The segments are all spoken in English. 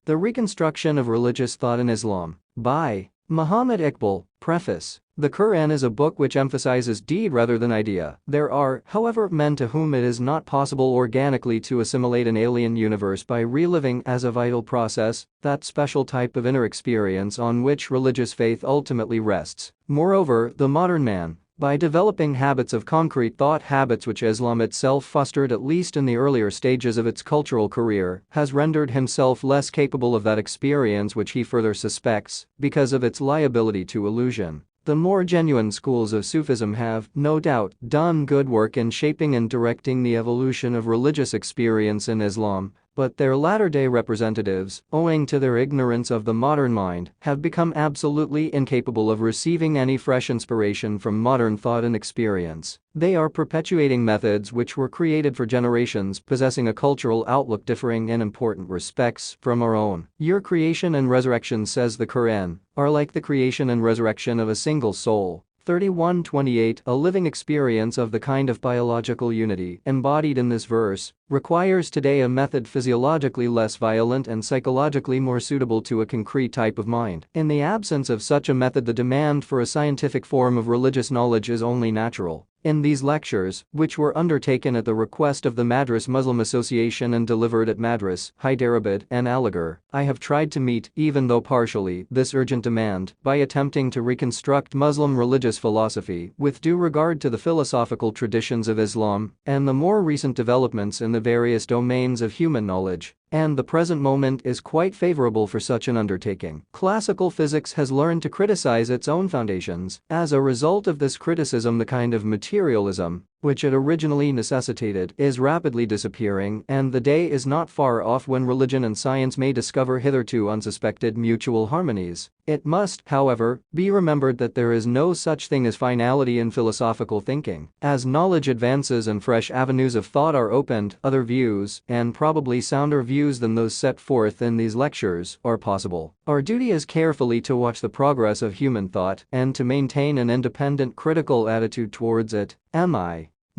The Reconstruction of Religious Thought in Islam. By Muhammad Iqbal. Preface. The Quran is a book which emphasizes deed rather than idea. There are, however, men to whom it is not possible organically to assimilate an alien universe by reliving as a vital process that special type of inner experience on which religious faith ultimately rests. Moreover, the modern man, by developing habits of concrete thought, habits which Islam itself fostered at least in the earlier stages of its cultural career, has rendered himself less capable of that experience which he further suspects because of its liability to illusion. The more genuine schools of Sufism have, no doubt, done good work in shaping and directing the evolution of religious experience in Islam, but their latter-day representatives, owing to their ignorance of the modern mind, have become absolutely incapable of receiving any fresh inspiration from modern thought and experience. They are perpetuating methods which were created for generations, possessing a cultural outlook differing in important respects from our own. Your creation and resurrection, says the Quran, are like the creation and resurrection of a single soul. 31:28. A living experience of the kind of biological unity embodied in this verse requires today a method physiologically less violent and psychologically more suitable to a concrete type of mind. In the absence of such a method, the demand for a scientific form of religious knowledge is only natural. In these lectures, which were undertaken at the request of the Madras Muslim Association and delivered at Madras, Hyderabad, and Aligarh, I have tried to meet, even though partially, this urgent demand by attempting to reconstruct Muslim religious philosophy with due regard to the philosophical traditions of Islam and the more recent developments in the various domains of human knowledge. And the present moment is quite favorable for such an undertaking. Classical physics has learned to criticize its own foundations. As a result of this criticism, the kind of materialism which it originally necessitated is rapidly disappearing, and the day is not far off when religion and science may discover hitherto unsuspected mutual harmonies. It must, however, be remembered that there is no such thing as finality in philosophical thinking. As knowledge advances and fresh avenues of thought are opened, other views, and probably sounder views than those set forth in these lectures, are possible. Our duty is carefully to watch the progress of human thought and to maintain an independent critical attitude towards it.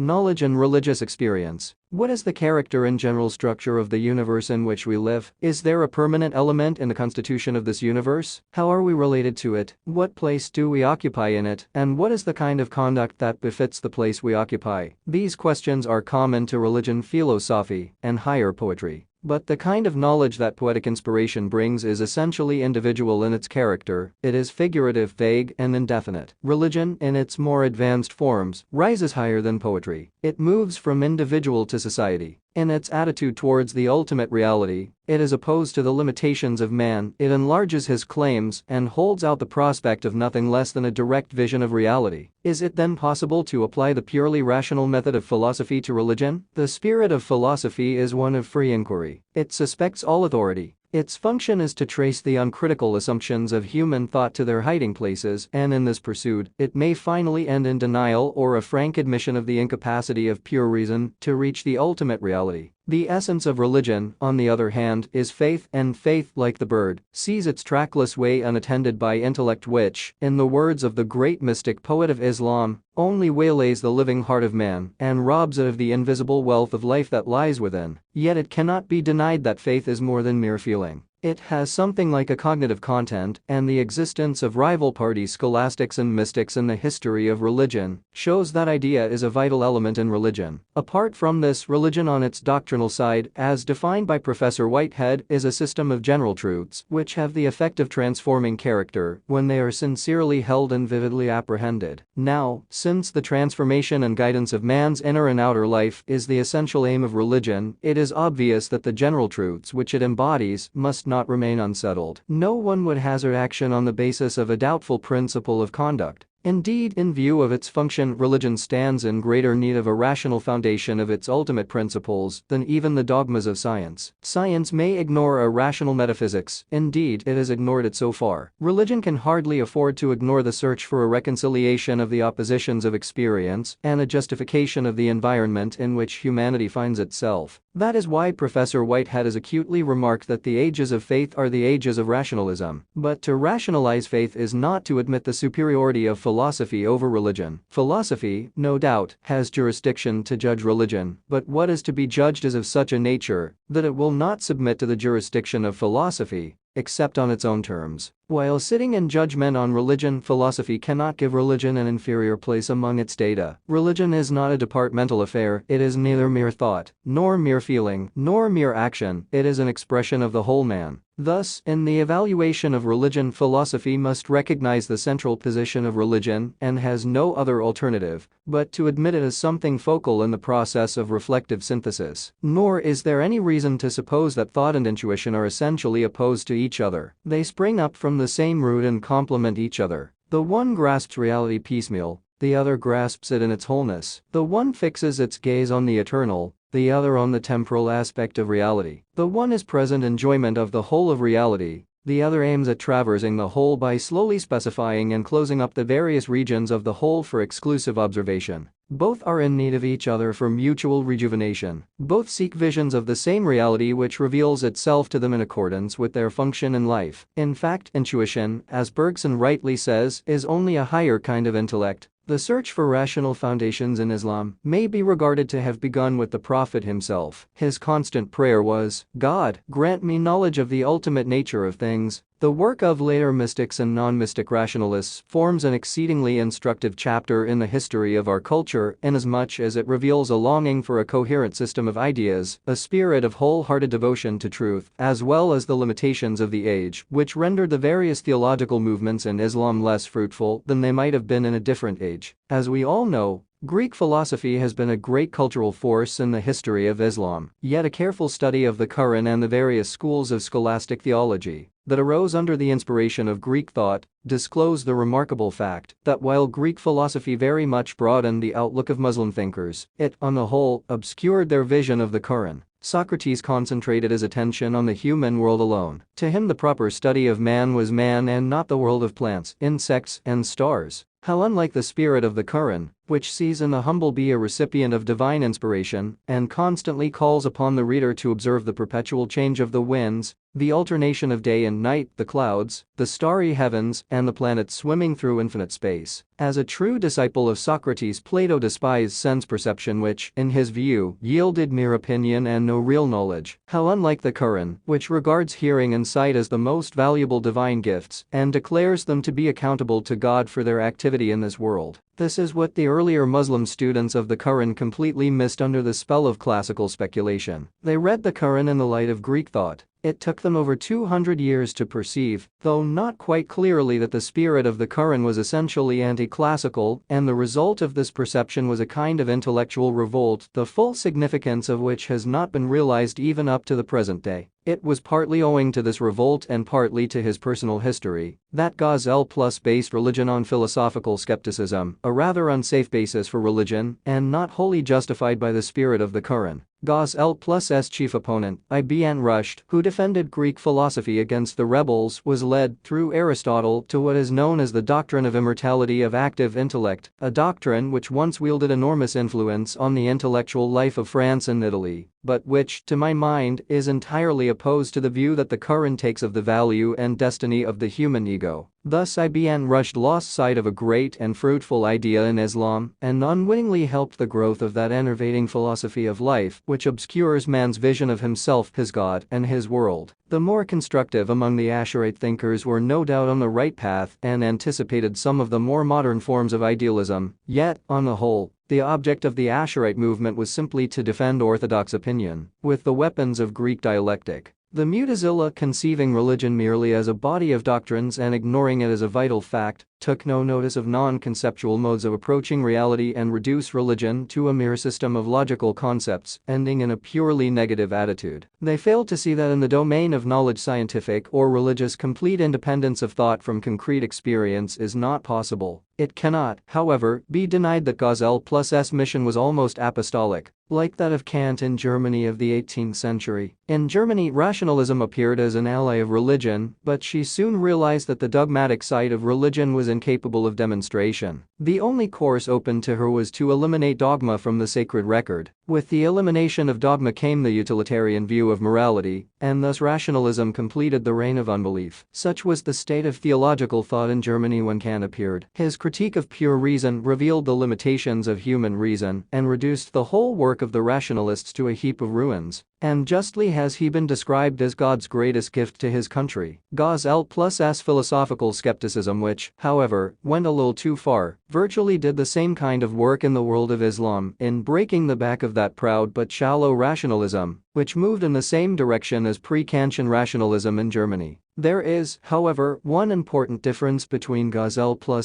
Knowledge and religious experience. What is the character and general structure of the universe in which we live? Is there a permanent element in the constitution of this universe? How are we related to it? What place do we occupy in it? And what is the kind of conduct that befits the place we occupy? These questions are common to religion, philosophy, and higher poetry. But the kind of knowledge that poetic inspiration brings is essentially individual in its character. It is figurative, vague, and indefinite. Religion, in its more advanced forms, rises higher than poetry. It moves from individual to society. In its attitude towards the ultimate reality, it is opposed to the limitations of man. It enlarges his claims and holds out the prospect of nothing less than a direct vision of reality. Is it then possible to apply the purely rational method of philosophy to religion? The spirit of philosophy is one of free inquiry. It suspects all authority. Its function is to trace the uncritical assumptions of human thought to their hiding places, and in this pursuit, it may finally end in denial or a frank admission of the incapacity of pure reason to reach the ultimate reality. The essence of religion, on the other hand, is faith, and faith, like the bird, sees its trackless way unattended by intellect which, in the words of the great mystic poet of Islam, only waylays the living heart of man and robs it of the invisible wealth of life that lies within. Yet it cannot be denied that faith is more than mere feeling. It has something like a cognitive content, and the existence of rival parties, scholastics and mystics in the history of religion, shows that idea is a vital element in religion. Apart from this, religion on its doctrinal side, as defined by Professor Whitehead, is a system of general truths which have the effect of transforming character when they are sincerely held and vividly apprehended. Now, since the transformation and guidance of man's inner and outer life is the essential aim of religion, it is obvious that the general truths which it embodies must not remain unsettled. No one would hazard action on the basis of a doubtful principle of conduct. Indeed, in view of its function, religion stands in greater need of a rational foundation of its ultimate principles than even the dogmas of science. Science may ignore a rational metaphysics, indeed, it has ignored it so far. Religion can hardly afford to ignore the search for a reconciliation of the oppositions of experience and a justification of the environment in which humanity finds itself. That is why Professor Whitehead has acutely remarked that the ages of faith are the ages of rationalism. But to rationalize faith is not to admit the superiority of philosophy over religion. Philosophy, no doubt, has jurisdiction to judge religion, but what is to be judged is of such a nature that it will not submit to the jurisdiction of philosophy, except on its own terms. While sitting in judgment on religion, philosophy cannot give religion an inferior place among its data. Religion is not a departmental affair, it is neither mere thought, nor mere feeling, nor mere action, it is an expression of the whole man. Thus, in the evaluation of religion, philosophy must recognize the central position of religion and has no other alternative but to admit it as something focal in the process of reflective synthesis. Nor is there any reason to suppose that thought and intuition are essentially opposed to each other. They spring up from the same root and complement each other. The one grasps reality piecemeal, the other grasps it in its wholeness. The one fixes its gaze on the eternal, the other on the temporal aspect of reality. The one is present enjoyment of the whole of reality, the other aims at traversing the whole by slowly specifying and closing up the various regions of the whole for exclusive observation. Both are in need of each other for mutual rejuvenation. Both seek visions of the same reality which reveals itself to them in accordance with their function in life. In fact, intuition, as Bergson rightly says, is only a higher kind of intellect. The search for rational foundations in Islam may be regarded to have begun with the Prophet himself. His constant prayer was, "God, grant me knowledge of the ultimate nature of things." The work of later mystics and non-mystic rationalists forms an exceedingly instructive chapter in the history of our culture inasmuch as it reveals a longing for a coherent system of ideas, a spirit of wholehearted devotion to truth, as well as the limitations of the age, which rendered the various theological movements in Islam less fruitful than they might have been in a different age. As we all know, Greek philosophy has been a great cultural force in the history of Islam, yet a careful study of the Quran and the various schools of scholastic theology that arose under the inspiration of Greek thought disclose the remarkable fact that while Greek philosophy very much broadened the outlook of Muslim thinkers, it, on the whole, obscured their vision of the Quran. Socrates concentrated his attention on the human world alone. To him, the proper study of man was man and not the world of plants, insects, and stars. How unlike the spirit of the Quran, which sees in the humble bee a recipient of divine inspiration and constantly calls upon the reader to observe the perpetual change of the winds, the alternation of day and night, the clouds, the starry heavens, and the planets swimming through infinite space. As a true disciple of Socrates, Plato despised sense perception which, in his view, yielded mere opinion and no real knowledge. How unlike the Quran, which regards hearing and sight as the most valuable divine gifts and declares them to be accountable to God for their activity in this world. This is what the earlier Muslim students of the Quran completely missed under the spell of classical speculation. They read the Quran in the light of Greek thought. It took them over 200 years to perceive, though not quite clearly, that the spirit of the Quran was essentially anti-classical, and the result of this perception was a kind of intellectual revolt, the full significance of which has not been realized even up to the present day. It was partly owing to this revolt and partly to his personal history that Ghazal Plus based religion on philosophical skepticism, a rather unsafe basis for religion and not wholly justified by the spirit of the Quran. Ghazal Plus's chief opponent, Ibn Rushd, who defended Greek philosophy against the rebels, was led, through Aristotle, to what is known as the doctrine of immortality of active intellect, a doctrine which once wielded enormous influence on the intellectual life of France and Italy, but which, to my mind, is entirely opposed to the view that the Quran takes of the value and destiny of the human ego. Thus Ibn Rushd lost sight of a great and fruitful idea in Islam and unwittingly helped the growth of that enervating philosophy of life which obscures man's vision of himself, his God, and his world. The more constructive among the Asharite thinkers were no doubt on the right path and anticipated some of the more modern forms of idealism, yet, on the whole, the object of the Asharite movement was simply to defend orthodox opinion with the weapons of Greek dialectic. The Mu'tazila, conceiving religion merely as a body of doctrines and ignoring it as a vital fact, took no notice of non-conceptual modes of approaching reality and reduced religion to a mere system of logical concepts, ending in a purely negative attitude. They failed to see that in the domain of knowledge, scientific or religious, complete independence of thought from concrete experience is not possible. It cannot, however, be denied that Ghazal Plus's mission was almost apostolic, like that of Kant in Germany of the 18th century. In Germany, rationalism appeared as an ally of religion, but she soon realized that the dogmatic side of religion was incapable of demonstration. The only course open to her was to eliminate dogma from the sacred record. With the elimination of dogma came the utilitarian view of morality, and thus rationalism completed the reign of unbelief. Such was the state of theological thought in Germany when Kant appeared. His critique of pure reason revealed the limitations of human reason and reduced the whole work of the rationalists to a heap of ruins. And justly has he been described as God's greatest gift to his country. Gauss+'s philosophical skepticism, which, however, went a little too far, virtually did the same kind of work in the world of Islam in breaking the back of that proud but shallow rationalism, which moved in the same direction as pre-Kantian rationalism in Germany. There is, however, one important difference between Gauss+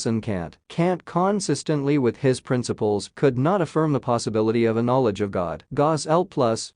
and Kant. Kant, consistently with his principles, could not affirm the possibility of a knowledge of God. Gauss+,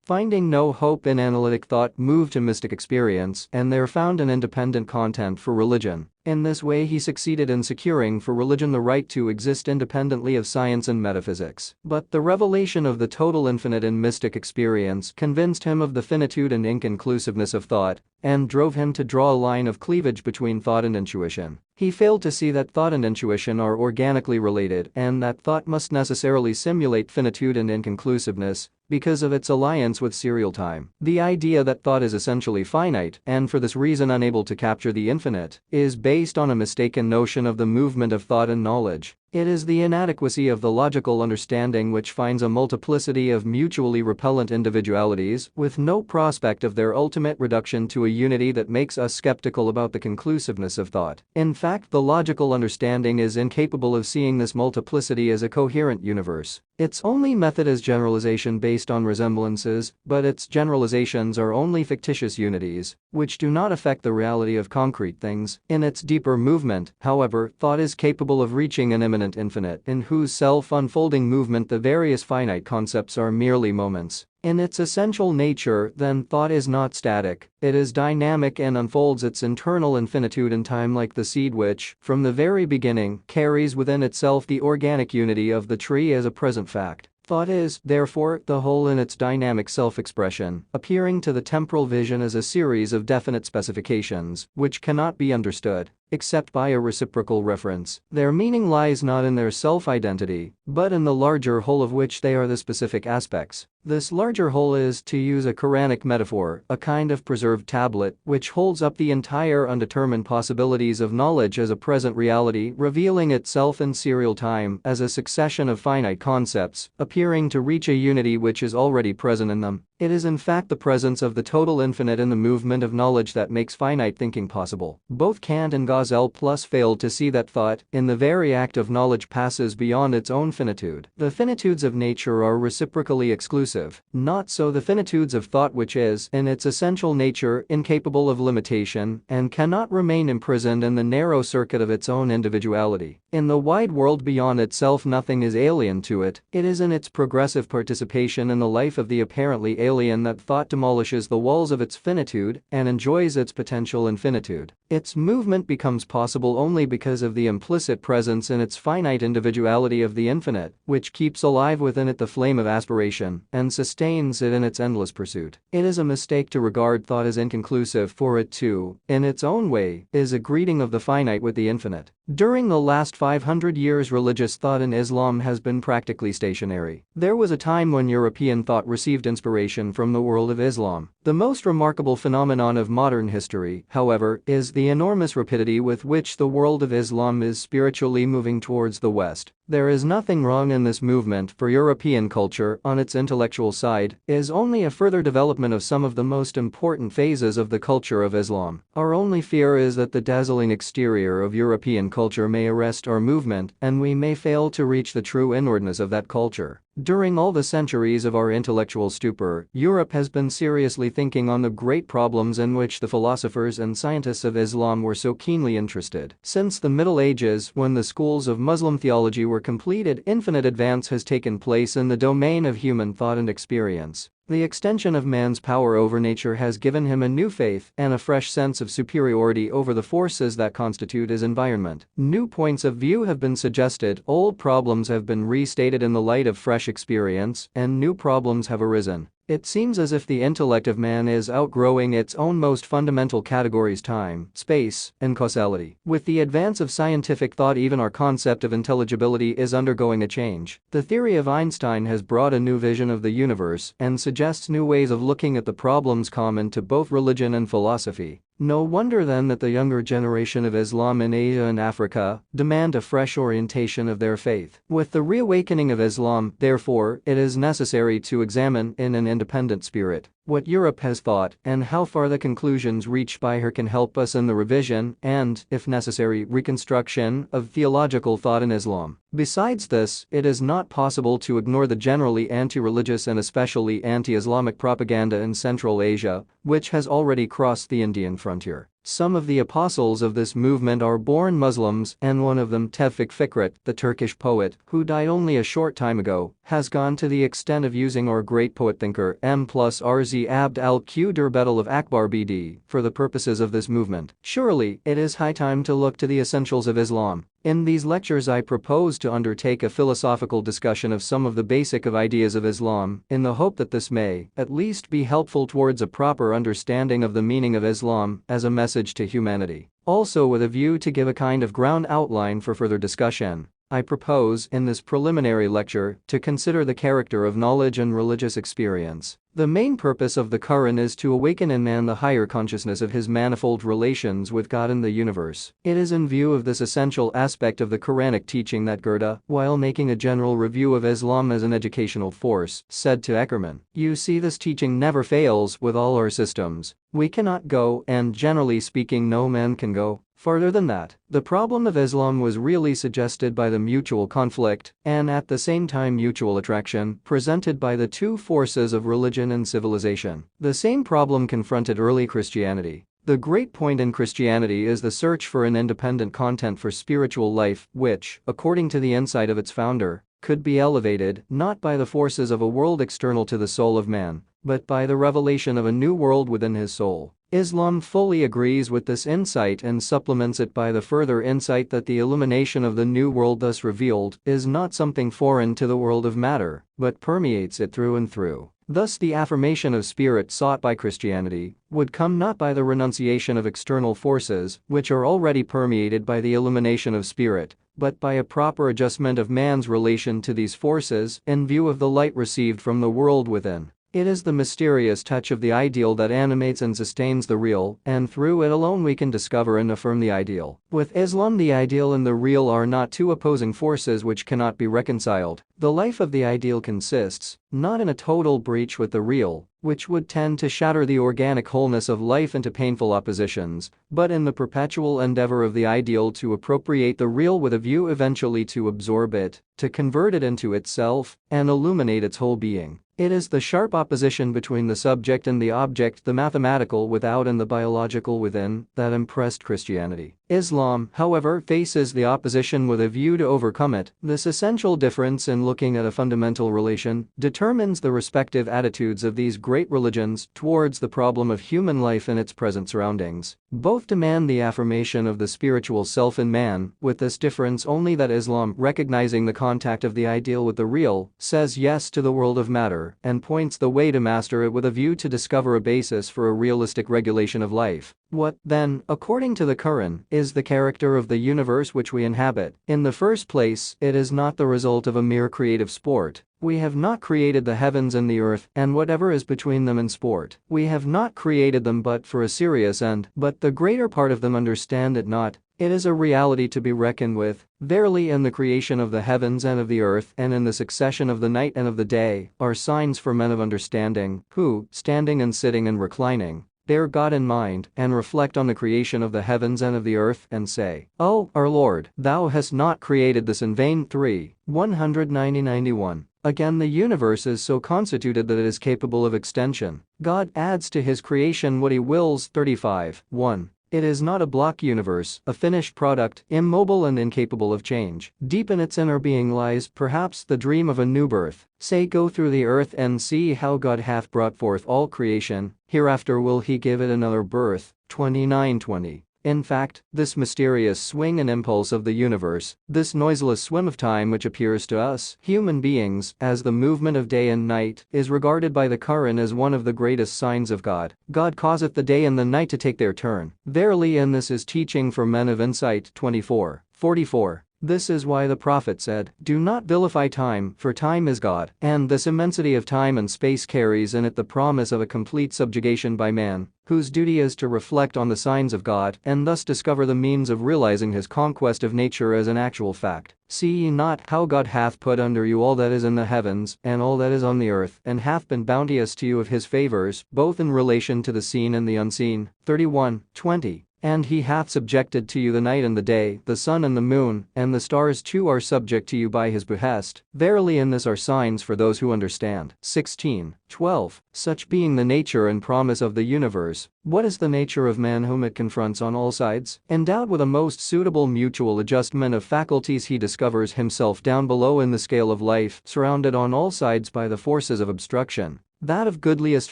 finding no hope in analytic thought, moved to mystic experience and there found an independent content for religion. In this way he succeeded in securing for religion the right to exist independently of science and metaphysics. But the revelation of the total infinite in mystic experience convinced him of the finitude and inconclusiveness of thought, and drove him to draw a line of cleavage between thought and intuition. He failed to see that thought and intuition are organically related and that thought must necessarily simulate finitude and inconclusiveness because of its alliance with serial time. The idea that thought is essentially finite and for this reason unable to capture the infinite is based on a mistaken notion of the movement of thought and knowledge. It is the inadequacy of the logical understanding which finds a multiplicity of mutually repellent individualities with no prospect of their ultimate reduction to a unity that makes us skeptical about the conclusiveness of thought. In fact, the logical understanding is incapable of seeing this multiplicity as a coherent universe. Its only method is generalization based on resemblances, but its generalizations are only fictitious unities, which do not affect the reality of concrete things. In its deeper movement, however, thought is capable of reaching an immanent infinite in whose self-unfolding movement the various finite concepts are merely moments. In its essential nature, then, thought is not static, it is dynamic and unfolds its internal infinitude in time like the seed which, from the very beginning, carries within itself the organic unity of the tree as a present fact. Thought is, therefore, the whole in its dynamic self-expression, appearing to the temporal vision as a series of definite specifications, which cannot be understood except by a reciprocal reference. Their meaning lies not in their self-identity, but in the larger whole of which they are the specific aspects. This larger whole is, to use a Quranic metaphor, a kind of preserved tablet which holds up the entire undetermined possibilities of knowledge as a present reality, revealing itself in serial time as a succession of finite concepts, appearing to reach a unity which is already present in them. It is in fact the presence of the total infinite in the movement of knowledge that makes finite thinking possible. Both Kant and Gauss+ failed to see that thought, in the very act of knowledge, passes beyond its own finitude. The finitudes of nature are reciprocally exclusive, not so the finitudes of thought, which is, in its essential nature, incapable of limitation and cannot remain imprisoned in the narrow circuit of its own individuality. In the wide world beyond itself, nothing is alien to it. It is in its progressive participation in the life of the apparently alien that thought demolishes the walls of its finitude and enjoys its potential infinitude. Its movement becomes possible only because of the implicit presence in its finite individuality of the infinite, which keeps alive within it the flame of aspiration and sustains it in its endless pursuit. It is a mistake to regard thought as inconclusive, for it too, in its own way, is a greeting of the finite with the infinite. During the last 500 years, religious thought in Islam has been practically stationary. There was a time when European thought received inspiration from the world of Islam. The most remarkable phenomenon of modern history, however, is the enormous rapidity with which the world of Islam is spiritually moving towards the West. There is nothing wrong in this movement, for European culture, on its intellectual side, is only a further development of some of the most important phases of the culture of Islam. Our only fear is that the dazzling exterior of European culture may arrest our movement, and we may fail to reach the true inwardness of that culture. During all the centuries of our intellectual stupor, Europe has been seriously thinking on the great problems in which the philosophers and scientists of Islam were so keenly interested. Since the Middle Ages, when the schools of Muslim theology were completed, infinite advance has taken place in the domain of human thought and experience. The extension of man's power over nature has given him a new faith and a fresh sense of superiority over the forces that constitute his environment. New points of view have been suggested, old problems have been restated in the light of fresh experience, and new problems have arisen. It seems as if the intellect of man is outgrowing its own most fundamental categories: time, space, and causality. With the advance of scientific thought, even our concept of intelligibility is undergoing a change. The theory of Einstein has brought a new vision of the universe and suggests new ways of looking at the problems common to both religion and philosophy. No wonder then that the younger generation of Islam in Asia and Africa demand a fresh orientation of their faith. With the reawakening of Islam, therefore, it is necessary to examine in an independent spirit what Europe has thought and how far the conclusions reached by her can help us in the revision and, if necessary, reconstruction of theological thought in Islam. Besides this, it is not possible to ignore the generally anti-religious and especially anti-Islamic propaganda in Central Asia, which has already crossed the Indian frontier. Some of the apostles of this movement are born Muslims, and one of them, Tevfik Fikret, the Turkish poet, who died only a short time ago, has gone to the extent of using our great poet-thinker M+RZ Abd al-Qadir Bedel of Akbar BD for the purposes of this movement. Surely, it is high time to look to the essentials of Islam. In these lectures I propose to undertake a philosophical discussion of some of the basic ideas of Islam, in the hope that this may, at least, be helpful towards a proper understanding of the meaning of Islam as a message to humanity. Also, with a view to give a kind of ground outline for further discussion, I propose, in this preliminary lecture, to consider the character of knowledge and religious experience. The main purpose of the Quran is to awaken in man the higher consciousness of his manifold relations with God and the universe. It is in view of this essential aspect of the Quranic teaching that Goethe, while making a general review of Islam as an educational force, said to Eckermann, "You see, this teaching never fails with all our systems. We cannot go, and generally speaking no man can go, farther than that." The problem of Islam was really suggested by the mutual conflict, and at the same time mutual attraction, presented by the two forces of religion and civilization. The same problem confronted early Christianity. The great point in Christianity is the search for an independent content for spiritual life, which, according to the insight of its founder, could be elevated not by the forces of a world external to the soul of man, but by the revelation of a new world within his soul. Islam fully agrees with this insight and supplements it by the further insight that the illumination of the new world thus revealed is not something foreign to the world of matter, but permeates it through and through. Thus, the affirmation of spirit sought by Christianity would come not by the renunciation of external forces, which are already permeated by the illumination of spirit, but by a proper adjustment of man's relation to these forces in view of the light received from the world within. It is the mysterious touch of the ideal that animates and sustains the real, and through it alone we can discover and affirm the ideal. With Islam, the ideal and the real are not two opposing forces which cannot be reconciled. The life of the ideal consists not in a total breach with the real, which would tend to shatter the organic wholeness of life into painful oppositions, but in the perpetual endeavor of the ideal to appropriate the real with a view eventually to absorb it, to convert it into itself, and illuminate its whole being. It is the sharp opposition between the subject and the object, the mathematical without and the biological within, that impressed Christianity. Islam, however, faces the opposition with a view to overcome it. This essential difference in looking at a fundamental relation determines the respective attitudes of these great religions towards the problem of human life in its present surroundings. Both demand the affirmation of the spiritual self in man, with this difference only that Islam, recognizing the contact of the ideal with the real, says yes to the world of matter and points the way to master it with a view to discover a basis for a realistic regulation of life. What, then, according to the Quran, is the character of the universe which we inhabit? In the first place, it is not the result of a mere creative sport. We have not created the heavens and the earth, and whatever is between them in sport. We have not created them but for a serious end, but the greater part of them understand it not. It is a reality to be reckoned with. Verily, in the creation of the heavens and of the earth, and in the succession of the night and of the day, are signs for men of understanding, who, standing and sitting and reclining, bear God in mind, and reflect on the creation of the heavens and of the earth, and say, "O, our Lord, thou hast not created this in vain." 3. 190-91. Again, the universe is so constituted that it is capable of extension. God adds to his creation what he wills. 35. 1. It is not a block universe, a finished product, immobile and incapable of change. Deep in its inner being lies, perhaps, the dream of a new birth. Say, go through the earth and see how God hath brought forth all creation, hereafter will he give it another birth. 29-20. In fact, this mysterious swing and impulse of the universe, this noiseless swim of time which appears to us, human beings, as the movement of day and night, is regarded by the Quran as one of the greatest signs of God. God causeth the day and the night to take their turn. Verily, and this is teaching for men of insight. 24:44. This is why the Prophet said, "Do not vilify time, for time is God," and this immensity of time and space carries in it the promise of a complete subjugation by man, whose duty is to reflect on the signs of God and thus discover the means of realizing his conquest of nature as an actual fact. See ye not how God hath put under you all that is in the heavens and all that is on the earth, and hath been bounteous to you of his favors, both in relation to the seen and the unseen. 31:20. And he hath subjected to you the night and the day, the sun and the moon, and the stars too are subject to you by his behest. Verily in this are signs for those who understand. 16:12. Such being the nature and promise of the universe, what is the nature of man whom it confronts on all sides? Endowed with a most suitable mutual adjustment of faculties, he discovers himself down below in the scale of life, surrounded on all sides by the forces of obstruction. That of goodliest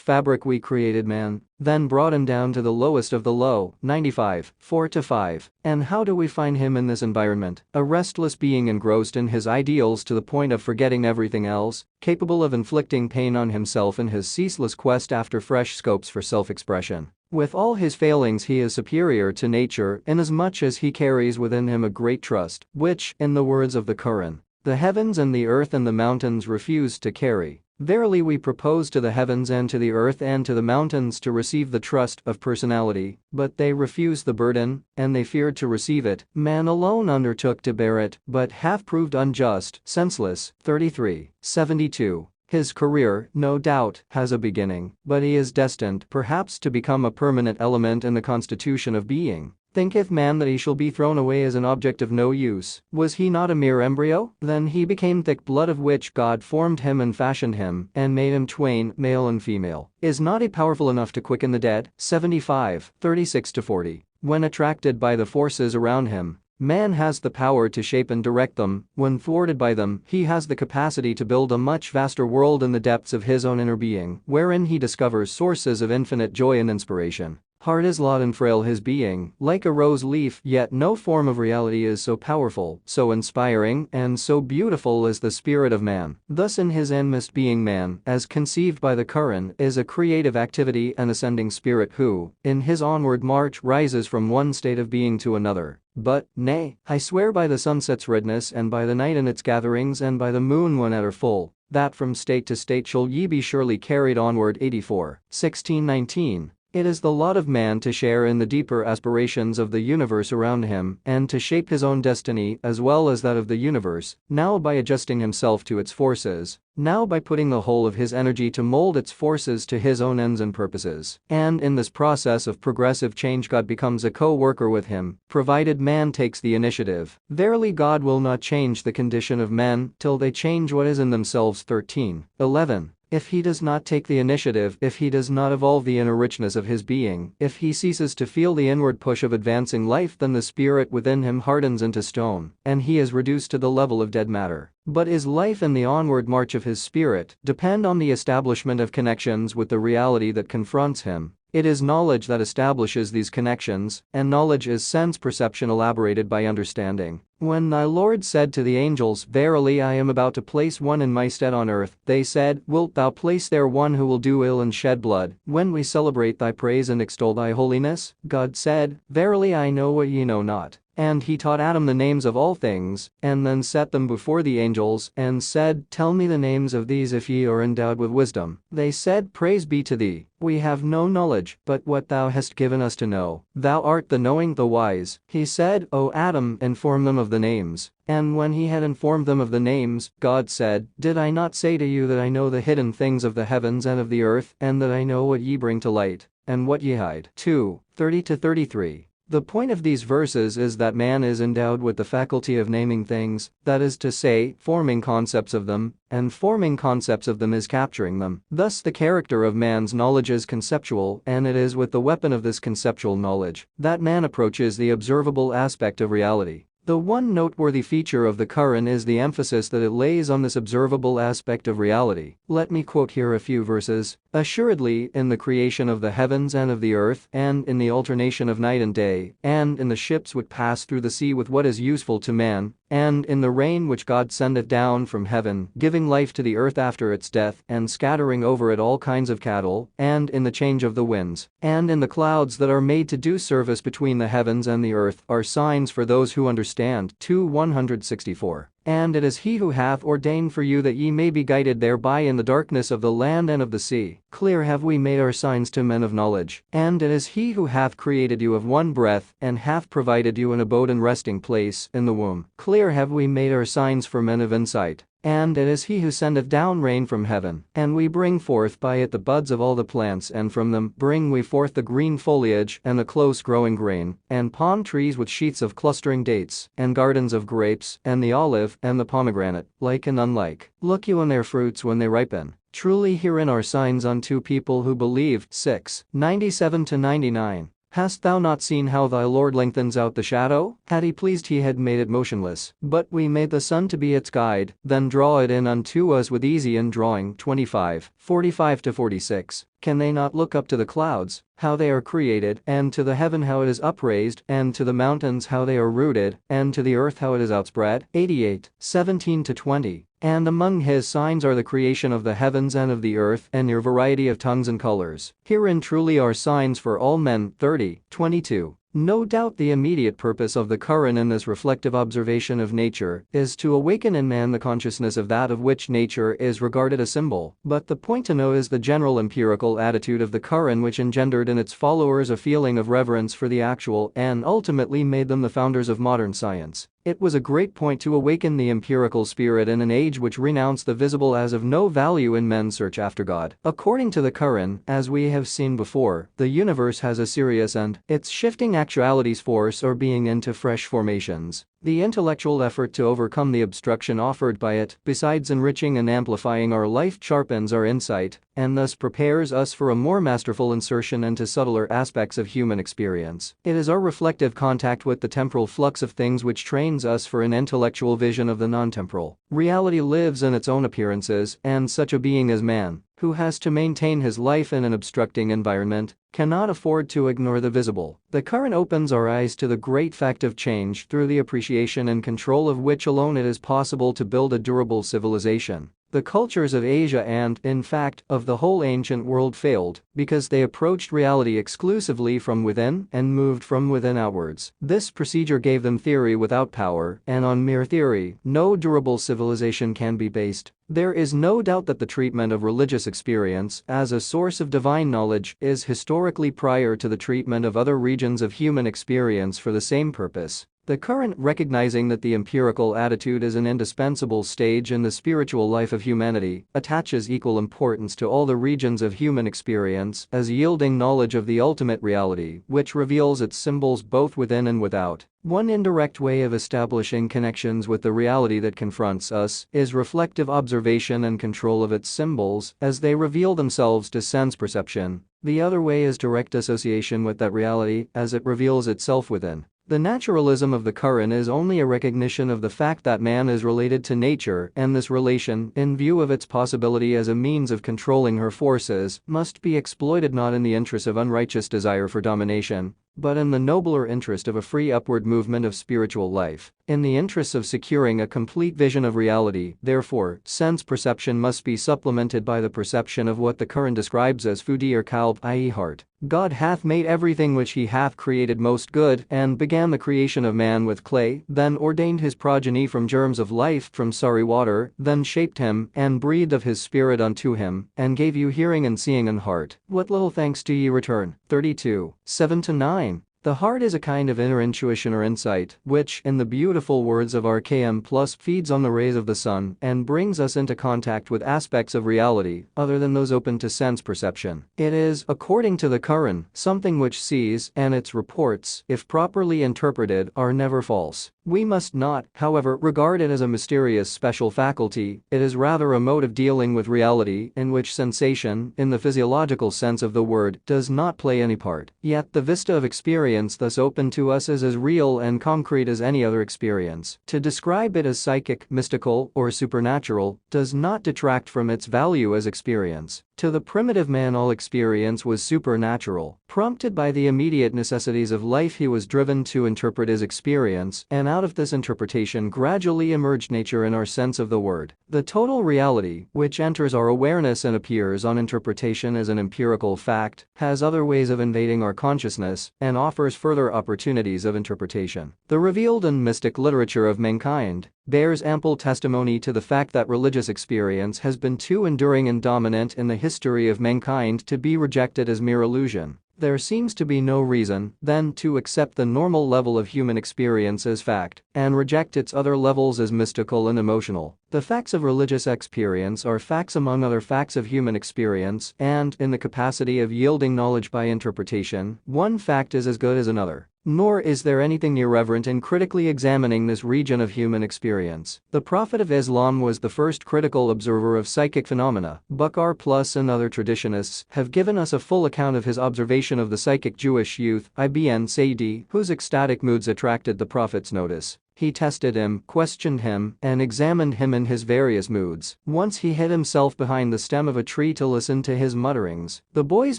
fabric we created man, then brought him down to the lowest of the low. 95:4-5. And how do we find him in this environment? A restless being engrossed in his ideals to the point of forgetting everything else, capable of inflicting pain on himself in his ceaseless quest after fresh scopes for self-expression. With all his failings, he is superior to nature inasmuch as he carries within him a great trust, which, in the words of the Quran, the heavens and the earth and the mountains refused to carry. Verily we propose to the heavens and to the earth and to the mountains to receive the trust of personality, but they refused the burden, and they feared to receive it. Man alone undertook to bear it, but hath proved unjust, senseless. 33:72. His career, no doubt, has a beginning, but he is destined, perhaps, to become a permanent element in the constitution of being. Thinketh man that he shall be thrown away as an object of no use? Was he not a mere embryo? Then he became thick blood, of which God formed him and fashioned him, and made him twain, male and female. Is not he powerful enough to quicken the dead? 75:36-40. When attracted by the forces around him, man has the power to shape and direct them. When thwarted by them, he has the capacity to build a much vaster world in the depths of his own inner being, wherein he discovers sources of infinite joy and inspiration. Hard is lot and frail his being, like a rose leaf, yet no form of reality is so powerful, so inspiring, and so beautiful as the spirit of man. Thus in his inmost being man, as conceived by the Quran, is a creative activity and ascending spirit who, in his onward march, rises from one state of being to another. But, nay, I swear by the sunset's redness and by the night in its gatherings and by the moon when at her full, that from state to state shall ye be surely carried onward. 84:16-19. It is the lot of man to share in the deeper aspirations of the universe around him and to shape his own destiny as well as that of the universe, now by adjusting himself to its forces, now by putting the whole of his energy to mold its forces to his own ends and purposes. And in this process of progressive change, God becomes a co-worker with him, provided man takes the initiative. Verily God will not change the condition of men till they change what is in themselves. 13:11. If he does not take the initiative, if he does not evolve the inner richness of his being, if he ceases to feel the inward push of advancing life, then the spirit within him hardens into stone, and he is reduced to the level of dead matter. But his life and the onward march of his spirit depend on the establishment of connections with the reality that confronts him. It is knowledge that establishes these connections, and knowledge is sense perception elaborated by understanding. When thy Lord said to the angels, "Verily I am about to place one in my stead on earth," they said, "Wilt thou place there one who will do ill and shed blood?" When we celebrate thy praise and extol thy holiness, God said, "Verily I know what ye know not." And he taught Adam the names of all things, and then set them before the angels, and said, "Tell me the names of these if ye are endowed with wisdom." They said, "Praise be to thee, we have no knowledge, but what thou hast given us to know. Thou art the knowing, the wise." He said, "O Adam, inform them of the names." And when he had informed them of the names, God said, "Did I not say to you that I know the hidden things of the heavens and of the earth, and that I know what ye bring to light, and what ye hide?" 2:30-33. The point of these verses is that man is endowed with the faculty of naming things, that is to say, forming concepts of them, and forming concepts of them is capturing them. Thus the character of man's knowledge is conceptual, and it is with the weapon of this conceptual knowledge that man approaches the observable aspect of reality. The one noteworthy feature of the Quran is the emphasis that it lays on this observable aspect of reality. Let me quote here a few verses. Assuredly, in the creation of the heavens and of the earth, and in the alternation of night and day, and in the ships which pass through the sea with what is useful to man, and in the rain which God sendeth down from heaven, giving life to the earth after its death, and scattering over it all kinds of cattle, and in the change of the winds, and in the clouds that are made to do service between the heavens and the earth, are signs for those who understand. 2:164. And it is he who hath ordained for you that ye may be guided thereby in the darkness of the land and of the sea. Clear have we made our signs to men of knowledge. And it is he who hath created you of one breath, and hath provided you an abode and resting place in the womb. Clear have we made our signs for men of insight. And it is he who sendeth down rain from heaven, and we bring forth by it the buds of all the plants, and from them bring we forth the green foliage and the close-growing grain, and palm trees with sheaths of clustering dates, and gardens of grapes, and the olive, and the pomegranate, like and unlike. Look you on their fruits when they ripen. Truly herein are signs unto people who believe. 6:97-99. Hast thou not seen how thy Lord lengthens out the shadow? Had he pleased he had made it motionless, but we made the sun to be its guide, then draw it in unto us with easy indrawing. 25:45-46. Can they not look up to the clouds, how they are created, and to the heaven how it is upraised, and to the mountains how they are rooted, and to the earth how it is outspread? 88:17-20. And among his signs are the creation of the heavens and of the earth, and your variety of tongues and colors. Herein truly are signs for all men. 30:22. No doubt the immediate purpose of the Quran in this reflective observation of nature is to awaken in man the consciousness of that of which nature is regarded a symbol, but the point to note is the general empirical attitude of the Quran, which engendered in its followers a feeling of reverence for the actual and ultimately made them the founders of modern science. It was a great point to awaken the empirical spirit in an age which renounced the visible as of no value in men's search after God. According to the Quran, as we have seen before, the universe has a serious end, its shifting actualities force our being into fresh formations. The intellectual effort to overcome the obstruction offered by it, besides enriching and amplifying our life, sharpens our insight, and thus prepares us for a more masterful insertion into subtler aspects of human experience. It is our reflective contact with the temporal flux of things which trains us for an intellectual vision of the non-temporal. Reality lives in its own appearances, and such a being as man, who has to maintain his life in an obstructing environment, cannot afford to ignore the visible. The Quran opens our eyes to the great fact of change, through the appreciation and control of which alone it is possible to build a durable civilization. The cultures of Asia and, in fact, of the whole ancient world failed because they approached reality exclusively from within and moved from within outwards. This procedure gave them theory without power, and on mere theory, no durable civilization can be based. There is no doubt that the treatment of religious experience as a source of divine knowledge is historically prior to the treatment of other regions of human experience for the same purpose. The Quran, recognizing that the empirical attitude is an indispensable stage in the spiritual life of humanity, attaches equal importance to all the regions of human experience as yielding knowledge of the ultimate reality, which reveals its symbols both within and without. One indirect way of establishing connections with the reality that confronts us is reflective observation and control of its symbols as they reveal themselves to sense perception. The other way is direct association with that reality as it reveals itself within. The naturalism of the Quran is only a recognition of the fact that man is related to nature, and this relation, in view of its possibility as a means of controlling her forces, must be exploited not in the interest of unrighteous desire for domination, but in the nobler interest of a free upward movement of spiritual life. In the interests of securing a complete vision of reality, therefore, sense perception must be supplemented by the perception of what the Quran describes as fudi or qalb, i.e. heart. God hath made everything which he hath created most good, and began the creation of man with clay, then ordained his progeny from germs of life, from sorry water, then shaped him, and breathed of his spirit unto him, and gave you hearing and seeing and heart. What little thanks do ye return? 32:7-9. The heart is a kind of inner intuition or insight, which, in the beautiful words of RKM+, feeds on the rays of the sun and brings us into contact with aspects of reality other than those open to sense perception. It is, according to the Quran, something which sees, and its reports, if properly interpreted, are never false. We must not, however, regard it as a mysterious special faculty. It is rather a mode of dealing with reality in which sensation, in the physiological sense of the word, does not play any part. Yet the vista of experience experience thus open to us is as real and concrete as any other experience. To describe it as psychic, mystical, or supernatural does not detract from its value as experience. To the primitive man, all experience was supernatural. Prompted by the immediate necessities of life, he was driven to interpret his experience, and out of this interpretation gradually emerged nature in our sense of the word. The total reality, which enters our awareness and appears on interpretation as an empirical fact, has other ways of invading our consciousness and offers further opportunities of interpretation. The revealed and mystic literature of mankind bears ample testimony to the fact that religious experience has been too enduring and dominant in the history of mankind to be rejected as mere illusion. There seems to be no reason, then, to accept the normal level of human experience as fact and reject its other levels as mystical and emotional. The facts of religious experience are facts among other facts of human experience, and, in the capacity of yielding knowledge by interpretation, one fact is as good as another. Nor is there anything irreverent in critically examining this region of human experience. The Prophet of Islam was the first critical observer of psychic phenomena. Bukhari Plus and other traditionists have given us a full account of his observation of the psychic Jewish youth Ibn Saidi, whose ecstatic moods attracted the Prophet's notice. He tested him, questioned him, and examined him in his various moods. Once he hid himself behind the stem of a tree to listen to his mutterings. The boy's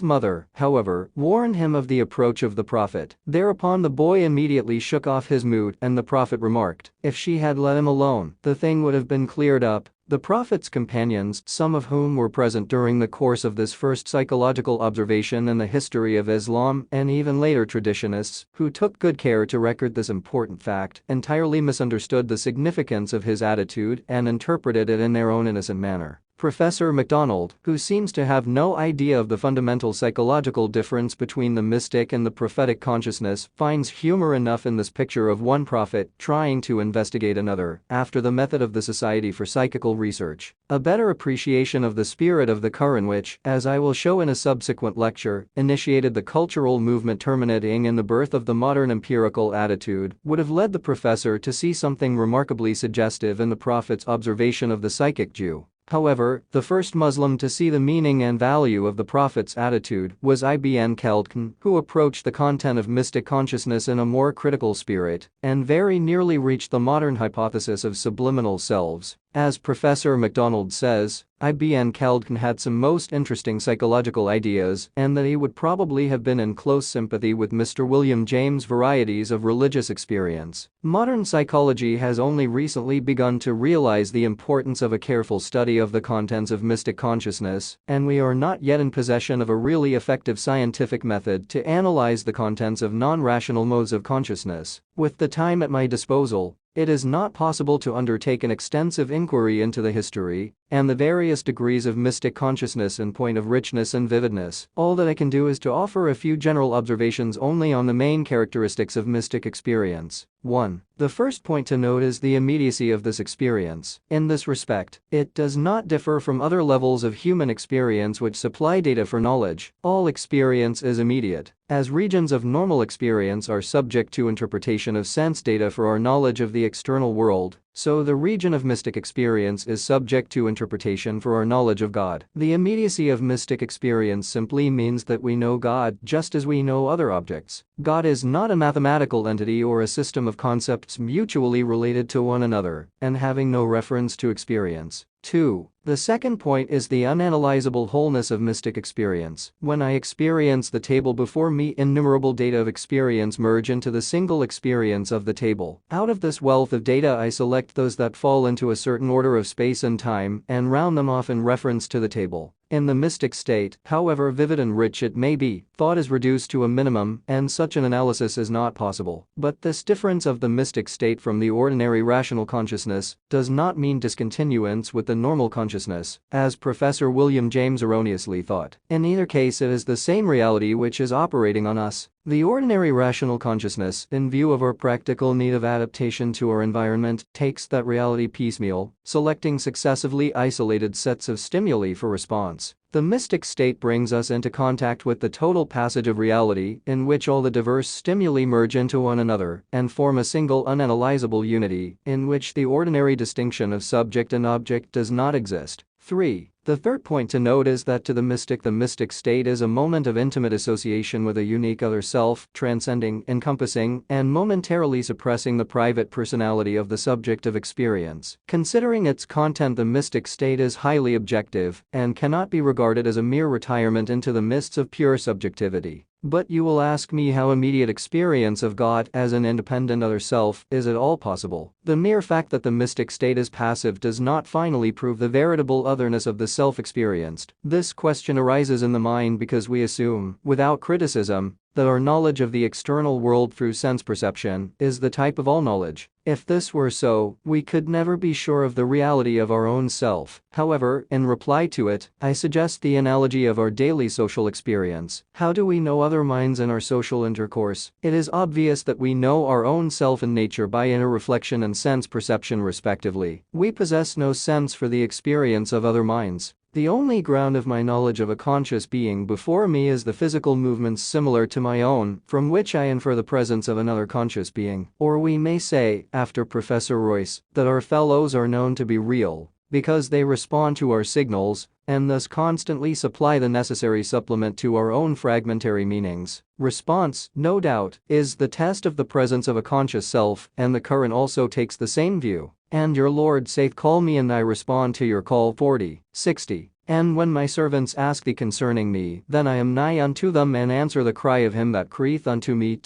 mother, however, warned him of the approach of the Prophet. Thereupon the boy immediately shook off his mood, and the Prophet remarked, "If she had let him alone, the thing would have been cleared up." The Prophet's companions, some of whom were present during the course of this first psychological observation in the history of Islam, and even later traditionists, who took good care to record this important fact, entirely misunderstood the significance of his attitude and interpreted it in their own innocent manner. Professor MacDonald, who seems to have no idea of the fundamental psychological difference between the mystic and the prophetic consciousness, finds humor enough in this picture of one prophet trying to investigate another, after the method of the Society for Psychical Research. A better appreciation of the spirit of the Quran, which, as I will show in a subsequent lecture, initiated the cultural movement terminating in the birth of the modern empirical attitude, would have led the professor to see something remarkably suggestive in the Prophet's observation of the psychic Jew. However, the first Muslim to see the meaning and value of the Prophet's attitude was Ibn Khaldun, who approached the content of mystic consciousness in a more critical spirit and very nearly reached the modern hypothesis of subliminal selves. As Professor MacDonald says, Ibn Khaldun had some most interesting psychological ideas, and that he would probably have been in close sympathy with Mr. William James' varieties of religious experience. Modern psychology has only recently begun to realize the importance of a careful study of the contents of mystic consciousness, and we are not yet in possession of a really effective scientific method to analyze the contents of non-rational modes of consciousness. With the time at my disposal, it is not possible to undertake an extensive inquiry into the history and the various degrees of mystic consciousness in point of richness and vividness. All that I can do is to offer a few general observations only on the main characteristics of mystic experience. 1. The first point to note is the immediacy of this experience. In this respect, it does not differ from other levels of human experience which supply data for knowledge. All experience is immediate. As regions of normal experience are subject to interpretation of sense data for our knowledge of the external world, so the region of mystic experience is subject to interpretation for our knowledge of God. The immediacy of mystic experience simply means that we know God just as we know other objects. God is not a mathematical entity or a system of concepts mutually related to one another and having no reference to experience. 2. The second point is the unanalyzable wholeness of mystic experience. When I experience the table before me, innumerable data of experience merge into the single experience of the table. Out of this wealth of data, I select those that fall into a certain order of space and time and round them off in reference to the table. In the mystic state, however vivid and rich it may be, thought is reduced to a minimum, and such an analysis is not possible. But this difference of the mystic state from the ordinary rational consciousness does not mean discontinuance with the normal consciousness, as Professor William James erroneously thought. In either case, it is the same reality which is operating on us. The ordinary rational consciousness, in view of our practical need of adaptation to our environment, takes that reality piecemeal, selecting successively isolated sets of stimuli for response. The mystic state brings us into contact with the total passage of reality, in which all the diverse stimuli merge into one another and form a single unanalyzable unity, in which the ordinary distinction of subject and object does not exist. 3. The third point to note is that to the mystic state is a moment of intimate association with a unique other self, transcending, encompassing, and momentarily suppressing the private personality of the subject of experience. Considering its content, the mystic state is highly objective and cannot be regarded as a mere retirement into the mists of pure subjectivity. But you will ask me how immediate experience of God as an independent other self is at all possible. The mere fact that the mystic state is passive does not finally prove the veritable otherness of the self-experienced. This question arises in the mind because we assume, without criticism, that our knowledge of the external world through sense perception is the type of all knowledge. If this were so, we could never be sure of the reality of our own self. However, in reply to it, I suggest the analogy of our daily social experience. How do we know other minds in our social intercourse? It is obvious that we know our own self and nature by inner reflection and sense perception respectively. We possess no sense for the experience of other minds. The only ground of my knowledge of a conscious being before me is the physical movements similar to my own, from which I infer the presence of another conscious being. Or we may say, after Professor Royce, that our fellows are known to be real, because they respond to our signals, and thus constantly supply the necessary supplement to our own fragmentary meanings. Response, no doubt, is the test of the presence of a conscious self, and the Quran also takes the same view. And your Lord saith, call me and I respond to your call. 40:60. And when my servants ask thee concerning me, then I am nigh unto them and answer the cry of him that crieth unto me.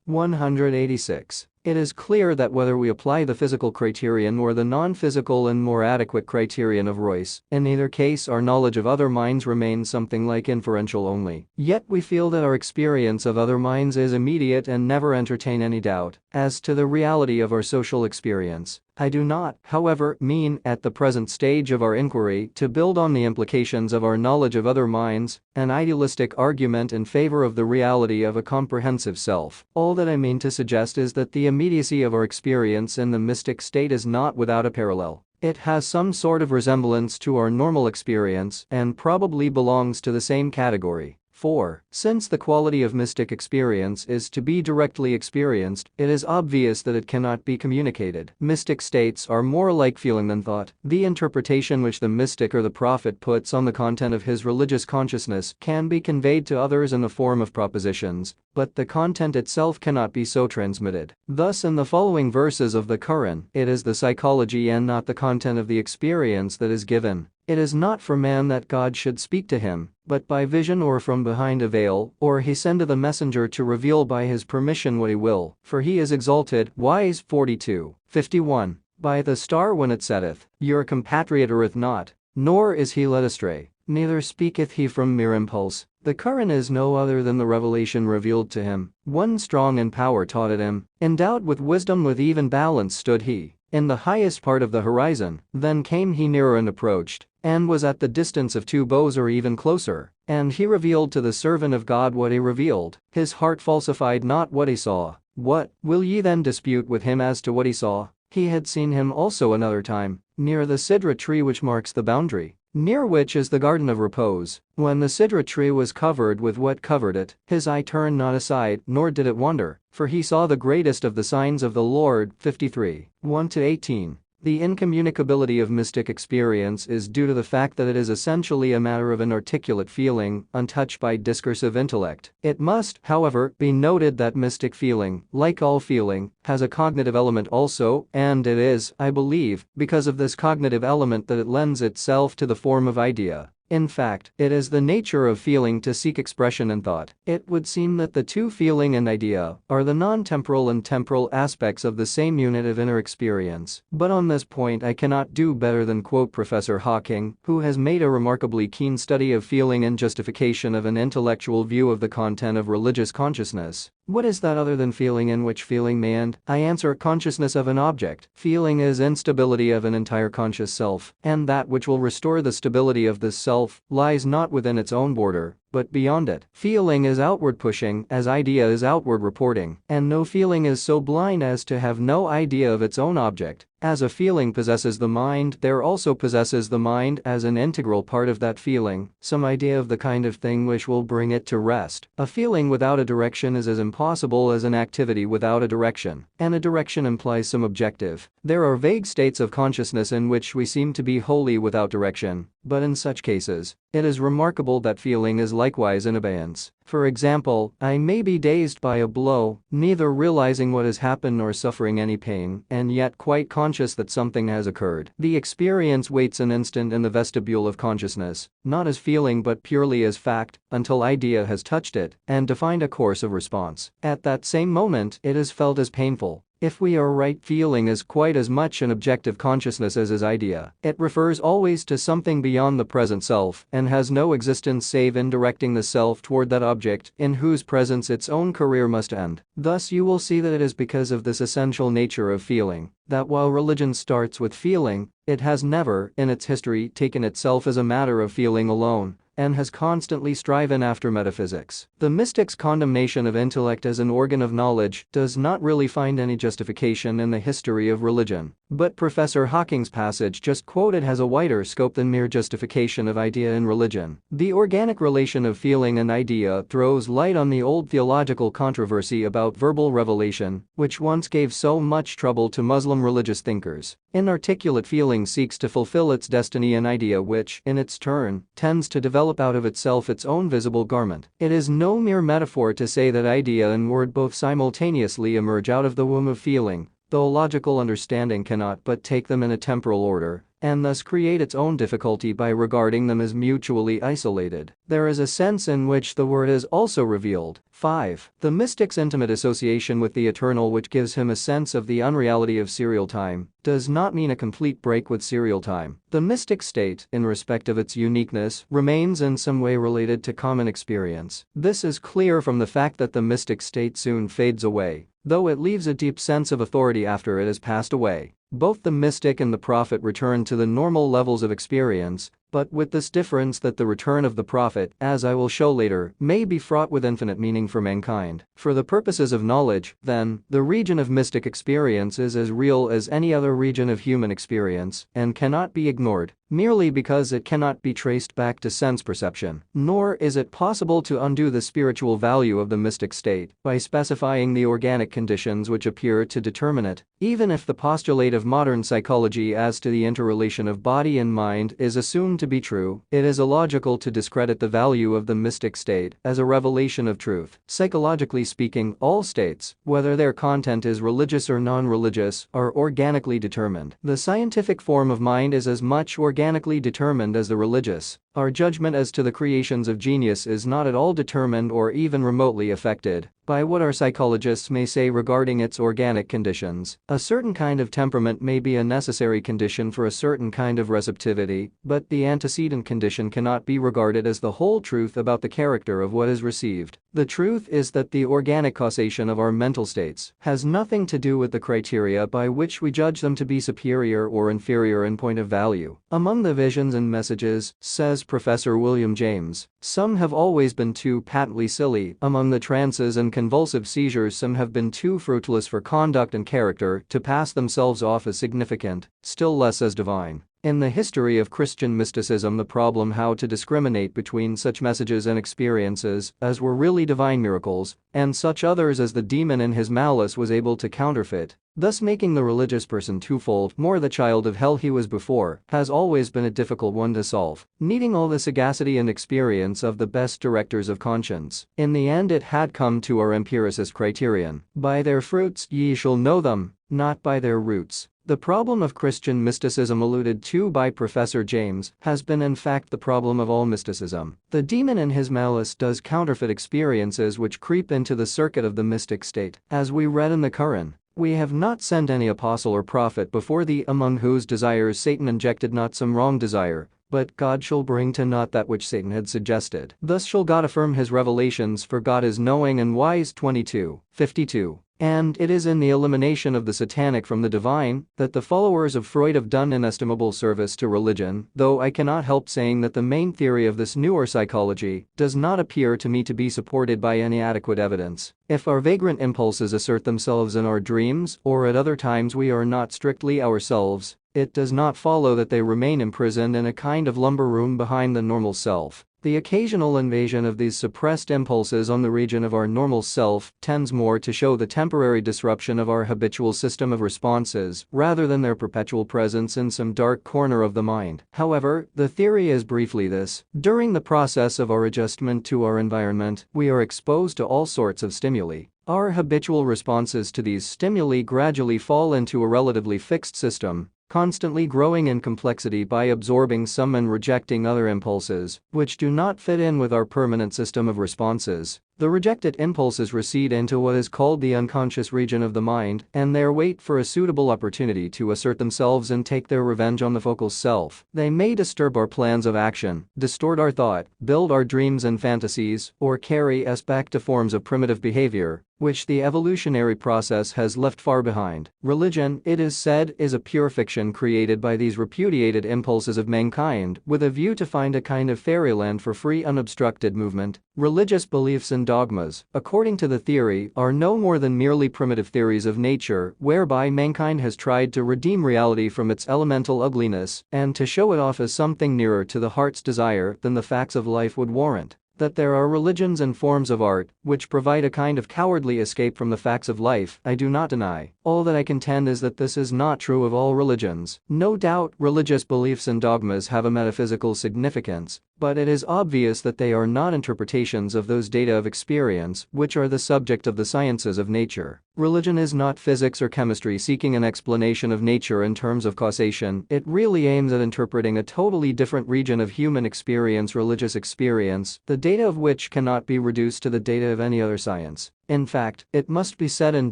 186. It is clear that whether we apply the physical criterion or the non-physical and more adequate criterion of Royce, in either case our knowledge of other minds remains something like inferential only. Yet we feel that our experience of other minds is immediate and never entertain any doubt as to the reality of our social experience. I do not, however, mean, at the present stage of our inquiry, to build on the implications of our knowledge of other minds, an idealistic argument in favor of the reality of a comprehensive self. All that I mean to suggest is that the immediacy of our experience in the mystic state is not without a parallel. It has some sort of resemblance to our normal experience and probably belongs to the same category. 4. Since the quality of mystic experience is to be directly experienced, it is obvious that it cannot be communicated. Mystic states are more like feeling than thought. The interpretation which the mystic or the prophet puts on the content of his religious consciousness can be conveyed to others in the form of propositions, but the content itself cannot be so transmitted. Thus, in the following verses of the Quran, it is the psychology and not the content of the experience that is given. It is not for man that God should speak to him, but by vision or from behind a veil, or he sendeth a messenger to reveal by his permission what he will, for he is exalted. Wise 42:51. By the star when it setteth, your compatriot erreth not, nor is he led astray, neither speaketh he from mere impulse. The Quran is no other than the revelation revealed to him. One strong in power taught it him, endowed with wisdom with even balance stood he in the highest part of the horizon. Then came he nearer and approached, and was at the distance of 2 bows or even closer. And he revealed to the servant of God what he revealed. His heart falsified not what he saw. What, will ye then dispute with him as to what he saw? He had seen him also another time, near the Sidra tree which marks the boundary, near which is the garden of repose. When the Sidra tree was covered with what covered it, his eye turned not aside, nor did it wander, for he saw the greatest of the signs of the Lord. 53:1-18. The incommunicability of mystic experience is due to the fact that it is essentially a matter of an articulate feeling, untouched by discursive intellect. It must, however, be noted that mystic feeling, like all feeling, has a cognitive element also, and it is, I believe, because of this cognitive element that it lends itself to the form of idea. In fact, it is the nature of feeling to seek expression in thought. It would seem that the two, feeling and idea, are the non-temporal and temporal aspects of the same unit of inner experience. But on this point I cannot do better than quote Professor Hawking, who has made a remarkably keen study of feeling in justification of an intellectual view of the content of religious consciousness. What is that other than feeling in which feeling may end? I answer, consciousness of an object. Feeling is instability of an entire conscious self, and that which will restore the stability of this self lies not within its own border, but beyond it. Feeling is outward pushing, as idea is outward reporting, and no feeling is so blind as to have no idea of its own object. As a feeling possesses the mind, there also possesses the mind as an integral part of that feeling some idea of the kind of thing which will bring it to rest. A feeling without a direction is as impossible as an activity without a direction, and a direction implies some objective. There are vague states of consciousness in which we seem to be wholly without direction, but in such cases, it is remarkable that feeling is likewise in abeyance. For example, I may be dazed by a blow, neither realizing what has happened nor suffering any pain, and yet quite conscious that something has occurred. The experience waits an instant in the vestibule of consciousness, not as feeling but purely as fact, until idea has touched it and defined a course of response. At that same moment, it is felt as painful. If we are right, feeling is quite as much an objective consciousness as is idea. It refers always to something beyond the present self and has no existence save in directing the self toward that object in whose presence its own career must end. Thus you will see that it is because of this essential nature of feeling that while religion starts with feeling, it has never, in its history, taken itself as a matter of feeling alone, and has constantly striven after metaphysics. The mystic's condemnation of intellect as an organ of knowledge does not really find any justification in the history of religion, but Professor Hawking's passage just quoted has a wider scope than mere justification of idea in religion. The organic relation of feeling and idea throws light on the old theological controversy about verbal revelation, which once gave so much trouble to Muslim religious thinkers. Inarticulate feeling seeks to fulfill its destiny in idea, which, in its turn, tends to develop out of itself its own visible garment. It is no mere metaphor to say that idea and word both simultaneously emerge out of the womb of feeling, though logical understanding cannot but take them in a temporal order, and thus create its own difficulty by regarding them as mutually isolated. There is a sense in which the word is also revealed. 5. The mystic's intimate association with the eternal, which gives him a sense of the unreality of serial time, does not mean a complete break with serial time. The mystic state, in respect of its uniqueness, remains in some way related to common experience. This is clear from the fact that the mystic state soon fades away, though it leaves a deep sense of authority after it has passed away. Both the mystic and the prophet return to the normal levels of experience, but with this difference that the return of the prophet, as I will show later, may be fraught with infinite meaning for mankind. For the purposes of knowledge, then, the region of mystic experience is as real as any other region of human experience and cannot be ignored, merely because it cannot be traced back to sense perception. Nor is it possible to undo the spiritual value of the mystic state by specifying the organic conditions which appear to determine it. Even if the postulate of modern psychology as to the interrelation of body and mind is assumed to be true, it is illogical to discredit the value of the mystic state as a revelation of truth. Psychologically speaking, all states, whether their content is religious or non-religious, are organically determined. The scientific form of mind is as much organically determined as the religious. Our judgment as to the creations of genius is not at all determined or even remotely affected by what our psychologists may say regarding its organic conditions. A certain kind of temperament may be a necessary condition for a certain kind of receptivity, but the antecedent condition cannot be regarded as the whole truth about the character of what is received. The truth is that the organic causation of our mental states has nothing to do with the criteria by which we judge them to be superior or inferior in point of value. Among the visions and messages, says Professor William James, some have always been too patently silly. Among the trances and convulsive seizures, some have been too fruitless for conduct and character to pass themselves off as significant, still less as divine. In the history of Christian mysticism, the problem how to discriminate between such messages and experiences as were really divine miracles and such others as the demon in his malice was able to counterfeit, thus making the religious person twofold more the child of hell he was before, has always been a difficult one to solve, needing all the sagacity and experience of the best directors of conscience. In the end, it had come to our empiricist criterion: by their fruits ye shall know them, not by their roots. The problem of Christian mysticism alluded to by Professor James has been in fact the problem of all mysticism. The demon in his malice does counterfeit experiences which creep into the circuit of the mystic state. As we read in the Quran, we have not sent any apostle or prophet before thee among whose desires Satan injected not some wrong desire, but God shall bring to naught that which Satan had suggested. Thus shall God affirm his revelations, for God is knowing and wise. 22:52. And it is in the elimination of the satanic from the divine that the followers of Freud have done inestimable service to religion, though I cannot help saying that the main theory of this newer psychology does not appear to me to be supported by any adequate evidence. If our vagrant impulses assert themselves in our dreams, or at other times we are not strictly ourselves, it does not follow that they remain imprisoned in a kind of lumber room behind the normal self. The occasional invasion of these suppressed impulses on the region of our normal self tends more to show the temporary disruption of our habitual system of responses rather than their perpetual presence in some dark corner of the mind. However, the theory is briefly this: during the process of our adjustment to our environment, we are exposed to all sorts of stimuli. Our habitual responses to these stimuli gradually fall into a relatively fixed system, constantly growing in complexity by absorbing some and rejecting other impulses, which do not fit in with our permanent system of responses. The rejected impulses recede into what is called the unconscious region of the mind, and there wait for a suitable opportunity to assert themselves and take their revenge on the focal self. They may disturb our plans of action, distort our thought, build our dreams and fantasies, or carry us back to forms of primitive behavior, which the evolutionary process has left far behind. Religion, it is said, is a pure fiction created by these repudiated impulses of mankind with a view to find a kind of fairyland for free unobstructed movement. Religious beliefs and dogmas, according to the theory, are no more than merely primitive theories of nature whereby mankind has tried to redeem reality from its elemental ugliness and to show it off as something nearer to the heart's desire than the facts of life would warrant. That there are religions and forms of art which provide a kind of cowardly escape from the facts of life, I do not deny. All that I contend is that this is not true of all religions. No doubt, religious beliefs and dogmas have a metaphysical significance, but it is obvious that they are not interpretations of those data of experience which are the subject of the sciences of nature. Religion is not physics or chemistry seeking an explanation of nature in terms of causation. It really aims at interpreting a totally different region of human experience, religious experience, the data of which cannot be reduced to the data of any other science. In fact, it must be said in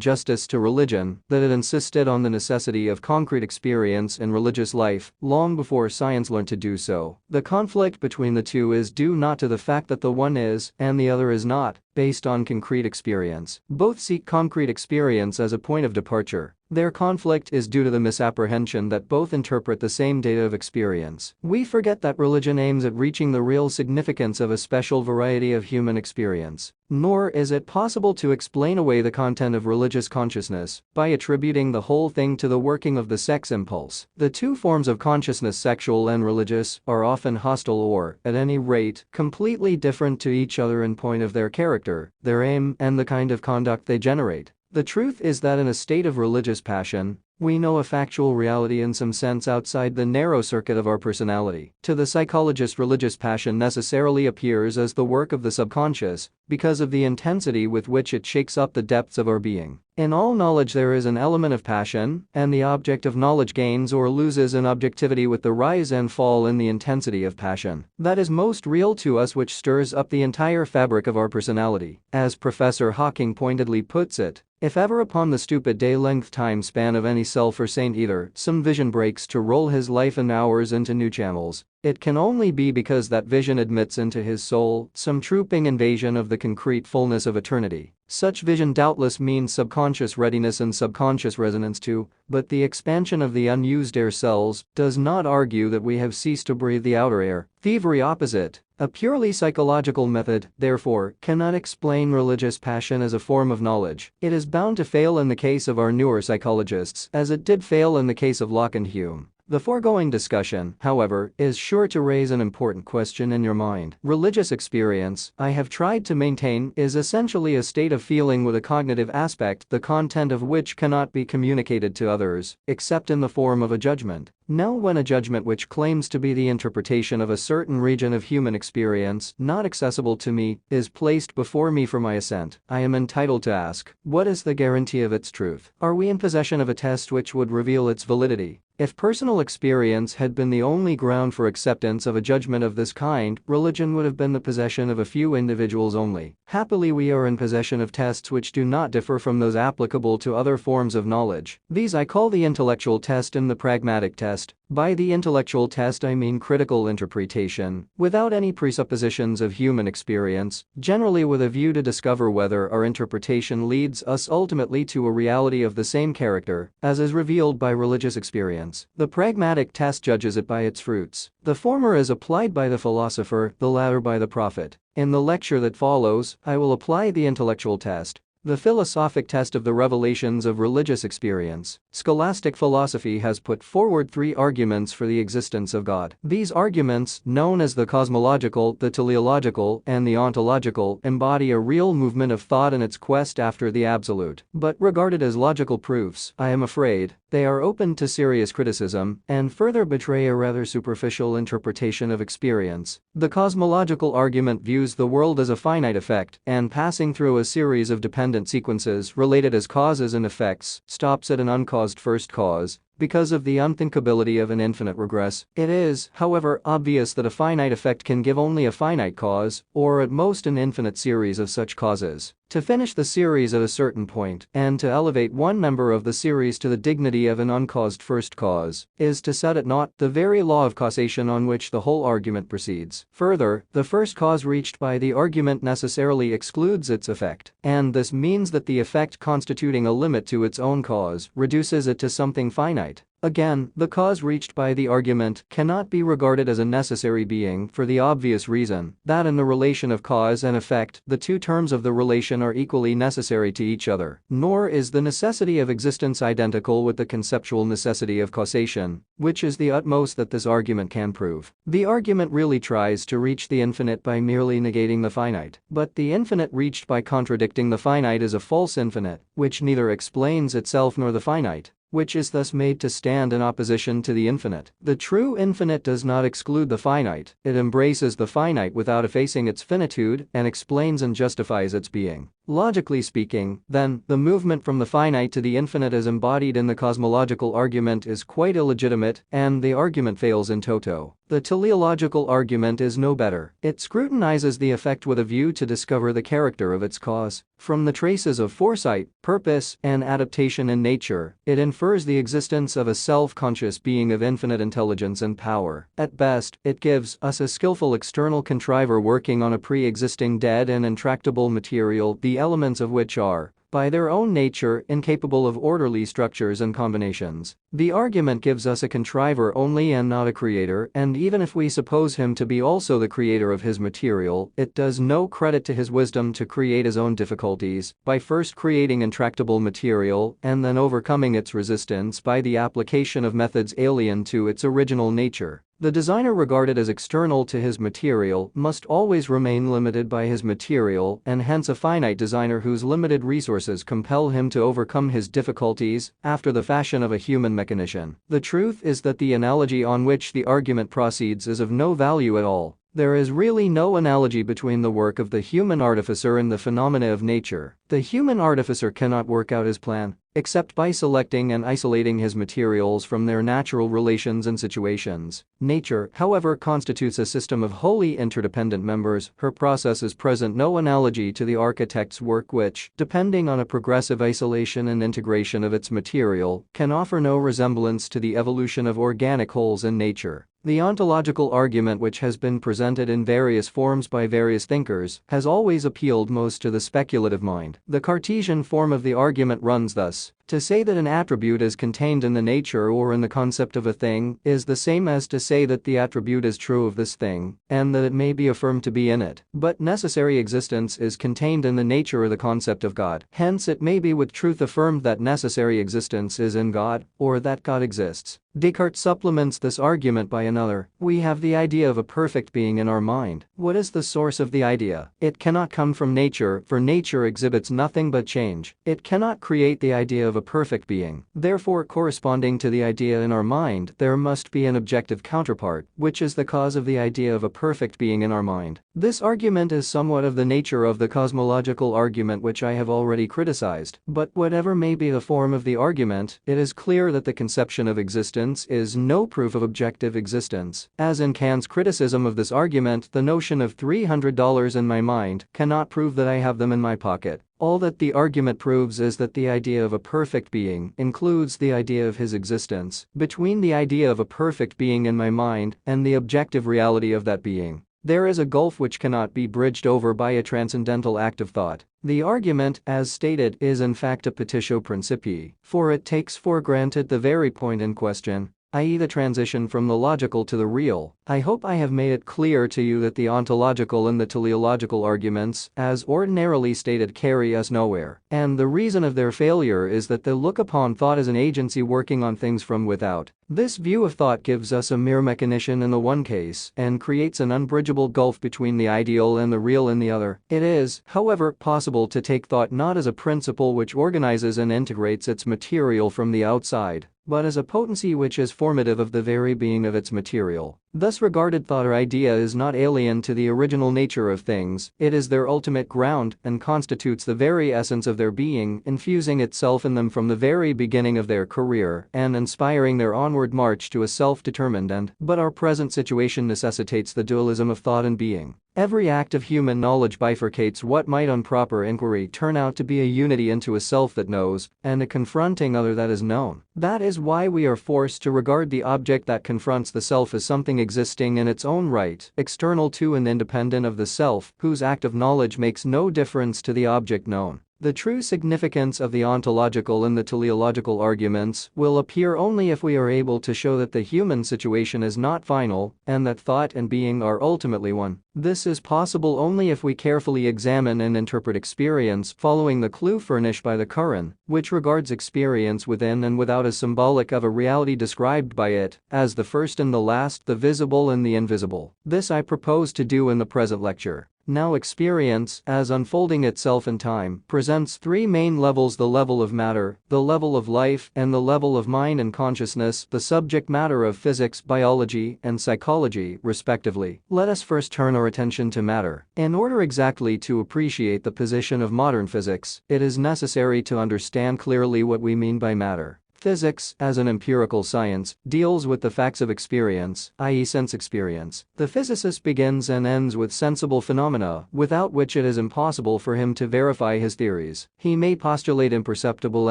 justice to religion that it insisted on the necessity of concrete experience in religious life long before science learned to do so. The conflict between the two is due not to the fact that the one is and the other is not based on concrete experience. Both seek concrete experience as a point of departure. Their conflict is due to the misapprehension that both interpret the same data of experience. We forget that religion aims at reaching the real significance of a special variety of human experience. Nor is it possible to explain away the content of religious consciousness by attributing the whole thing to the working of the sex impulse. The two forms of consciousness, sexual and religious, are often hostile or, at any rate, completely different to each other in point of their character, their aim, and the kind of conduct they generate. The truth is that in a state of religious passion, we know a factual reality in some sense outside the narrow circuit of our personality. To the psychologist, religious passion necessarily appears as the work of the subconscious because of the intensity with which it shakes up the depths of our being. In all knowledge there is an element of passion, and the object of knowledge gains or loses in objectivity with the rise and fall in the intensity of passion that is most real to us, which stirs up the entire fabric of our personality. As Professor Hawking pointedly puts it, if ever upon the stupid day-length time span of any self or saint either some vision breaks to roll his life and hours into new channels, it can only be because that vision admits into his soul some trooping invasion of the concrete fullness of eternity. Such vision doubtless means subconscious readiness and subconscious resonance too, but the expansion of the unused air cells does not argue that we have ceased to breathe the outer air. Thievery opposite, a purely psychological method, therefore, cannot explain religious passion as a form of knowledge. It is bound to fail in the case of our newer psychologists, as it did fail in the case of Locke and Hume. The foregoing discussion, however, is sure to raise an important question in your mind. Religious experience, I have tried to maintain, is essentially a state of feeling with a cognitive aspect, the content of which cannot be communicated to others, except in the form of a judgment. Now, when a judgment which claims to be the interpretation of a certain region of human experience, not accessible to me, is placed before me for my assent, I am entitled to ask, what is the guarantee of its truth? Are we in possession of a test which would reveal its validity? If personal experience had been the only ground for acceptance of a judgment of this kind, religion would have been the possession of a few individuals only. Happily, we are in possession of tests which do not differ from those applicable to other forms of knowledge. These I call the intellectual test and the pragmatic test. By the intellectual test I mean critical interpretation, without any presuppositions of human experience, generally with a view to discover whether our interpretation leads us ultimately to a reality of the same character as is revealed by religious experience. The pragmatic test judges it by its fruits. The former is applied by the philosopher, the latter by the prophet. In the lecture that follows, I will apply the intellectual test. The philosophic test of the revelations of religious experience. Scholastic philosophy has put forward three arguments for the existence of God. These arguments, known as the cosmological, the teleological, and the ontological, embody a real movement of thought in its quest after the absolute. But regarded as logical proofs, I am afraid, they are open to serious criticism and further betray a rather superficial interpretation of experience. The cosmological argument views the world as a finite effect and, passing through a series of dependent sequences related as causes and effects, stops at an uncaused first cause. Because of the unthinkability of an infinite regress, it is, however, obvious that a finite effect can give only a finite cause, or at most an infinite series of such causes. To finish the series at a certain point, and to elevate one member of the series to the dignity of an uncaused first cause, is to set at naught the very law of causation on which the whole argument proceeds. Further, the first cause reached by the argument necessarily excludes its effect, and this means that the effect constituting a limit to its own cause reduces it to something finite. Again, the cause reached by the argument cannot be regarded as a necessary being for the obvious reason that in the relation of cause and effect, the two terms of the relation are equally necessary to each other. Nor is the necessity of existence identical with the conceptual necessity of causation, which is the utmost that this argument can prove. The argument really tries to reach the infinite by merely negating the finite, but the infinite reached by contradicting the finite is a false infinite, which neither explains itself nor the finite, which is thus made to stand in opposition to the infinite. The true infinite does not exclude the finite, it embraces the finite without effacing its finitude and explains and justifies its being. Logically speaking, then, the movement from the finite to the infinite as embodied in the cosmological argument is quite illegitimate, and the argument fails in toto. The teleological argument is no better. It scrutinizes the effect with a view to discover the character of its cause. From the traces of foresight, purpose, and adaptation in nature, it infers the existence of a self-conscious being of infinite intelligence and power. At best, it gives us a skillful external contriver working on a pre-existing dead and intractable material, the elements of which are, by their own nature, incapable of orderly structures and combinations. The argument gives us a contriver only and not a creator, and even if we suppose him to be also the creator of his material, it does no credit to his wisdom to create his own difficulties by first creating intractable material and then overcoming its resistance by the application of methods alien to its original nature. The designer regarded as external to his material must always remain limited by his material, and hence a finite designer whose limited resources compel him to overcome his difficulties after the fashion of a human mechanician. The truth is that the analogy on which the argument proceeds is of no value at all. There is really no analogy between the work of the human artificer and the phenomena of nature. The human artificer cannot work out his plan, except by selecting and isolating his materials from their natural relations and situations. Nature, however, constitutes a system of wholly interdependent members. Her processes present no analogy to the architect's work which, depending on a progressive isolation and integration of its material, can offer no resemblance to the evolution of organic wholes in nature. The ontological argument, which has been presented in various forms by various thinkers, has always appealed most to the speculative mind. The Cartesian form of the argument runs thus: to say that an attribute is contained in the nature or in the concept of a thing is the same as to say that the attribute is true of this thing, and that it may be affirmed to be in it. But necessary existence is contained in the nature or the concept of God. Hence it may be with truth affirmed that necessary existence is in God, or that God exists. Descartes supplements this argument by another: we have the idea of a perfect being in our mind. What is the source of the idea? It cannot come from nature, for nature exhibits nothing but change. It cannot create the idea of a perfect being. Therefore, corresponding to the idea in our mind, there must be an objective counterpart, which is the cause of the idea of a perfect being in our mind. This argument is somewhat of the nature of the cosmological argument which I have already criticized, but whatever may be the form of the argument, it is clear that the conception of existence is no proof of objective existence. As in Kant's criticism of this argument, the notion of $300 in my mind cannot prove that I have them in my pocket. All that the argument proves is that the idea of a perfect being includes the idea of his existence. Between the idea of a perfect being in my mind and the objective reality of that being, there is a gulf which cannot be bridged over by a transcendental act of thought. The argument, as stated, is in fact a petitio principii, for it takes for granted the very point in question. i.e. the transition from the logical to the real. I hope I have made it clear to you that the ontological and the teleological arguments, as ordinarily stated, carry us nowhere, and the reason of their failure is that they look upon thought as an agency working on things from without. This view of thought gives us a mere mechanician in the one case and creates an unbridgeable gulf between the ideal and the real in the other. It is, however, possible to take thought not as a principle which organizes and integrates its material from the outside, but as a potency which is formative of the very being of its material. Thus regarded, thought or idea is not alien to the original nature of things, it is their ultimate ground and constitutes the very essence of their being, infusing itself in them from the very beginning of their career and inspiring their onward march to a self-determined end. But our present situation necessitates the dualism of thought and being. Every act of human knowledge bifurcates what might on proper inquiry turn out to be a unity into a self that knows and a confronting other that is known. That is why we are forced to regard the object that confronts the self as something existing in its own right, external to and independent of the self, whose act of knowledge makes no difference to the object known. The true significance of the ontological and the teleological arguments will appear only if we are able to show that the human situation is not final and that thought and being are ultimately one. This is possible only if we carefully examine and interpret experience following the clue furnished by the Quran, which regards experience within and without as symbolic of a reality described by it as the first and the last, the visible and the invisible. This I propose to do in the present lecture. Now experience, as unfolding itself in time, presents three main levels: the level of matter, the level of life, and the level of mind and consciousness, the subject matter of physics, biology, and psychology, respectively. Let us first turn our attention to matter. In order exactly to appreciate the position of modern physics, it is necessary to understand clearly what we mean by matter. Physics, as an empirical science, deals with the facts of experience, i.e. sense experience. The physicist begins and ends with sensible phenomena, without which it is impossible for him to verify his theories. He may postulate imperceptible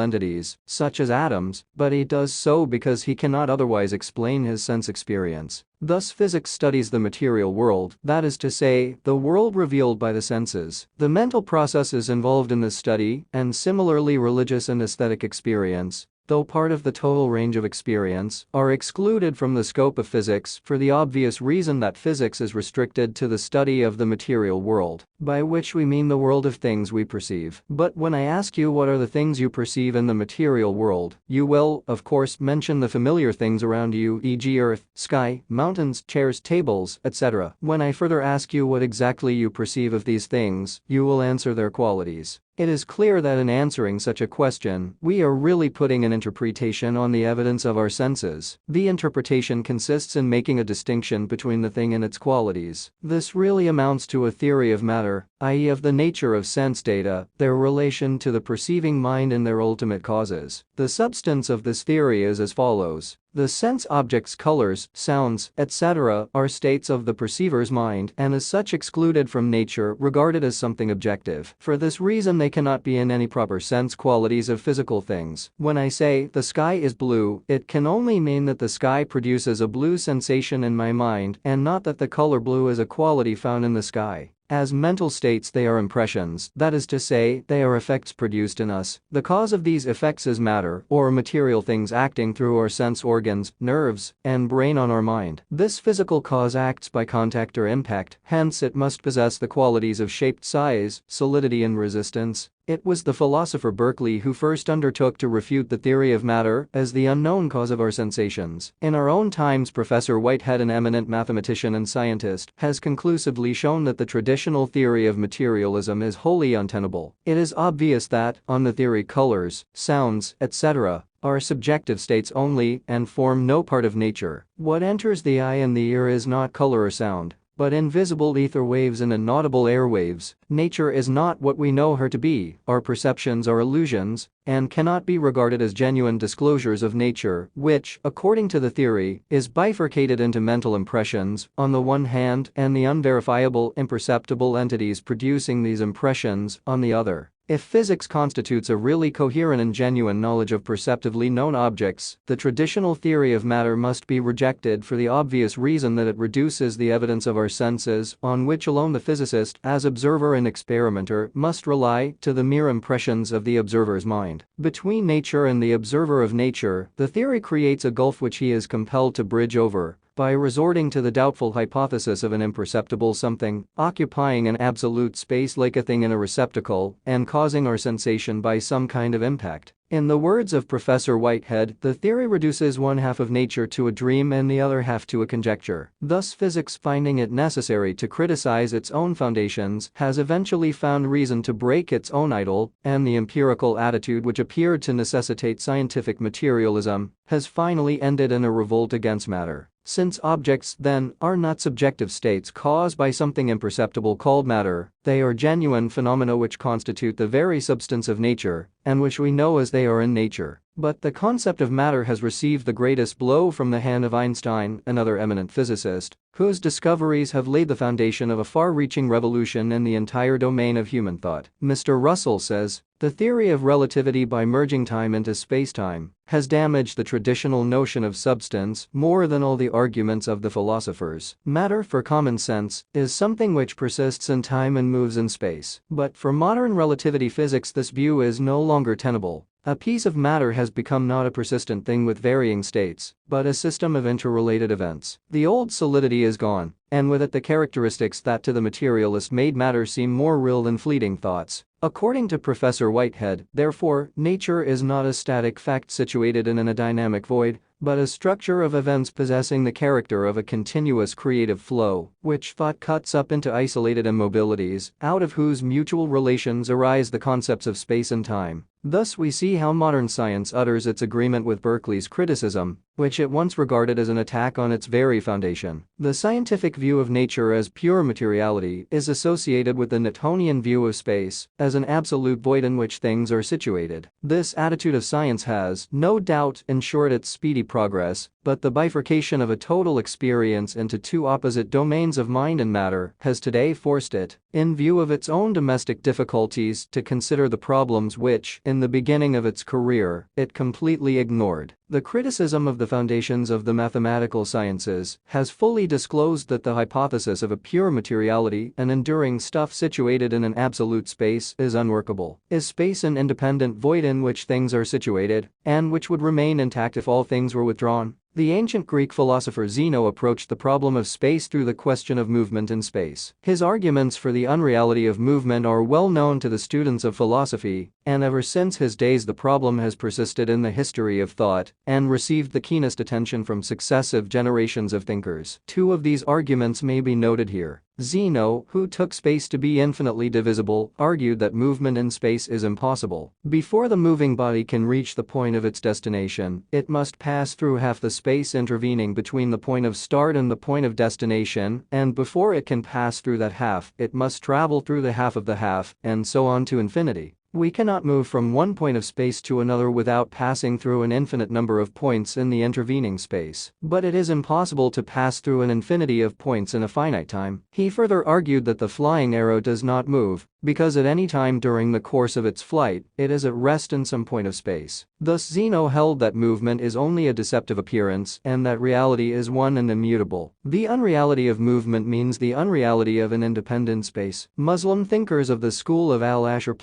entities, such as atoms, but he does so because he cannot otherwise explain his sense experience. Thus physics studies the material world, that is to say, the world revealed by the senses. The mental processes involved in this study, and similarly religious and aesthetic experience, though part of the total range of experience, are excluded from the scope of physics for the obvious reason that physics is restricted to the study of the material world, by which we mean the world of things we perceive. But when I ask you what are the things you perceive in the material world, you will, of course, mention the familiar things around you, e.g. earth, sky, mountains, chairs, tables, etc. When I further ask you what exactly you perceive of these things, you will answer their qualities. It is clear that in answering such a question, we are really putting an interpretation on the evidence of our senses. The interpretation consists in making a distinction between the thing and its qualities. This really amounts to a theory of matter, i.e. of the nature of sense data, their relation to the perceiving mind and their ultimate causes. The substance of this theory is as follows. The sense objects, colors, sounds, etc. are states of the perceiver's mind and as such excluded from nature, regarded as something objective. For this reason they cannot be in any proper sense qualities of physical things. When I say the sky is blue, it can only mean that the sky produces a blue sensation in my mind and not that the color blue is a quality found in the sky. As mental states they are impressions, that is to say, they are effects produced in us. The cause of these effects is matter, or material things acting through our sense organs, nerves, and brain on our mind. This physical cause acts by contact or impact, hence it must possess the qualities of shape, size, solidity and resistance. It was the philosopher Berkeley who first undertook to refute the theory of matter as the unknown cause of our sensations. In our own times, Professor Whitehead, an eminent mathematician and scientist, has conclusively shown that the traditional theory of materialism is wholly untenable. It is obvious that, on the theory, colors, sounds, etc. are subjective states only and form no part of nature. What enters the eye and the ear is not color or sound, but invisible ether waves and inaudible air waves. Nature is not what we know her to be, our perceptions are illusions, and cannot be regarded as genuine disclosures of nature, which, according to the theory, is bifurcated into mental impressions, on the one hand, and the unverifiable, imperceptible entities producing these impressions, on the other. If physics constitutes a really coherent and genuine knowledge of perceptively known objects, the traditional theory of matter must be rejected for the obvious reason that it reduces the evidence of our senses, on which alone the physicist, as observer and experimenter, must rely, to the mere impressions of the observer's mind. Between nature and the observer of nature, the theory creates a gulf which he is compelled to bridge over by resorting to the doubtful hypothesis of an imperceptible something, occupying an absolute space like a thing in a receptacle, and causing our sensation by some kind of impact. In the words of Professor Whitehead, the theory reduces one half of nature to a dream and the other half to a conjecture. Thus physics, finding it necessary to criticize its own foundations, has eventually found reason to break its own idol, and the empirical attitude which appeared to necessitate scientific materialism has finally ended in a revolt against matter. Since objects, then, are not subjective states caused by something imperceptible called matter, they are genuine phenomena which constitute the very substance of nature, and which we know as they are in nature. But the concept of matter has received the greatest blow from the hand of Einstein, another eminent physicist, whose discoveries have laid the foundation of a far-reaching revolution in the entire domain of human thought. Mr. Russell says, "The theory of relativity by merging time into space-time has damaged the traditional notion of substance more than all the arguments of the philosophers. Matter, for common sense, is something which persists in time and moves in space. But for modern relativity physics this view is no longer tenable. A piece of matter has become not a persistent thing with varying states, but a system of interrelated events. The old solidity is gone, and with it the characteristics that to the materialist made matter seem more real than fleeting thoughts." According to Professor Whitehead, therefore, nature is not a static fact situated in a dynamic void, but a structure of events possessing the character of a continuous creative flow, which thought cuts up into isolated immobilities, out of whose mutual relations arise the concepts of space and time. Thus we see how modern science utters its agreement with Berkeley's criticism, which it once regarded as an attack on its very foundation. The scientific view of nature as pure materiality is associated with the Newtonian view of space as an absolute void in which things are situated. This attitude of science has, no doubt, ensured its speedy progress, but the bifurcation of a total experience into two opposite domains of mind and matter has today forced it, in view of its own domestic difficulties, to consider the problems which, in the beginning of its career, it completely ignored. The criticism of the foundations of the mathematical sciences has fully disclosed that the hypothesis of a pure materiality, an enduring stuff situated in an absolute space, is unworkable. Is space an independent void in which things are situated, and which would remain intact if all things were withdrawn? The ancient Greek philosopher Zeno approached the problem of space through the question of movement in space. His arguments for the unreality of movement are well known to the students of philosophy, and ever since his days the problem has persisted in the history of thought and received the keenest attention from successive generations of thinkers. Two of these arguments may be noted here. Zeno, who took space to be infinitely divisible, argued that movement in space is impossible. Before the moving body can reach the point of its destination, it must pass through half the space intervening between the point of start and the point of destination, and before it can pass through that half, it must travel through the half of the half, and so on to infinity. We cannot move from one point of space to another without passing through an infinite number of points in the intervening space, but it is impossible to pass through an infinity of points in a finite time. He further argued that the flying arrow does not move, because at any time during the course of its flight, it is at rest in some point of space. Thus Zeno held that movement is only a deceptive appearance and that reality is one and immutable. The unreality of movement means the unreality of an independent space. Muslim thinkers of the school of al-Ashar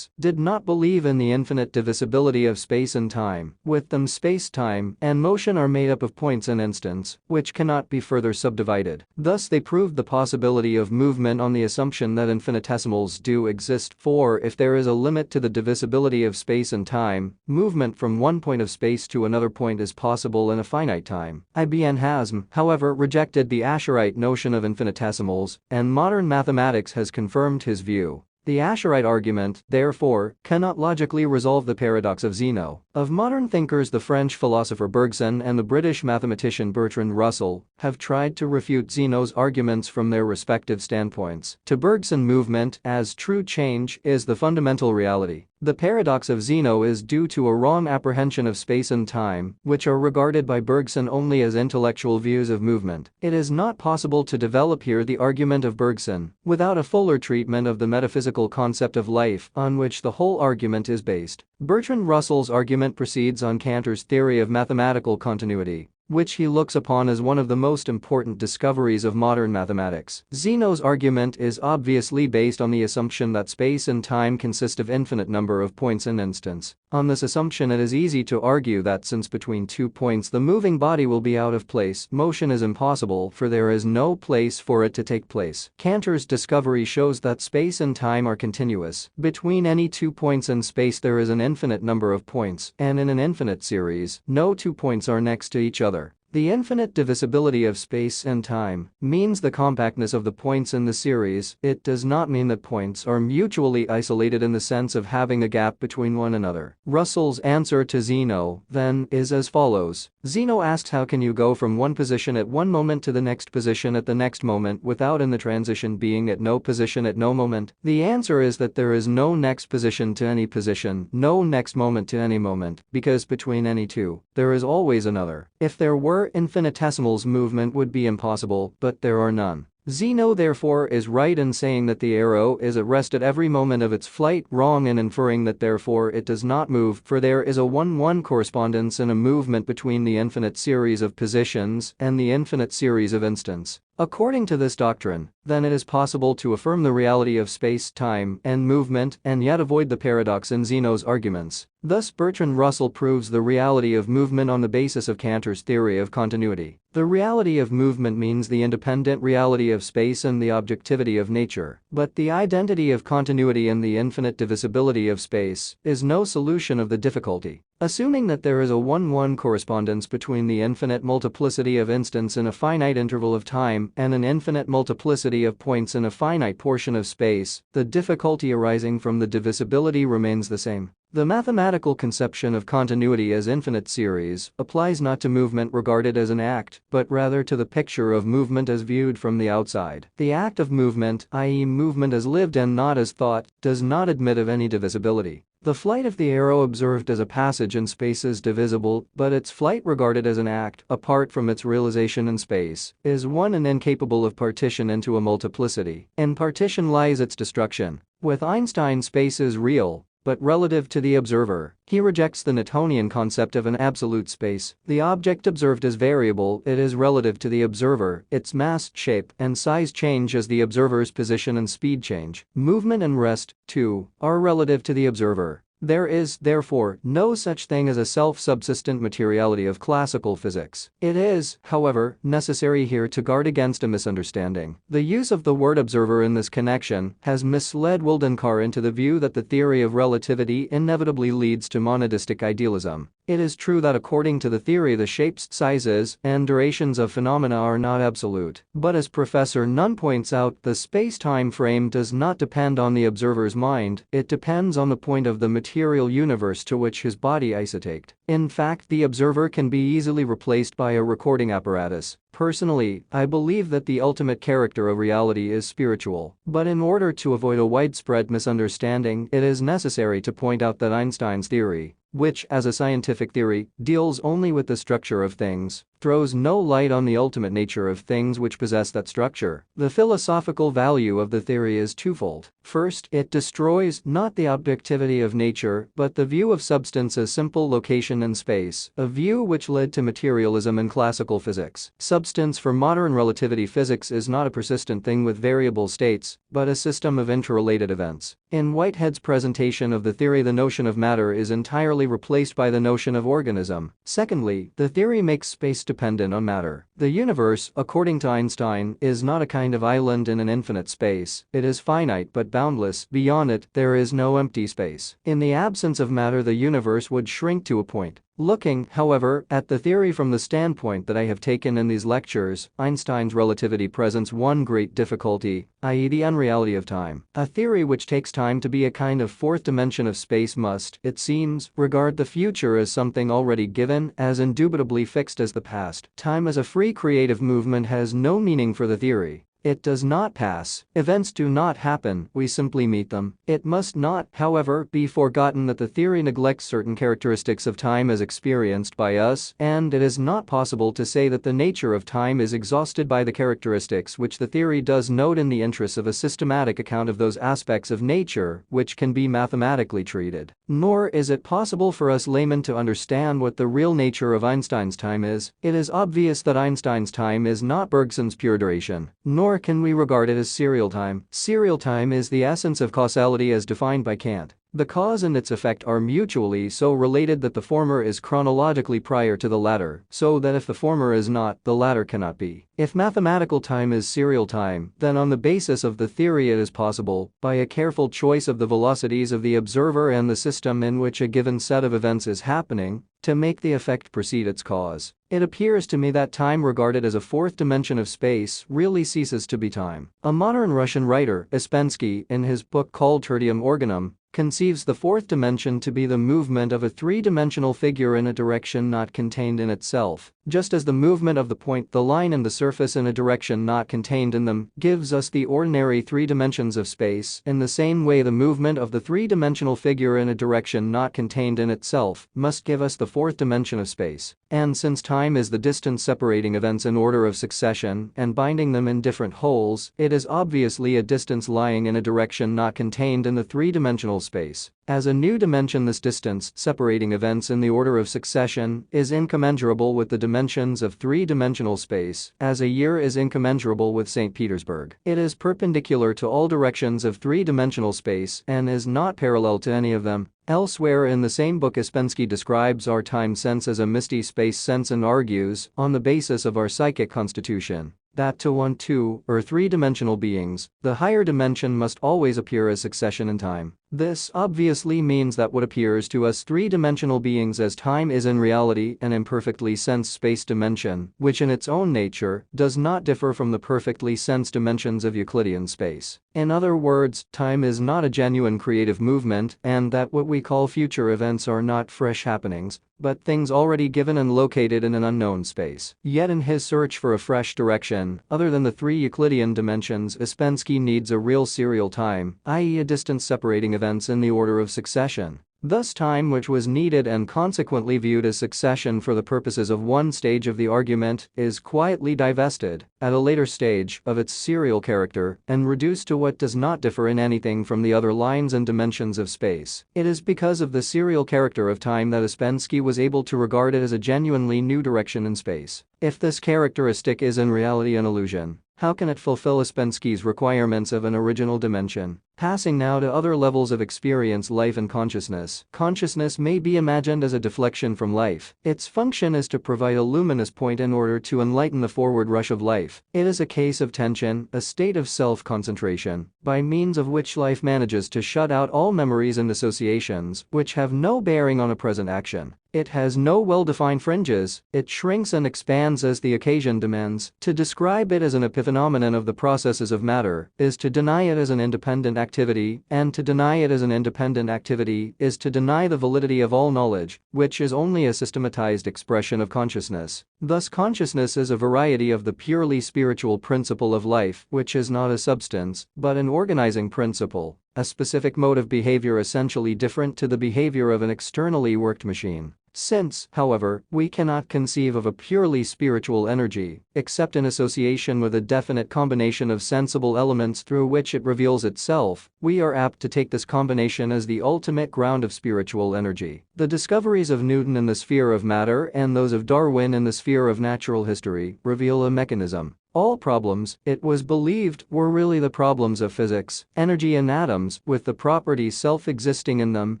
did not believe in the infinite divisibility of space and time. With them space-time and motion are made up of points and instants, which cannot be further subdivided. Thus they proved the possibility of movement on the assumption that infinitesimals do exist, for if there is a limit to the divisibility of space and time, movement from one point of space to another point is possible in a finite time. Ibn Hazm, however, rejected the Asharite notion of infinitesimals, and modern mathematics has confirmed his view. The Asharite argument, therefore, cannot logically resolve the paradox of Zeno. Of modern thinkers, the French philosopher Bergson and the British mathematician Bertrand Russell have tried to refute Zeno's arguments from their respective standpoints. To Bergson, movement, as true change, is the fundamental reality. The paradox of Zeno is due to a wrong apprehension of space and time, which are regarded by Bergson only as intellectual views of movement. It is not possible to develop here the argument of Bergson without a fuller treatment of the metaphysical concept of life on which the whole argument is based. Bertrand Russell's argument proceeds on Cantor's theory of mathematical continuity, which he looks upon as one of the most important discoveries of modern mathematics. Zeno's argument is obviously based on the assumption that space and time consist of infinite number of points and instants. On this assumption, it is easy to argue that since between 2 points the moving body will be out of place, motion is impossible, for there is no place for it to take place. Cantor's discovery shows that space and time are continuous. Between any 2 points in space there is an infinite number of points, and in an infinite series, no 2 points are next to each other. The infinite divisibility of space and time means the compactness of the points in the series. It does not mean that points are mutually isolated in the sense of having a gap between one another. Russell's answer to Zeno, then, is as follows. Zeno asks, how can you go from one position at one moment to the next position at the next moment without in the transition being at no position at no moment? The answer is that there is no next position to any position, no next moment to any moment, because between any two, there is always another. If there were infinitesimals, movement would be impossible, but there are none. Zeno therefore is right in saying that the arrow is at rest at every moment of its flight, wrong in inferring that therefore it does not move, for there is a 1-1 correspondence in a movement between the infinite series of positions and the infinite series of instants. According to this doctrine, then it is possible to affirm the reality of space, time, and movement and yet avoid the paradox in Zeno's arguments. Thus Bertrand Russell proves the reality of movement on the basis of Cantor's theory of continuity. The reality of movement means the independent reality of space and the objectivity of nature, but the identity of continuity and the infinite divisibility of space is no solution of the difficulty. Assuming that there is a 1-1 correspondence between the infinite multiplicity of instants in a finite interval of time and an infinite multiplicity of points in a finite portion of space, the difficulty arising from the divisibility remains the same. The mathematical conception of continuity as infinite series applies not to movement regarded as an act, but rather to the picture of movement as viewed from the outside. The act of movement, i.e., movement as lived and not as thought, does not admit of any divisibility. The flight of the arrow observed as a passage in space is divisible, but its flight regarded as an act, apart from its realization in space, is one and incapable of partition into a multiplicity. In partition lies its destruction. With Einstein, space is real, but relative to the observer. He rejects the Newtonian concept of an absolute space. The object observed is variable, it is relative to the observer, its mass, shape, and size change as the observer's position and speed change. Movement and rest, too, are relative to the observer. There is, therefore, no such thing as a self-subsistent materiality of classical physics. It is, however, necessary here to guard against a misunderstanding. The use of the word observer in this connection has misled Wildencar into the view that the theory of relativity inevitably leads to monadistic idealism. It is true that according to the theory the shapes, sizes, and durations of phenomena are not absolute, but as Professor Nunn points out, the space-time frame does not depend on the observer's mind, it depends on the point of the material universe to which his body isotaked. In fact, the observer can be easily replaced by a recording apparatus. Personally, I believe that the ultimate character of reality is spiritual, but in order to avoid a widespread misunderstanding, it is necessary to point out that Einstein's theory, which, as a scientific theory, deals only with the structure of things, throws no light on the ultimate nature of things which possess that structure. The philosophical value of the theory is twofold. First, it destroys not the objectivity of nature, but the view of substance as simple location in space, a view which led to materialism in classical physics. Substance for modern relativity physics is not a persistent thing with variable states, but a system of interrelated events. In Whitehead's presentation of the theory, the notion of matter is entirely replaced by the notion of organism. Secondly, the theory makes space dependent on matter. The universe, according to Einstein, is not a kind of island in an infinite space. It is finite but boundless. Beyond it, there is no empty space. In the absence of matter, the universe would shrink to a point. Looking, however, at the theory from the standpoint that I have taken in these lectures, Einstein's relativity presents one great difficulty, i.e., the unreality of time. A theory which takes time to be a kind of fourth dimension of space must, it seems, regard the future as something already given, as indubitably fixed as the past. Time as a free creative movement has no meaning for the theory. It does not pass. Events do not happen, we simply meet them. It must not, however, be forgotten that the theory neglects certain characteristics of time as experienced by us, and it is not possible to say that the nature of time is exhausted by the characteristics which the theory does note in the interests of a systematic account of those aspects of nature which can be mathematically treated. Nor is it possible for us laymen to understand what the real nature of Einstein's time is. It is obvious that Einstein's time is not Bergson's pure duration, nor can we regard it as serial time. Serial time is the essence of causality as defined by Kant. The cause and its effect are mutually so related that the former is chronologically prior to the latter, so that if the former is not, the latter cannot be. If mathematical time is serial time, then on the basis of the theory it is possible, by a careful choice of the velocities of the observer and the system in which a given set of events is happening, to make the effect precede its cause. It appears to me that time regarded as a fourth dimension of space really ceases to be time. A modern Russian writer, Ouspensky, in his book called Tertium Organum, conceives the fourth dimension to be the movement of a three-dimensional figure in a direction not contained in itself, just as the movement of the point, the line and the surface in a direction not contained in them gives us the ordinary three dimensions of space. In the same way, the movement of the three-dimensional figure in a direction not contained in itself must give us the fourth dimension of space. And since time is the distance separating events in order of succession and binding them in different wholes, it is obviously a distance lying in a direction not contained in the three-dimensional space. As a new dimension, this distance separating events in the order of succession is incommensurable with the dimensions of three-dimensional space, as a year is incommensurable with St. Petersburg. It is perpendicular to all directions of three-dimensional space and is not parallel to any of them. Elsewhere in the same book, Ouspensky describes our time sense as a misty space sense and argues, on the basis of our psychic constitution, that to one, two, or three-dimensional beings, the higher dimension must always appear as succession in time. This obviously means that what appears to us three-dimensional beings as time is in reality an imperfectly sensed space dimension, which in its own nature does not differ from the perfectly sensed dimensions of Euclidean space. In other words, time is not a genuine creative movement, and that what we call future events are not fresh happenings, but things already given and located in an unknown space. Yet in his search for a fresh direction, other than the three Euclidean dimensions, Ouspensky needs a real serial time, i.e. a distance separating events in the order of succession. Thus time, which was needed and consequently viewed as succession for the purposes of one stage of the argument, is quietly divested, at a later stage, of its serial character and reduced to what does not differ in anything from the other lines and dimensions of space. It is because of the serial character of time that Ouspensky was able to regard it as a genuinely new direction in space. If this characteristic is in reality an illusion, how can it fulfill Ouspensky's requirements of an original dimension? Passing now to other levels of experience, life and consciousness. Consciousness may be imagined as a deflection from life. Its function is to provide a luminous point in order to enlighten the forward rush of life. It is a case of tension, a state of self-concentration, by means of which life manages to shut out all memories and associations which have no bearing on a present action. It has no well-defined fringes, it shrinks and expands as the occasion demands. To describe it as an epiphenomenon of the processes of matter is to deny it as an independent activity, and to deny it as an independent activity is to deny the validity of all knowledge, which is only a systematized expression of consciousness. Thus consciousness is a variety of the purely spiritual principle of life, which is not a substance, but an organizing principle, a specific mode of behavior essentially different to the behavior of an externally worked machine. Since, however, we cannot conceive of a purely spiritual energy, except in association with a definite combination of sensible elements through which it reveals itself, we are apt to take this combination as the ultimate ground of spiritual energy. The discoveries of Newton in the sphere of matter and those of Darwin in the sphere of natural history reveal a mechanism. All problems, it was believed, were really the problems of physics. Energy and atoms, with the properties self-existing in them,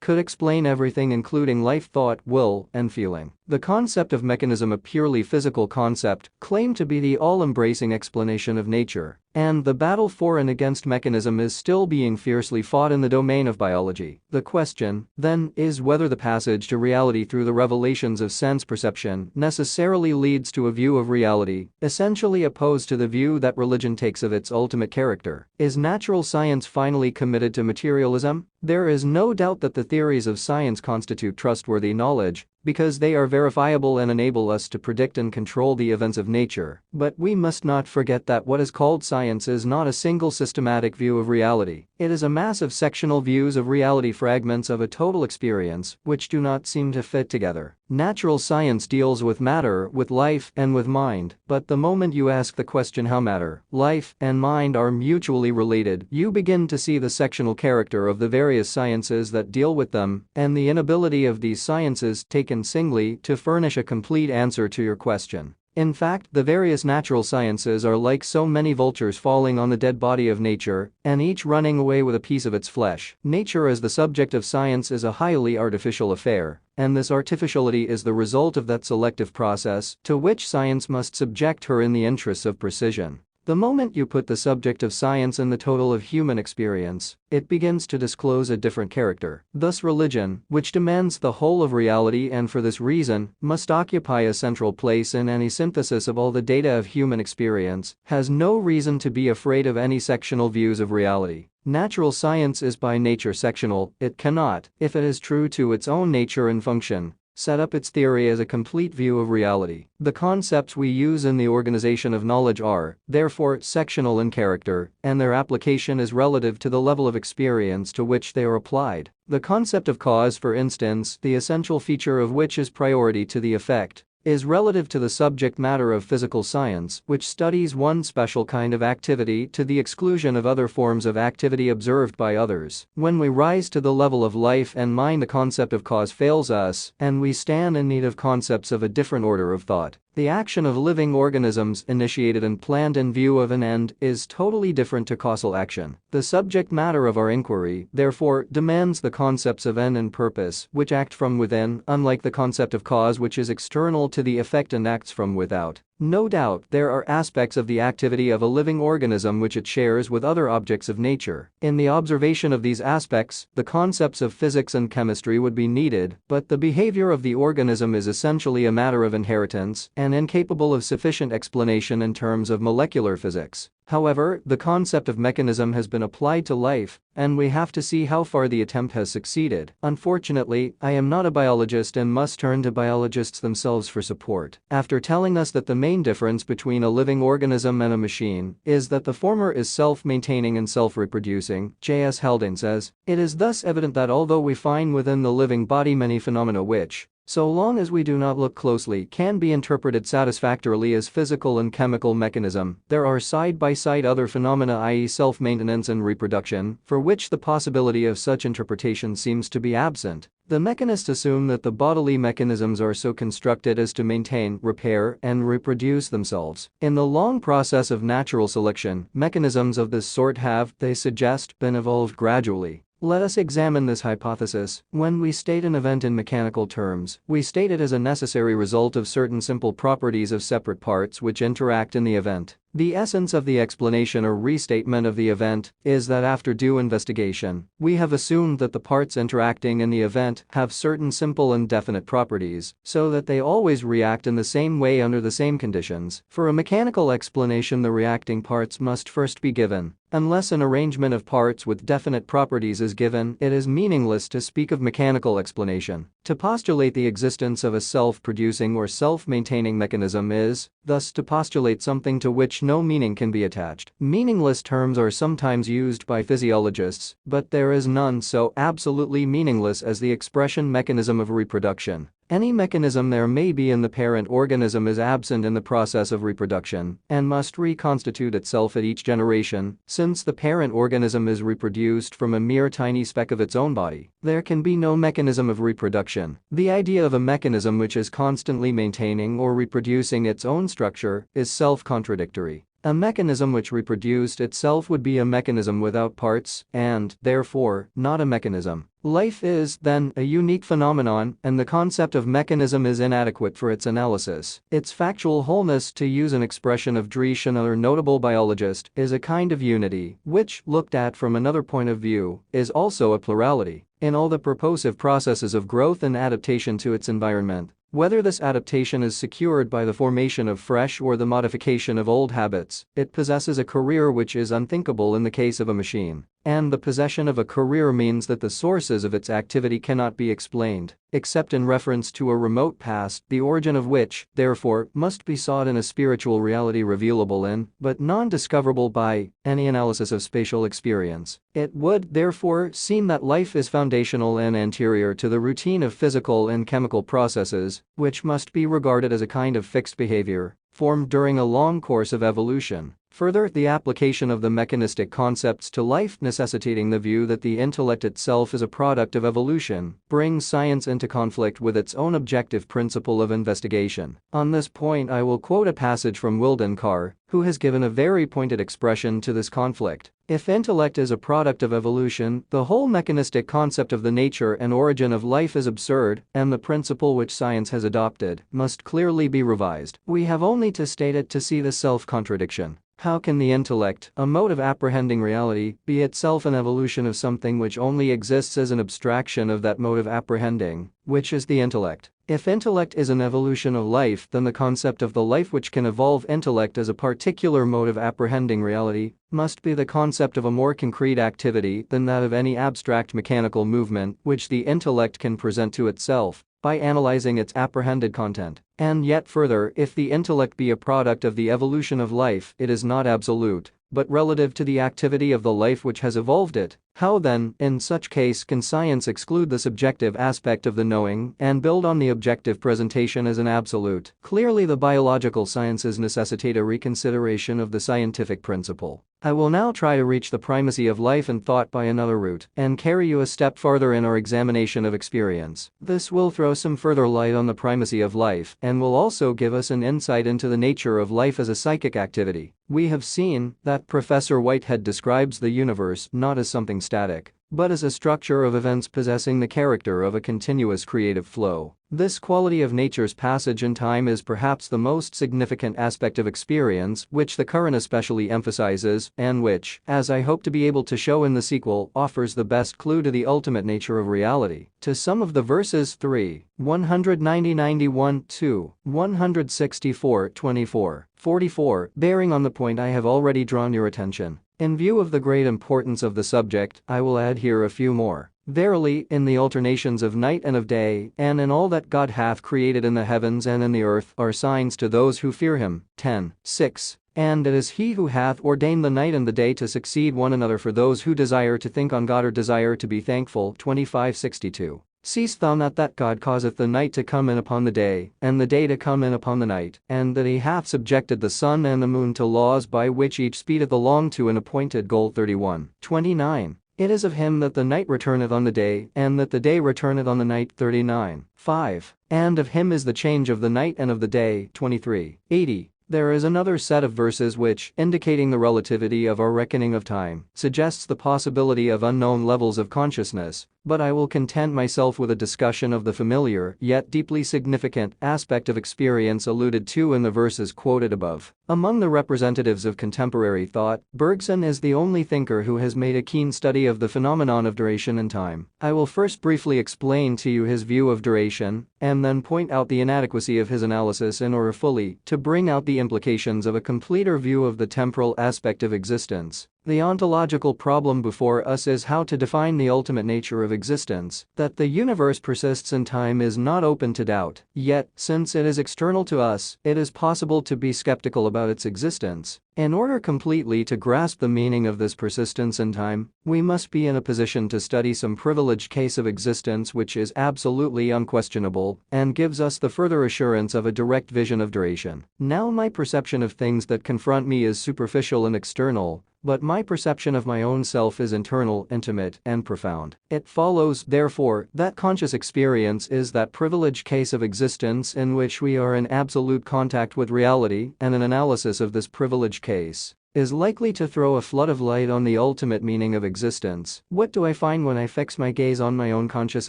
could explain everything including life, thought, will, and feeling. The concept of mechanism, a purely physical concept, claimed to be the all-embracing explanation of nature, and the battle for and against mechanism is still being fiercely fought in the domain of biology. The question, then, is whether the passage to reality through the revelations of sense perception necessarily leads to a view of reality, essentially opposed to the view that religion takes of its ultimate character. Is natural science finally committed to materialism? There is no doubt that the theories of science constitute trustworthy knowledge, because they are verifiable and enable us to predict and control the events of nature. But we must not forget that what is called science is not a single systematic view of reality. It is a mass of sectional views of reality, fragments of a total experience, which do not seem to fit together. Natural science deals with matter, with life, and with mind, but the moment you ask the question how matter, life, and mind are mutually related, you begin to see the sectional character of the various sciences that deal with them, and the inability of these sciences, taken singly, to furnish a complete answer to your question. In fact, the various natural sciences are like so many vultures falling on the dead body of nature, and each running away with a piece of its flesh. Nature as the subject of science is a highly artificial affair, and this artificiality is the result of that selective process to which science must subject her in the interests of precision. The moment you put the subject of science in the total of human experience, it begins to disclose a different character. Thus religion, which demands the whole of reality and for this reason must occupy a central place in any synthesis of all the data of human experience, has no reason to be afraid of any sectional views of reality. Natural science is by nature sectional. It cannot, if it is true to its own nature and function, set up its theory as a complete view of reality. The concepts we use in the organization of knowledge are, therefore, sectional in character, and their application is relative to the level of experience to which they are applied. The concept of cause, for instance, the essential feature of which is priority to the effect, is relative to the subject matter of physical science, which studies one special kind of activity to the exclusion of other forms of activity observed by others. When we rise to the level of life and mind, the concept of cause fails us, and we stand in need of concepts of a different order of thought. The action of living organisms, initiated and planned in view of an end, is totally different to causal action. The subject matter of our inquiry, therefore, demands the concepts of end and purpose, which act from within, unlike the concept of cause, which is external to the effect and acts from without. No doubt, there are aspects of the activity of a living organism which it shares with other objects of nature. In the observation of these aspects, the concepts of physics and chemistry would be needed, but the behavior of the organism is essentially a matter of inheritance and incapable of sufficient explanation in terms of molecular physics. However, the concept of mechanism has been applied to life, and we have to see how far the attempt has succeeded. Unfortunately, I am not a biologist and must turn to biologists themselves for support. After telling us that the main difference between a living organism and a machine is that the former is self-maintaining and self-reproducing, J.S. Haldane says, "It is thus evident that although we find within the living body many phenomena which, so long as we do not look closely, can be interpreted satisfactorily as physical and chemical mechanism, there are side-by-side other phenomena, i.e. self-maintenance and reproduction, for which the possibility of such interpretation seems to be absent." The mechanists assume that the bodily mechanisms are so constructed as to maintain, repair, and reproduce themselves. In the long process of natural selection, mechanisms of this sort have, they suggest, been evolved gradually. Let us examine this hypothesis. When we state an event in mechanical terms, we state it as a necessary result of certain simple properties of separate parts which interact in the event. The essence of the explanation or restatement of the event is that after due investigation, we have assumed that the parts interacting in the event have certain simple and definite properties, so that they always react in the same way under the same conditions. For a mechanical explanation, the reacting parts must first be given. Unless an arrangement of parts with definite properties is given, it is meaningless to speak of mechanical explanation. To postulate the existence of a self-producing or self-maintaining mechanism is, thus, to postulate something to which no meaning can be attached. Meaningless terms are sometimes used by physiologists, but there is none so absolutely meaningless as the expression mechanism of reproduction. Any mechanism there may be in the parent organism is absent in the process of reproduction and must reconstitute itself at each generation, since the parent organism is reproduced from a mere tiny speck of its own body. There can be no mechanism of reproduction. The idea of a mechanism which is constantly maintaining or reproducing its own structure is self-contradictory. A mechanism which reproduced itself would be a mechanism without parts and, therefore, not a mechanism. Life is, then, a unique phenomenon, and the concept of mechanism is inadequate for its analysis. Its factual wholeness, to use an expression of Driesch, another notable biologist, is a kind of unity, which, looked at from another point of view, is also a plurality. In all the purposive processes of growth and adaptation to its environment, whether this adaptation is secured by the formation of fresh or the modification of old habits, it possesses a career which is unthinkable in the case of a machine. and the possession of a career means that the sources of its activity cannot be explained, except in reference to a remote past, the origin of which, therefore, must be sought in a spiritual reality revealable in, but non-discoverable by, any analysis of spatial experience. It would, therefore, seem that life is foundational and anterior to the routine of physical and chemical processes, which must be regarded as a kind of fixed behavior, formed during a long course of evolution. Further, the application of the mechanistic concepts to life necessitating the view that the intellect itself is a product of evolution brings science into conflict with its own objective principle of investigation. On this point I will quote a passage from Wilden Carr, who has given a very pointed expression to this conflict. If intellect is a product of evolution, the whole mechanistic concept of the nature and origin of life is absurd, and the principle which science has adopted must clearly be revised. We have only to state it to see the self-contradiction. How can the intellect, a mode of apprehending reality, be itself an evolution of something which only exists as an abstraction of that mode of apprehending, which is the intellect? If intellect is an evolution of life, then the concept of the life which can evolve intellect as a particular mode of apprehending reality must be the concept of a more concrete activity than that of any abstract mechanical movement which the intellect can present to itself by analyzing its apprehended content. And yet further, if the intellect be a product of the evolution of life, it is not absolute, but relative to the activity of the life which has evolved it. How then, in such case, can science exclude the subjective aspect of the knowing and build on the objective presentation as an absolute? Clearly, the biological sciences necessitate a reconsideration of the scientific principle. I will now try to reach the primacy of life and thought by another route and carry you a step farther in our examination of experience. This will throw some further light on the primacy of life and will also give us an insight into the nature of life as a psychic activity. We have seen that Professor Whitehead describes the universe not as something static, but as a structure of events possessing the character of a continuous creative flow. This quality of nature's passage in time is perhaps the most significant aspect of experience, which the current especially emphasizes, and which, as I hope to be able to show in the sequel, offers the best clue to the ultimate nature of reality. To some of the verses 3, 190-91 to 164-24, 44, bearing on the point I have already drawn your attention. In view of the great importance of the subject, I will add here a few more. Verily, in the alternations of night and of day, and in all that God hath created in the heavens and in the earth, are signs to those who fear him. 10:6. And it is he who hath ordained the night and the day to succeed one another for those who desire to think on God or desire to be thankful. 25:62. Seest thou not that God causeth the night to come in upon the day, and the day to come in upon the night, and that he hath subjected the sun and the moon to laws by which each speedeth along to an appointed goal. 31:29. It is of him that the night returneth on the day, and that the day returneth on the night. 39:5. And of him is the change of the night and of the day. 23:80. There is another set of verses which, indicating the relativity of our reckoning of time, suggests the possibility of unknown levels of consciousness, but I will content myself with a discussion of the familiar, yet deeply significant, aspect of experience alluded to in the verses quoted above. Among the representatives of contemporary thought, Bergson is the only thinker who has made a keen study of the phenomenon of duration and time. I will first briefly explain to you his view of duration, and then point out the inadequacy of his analysis in order fully to bring out the implications of a completer view of the temporal aspect of existence. The ontological problem before us is how to define the ultimate nature of existence. That the universe persists in time is not open to doubt, yet, since it is external to us, it is possible to be skeptical about its existence. In order completely to grasp the meaning of this persistence in time, we must be in a position to study some privileged case of existence which is absolutely unquestionable and gives us the further assurance of a direct vision of duration. Now my perception of things that confront me is superficial and external, but my perception of my own self is internal, intimate, and profound. It follows, therefore, that conscious experience is that privileged case of existence in which we are in absolute contact with reality, and an analysis of this privileged case is likely to throw a flood of light on the ultimate meaning of existence. What do I find when I fix my gaze on my own conscious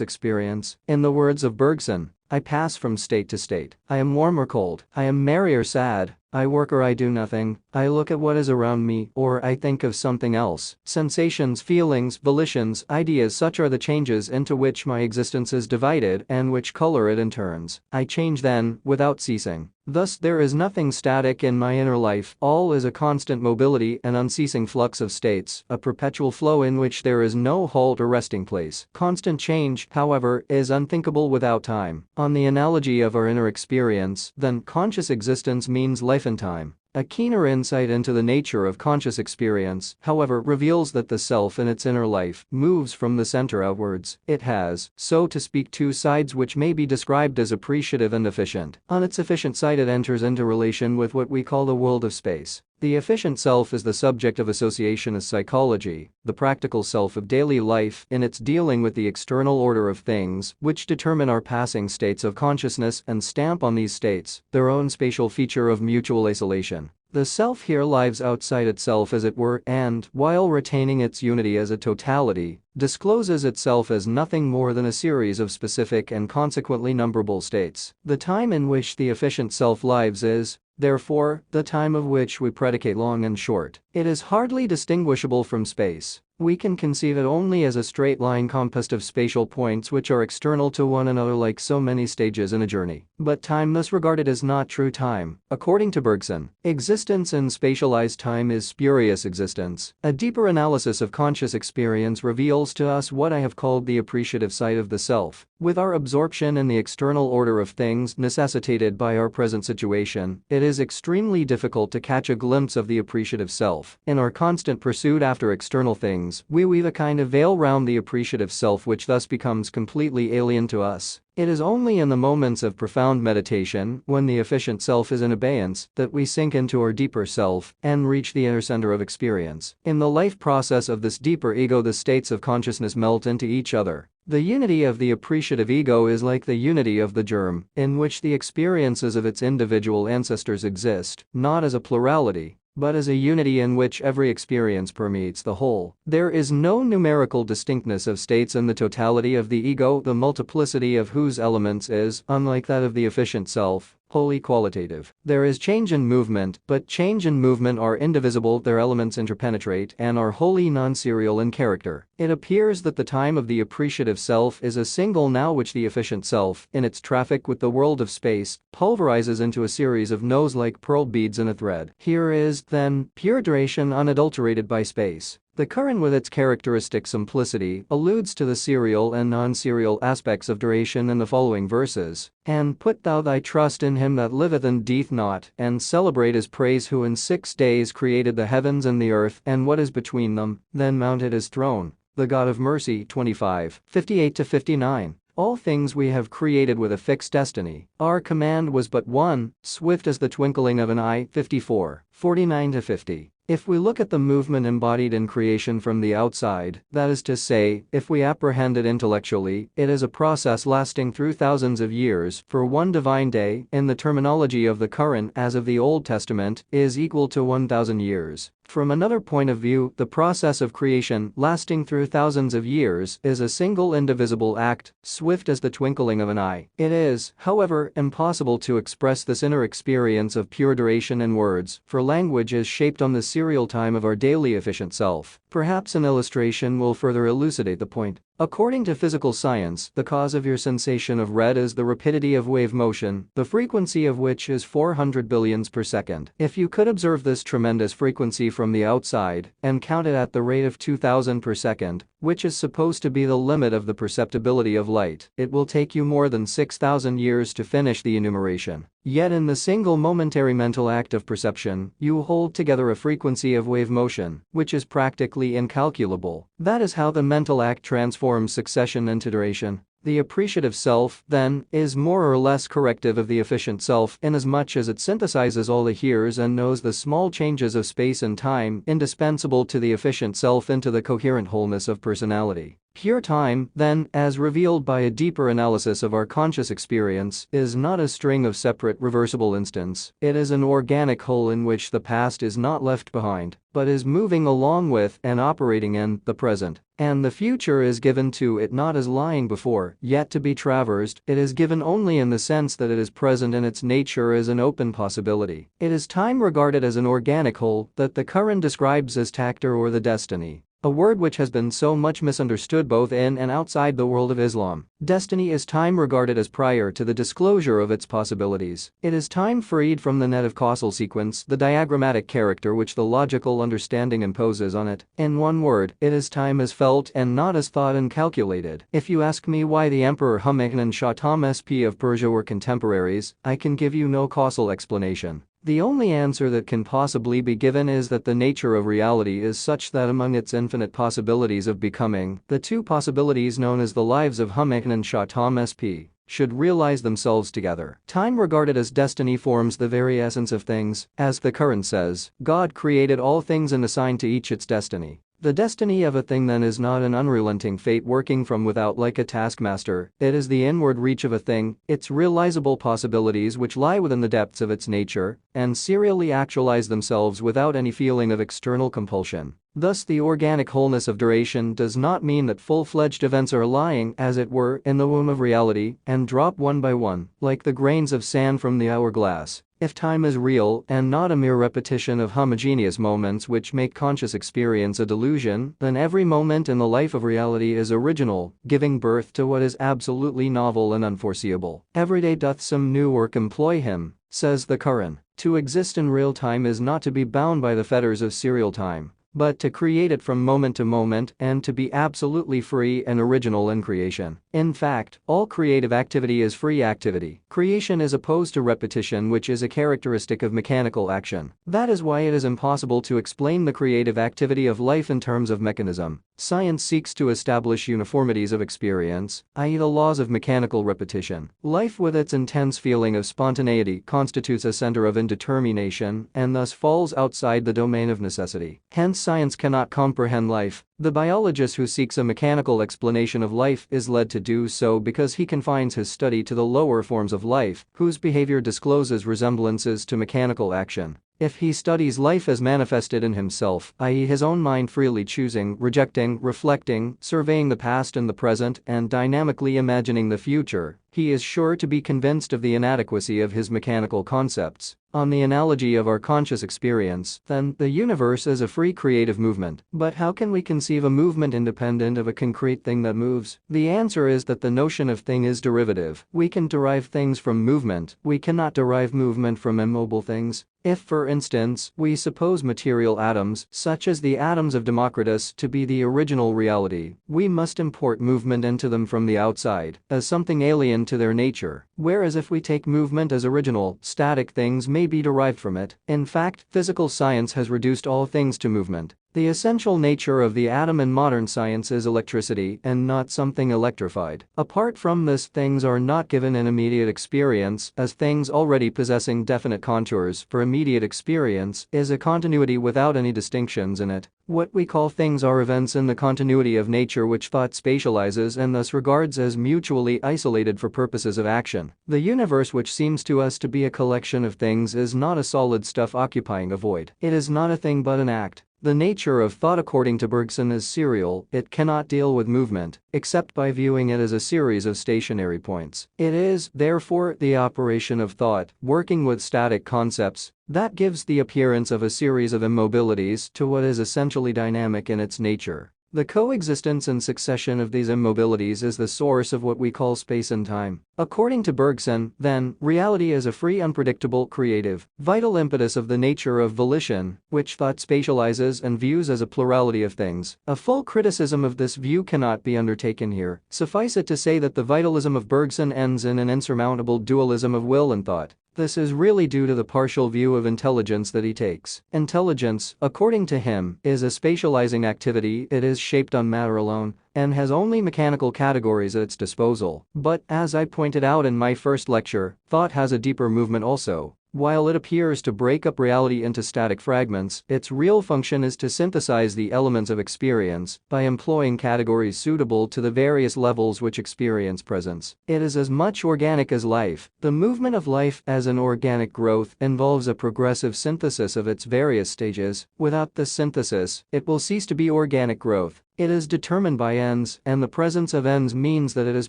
experience? In the words of Bergson, I pass from state to state. I am warm or cold. I am merry or sad. I work or I do nothing. I look at what is around me, or I think of something else. Sensations, feelings, volitions, ideas, such are the changes into which my existence is divided and which color it in turns. I change then, without ceasing. Thus, there is nothing static in my inner life, all is a constant mobility and unceasing flux of states, a perpetual flow in which there is no halt or resting place. Constant change, however, is unthinkable without time. On the analogy of our inner experience, then, conscious existence means life in time. A keener insight into the nature of conscious experience, however, reveals that the self in its inner life moves from the center outwards. It has, so to speak, two sides which may be described as appreciative and efficient. On its efficient side, it enters into relation with what we call the world of space. The efficient self is the subject of associationist psychology, the practical self of daily life in its dealing with the external order of things, which determine our passing states of consciousness and stamp on these states their own spatial feature of mutual isolation. The self here lives outside itself as it were and, while retaining its unity as a totality, discloses itself as nothing more than a series of specific and consequently numberable states. The time in which the efficient self lives is, therefore, the time of which we predicate long and short. It is hardly distinguishable from space. We can conceive it only as a straight line composed of spatial points which are external to one another like so many stages in a journey. But time thus regarded is not true time. According to Bergson, existence in spatialized time is spurious existence. A deeper analysis of conscious experience reveals to us what I have called the appreciative side of the self. With our absorption in the external order of things necessitated by our present situation, it is extremely difficult to catch a glimpse of the appreciative self. In our constant pursuit after external things, we weave a kind of veil round the appreciative self which thus becomes completely alien to us. It is only in the moments of profound meditation, when the efficient self is in abeyance, that we sink into our deeper self and reach the inner center of experience. In the life process of this deeper ego, the states of consciousness melt into each other. The unity of the appreciative ego is like the unity of the germ, in which the experiences of its individual ancestors exist, not as a plurality, but as a unity in which every experience permeates the whole. There is no numerical distinctness of states in the totality of the ego, the multiplicity of whose elements is, unlike that of the efficient self, wholly qualitative. There is change and movement, but change and movement are indivisible, their elements interpenetrate and are wholly non-serial in character. It appears that the time of the appreciative self is a single now which the efficient self, in its traffic with the world of space, pulverizes into a series of no's like pearl beads in a thread. Here is, then, pure duration unadulterated by space. The current with its characteristic simplicity alludes to the serial and non-serial aspects of duration in the following verses. And put thou thy trust in him that liveth and dieth not, and celebrate his praise who in 6 days created the heavens and the earth and what is between them, then mounted his throne. The God of mercy 25, 58-59. All things we have created with a fixed destiny. Our command was but one, swift as the twinkling of an eye 54, 49-50. If we look at the movement embodied in creation from the outside, that is to say, if we apprehend it intellectually, it is a process lasting through thousands of years, for one divine day, in the terminology of the current as of the Old Testament, is equal to 1,000 years. From another point of view, the process of creation, lasting through thousands of years, is a single indivisible act, swift as the twinkling of an eye. It is, however, impossible to express this inner experience of pure duration in words, for language is shaped on the serial time of our daily efficient self. Perhaps an illustration will further elucidate the point. According to physical science, the cause of your sensation of red is the rapidity of wave motion, the frequency of which is 400 billions per second. If you could observe this tremendous frequency from the outside and count it at the rate of 2000 per second, which is supposed to be the limit of the perceptibility of light, it will take you more than 6,000 years to finish the enumeration. Yet in the single momentary mental act of perception, you hold together a frequency of wave motion, which is practically incalculable. That is how the mental act transforms succession into duration. The appreciative self, then, is more or less corrective of the efficient self inasmuch as it synthesizes all it hears and knows the small changes of space and time indispensable to the efficient self into the coherent wholeness of personality. Pure time, then, as revealed by a deeper analysis of our conscious experience, is not a string of separate reversible instants, it is an organic whole in which the past is not left behind, but is moving along with and operating in the present. And the future is given to it not as lying before, yet to be traversed, it is given only in the sense that it is present in its nature as an open possibility. It is time regarded as an organic whole that the current describes as tactor or the destiny. a word which has been so much misunderstood both in and outside the world of Islam. Destiny is time regarded as prior to the disclosure of its possibilities. It is time freed from the net of causal sequence, the diagrammatic character which the logical understanding imposes on it. In one word, it is time as felt and not as thought and calculated. If you ask me why the Emperor Humayun and Shah Sp of Persia were contemporaries, I can give you no causal explanation. The only answer that can possibly be given is that the nature of reality is such that among its infinite possibilities of becoming, the two possibilities known as the lives of Humayun and Shah Sp should realize themselves together. Time regarded as destiny forms the very essence of things. As the Quran says, God created all things and assigned to each its destiny. The destiny of a thing then is not an unrelenting fate working from without like a taskmaster, it is the inward reach of a thing, its realizable possibilities which lie within the depths of its nature, and serially actualize themselves without any feeling of external compulsion. Thus the organic wholeness of duration does not mean that full-fledged events are lying, as it were, in the womb of reality, and drop one by one, like the grains of sand from the hourglass. If time is real and not a mere repetition of homogeneous moments which make conscious experience a delusion, then every moment in the life of reality is original, giving birth to what is absolutely novel and unforeseeable. Every day doth some new work employ him, says the Quran. To exist in real time is not to be bound by the fetters of serial time, but to create it from moment to moment and to be absolutely free and original in creation. In fact, all creative activity is free activity. Creation is opposed to repetition, which is a characteristic of mechanical action. That is why it is impossible to explain the creative activity of life in terms of mechanism. Science seeks to establish uniformities of experience, i.e. the laws of mechanical repetition. Life with its intense feeling of spontaneity constitutes a center of indetermination and thus falls outside the domain of necessity. Hence science cannot comprehend life. The biologist who seeks a mechanical explanation of life is led to do so because he confines his study to the lower forms of life, whose behavior discloses resemblances to mechanical action. If he studies life as manifested in himself, i.e. his own mind freely choosing, rejecting, reflecting, surveying the past and the present, and dynamically imagining the future, he is sure to be convinced of the inadequacy of his mechanical concepts. On the analogy of our conscious experience, then, the universe is a free creative movement. But how can we conceive a movement independent of a concrete thing that moves? The answer is that the notion of thing is derivative. We can derive things from movement, we cannot derive movement from immobile things. If, for instance, we suppose material atoms, such as the atoms of Democritus, to be the original reality, we must import movement into them from the outside, as something alien to their nature. Whereas if we take movement as original, static things may be derived from it. In fact, physical science has reduced all things to movement. The essential nature of the atom in modern science is electricity and not something electrified. Apart from this, things are not given an immediate experience, as things already possessing definite contours for immediate experience is a continuity without any distinctions in it. What we call things are events in the continuity of nature which thought spatializes and thus regards as mutually isolated for purposes of action. The universe, which seems to us to be a collection of things, is not a solid stuff occupying a void. It is not a thing but an act. The nature of thought, according to Bergson, is serial. It cannot deal with movement, except by viewing it as a series of stationary points. It is, therefore, the operation of thought, working with static concepts, that gives the appearance of a series of immobilities to what is essentially dynamic in its nature. The coexistence and succession of these immobilities is the source of what we call space and time. According to Bergson, then, reality is a free, unpredictable, creative, vital impetus of the nature of volition, which thought spatializes and views as a plurality of things. A full criticism of this view cannot be undertaken here. Suffice it to say that the vitalism of Bergson ends in an insurmountable dualism of will and thought. This is really due to the partial view of intelligence that he takes. Intelligence, according to him, is a spatializing activity. It is shaped on matter alone and has only mechanical categories at its disposal. But, as I pointed out in my first lecture, thought has a deeper movement also. While it appears to break up reality into static fragments, its real function is to synthesize the elements of experience by employing categories suitable to the various levels which experience presents. It is as much organic as life. The movement of life as an organic growth involves a progressive synthesis of its various stages. Without this synthesis, it will cease to be organic growth. It is determined by ends, and the presence of ends means that it is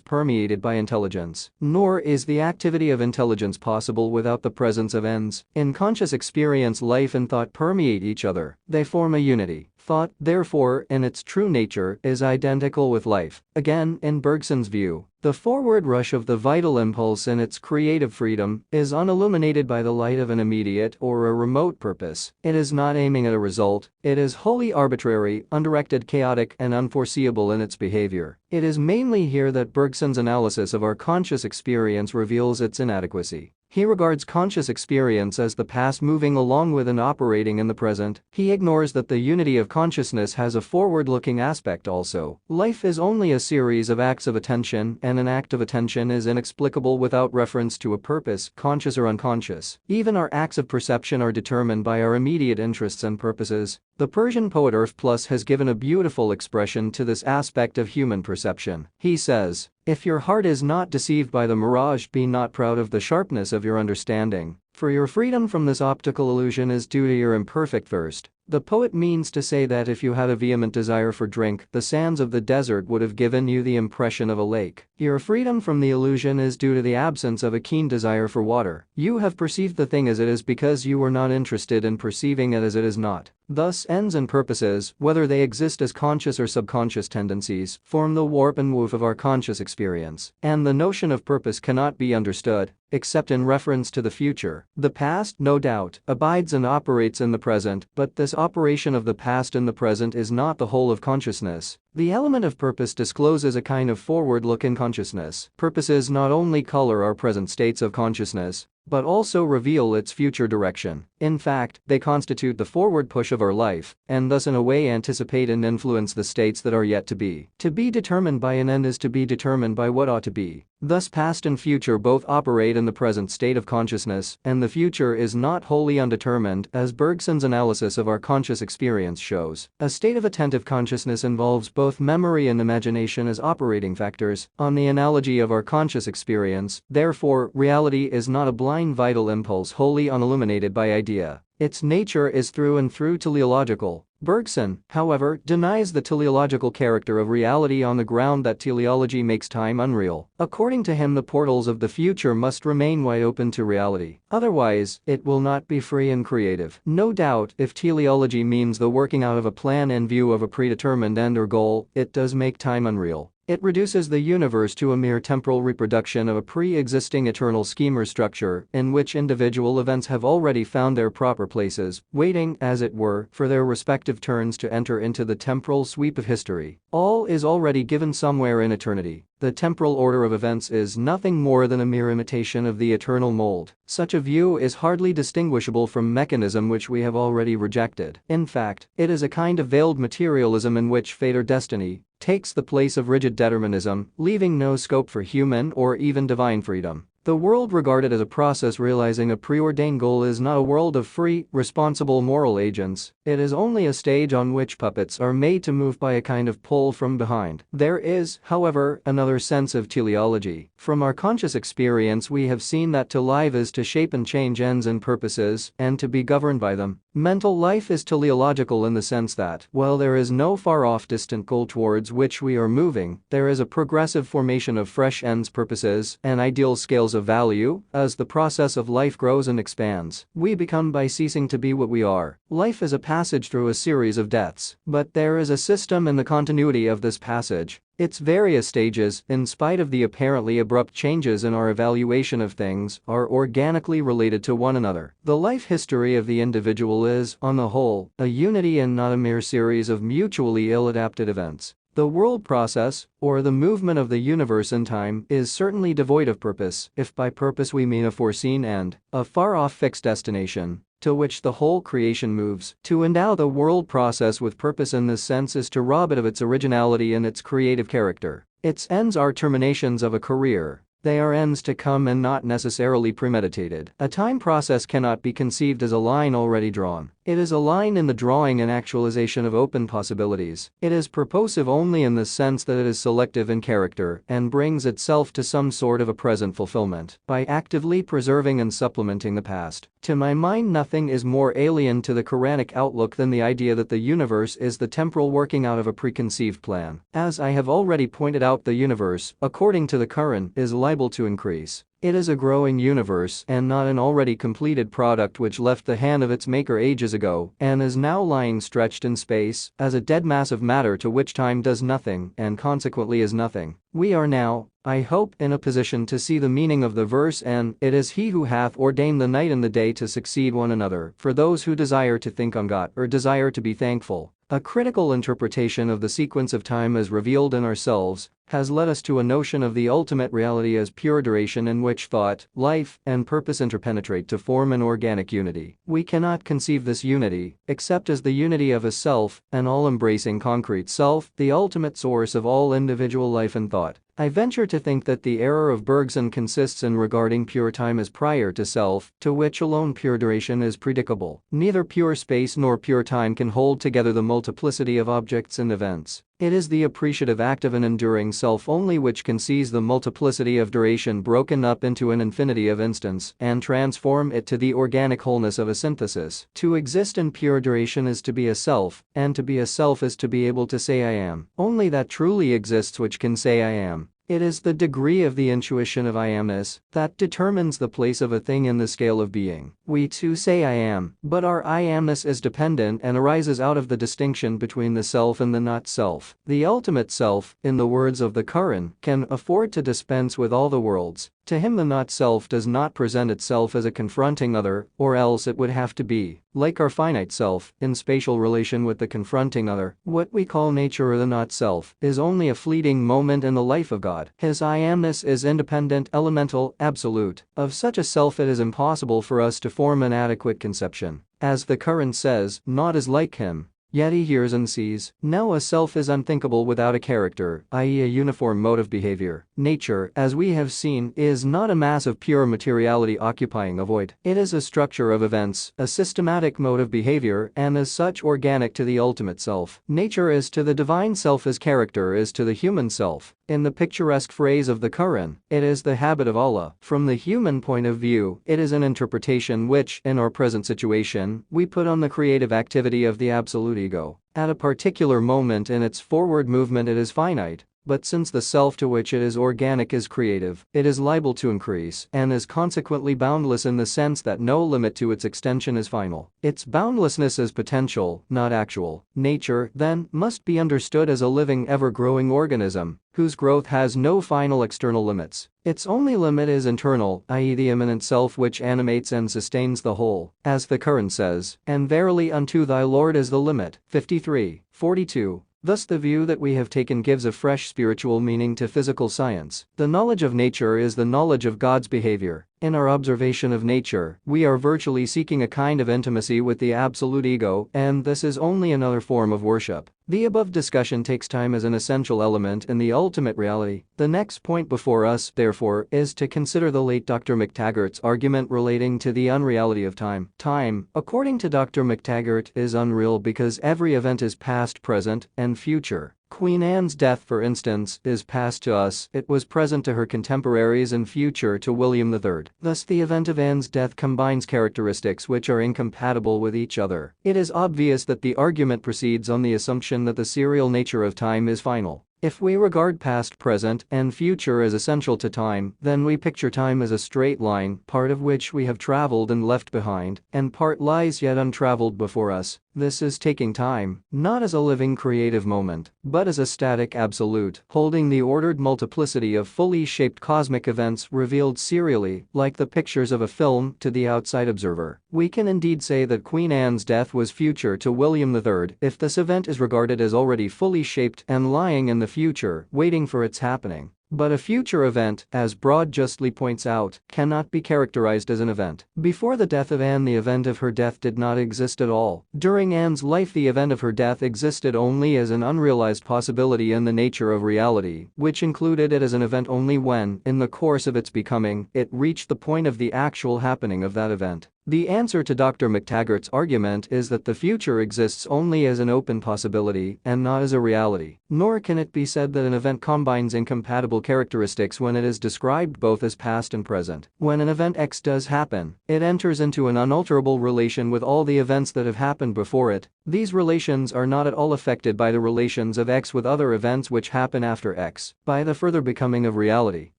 permeated by intelligence. Nor is the activity of intelligence possible without the presence of ends. In conscious experience, life and thought permeate each other. They form a unity. Thought, therefore, in its true nature, is identical with life. Again, in Bergson's view, the forward rush of the vital impulse in its creative freedom is unilluminated by the light of an immediate or a remote purpose. It is not aiming at a result, it is wholly arbitrary, undirected, chaotic, and unforeseeable in its behavior. It is mainly here that Bergson's analysis of our conscious experience reveals its inadequacy. He regards conscious experience as the past moving along with and operating in the present. He ignores that the unity of consciousness has a forward-looking aspect also. Life is only a series of acts of attention, and an act of attention is inexplicable without reference to a purpose, conscious or unconscious. Even our acts of perception are determined by our immediate interests and purposes. The Persian poet Plus has given a beautiful expression to this aspect of human perception. He says, "If your heart is not deceived by the mirage, be not proud of the sharpness of your understanding, for your freedom from this optical illusion is due to your imperfect thirst." The poet means to say that if you had a vehement desire for drink, the sands of the desert would have given you the impression of a lake. Your freedom from the illusion is due to the absence of a keen desire for water. You have perceived the thing as it is because you were not interested in perceiving it as it is not. Thus, ends and purposes, whether they exist as conscious or subconscious tendencies, form the warp and woof of our conscious experience. And the notion of purpose cannot be understood except in reference to the future. The past, no doubt, abides and operates in the present, but this operation of the past in the present is not the whole of consciousness. The element of purpose discloses a kind of forward look in consciousness. Purposes not only color our present states of consciousness, but also reveal its future direction. In fact, they constitute the forward push of our life, and thus in a way anticipate and influence the states that are yet to be. To be determined by an end is to be determined by what ought to be. Thus past and future both operate in the present state of consciousness, and the future is not wholly undetermined, as Bergson's analysis of our conscious experience shows. A state of attentive consciousness involves both memory and imagination as operating factors. On the analogy of our conscious experience, therefore, reality is not a blind vital impulse wholly unilluminated by idea. Its nature is through and through teleological. Bergson, however, denies the teleological character of reality on the ground that teleology makes time unreal. According to him, the portals of the future must remain wide open to reality. Otherwise, it will not be free and creative. No doubt, if teleology means the working out of a plan in view of a predetermined end or goal, it does make time unreal. It reduces the universe to a mere temporal reproduction of a pre-existing eternal scheme or structure in which individual events have already found their proper places, waiting, as it were, for their respective turns to enter into the temporal sweep of history. All is already given somewhere in eternity. The temporal order of events is nothing more than a mere imitation of the eternal mold. Such a view is hardly distinguishable from mechanism, which we have already rejected. In fact, it is a kind of veiled materialism in which fate or destiny takes the place of rigid determinism, leaving no scope for human or even divine freedom. The world regarded as a process realizing a preordained goal is not a world of free, responsible moral agents. It is only a stage on which puppets are made to move by a kind of pull from behind. There is, however, another sense of teleology. From our conscious experience we have seen that to live is to shape and change ends and purposes, and to be governed by them. Mental life is teleological in the sense that, while there is no far-off distant goal towards which we are moving, there is a progressive formation of fresh ends, purposes, and ideal scales of value. As the process of life grows and expands, we become by ceasing to be what we are. Life is a passage through a series of deaths, but there is a system in the continuity of this passage. Its various stages, in spite of the apparently abrupt changes in our evaluation of things, are organically related to one another. The life history of the individual is, on the whole, a unity and not a mere series of mutually ill-adapted events. The world process, or the movement of the universe in time, is certainly devoid of purpose, if by purpose we mean a foreseen end, a far-off fixed destination, to which the whole creation moves. To endow the world process with purpose in this sense is to rob it of its originality and its creative character. Its ends are terminations of a career. They are ends to come and not necessarily premeditated. A time process cannot be conceived as a line already drawn. It is a line in the drawing and actualization of open possibilities. It is purposive only in the sense that it is selective in character and brings itself to some sort of a present fulfillment by actively preserving and supplementing the past. To my mind, nothing is more alien to the Quranic outlook than the idea that the universe is the temporal working out of a preconceived plan. As I have already pointed out, the universe, according to the Quran, is life liable to increase. It is a growing universe and not an already completed product which left the hand of its maker ages ago and is now lying stretched in space as a dead mass of matter to which time does nothing and consequently is nothing. We are now, I hope, in a position to see the meaning of the verse, and it is he who hath ordained the night and the day to succeed one another for those who desire to think on God or desire to be thankful. A critical interpretation of the sequence of time as revealed in ourselves has led us to a notion of the ultimate reality as pure duration in which thought, life, and purpose interpenetrate to form an organic unity. We cannot conceive this unity except as the unity of a self, an all-embracing concrete self, the ultimate source of all individual life and thought. I venture to think that the error of Bergson consists in regarding pure time as prior to self, to which alone pure duration is predicable. Neither pure space nor pure time can hold together the multiplicity of objects and events. It is the appreciative active and enduring self only which can seize the multiplicity of duration broken up into an infinity of instants and transform it to the organic wholeness of a synthesis. To exist in pure duration is to be a self, and to be a self is to be able to say I am. Only that truly exists which can say I am. It is the degree of the intuition of I amness that determines the place of a thing in the scale of being. We too say I am, but our I amness is dependent and arises out of the distinction between the self and the not self. The ultimate self, in the words of the Quran, can afford to dispense with all the worlds. To him the not self does not present itself as a confronting other, or else it would have to be, like our finite self, in spatial relation with the confronting other. What we call nature or the not self is only a fleeting moment in the life of God. His I amness is independent, elemental, absolute. Of such a self it is impossible for us to form an adequate conception. As the Quran says, naught is like him. Yet he hears and sees. Now a self is unthinkable without a character, i.e. a uniform mode of behavior. Nature, as we have seen, is not a mass of pure materiality occupying a void. It is a structure of events, a systematic mode of behavior, and as such organic to the ultimate self. Nature is to the divine self as character is to the human self. In the picturesque phrase of the Quran, it is the habit of Allah. From the human point of view, it is an interpretation which, in our present situation, we put on the creative activity of the absolute ego. At a particular moment in its forward movement it is finite, but since the self to which it is organic is creative, it is liable to increase and is consequently boundless in the sense that no limit to its extension is final. Its boundlessness is potential, not actual. Nature, then, must be understood as a living, ever-growing organism, whose growth has no final external limits. Its only limit is internal, i.e. the immanent self which animates and sustains the whole. As the Quran says, and verily unto thy Lord is the limit. 53:42. Thus the view that we have taken gives a fresh spiritual meaning to physical science. The knowledge of nature is the knowledge of God's behavior. In our observation of nature, we are virtually seeking a kind of intimacy with the absolute ego, and this is only another form of worship. The above discussion takes time as an essential element in the ultimate reality. The next point before us, therefore, is to consider the late Dr. McTaggart's argument relating to the unreality of time. Time, according to Dr. McTaggart, is unreal because every event is past, present, and future. Queen Anne's death, for instance, is past to us, it was present to her contemporaries and future to William III. Thus the event of Anne's death combines characteristics which are incompatible with each other. It is obvious that the argument proceeds on the assumption that the serial nature of time is final. If we regard past, present, and future as essential to time, then we picture time as a straight line, part of which we have traveled and left behind, and part lies yet untraveled before us. This is taking time, not as a living creative moment, but as a static absolute, holding the ordered multiplicity of fully shaped cosmic events revealed serially, like the pictures of a film, to the outside observer. We can indeed say that Queen Anne's death was future to William III if this event is regarded as already fully shaped and lying in the future, waiting for its happening. But a future event, as Broad justly points out, cannot be characterized as an event. Before the death of Anne, the event of her death did not exist at all. During Anne's life, the event of her death existed only as an unrealized possibility in the nature of reality, which included it as an event only when, in the course of its becoming, it reached the point of the actual happening of that event. The answer to Dr. McTaggart's argument is that the future exists only as an open possibility and not as a reality, nor can it be said that an event combines incompatible characteristics when it is described both as past and present. When an event X does happen, it enters into an unalterable relation with all the events that have happened before it. These relations are not at all affected by the relations of X with other events which happen after X, by the further becoming of reality.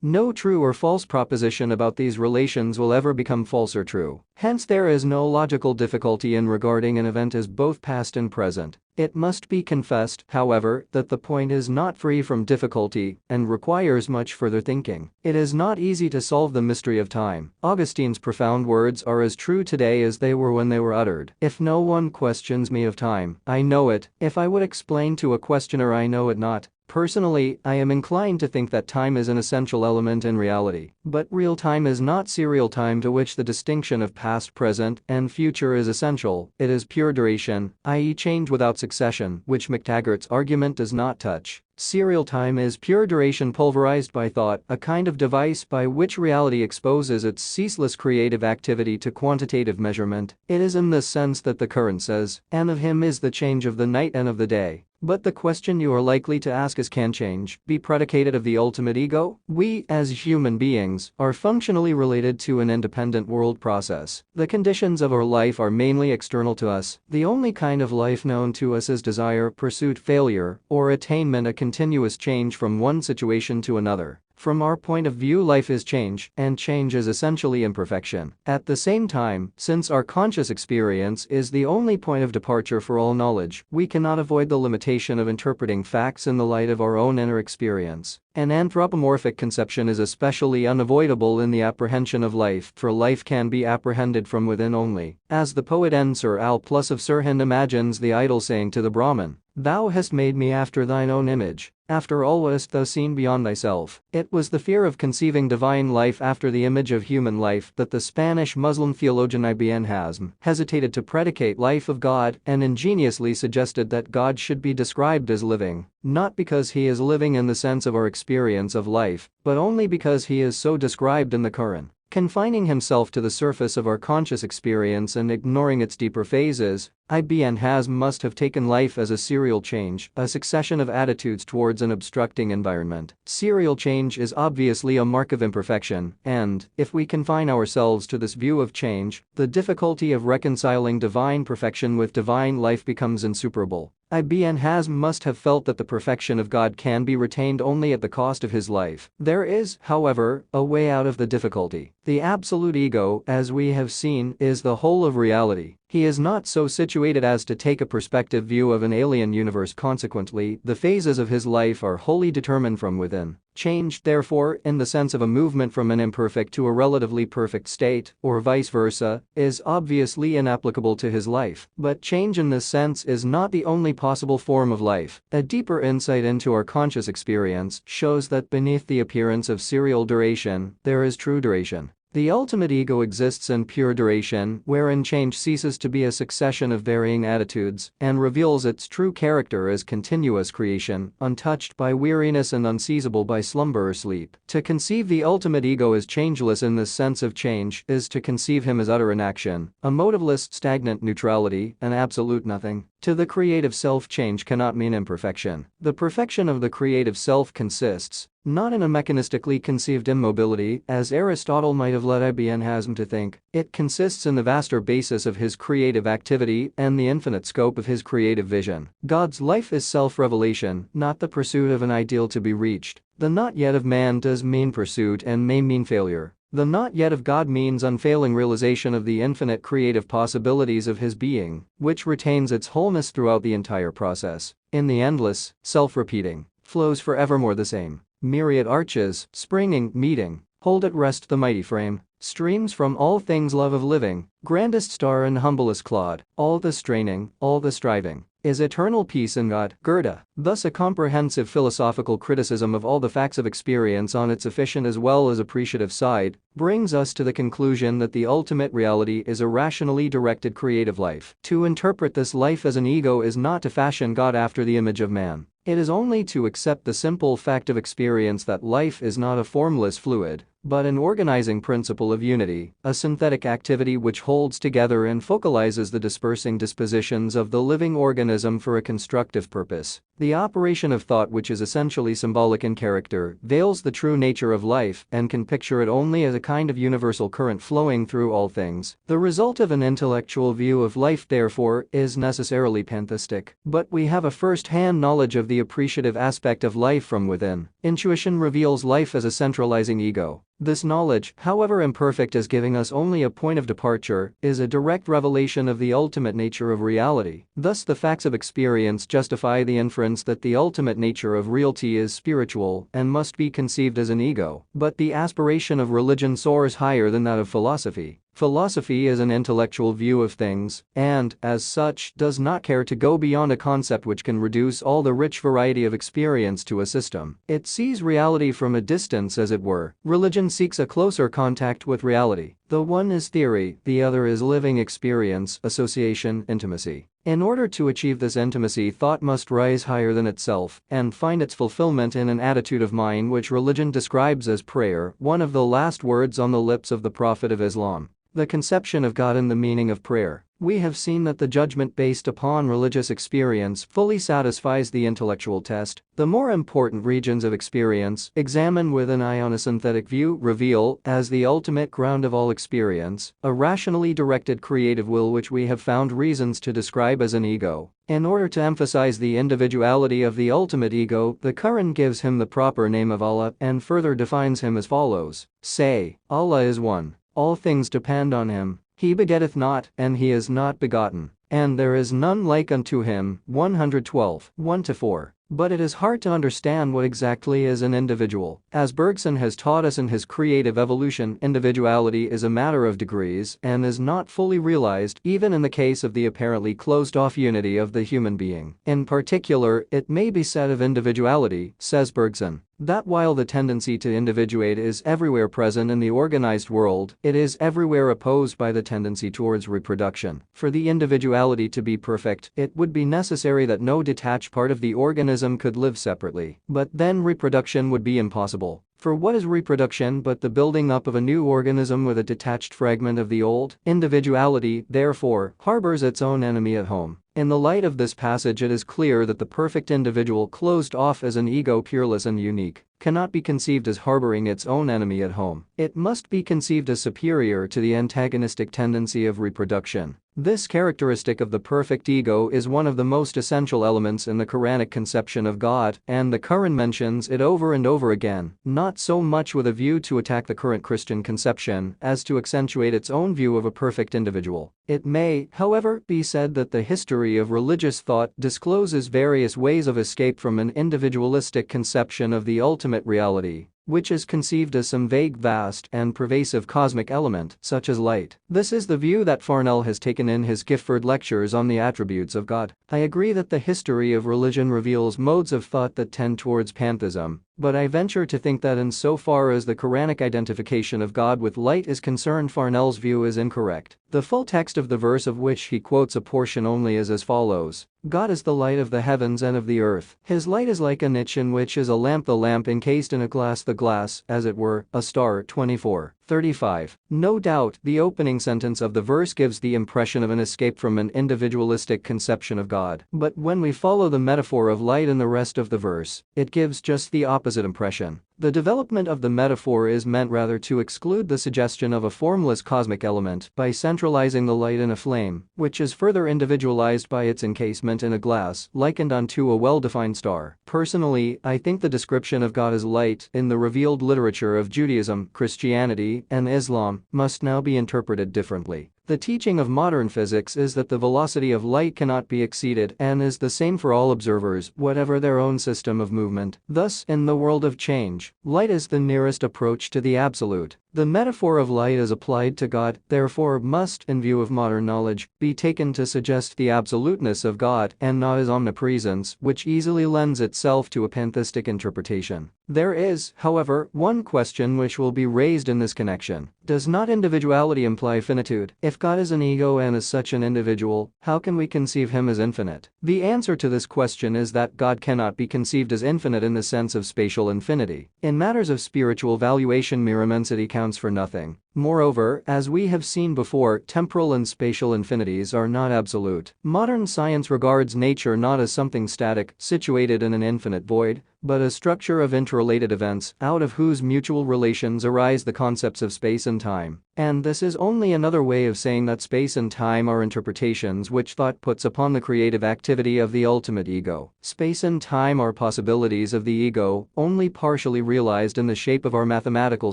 No true or false proposition about these relations will ever become false or true. Hence there is no logical difficulty in regarding an event as both past and present. It must be confessed, however, that the point is not free from difficulty and requires much further thinking. It is not easy to solve the mystery of time. Augustine's profound words are as true today as they were when they were uttered. If no one questions me of time, I know it. If I would explain to a questioner, I know it not. Personally, I am inclined to think that time is an essential element in reality, but real time is not serial time, to which the distinction of past, present, and future is essential. It is pure duration, i.e. change without succession, which McTaggart's argument does not touch. Serial time is pure duration pulverized by thought, a kind of device by which reality exposes its ceaseless creative activity to quantitative measurement. It is in this sense that the current says, "And of him is the change of the night and of the day." But the question you are likely to ask is, can change be predicated of the ultimate ego? We, as human beings, are functionally related to an independent world process. The conditions of our life are mainly external to us. The only kind of life known to us is desire, pursuit, failure, or attainment, a continuous change from one situation to another. From our point of view, life is change, and change is essentially imperfection. At the same time, since our conscious experience is the only point of departure for all knowledge, we cannot avoid the limitation of interpreting facts in the light of our own inner experience. An anthropomorphic conception is especially unavoidable in the apprehension of life, for life can be apprehended from within only. As the poet N. Sir Al Plus of Sirhind imagines the idol saying to the Brahmin, "Thou hast made me after thine own image. After all, what hast thou seen beyond thyself?" It was the fear of conceiving divine life after the image of human life that the Spanish Muslim theologian Ibn Hazm hesitated to predicate life of God and ingeniously suggested that God should be described as living, not because he is living in the sense of our experience of life, but only because he is so described in the Quran. Confining himself to the surface of our conscious experience and ignoring its deeper phases, Ibn Hazm must have taken life as a serial change, a succession of attitudes towards an obstructing environment. Serial change is obviously a mark of imperfection, and, if we confine ourselves to this view of change, the difficulty of reconciling divine perfection with divine life becomes insuperable. Ibn Hazm must have felt that the perfection of God can be retained only at the cost of his life. There is, however, a way out of the difficulty. The absolute ego, as we have seen, is the whole of reality. He is not so situated as to take a perspective view of an alien universe. Consequently, the phases of his life are wholly determined from within. Change, therefore, in the sense of a movement from an imperfect to a relatively perfect state, or vice versa, is obviously inapplicable to his life. But change in this sense is not the only possible form of life. A deeper insight into our conscious experience shows that beneath the appearance of serial duration, there is true duration. The ultimate ego exists in pure duration, wherein change ceases to be a succession of varying attitudes and reveals its true character as continuous creation, untouched by weariness and unseizable by slumber or sleep. To conceive the ultimate ego as changeless in this sense of change is to conceive him as utter inaction, a motiveless, stagnant neutrality, an absolute nothing. To the creative self, change cannot mean imperfection. The perfection of the creative self consists not in a mechanistically conceived immobility, as Aristotle might have led Ibn Hazm to think. It consists in the vaster basis of his creative activity and the infinite scope of his creative vision. God's life is self-revelation, not the pursuit of an ideal to be reached. The not yet of man does mean pursuit and may mean failure. The not yet of God means unfailing realization of the infinite creative possibilities of his being, which retains its wholeness throughout the entire process. In the endless, self-repeating, flows forevermore the same. Myriad arches, springing, meeting, hold at rest the mighty frame, streams from all things love of living, grandest star and humblest clod, all the straining, all the striving, is eternal peace in God. Goethe. Thus a comprehensive philosophical criticism of all the facts of experience on its efficient as well as appreciative side brings us to the conclusion that the ultimate reality is a rationally directed creative life. To interpret this life as an ego is not to fashion God after the image of man. It is only to accept the simple fact of experience that life is not a formless fluid, but an organizing principle of unity, a synthetic activity which holds together and focalizes the dispersing dispositions of the living organism for a constructive purpose. The operation of thought, which is essentially symbolic in character, veils the true nature of life and can picture it only as a kind of universal current flowing through all things. The result of an intellectual view of life, therefore, is necessarily pantheistic. But we have a first-hand knowledge of the appreciative aspect of life from within. Intuition reveals life as a centralizing ego. This knowledge, however imperfect as giving us only a point of departure, is a direct revelation of the ultimate nature of reality. Thus, the facts of experience justify the inference that the ultimate nature of reality is spiritual and must be conceived as an ego. But the aspiration of religion soars higher than that of philosophy. Philosophy is an intellectual view of things, and, as such, does not care to go beyond a concept which can reduce all the rich variety of experience to a system. It sees reality from a distance, as it were. Religion seeks a closer contact with reality. The one is theory, the other is living experience, association, intimacy. In order to achieve this intimacy, thought must rise higher than itself and find its fulfillment in an attitude of mind which religion describes as prayer, one of the last words on the lips of the Prophet of Islam. The conception of God and the meaning of prayer. We have seen that the judgment based upon religious experience fully satisfies the intellectual test. The more important regions of experience, examined with an eye on a synthetic view, reveal, as the ultimate ground of all experience, a rationally directed creative will which we have found reasons to describe as an ego. In order to emphasize the individuality of the ultimate ego, the Quran gives him the proper name of Allah and further defines him as follows. Say, Allah is one. All things depend on him. He begetteth not, and he is not begotten, and there is none like unto him. 112, 1-4. But it is hard to understand what exactly is an individual. As Bergson has taught us in his Creative Evolution, individuality is a matter of degrees and is not fully realized even in the case of the apparently closed-off unity of the human being. In particular, it may be said of individuality, says Bergson, that while the tendency to individuate is everywhere present in the organized world, it is everywhere opposed by the tendency towards reproduction. For the individuality to be perfect, it would be necessary that no detached part of the organism could live separately. But then reproduction would be impossible. For what is reproduction but the building up of a new organism with a detached fragment of the old? Individuality, therefore, harbors its own enemy at home. In the light of this passage, it is clear that the perfect individual, closed off as an ego, peerless and unique, cannot be conceived as harboring its own enemy at home. It must be conceived as superior to the antagonistic tendency of reproduction. This characteristic of the perfect ego is one of the most essential elements in the Quranic conception of God, and the Quran mentions it over and over again, not so much with a view to attack the current Christian conception as to accentuate its own view of a perfect individual. It may, however, be said that the history of religious thought discloses various ways of escape from an individualistic conception of the ultimate reality, which is conceived as some vague, vast, and pervasive cosmic element, such as light. This is the view that Farnell has taken in his Gifford lectures on the attributes of God. I agree that the history of religion reveals modes of thought that tend towards pantheism, but I venture to think that insofar as the Quranic identification of God with light is concerned, Farnell's view is incorrect. The full text of the verse, of which he quotes a portion only, is as follows. God is the light of the heavens and of the earth. His light is like a niche in which is a lamp, the lamp encased in a glass, the glass, as it were, a star. 24:35. No doubt, the opening sentence of the verse gives the impression of an escape from an individualistic conception of God. But when we follow the metaphor of light in the rest of the verse, it gives just the opposite impression. The development of the metaphor is meant rather to exclude the suggestion of a formless cosmic element by centralizing the light in a flame, which is further individualized by its encasement in a glass, likened unto a well-defined star. Personally, I think the description of God as light in the revealed literature of Judaism, Christianity, and Islam must now be interpreted differently. The teaching of modern physics is that the velocity of light cannot be exceeded and is the same for all observers, whatever their own system of movement. Thus, in the world of change, light is the nearest approach to the absolute. The metaphor of light as applied to God, therefore, must, in view of modern knowledge, be taken to suggest the absoluteness of God and not his omnipresence, which easily lends itself to a pantheistic interpretation. There is, however, one question which will be raised in this connection. Does not individuality imply finitude? If God is an ego and is such an individual, how can we conceive him as infinite? The answer to this question is that God cannot be conceived as infinite in the sense of spatial infinity. In matters of spiritual valuation, mere immensity counts for nothing. Moreover, as we have seen before, temporal and spatial infinities are not absolute. Modern science regards nature not as something static, situated in an infinite void, but a structure of interrelated events, out of whose mutual relations arise the concepts of space and time. And this is only another way of saying that space and time are interpretations which thought puts upon the creative activity of the ultimate ego. Space and time are possibilities of the ego, only partially realized in the shape of our mathematical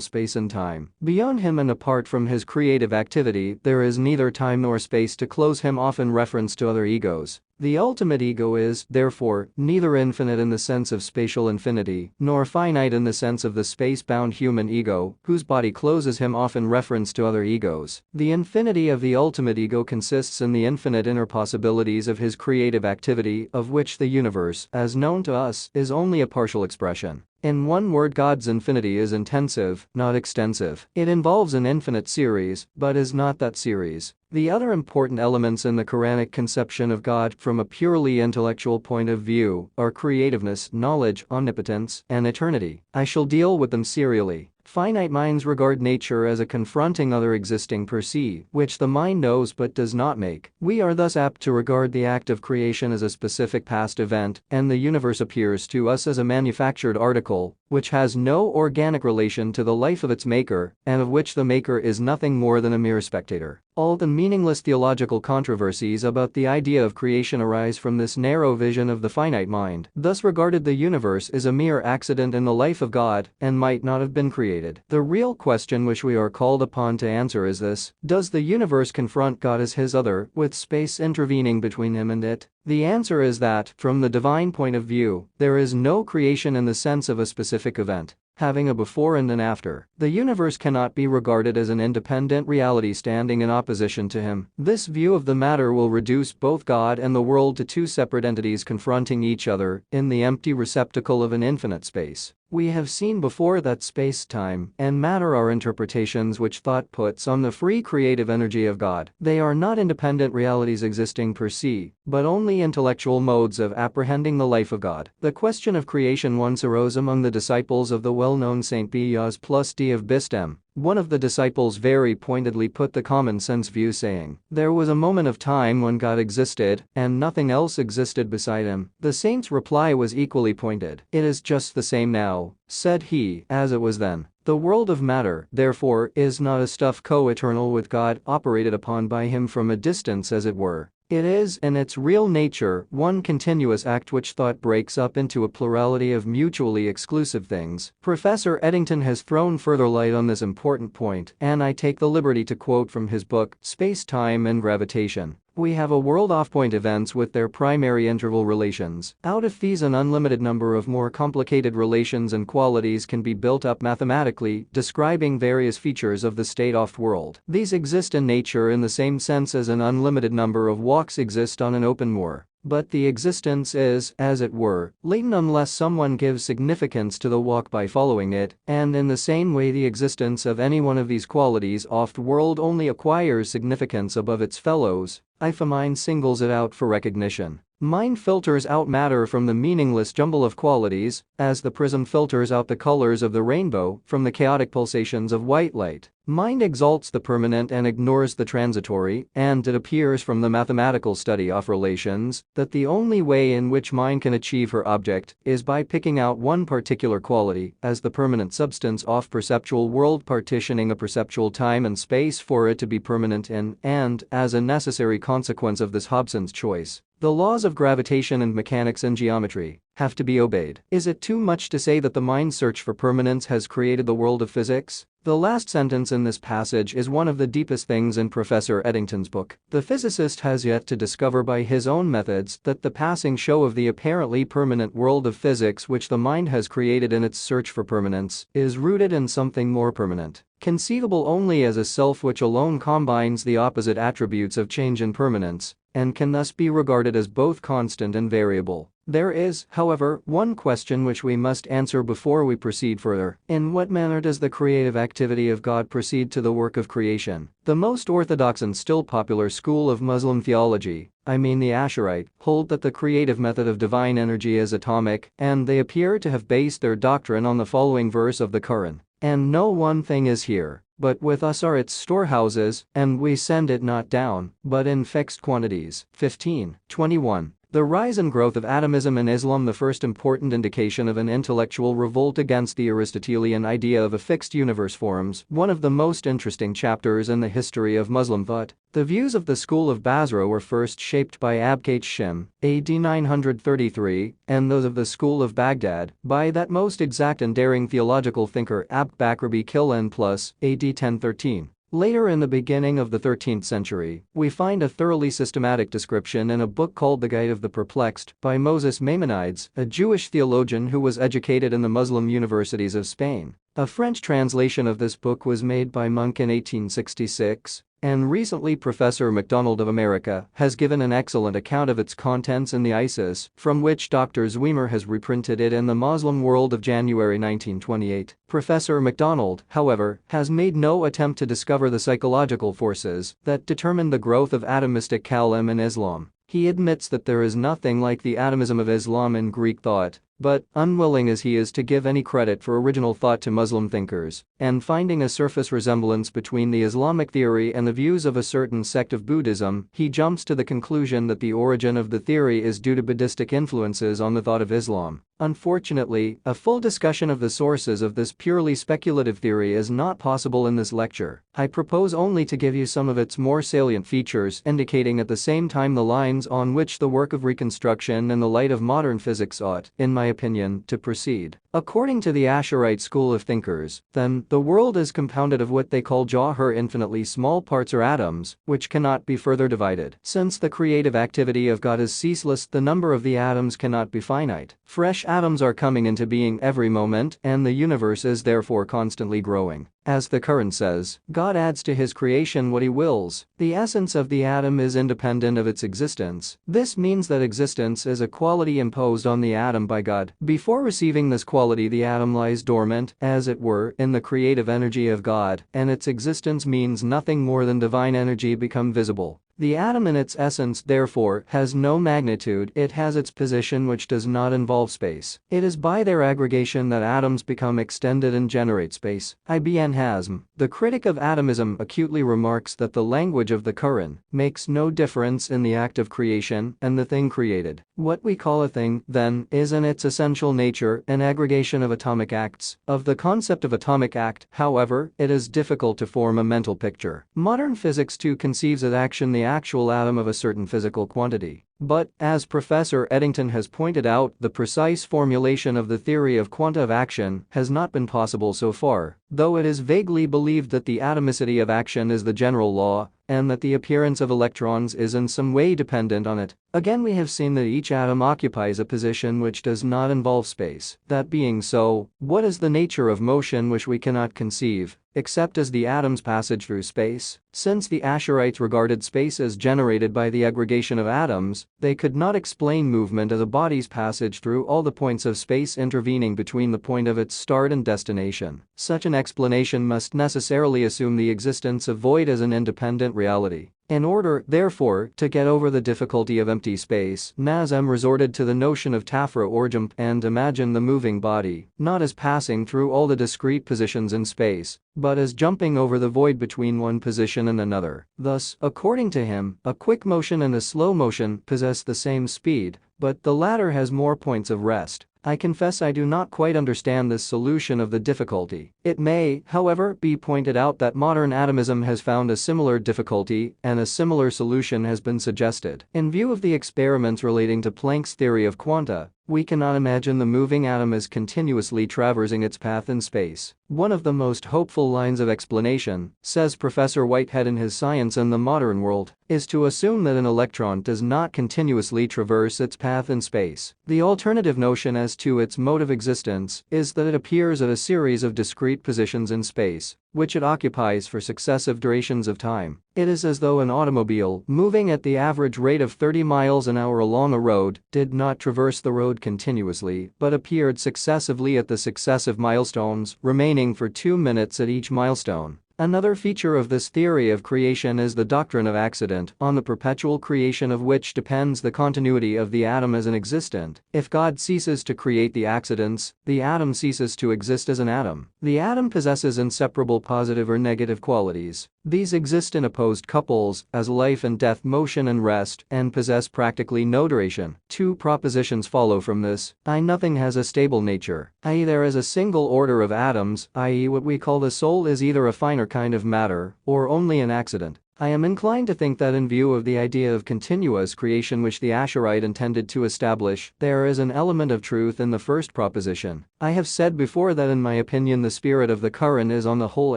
space and time. Beyond him and apart from his creative activity, there is neither time nor space to close him off in reference to other egos. The ultimate ego is, therefore, neither infinite in the sense of spatial infinity, nor finite in the sense of the space-bound human ego, whose body closes him off in reference to other egos. The infinity of the ultimate ego consists in the infinite inner possibilities of his creative activity, of which the universe, as known to us, is only a partial expression. In one word, God's infinity is intensive, not extensive. It involves an infinite series, but is not that series. The other important elements in the Quranic conception of God from a purely intellectual point of view are creativeness, knowledge, omnipotence, and eternity. I shall deal with them serially. Finite minds regard nature as a confronting other existing per se, which the mind knows but does not make. We are thus apt to regard the act of creation as a specific past event, and the universe appears to us as a manufactured article, which has no organic relation to the life of its maker, and of which the maker is nothing more than a mere spectator. All the meaningless theological controversies about the idea of creation arise from this narrow vision of the finite mind. Thus regarded, the universe is a mere accident in the life of God and might not have been created. The real question which we are called upon to answer is this: does the universe confront God as his other, with space intervening between him and it? The answer is that, from the divine point of view, there is no creation in the sense of a specific event, having a before and an after. The universe cannot be regarded as an independent reality standing in opposition to him. This view of the matter will reduce both God and the world to two separate entities confronting each other in the empty receptacle of an infinite space. We have seen before that space, time, and matter are interpretations which thought puts on the free creative energy of God. They are not independent realities existing per se, but only intellectual modes of apprehending the life of God. The question of creation once arose among the disciples of the well-known Saint Bias plus D of Bistem. One of the disciples very pointedly put the common-sense view, saying, "There was a moment of time when God existed, and nothing else existed beside him." The saint's reply was equally pointed. "It is just the same now," said he, "as it was then. The world of matter, therefore, is not a stuff co-eternal with God, operated upon by him from a distance as it were. It is, in its real nature, one continuous act which thought breaks up into a plurality of mutually exclusive things." Professor Eddington has thrown further light on this important point, and I take the liberty to quote from his book, Space-Time and Gravitation. We have a world of point events with their primary interval relations. Out of these, an unlimited number of more complicated relations and qualities can be built up mathematically, describing various features of the state-of world. These exist in nature in the same sense as an unlimited number of walks exist on an open moor. But the existence is, as it were, latent unless someone gives significance to the walk by following it, and in the same way the existence of any one of these qualities off-world only acquires significance above its fellows if a mind singles it out for recognition. Mind filters out matter from the meaningless jumble of qualities, as the prism filters out the colors of the rainbow from the chaotic pulsations of white light. Mind exalts the permanent and ignores the transitory, and it appears from the mathematical study of relations that the only way in which mind can achieve her object is by picking out one particular quality as the permanent substance of perceptual world, partitioning a perceptual time and space for it to be permanent in, and, as a necessary consequence of this Hobson's choice, the laws of gravitation and mechanics and geometry have to be obeyed. Is it too much to say that the mind's search for permanence has created the world of physics? The last sentence in this passage is one of the deepest things in Professor Eddington's book. The physicist has yet to discover by his own methods that the passing show of the apparently permanent world of physics which the mind has created in its search for permanence is rooted in something more permanent, conceivable only as a self which alone combines the opposite attributes of change and permanence, and can thus be regarded as both constant and variable. There is, however, one question which we must answer before we proceed further. In what manner does the creative activity of God proceed to the work of creation? The most orthodox and still popular school of Muslim theology, the Asharite, hold that the creative method of divine energy is atomic, and they appear to have based their doctrine on the following verse of the Quran. And no one thing is here, but with us are its storehouses, and we send it not down, but in fixed quantities. 15:21. The rise and growth of atomism in Islam, the first important indication of an intellectual revolt against the Aristotelian idea of a fixed universe, forms one of the most interesting chapters in the history of Muslim thought. The views of the school of Basra were first shaped by Abkate Shim, AD 933, and those of the school of Baghdad by that most exact and daring theological thinker Abu Bakr Killan plus, AD 1013. Later, in the beginning of the 13th century, we find a thoroughly systematic description in a book called The Guide of the Perplexed by Moses Maimonides, a Jewish theologian who was educated in the Muslim universities of Spain. A French translation of this book was made by Monk in 1866, and recently Professor MacDonald of America has given an excellent account of its contents in the ISIS, from which Dr. Zweimer has reprinted it in the Muslim World of January 1928. Professor MacDonald, however, has made no attempt to discover the psychological forces that determine the growth of atomistic kalam in Islam. He admits that there is nothing like the atomism of Islam in Greek thought, but, unwilling as he is to give any credit for original thought to Muslim thinkers, and finding a surface resemblance between the Islamic theory and the views of a certain sect of Buddhism, he jumps to the conclusion that the origin of the theory is due to Buddhistic influences on the thought of Islam. Unfortunately, a full discussion of the sources of this purely speculative theory is not possible in this lecture. I propose only to give you some of its more salient features, indicating at the same time the lines on which the work of reconstruction in the light of modern physics ought, in my opinion, to proceed. According to the Asharite school of thinkers, then, the world is compounded of what they call jawhar, infinitely small parts or atoms, which cannot be further divided. Since the creative activity of God is ceaseless, the number of the atoms cannot be finite. Fresh atoms are coming into being every moment, and the universe is therefore constantly growing. As the Quran says, God adds to his creation what he wills. The essence of the atom is independent of its existence. This means that existence is a quality imposed on the atom by God. Before receiving this quality, the atom lies dormant, as it were, in the creative energy of God, and its existence means nothing more than divine energy become visible. The atom in its essence, therefore, has no magnitude, it has its position which does not involve space. It is by their aggregation that atoms become extended and generate space. Ibn Hazm, the critic of atomism, acutely remarks that the language of the Quran makes no difference in the act of creation and the thing created. What we call a thing, then, is in its essential nature an aggregation of atomic acts. Of the concept of atomic act, however, it is difficult to form a mental picture. Modern physics too conceives of action the actual atom of a certain physical quantity. But, as Professor Eddington has pointed out, the precise formulation of the theory of quanta of action has not been possible so far, though it is vaguely believed that the atomicity of action is the general law, and that the appearance of electrons is in some way dependent on it. Again, we have seen that each atom occupies a position which does not involve space. That being so, what is the nature of motion which we cannot conceive, except as the atom's passage through space? Since the Asharites regarded space as generated by the aggregation of atoms, they could not explain movement as a body's passage through all the points of space intervening between the point of its start and destination. Such an explanation must necessarily assume the existence of void as an independent reality. In order, therefore, to get over the difficulty of empty space, Nazem resorted to the notion of tafra or jump and imagined the moving body, not as passing through all the discrete positions in space, but as jumping over the void between one position and another. Thus, according to him, a quick motion and a slow motion possess the same speed, but the latter has more points of rest. I confess I do not quite understand this solution of the difficulty. It may, however, be pointed out that modern atomism has found a similar difficulty and a similar solution has been suggested. In view of the experiments relating to Planck's theory of quanta, we cannot imagine the moving atom as continuously traversing its path in space. One of the most hopeful lines of explanation, says Professor Whitehead in his Science and the Modern World, is to assume that an electron does not continuously traverse its path in space. The alternative notion as to its mode of existence is that it appears at a series of discrete positions in space, which it occupies for successive durations of time. It is as though an automobile, moving at the average rate of 30 miles an hour along a road, did not traverse the road continuously but appeared successively at the successive milestones, remaining for 2 minutes at each milestone. Another feature of this theory of creation is the doctrine of accident, on the perpetual creation of which depends the continuity of the atom as an existent. If God ceases to create the accidents, the atom ceases to exist as an atom. The atom possesses inseparable positive or negative qualities. These exist in opposed couples, as life and death, motion and rest, and possess practically no duration. Two propositions follow from this, i.e. nothing has a stable nature, i.e. there is a single order of atoms, i.e. what we call the soul is either a finer kind of matter, or only an accident. I am inclined to think that in view of the idea of continuous creation which the Asherite intended to establish, there is an element of truth in the first proposition. I have said before that in my opinion the spirit of the Quran is on the whole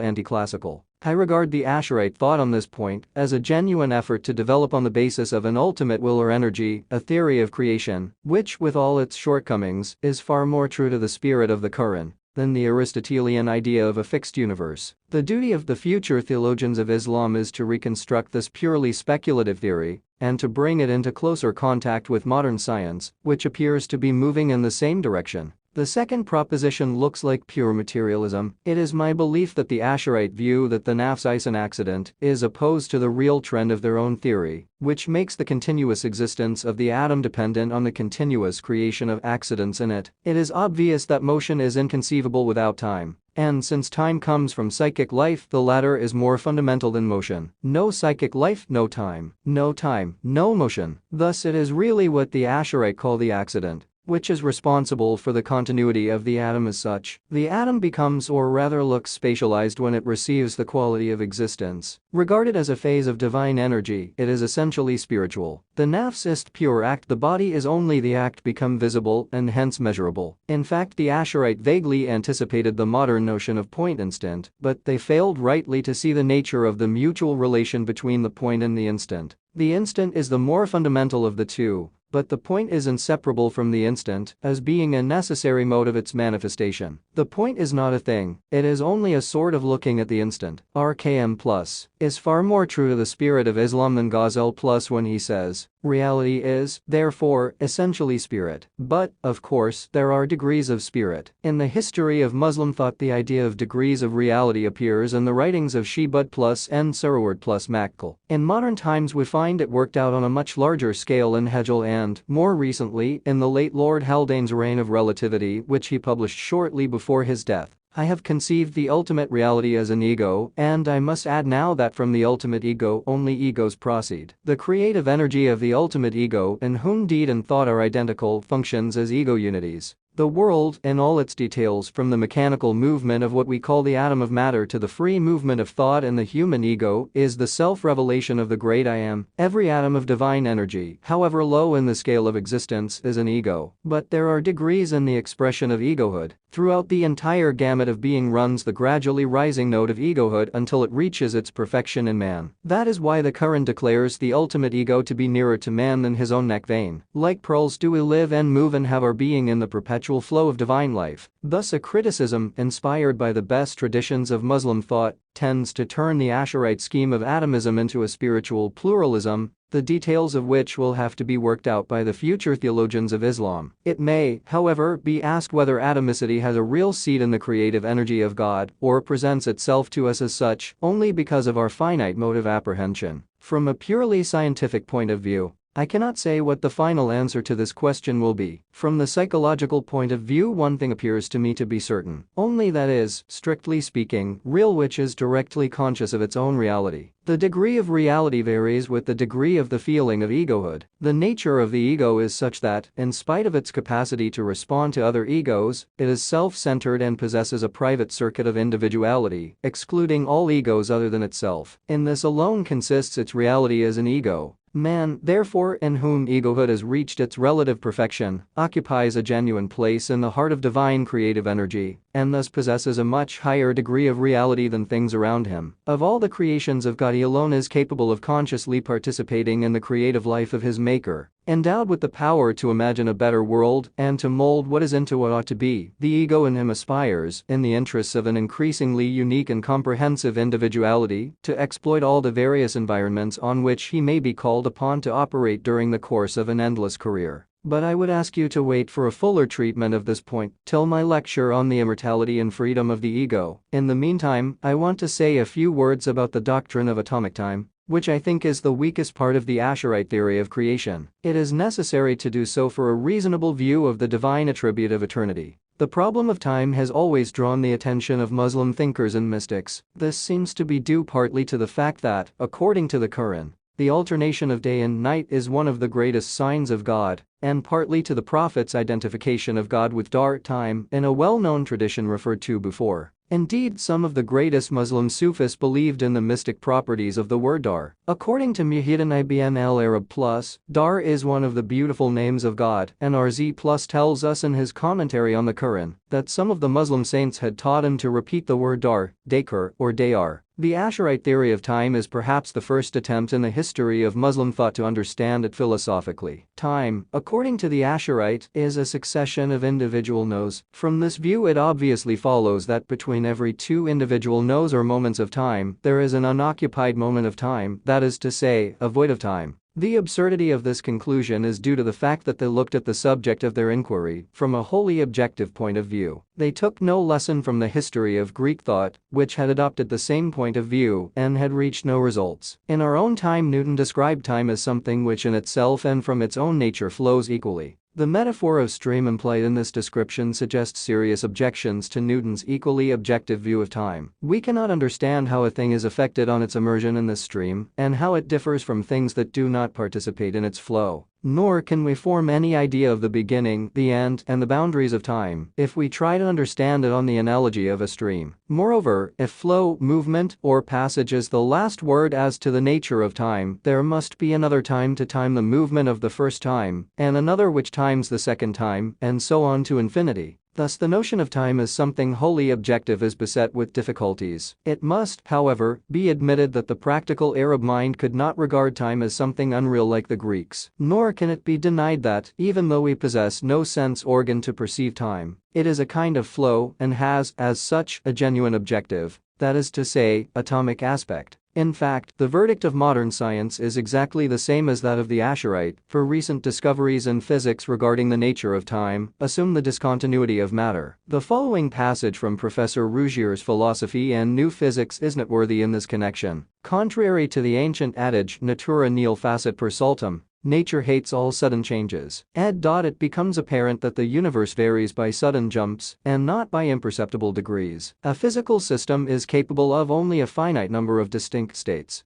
anti-classical. I regard the Asherite thought on this point as a genuine effort to develop on the basis of an ultimate will or energy, a theory of creation, which, with all its shortcomings, is far more true to the spirit of the Quran than the Aristotelian idea of a fixed universe. The duty of the future theologians of Islam is to reconstruct this purely speculative theory and to bring it into closer contact with modern science, which appears to be moving in the same direction. The second proposition looks like pure materialism. It is my belief that the Asherite view that the nafs is an accident is opposed to the real trend of their own theory, which makes the continuous existence of the atom dependent on the continuous creation of accidents in it. It is obvious that motion is inconceivable without time. And since time comes from psychic life, the latter is more fundamental than motion. No psychic life, no time. No time, no motion. Thus it is really what the Asherite call the accident, which is responsible for the continuity of the atom as such. The atom becomes, or rather looks, spatialized when it receives the quality of existence. Regarded as a phase of divine energy, it is essentially spiritual. The nafs ist pure act, the body is only the act become visible and hence measurable. In fact, the Asherite vaguely anticipated the modern notion of point instant, but they failed rightly to see the nature of the mutual relation between the point and the instant. The instant is the more fundamental of the two, but the point is inseparable from the instant, as being a necessary mode of its manifestation. The point is not a thing, it is only a sort of looking at the instant. RKM+ is far more true to the spirit of Islam than Ghazal+ when he says, reality is, therefore, essentially spirit. But, of course, there are degrees of spirit. In the history of Muslim thought, the idea of degrees of reality appears in the writings of Shibud+ and Suraward+ Maktal. In modern times we find it worked out on a much larger scale in Hegel and, more recently, in the late Lord Haldane's Reign of Relativity, which he published shortly before his death. I have conceived the ultimate reality as an ego, and I must add now that from the ultimate ego only egos proceed. The creative energy of the ultimate ego, in whom deed and thought are identical, functions as ego unities. The world, in all its details, from the mechanical movement of what we call the atom of matter to the free movement of thought in the human ego, is the self-revelation of the great I Am. Every atom of divine energy, however low in the scale of existence, is an ego. But there are degrees in the expression of egohood. Throughout the entire gamut of being runs the gradually rising note of egohood until it reaches its perfection in man. That is why the Quran declares the ultimate ego to be nearer to man than his own neck vein. Like pearls do we live and move and have our being in the perpetual flow of divine life. Thus a criticism, inspired by the best traditions of Muslim thought, tends to turn the Asherite scheme of atomism into a spiritual pluralism, the details of which will have to be worked out by the future theologians of Islam. It may, however, be asked whether atomicity has a real seat in the creative energy of God, or presents itself to us as such only because of our finite mode of apprehension. From a purely scientific point of view, I cannot say what the final answer to this question will be. From the psychological point of view, one thing appears to me to be certain, only that is, strictly speaking, real, which is directly conscious of its own reality. The degree of reality varies with the degree of the feeling of egohood. The nature of the ego is such that, in spite of its capacity to respond to other egos, it is self-centered and possesses a private circuit of individuality, excluding all egos other than itself. In this alone consists its reality as an ego. Man, therefore, in whom egohood has reached its relative perfection, occupies a genuine place in the heart of divine creative energy, and thus possesses a much higher degree of reality than things around him. Of all the creations of God, he alone is capable of consciously participating in the creative life of his Maker. Endowed with the power to imagine a better world and to mold what is into what ought to be, the ego in him aspires, in the interests of an increasingly unique and comprehensive individuality, to exploit all the various environments on which he may be called upon to operate during the course of an endless career. But I would ask you to wait for a fuller treatment of this point till my lecture on the immortality and freedom of the ego. In the meantime, I want to say a few words about the doctrine of atomic time, which I think is the weakest part of the Asherite theory of creation. It is necessary to do so for a reasonable view of the divine attribute of eternity. The problem of time has always drawn the attention of Muslim thinkers and mystics. This seems to be due partly to the fact that, according to the Quran, the alternation of day and night is one of the greatest signs of God, and partly to the Prophet's identification of God with time in a well-known tradition referred to before. Indeed, some of the greatest Muslim Sufis believed in the mystic properties of the word dar. According to Muhammad Ibn al-Arab plus, dar is one of the beautiful names of God, and RZ plus tells us in his commentary on the Quran that some of the Muslim saints had taught him to repeat the word dar, dakar, or dayar. The Asherite theory of time is perhaps the first attempt in the history of Muslim thought to understand it philosophically. Time, according to the Asherite, is a succession of individual no's. From this view, it obviously follows that between every two individual no's or moments of time, there is an unoccupied moment of time, that is to say, a void of time. The absurdity of this conclusion is due to the fact that they looked at the subject of their inquiry from a wholly objective point of view. They took no lesson from the history of Greek thought, which had adopted the same point of view and had reached no results. In our own time, Newton described time as something which in itself and from its own nature flows equally. The metaphor of stream implied in this description suggests serious objections to Newton's equally objective view of time. We cannot understand how a thing is affected on its immersion in this stream, and how it differs from things that do not participate in its flow. Nor can we form any idea of the beginning, the end, and the boundaries of time if we try to understand it on the analogy of a stream. Moreover, if flow, movement, or passage is the last word as to the nature of time, there must be another time to time the movement of the first time, and another which times the second time, and so on to infinity. Thus, the notion of time as something wholly objective is beset with difficulties. It must, however, be admitted that the practical Arab mind could not regard time as something unreal like the Greeks. Nor can it be denied that, even though we possess no sense organ to perceive time, it is a kind of flow and has, as such, a genuine objective, that is to say, atomic aspect. In fact, the verdict of modern science is exactly the same as that of the Asherite, for recent discoveries in physics regarding the nature of time assume the discontinuity of matter. The following passage from Professor Rougier's Philosophy and New Physics is noteworthy in this connection. Contrary to the ancient adage natura nihil facit per saltum, nature hates all sudden changes. It becomes apparent that the universe varies by sudden jumps and not by imperceptible degrees. A physical system is capable of only a finite number of distinct states.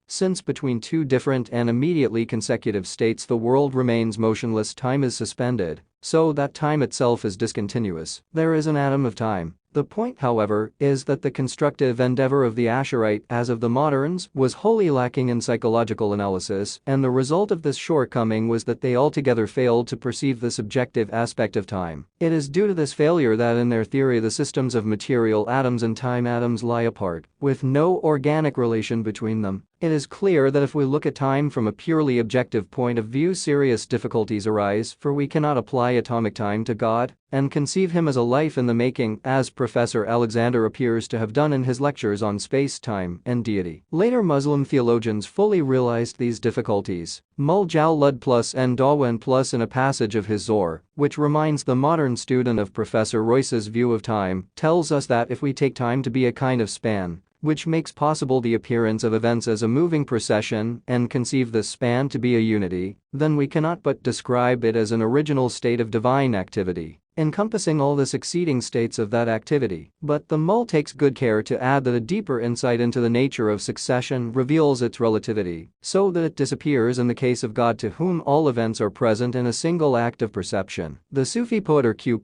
Since between two different and immediately consecutive states the world remains motionless, time is suspended, so that time itself is discontinuous. There is an atom of time. The point, however, is that the constructive endeavor of the Asherite, as of the moderns, was wholly lacking in psychological analysis, and the result of this shortcoming was that they altogether failed to perceive the subjective aspect of time. It is due to this failure that in their theory the systems of material atoms and time atoms lie apart, with no organic relation between them. It is clear that if we look at time from a purely objective point of view, serious difficulties arise, for we cannot apply atomic time to God and conceive him as a life in the making, as Professor Alexander appears to have done in his lectures on space-time and deity. Later Muslim theologians fully realized these difficulties. Mul-Jalud plus and Dawen plus in a passage of his Zohar, which reminds the modern student of Professor Royce's view of time, tells us that if we take time to be a kind of span, which makes possible the appearance of events as a moving procession, and conceive this span to be a unity, then we cannot but describe it as an original state of divine activity, encompassing all the succeeding states of that activity. But the Mul takes good care to add that a deeper insight into the nature of succession reveals its relativity, so that it disappears in the case of God, to whom all events are present in a single act of perception. The Sufi poet Q+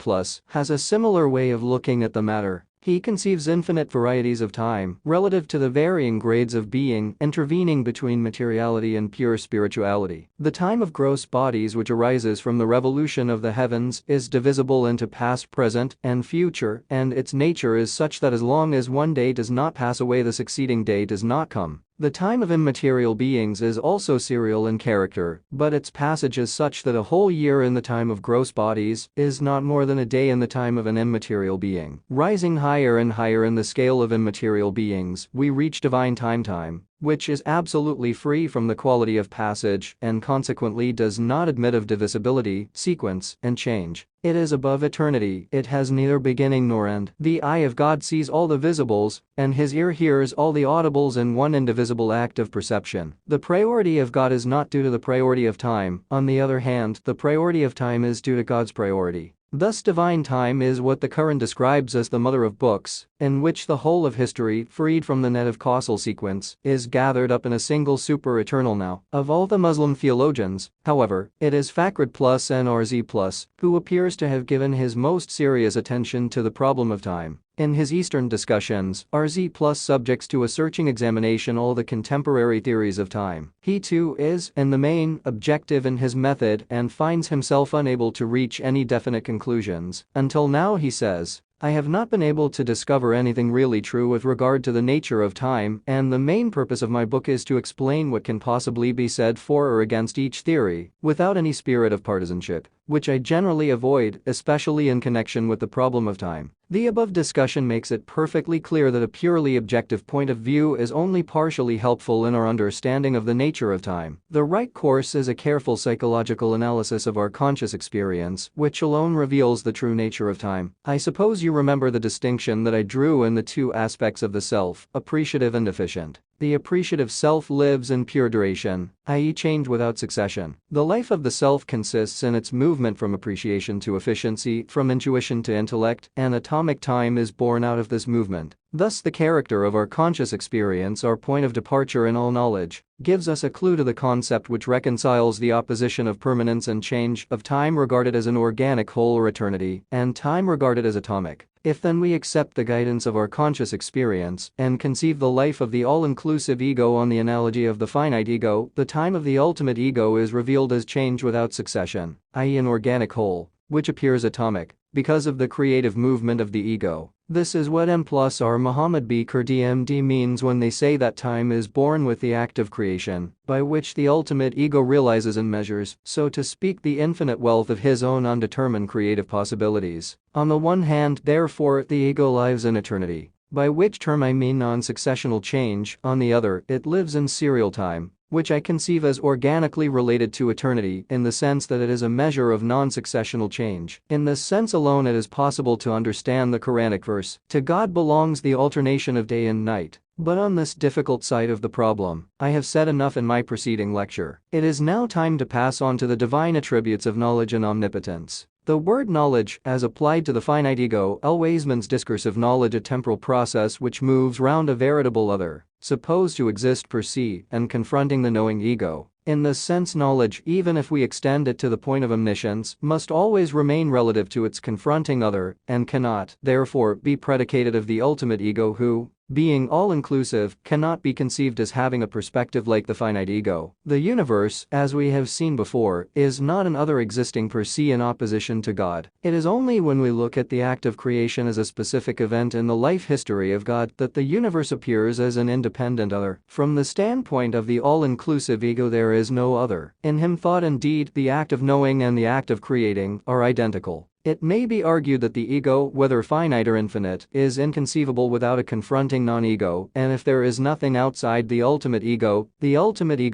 has a similar way of looking at the matter. He conceives infinite varieties of time, relative to the varying grades of being, intervening between materiality and pure spirituality. The time of gross bodies which arises from the revolution of the heavens is divisible into past, present, and future, and its nature is such that as long as one day does not pass away the succeeding day does not come. The time of immaterial beings is also serial in character, but its passage is such that a whole year in the time of gross bodies is not more than a day in the time of an immaterial being. Rising higher and higher in the scale of immaterial beings, we reach divine time, which is absolutely free from the quality of passage and consequently does not admit of divisibility, sequence, and change. It is above eternity, it has neither beginning nor end. The eye of God sees all the visibles, and his ear hears all the audibles in one indivisible act of perception. The priority of God is not due to the priority of time, on the other hand, the priority of time is due to God's priority. Thus divine time is what the Quran describes as the mother of books, in which the whole of history, freed from the net of causal sequence, is gathered up in a single super-eternal now. Of all the Muslim theologians, however, it is Fakhrid plus NRZ plus who appears to have given his most serious attention to the problem of time. In his Eastern discussions, RZ Plus subjects to a searching examination all the contemporary theories of time. He too is, in the main, objective in his method and finds himself unable to reach any definite conclusions. Until now, he says, I have not been able to discover anything really true with regard to the nature of time, and the main purpose of my book is to explain what can possibly be said for or against each theory, without any spirit of partisanship, which I generally avoid, especially in connection with the problem of time. The above discussion makes it perfectly clear that a purely objective point of view is only partially helpful in our understanding of the nature of time. The right course is a careful psychological analysis of our conscious experience, which alone reveals the true nature of time. I suppose you remember the distinction that I drew in the two aspects of the self, appreciative and efficient. The appreciative self lives in pure duration, i.e. change without succession. The life of the self consists in its movement from appreciation to efficiency, from intuition to intellect, and atomic time is born out of this movement. Thus the character of our conscious experience, our point of departure in all knowledge, gives us a clue to the concept which reconciles the opposition of permanence and change, of time regarded as an organic whole or eternity, and time regarded as atomic. If then we accept the guidance of our conscious experience and conceive the life of the all-inclusive ego on the analogy of the finite ego, the time of the ultimate ego is revealed as change without succession, i.e. an organic whole, which appears atomic, because of the creative movement of the ego. This is what M plus R Muhammad Iqbal DMD means when they say that time is born with the act of creation, by which the ultimate ego realizes and measures, so to speak, the infinite wealth of his own undetermined creative possibilities. On the one hand, therefore, the ego lives in eternity, by which term I mean non-successional change. On the other, it lives in serial time, which I conceive as organically related to eternity in the sense that it is a measure of non-successional change. In this sense alone it is possible to understand the Quranic verse, "To God belongs the alternation of day and night." But on this difficult side of the problem, I have said enough in my preceding lecture. It is now time to pass on to the divine attributes of knowledge and omnipotence. The word knowledge, as applied to the finite ego, always means discursive knowledge, a temporal process which moves round a veritable other, supposed to exist per se, and confronting the knowing ego. In this sense, knowledge, even if we extend it to the point of omniscience, must always remain relative to its confronting other, and cannot, therefore, be predicated of the ultimate ego who, being all-inclusive, cannot be conceived as having a perspective like the finite ego. The universe, as we have seen before, is not an other existing per se in opposition to God. It is only when we look at the act of creation as a specific event in the life history of God that the universe appears as an independent other. From the standpoint of the all-inclusive ego, there is no other. In him, thought and deed, the act of knowing and the act of creating, are identical. It may be argued that the ego, whether finite or infinite, is inconceivable without a confronting non-ego, and if there is nothing outside the ultimate ego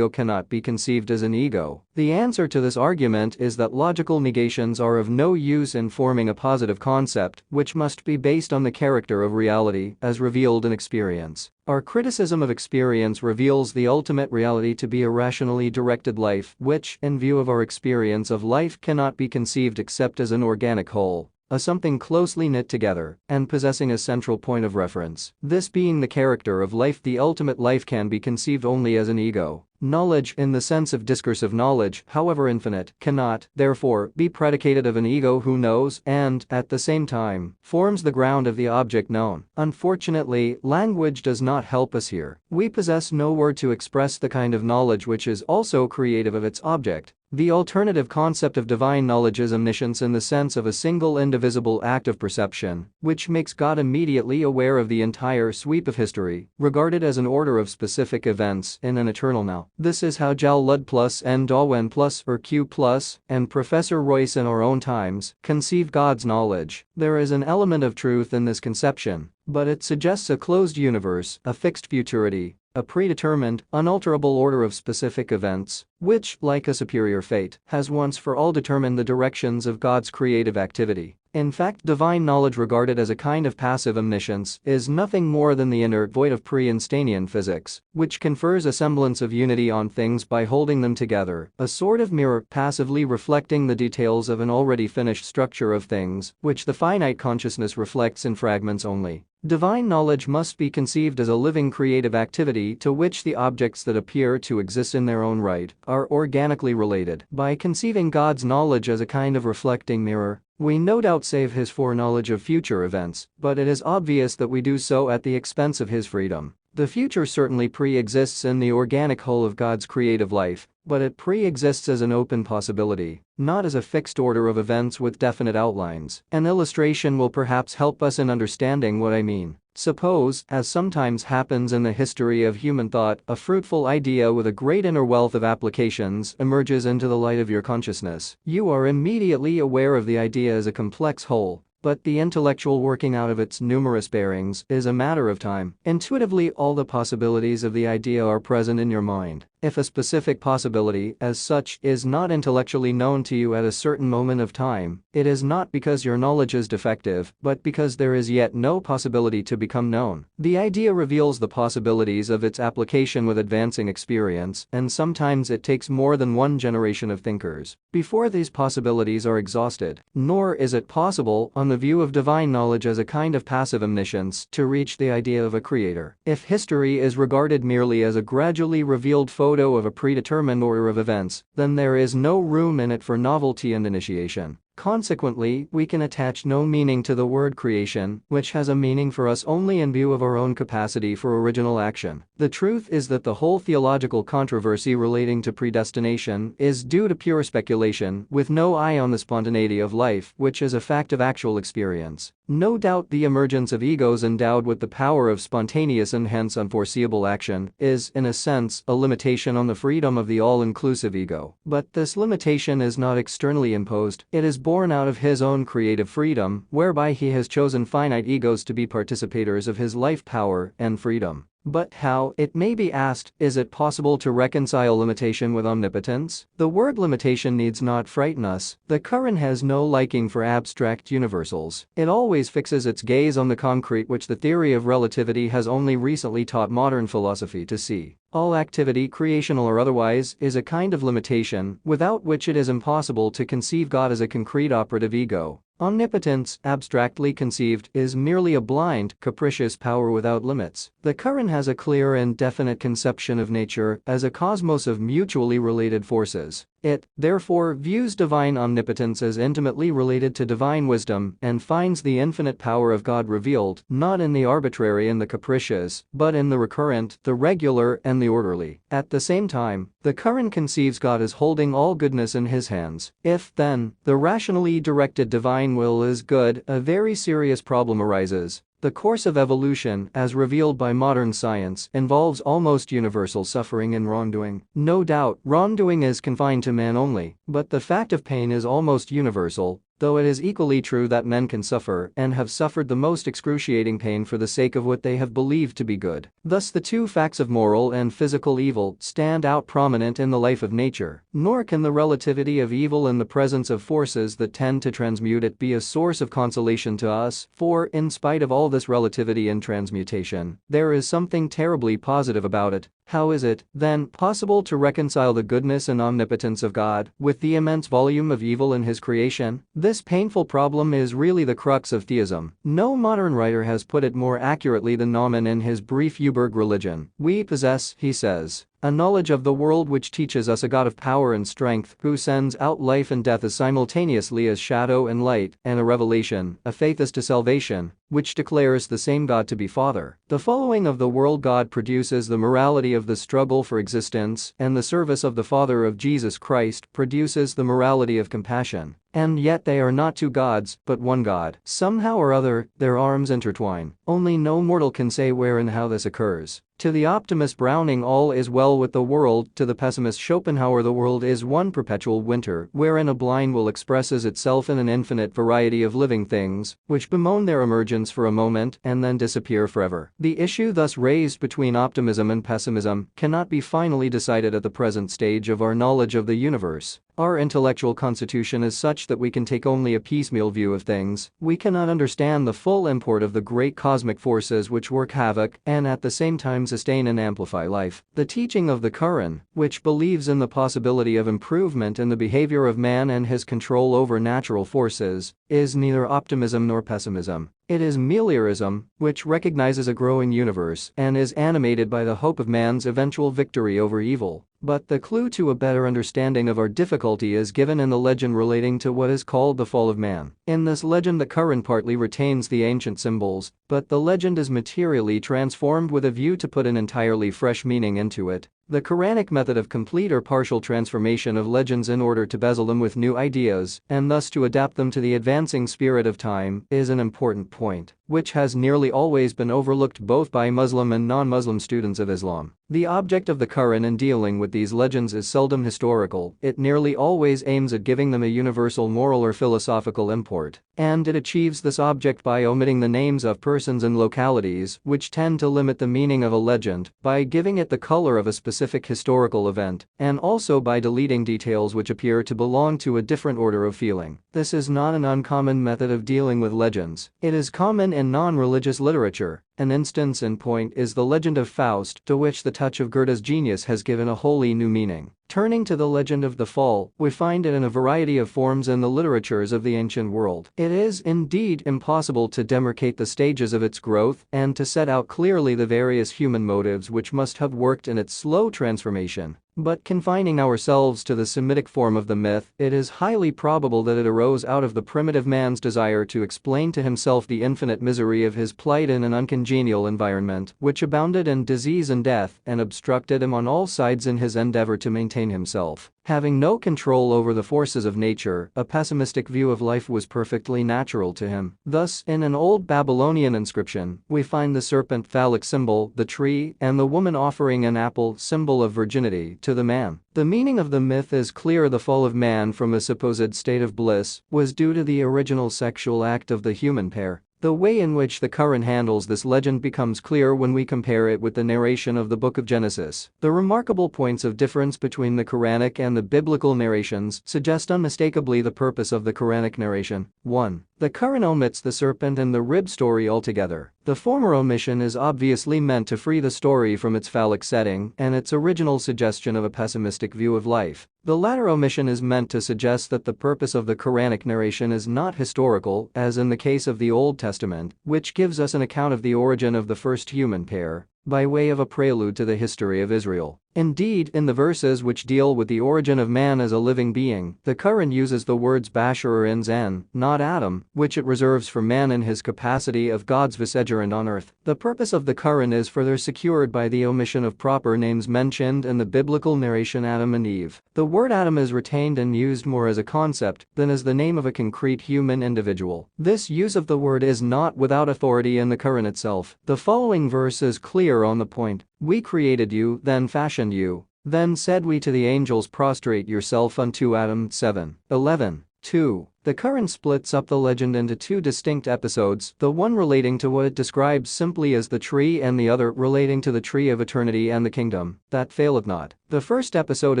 cannot be conceived as an ego. The answer to this argument is that logical negations are of no use in forming a positive concept, which must be based on the character of reality, as revealed in experience. Our criticism of experience reveals the ultimate reality to be a rationally directed life, which, in view of our experience of life, cannot be conceived except as an organic whole, a something closely knit together, and possessing a central point of reference. This being the character of life, the ultimate life can be conceived only as an ego. Knowledge, in the sense of discursive knowledge, however infinite, cannot, therefore, be predicated of an ego who knows and, at the same time, forms the ground of the object known. Unfortunately, language does not help us here. We possess no word to express the kind of knowledge which is also creative of its object, The alternative concept of divine knowledge is omniscience in the sense of a single indivisible act of perception, which makes God immediately aware of the entire sweep of history, regarded as an order of specific events in an eternal now. This is how Jal Lud plus and Darwin plus or Q plus and Professor Royce in our own times conceive God's knowledge. There is an element of truth in this conception, but it suggests a closed universe, a fixed futurity, a predetermined, unalterable order of specific events, which, like a superior fate, has once for all determined the directions of God's creative activity. In fact, divine knowledge regarded as a kind of passive omniscience is nothing more than the inert void of pre-Einsteinian physics, which confers a semblance of unity on things by holding them together, a sort of mirror passively reflecting the details of an already finished structure of things, which the finite consciousness reflects in fragments only. Divine knowledge must be conceived as a living creative activity to which the objects that appear to exist in their own right are organically related. By conceiving God's knowledge as a kind of reflecting mirror, we no doubt save his foreknowledge of future events, but it is obvious that we do so at the expense of his freedom. The future certainly pre-exists in the organic whole of God's creative life, but it pre-exists as an open possibility, not as a fixed order of events with definite outlines. An illustration will perhaps help us in understanding what I mean. Suppose, as sometimes happens in the history of human thought, a fruitful idea with a great inner wealth of applications emerges into the light of your consciousness. You are immediately aware of the idea as a complex whole, but the intellectual working out of its numerous bearings is a matter of time. Intuitively, all the possibilities of the idea are present in your mind. If a specific possibility, as such, is not intellectually known to you at a certain moment of time, it is not because your knowledge is defective, but because there is yet no possibility to become known. The idea reveals the possibilities of its application with advancing experience, and sometimes it takes more than one generation of thinkers before these possibilities are exhausted. Nor is it possible, on the view of divine knowledge as a kind of passive omniscience, to reach the idea of a creator. If history is regarded merely as a gradually revealed photo of a predetermined order of events, then there is no room in it for novelty and initiation. Consequently, we can attach no meaning to the word creation, which has a meaning for us only in view of our own capacity for original action. The truth is that the whole theological controversy relating to predestination is due to pure speculation, with no eye on the spontaneity of life, which is a fact of actual experience. No doubt the emergence of egos endowed with the power of spontaneous and hence unforeseeable action is, in a sense, a limitation on the freedom of the all-inclusive ego. But this limitation is not externally imposed, it is born out of his own creative freedom, whereby he has chosen finite egos to be participators of his life power and freedom. But how, it may be asked, is it possible to reconcile limitation with omnipotence? The word limitation needs not frighten us. The Quran has no liking for abstract universals. It always fixes its gaze on the concrete, which the theory of relativity has only recently taught modern philosophy to see. All activity, creational or otherwise, is a kind of limitation, without which it is impossible to conceive God as a concrete operative ego. Omnipotence, abstractly conceived, is merely a blind, capricious power without limits. The Quran has a clear and definite conception of nature as a cosmos of mutually related forces. It, therefore, views divine omnipotence as intimately related to divine wisdom and finds the infinite power of God revealed not in the arbitrary and the capricious, but in the recurrent, the regular, and the orderly. At the same time, the Quran conceives God as holding all goodness in his hands. If, then, the rationally directed divine will is good, a very serious problem arises. The course of evolution, as revealed by modern science, involves almost universal suffering and wrongdoing. No doubt, wrongdoing is confined to man only, but the fact of pain is almost universal, though it is equally true that men can suffer and have suffered the most excruciating pain for the sake of what they have believed to be good. Thus the two facts of moral and physical evil stand out prominent in the life of nature, nor can the relativity of evil in the presence of forces that tend to transmute it be a source of consolation to us, for, in spite of all this relativity and transmutation, there is something terribly positive about it. How is it, then, possible to reconcile the goodness and omnipotence of God with the immense volume of evil in his creation? This painful problem is really the crux of theism. No modern writer has put it more accurately than Naumann in his brief Uberg Religion. We possess, he says, A knowledge of the world which teaches us a God of power and strength who sends out life and death as simultaneously as shadow and light, and a revelation, a faith as to salvation, which declares the same God to be Father. The following of the world God produces the morality of the struggle for existence, and the service of the Father of Jesus Christ produces the morality of compassion. And yet they are not two gods, but one God. Somehow or other, their arms intertwine. Only no mortal can say where and how this occurs. To the optimist Browning, all is well with the world. To the pessimist Schopenhauer, the world is one perpetual winter, wherein a blind will expresses itself in an infinite variety of living things, which bemoan their emergence for a moment and then disappear forever. The issue thus raised between optimism and pessimism cannot be finally decided at the present stage of our knowledge of the universe. Our intellectual constitution is such that we can take only a piecemeal view of things. We cannot understand the full import of the great cosmic forces which work havoc and at the same time sustain and amplify life. The teaching of the Quran, which believes in the possibility of improvement in the behavior of man and his control over natural forces, is neither optimism nor pessimism. It is meliorism, which recognizes a growing universe and is animated by the hope of man's eventual victory over evil. But the clue to a better understanding of our difficulty is given in the legend relating to what is called the fall of man. In this legend, the Quran partly retains the ancient symbols, but the legend is materially transformed with a view to put an entirely fresh meaning into it. The Quranic method of complete or partial transformation of legends in order to bezel them with new ideas and thus to adapt them to the advancing spirit of time is an important point, which has nearly always been overlooked both by Muslim and non-Muslim students of Islam. The object of the Quran in dealing with these legends is seldom historical, it nearly always aims at giving them a universal moral or philosophical import, and it achieves this object by omitting the names of persons and localities which tend to limit the meaning of a legend, by giving it the color of a specific historical event, and also by deleting details which appear to belong to a different order of feeling. This is not an uncommon method of dealing with legends. It is common in non-religious literature. An instance in point is the legend of Faust, to which the touch of Goethe's genius has given a wholly new meaning. Turning to the legend of the fall, we find it in a variety of forms in the literatures of the ancient world. It is indeed impossible to demarcate the stages of its growth and to set out clearly the various human motives which must have worked in its slow transformation. But confining ourselves to the Semitic form of the myth, it is highly probable that it arose out of the primitive man's desire to explain to himself the infinite misery of his plight in an uncongenial environment, which abounded in disease and death and obstructed him on all sides in his endeavor to maintain himself. Having no control over the forces of nature, a pessimistic view of life was perfectly natural to him. Thus, in an old Babylonian inscription, we find the serpent phallic symbol, the tree, and the woman offering an apple, symbol of virginity, to the man. The meaning of the myth is clear. The fall of man from a supposed state of bliss was due to the original sexual act of the human pair. The way in which the Quran handles this legend becomes clear when we compare it with the narration of the Book of Genesis. The remarkable points of difference between the Quranic and the biblical narrations suggest unmistakably the purpose of the Quranic narration. 1. The Quran omits the serpent and the rib story altogether. The former omission is obviously meant to free the story from its phallic setting and its original suggestion of a pessimistic view of life. The latter omission is meant to suggest that the purpose of the Quranic narration is not historical, as in the case of the Old Testament, which gives us an account of the origin of the first human pair, by way of a prelude to the history of Israel. Indeed, in the verses which deal with the origin of man as a living being, the Quran uses the words Bashar or Insan, not Adam, which it reserves for man in his capacity of God's vicegerent on earth. The purpose of the Quran is further secured by the omission of proper names mentioned in the biblical narration Adam and Eve. The word Adam is retained and used more as a concept than as the name of a concrete human individual. This use of the word is not without authority in the Quran itself. The following verse is clear on the point. We created you, then fashioned you. Then said we to the angels, prostrate yourself unto Adam. 7:11. 2. The Quran splits up the legend into two distinct episodes, the one relating to what it describes simply as the tree and the other relating to the tree of eternity and the kingdom that faileth not. The first episode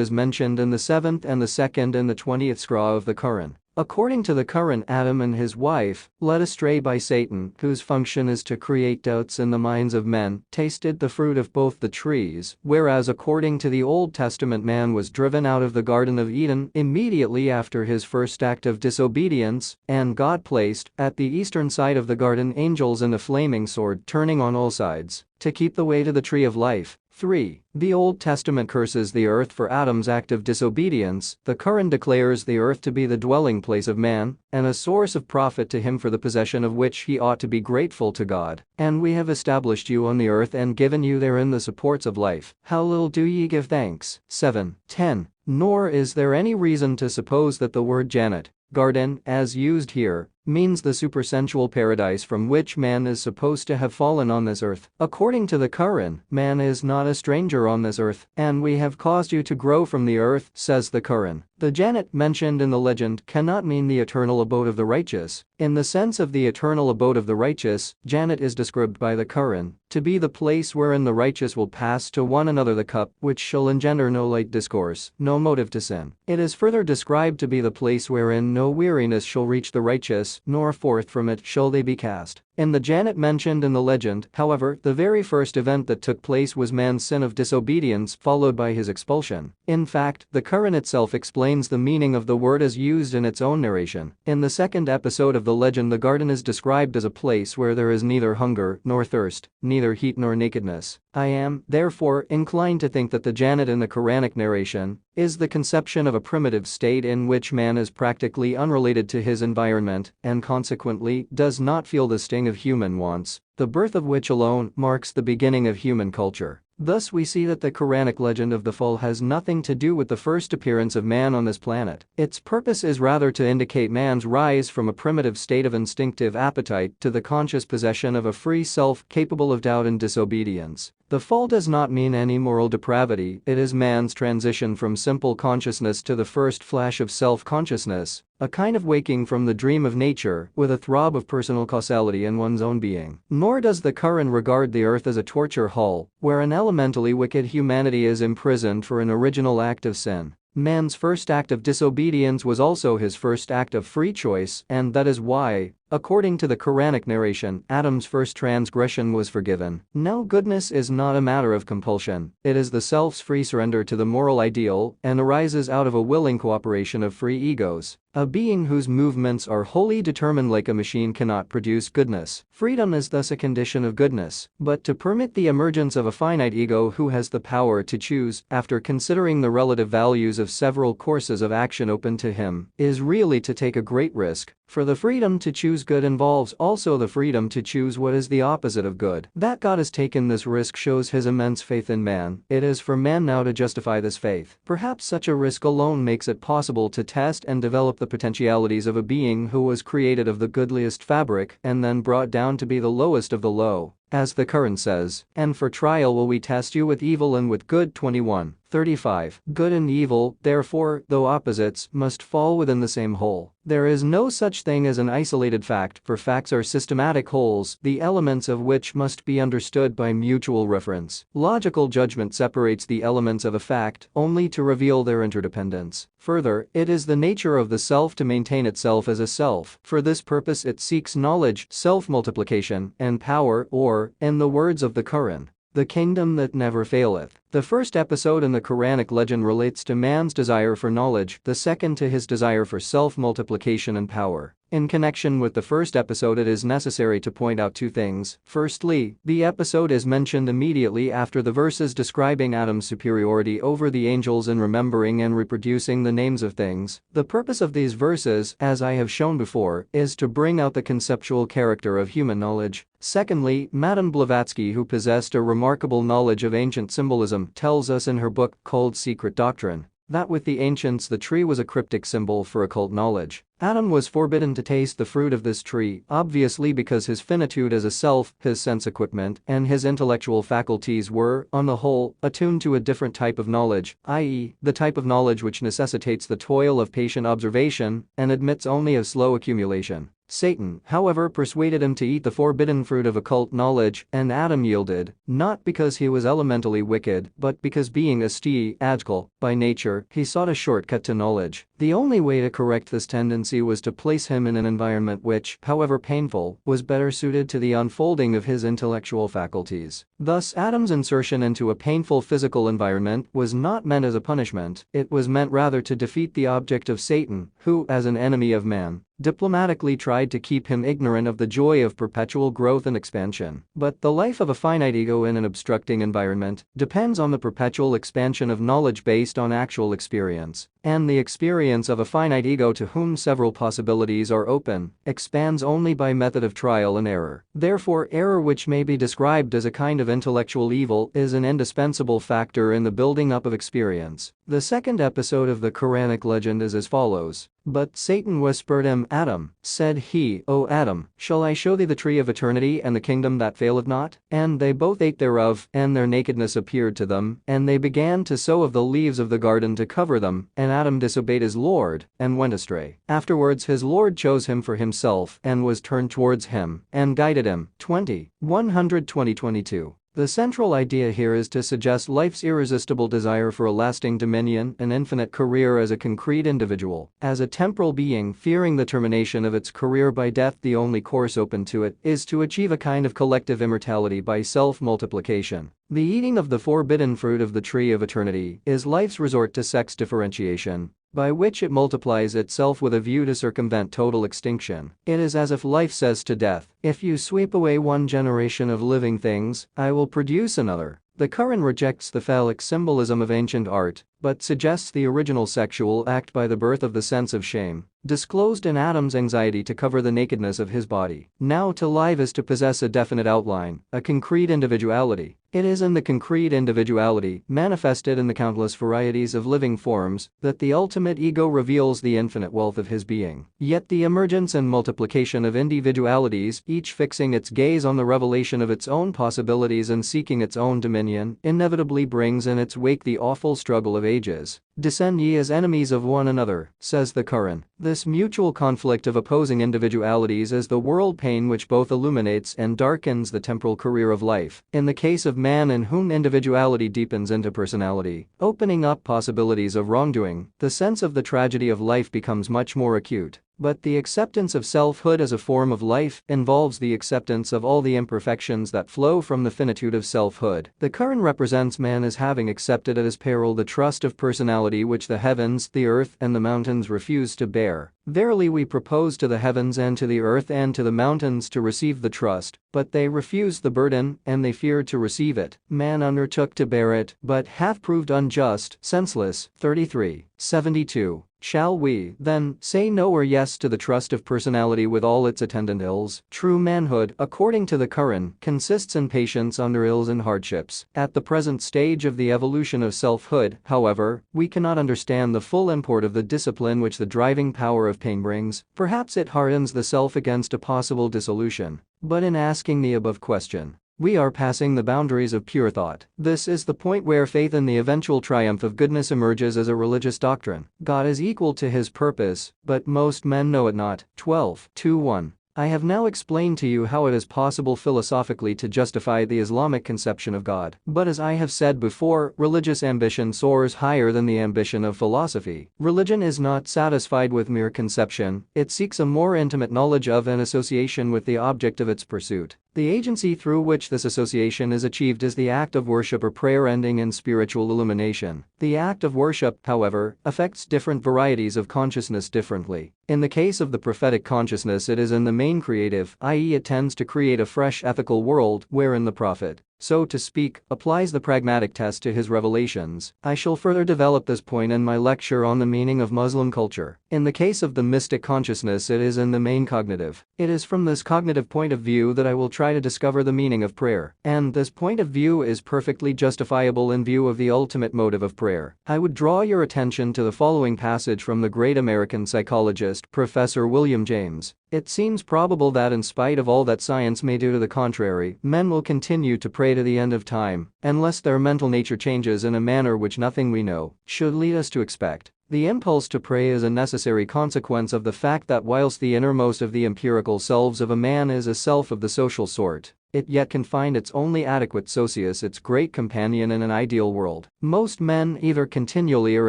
is mentioned in the 7th and the second in the 20th surah of the Quran. According to the Quran, Adam and his wife, led astray by Satan, whose function is to create doubts in the minds of men, tasted the fruit of both the trees, whereas according to the Old Testament man was driven out of the Garden of Eden immediately after his first act of disobedience, and God placed, at the eastern side of the garden, angels in a flaming sword turning on all sides, to keep the way to the tree of life. 3. The Old Testament curses the earth for Adam's act of disobedience. The Quran declares the earth to be the dwelling place of man and a source of profit to him, for the possession of which he ought to be grateful to God. And we have established you on the earth and given you therein the supports of life. How little do ye give thanks? 7. 10. Nor is there any reason to suppose that the word Jannat, garden, as used here, means the supersensual paradise from which man is supposed to have fallen on this earth. According to the Quran, man is not a stranger on this earth, and we have caused you to grow from the earth, says the Quran. The Jannat mentioned in the legend cannot mean the eternal abode of the righteous. In the sense of the eternal abode of the righteous, Jannat is described by the Quran to be the place wherein the righteous will pass to one another the cup which shall engender no light discourse, no motive to sin. It is further described to be the place wherein no weariness shall reach the righteous, nor forth from it shall they be cast. In the Jannat mentioned in the legend, however, the very first event that took place was man's sin of disobedience followed by his expulsion. In fact, the Quran itself explains the meaning of the word as used in its own narration. In the second episode of the legend, the garden is described as a place where there is neither hunger nor thirst, neither heat nor nakedness. I am, therefore, inclined to think that the Jannat in the Quranic narration is the conception of a primitive state in which man is practically unrelated to his environment and consequently does not feel the sting of human wants, the birth of which alone marks the beginning of human culture. Thus we see that the Quranic legend of the fall has nothing to do with the first appearance of man on this planet. Its purpose is rather to indicate man's rise from a primitive state of instinctive appetite to the conscious possession of a free self capable of doubt and disobedience. The fall does not mean any moral depravity, it is man's transition from simple consciousness to the first flash of self-consciousness, a kind of waking from the dream of nature with a throb of personal causality in one's own being. Nor does the Quran regard the earth as a torture hall, where an elementally wicked humanity is imprisoned for an original act of sin. Man's first act of disobedience was also his first act of free choice, and that is why, according to the Quranic narration, Adam's first transgression was forgiven. Now, goodness is not a matter of compulsion, it is the self's free surrender to the moral ideal and arises out of a willing cooperation of free egos. A being whose movements are wholly determined like a machine cannot produce goodness. Freedom is thus a condition of goodness, but to permit the emergence of a finite ego who has the power to choose, after considering the relative values of several courses of action open to him, is really to take a great risk. For the freedom to choose good involves also the freedom to choose what is the opposite of good. That God has taken this risk shows his immense faith in man. It is for man now to justify this faith. Perhaps such a risk alone makes it possible to test and develop the potentialities of a being who was created of the goodliest fabric and then brought down to be the lowest of the low. As the Quran says, and for trial will we test you with evil and with good. 21:35. Good and evil, therefore, though opposites, must fall within the same whole. There is no such thing as an isolated fact, for facts are systematic wholes, the elements of which must be understood by mutual reference. Logical judgment separates the elements of a fact only to reveal their interdependence. Further, it is the nature of the self to maintain itself as a self. For this purpose it seeks knowledge, self-multiplication, and power, or, in the words of the Quran, the kingdom that never faileth. The first episode in the Quranic legend relates to man's desire for knowledge, the second to his desire for self-multiplication and power. In connection with the first episode, it is necessary to point out two things. Firstly, the episode is mentioned immediately after the verses describing Adam's superiority over the angels in remembering and reproducing the names of things. The purpose of these verses, as I have shown before, is to bring out the conceptual character of human knowledge. Secondly, Madame Blavatsky, who possessed a remarkable knowledge of ancient symbolism, tells us in her book called Secret Doctrine that with the ancients the tree was a cryptic symbol for occult knowledge. Adam was forbidden to taste the fruit of this tree, obviously because his finitude as a self, his sense equipment, and his intellectual faculties were, on the whole, attuned to a different type of knowledge, i.e., the type of knowledge which necessitates the toil of patient observation and admits only of slow accumulation. Satan, however, persuaded him to eat the forbidden fruit of occult knowledge, and Adam yielded, not because he was elementally wicked, but because being astical by nature, he sought a shortcut to knowledge. The only way to correct this tendency was to place him in an environment which, however painful, was better suited to the unfolding of his intellectual faculties. Thus, Adam's insertion into a painful physical environment was not meant as a punishment, it was meant rather to defeat the object of Satan, who, as an enemy of man, diplomatically tried to keep him ignorant of the joy of perpetual growth and expansion. But the life of a finite ego in an obstructing environment depends on the perpetual expansion of knowledge based on actual experience. And the experience of a finite ego to whom several possibilities are open expands only by method of trial and error. Therefore, error, which may be described as a kind of intellectual evil, is an indispensable factor in the building up of experience. The second episode of the Quranic legend is as follows. But Satan whispered him, Adam, said he, O Adam, shall I show thee the tree of eternity and the kingdom that faileth not? And they both ate thereof, and their nakedness appeared to them, and they began to sow of the leaves of the garden to cover them, and Adam disobeyed his Lord, and went astray. Afterwards his Lord chose him for himself, and was turned towards him, and guided him. 120:22. The central idea here is to suggest life's irresistible desire for a lasting dominion, an infinite career as a concrete individual. As a temporal being fearing the termination of its career by death, the only course open to it is to achieve a kind of collective immortality by self-multiplication. The eating of the forbidden fruit of the tree of eternity is life's resort to sex differentiation, by which it multiplies itself with a view to circumvent total extinction. It is as if life says to death, if you sweep away one generation of living things, I will produce another. The Quran rejects the phallic symbolism of ancient art, but suggests the original sexual act by the birth of the sense of shame, disclosed in Adam's anxiety to cover the nakedness of his body. Now to live is to possess a definite outline, a concrete individuality. It is in the concrete individuality, manifested in the countless varieties of living forms, that the ultimate ego reveals the infinite wealth of his being. Yet the emergence and multiplication of individualities, each fixing its gaze on the revelation of its own possibilities and seeking its own dominion, inevitably brings in its wake the awful struggle of ages. Descend ye as enemies of one another, says the Quran. This mutual conflict of opposing individualities is the world pain which both illuminates and darkens the temporal career of life. In the case of man, in whom individuality deepens into personality, opening up possibilities of wrongdoing, the sense of the tragedy of life becomes much more acute. But the acceptance of selfhood as a form of life involves the acceptance of all the imperfections that flow from the finitude of selfhood. The Quran represents man as having accepted at his peril the trust of personality which the heavens, the earth, and the mountains refuse to bear. Verily we propose to the heavens and to the earth and to the mountains to receive the trust, but they refused the burden, and they feared to receive it. Man undertook to bear it, but hath proved unjust, senseless. 33:72. Shall we, then, say no or yes to the trust of personality with all its attendant ills? True manhood, according to the Quran, consists in patience under ills and hardships. At the present stage of the evolution of selfhood, however, we cannot understand the full import of the discipline which the driving power of pain brings. Perhaps it hardens the self against a possible dissolution. But in asking the above question, we are passing the boundaries of pure thought. This is the point where faith in the eventual triumph of goodness emerges as a religious doctrine. God is equal to his purpose, but most men know it not. 12:21. I have now explained to you how it is possible philosophically to justify the Islamic conception of God. But as I have said before, religious ambition soars higher than the ambition of philosophy. Religion is not satisfied with mere conception, it seeks a more intimate knowledge of and association with the object of its pursuit. The agency through which this association is achieved is the act of worship or prayer ending in spiritual illumination. The act of worship, however, affects different varieties of consciousness differently. In the case of the prophetic consciousness, it is in the main creative, i.e., it tends to create a fresh ethical world wherein the prophet, so to speak, applies the pragmatic test to his revelations. I shall further develop this point in my lecture on the meaning of Muslim culture. In the case of the mystic consciousness, it is in the main cognitive. It is from this cognitive point of view that I will try to discover the meaning of prayer, and this point of view is perfectly justifiable in view of the ultimate motive of prayer. I would draw your attention to the following passage from the great American psychologist, Professor William James. It seems probable that in spite of all that science may do to the contrary, men will continue to pray to the end of time, unless their mental nature changes in a manner which nothing we know should lead us to expect. The impulse to pray is a necessary consequence of the fact that whilst the innermost of the empirical selves of a man is a self of the social sort, it yet can find its only adequate socius, its great companion in an ideal world. Most men, either continually or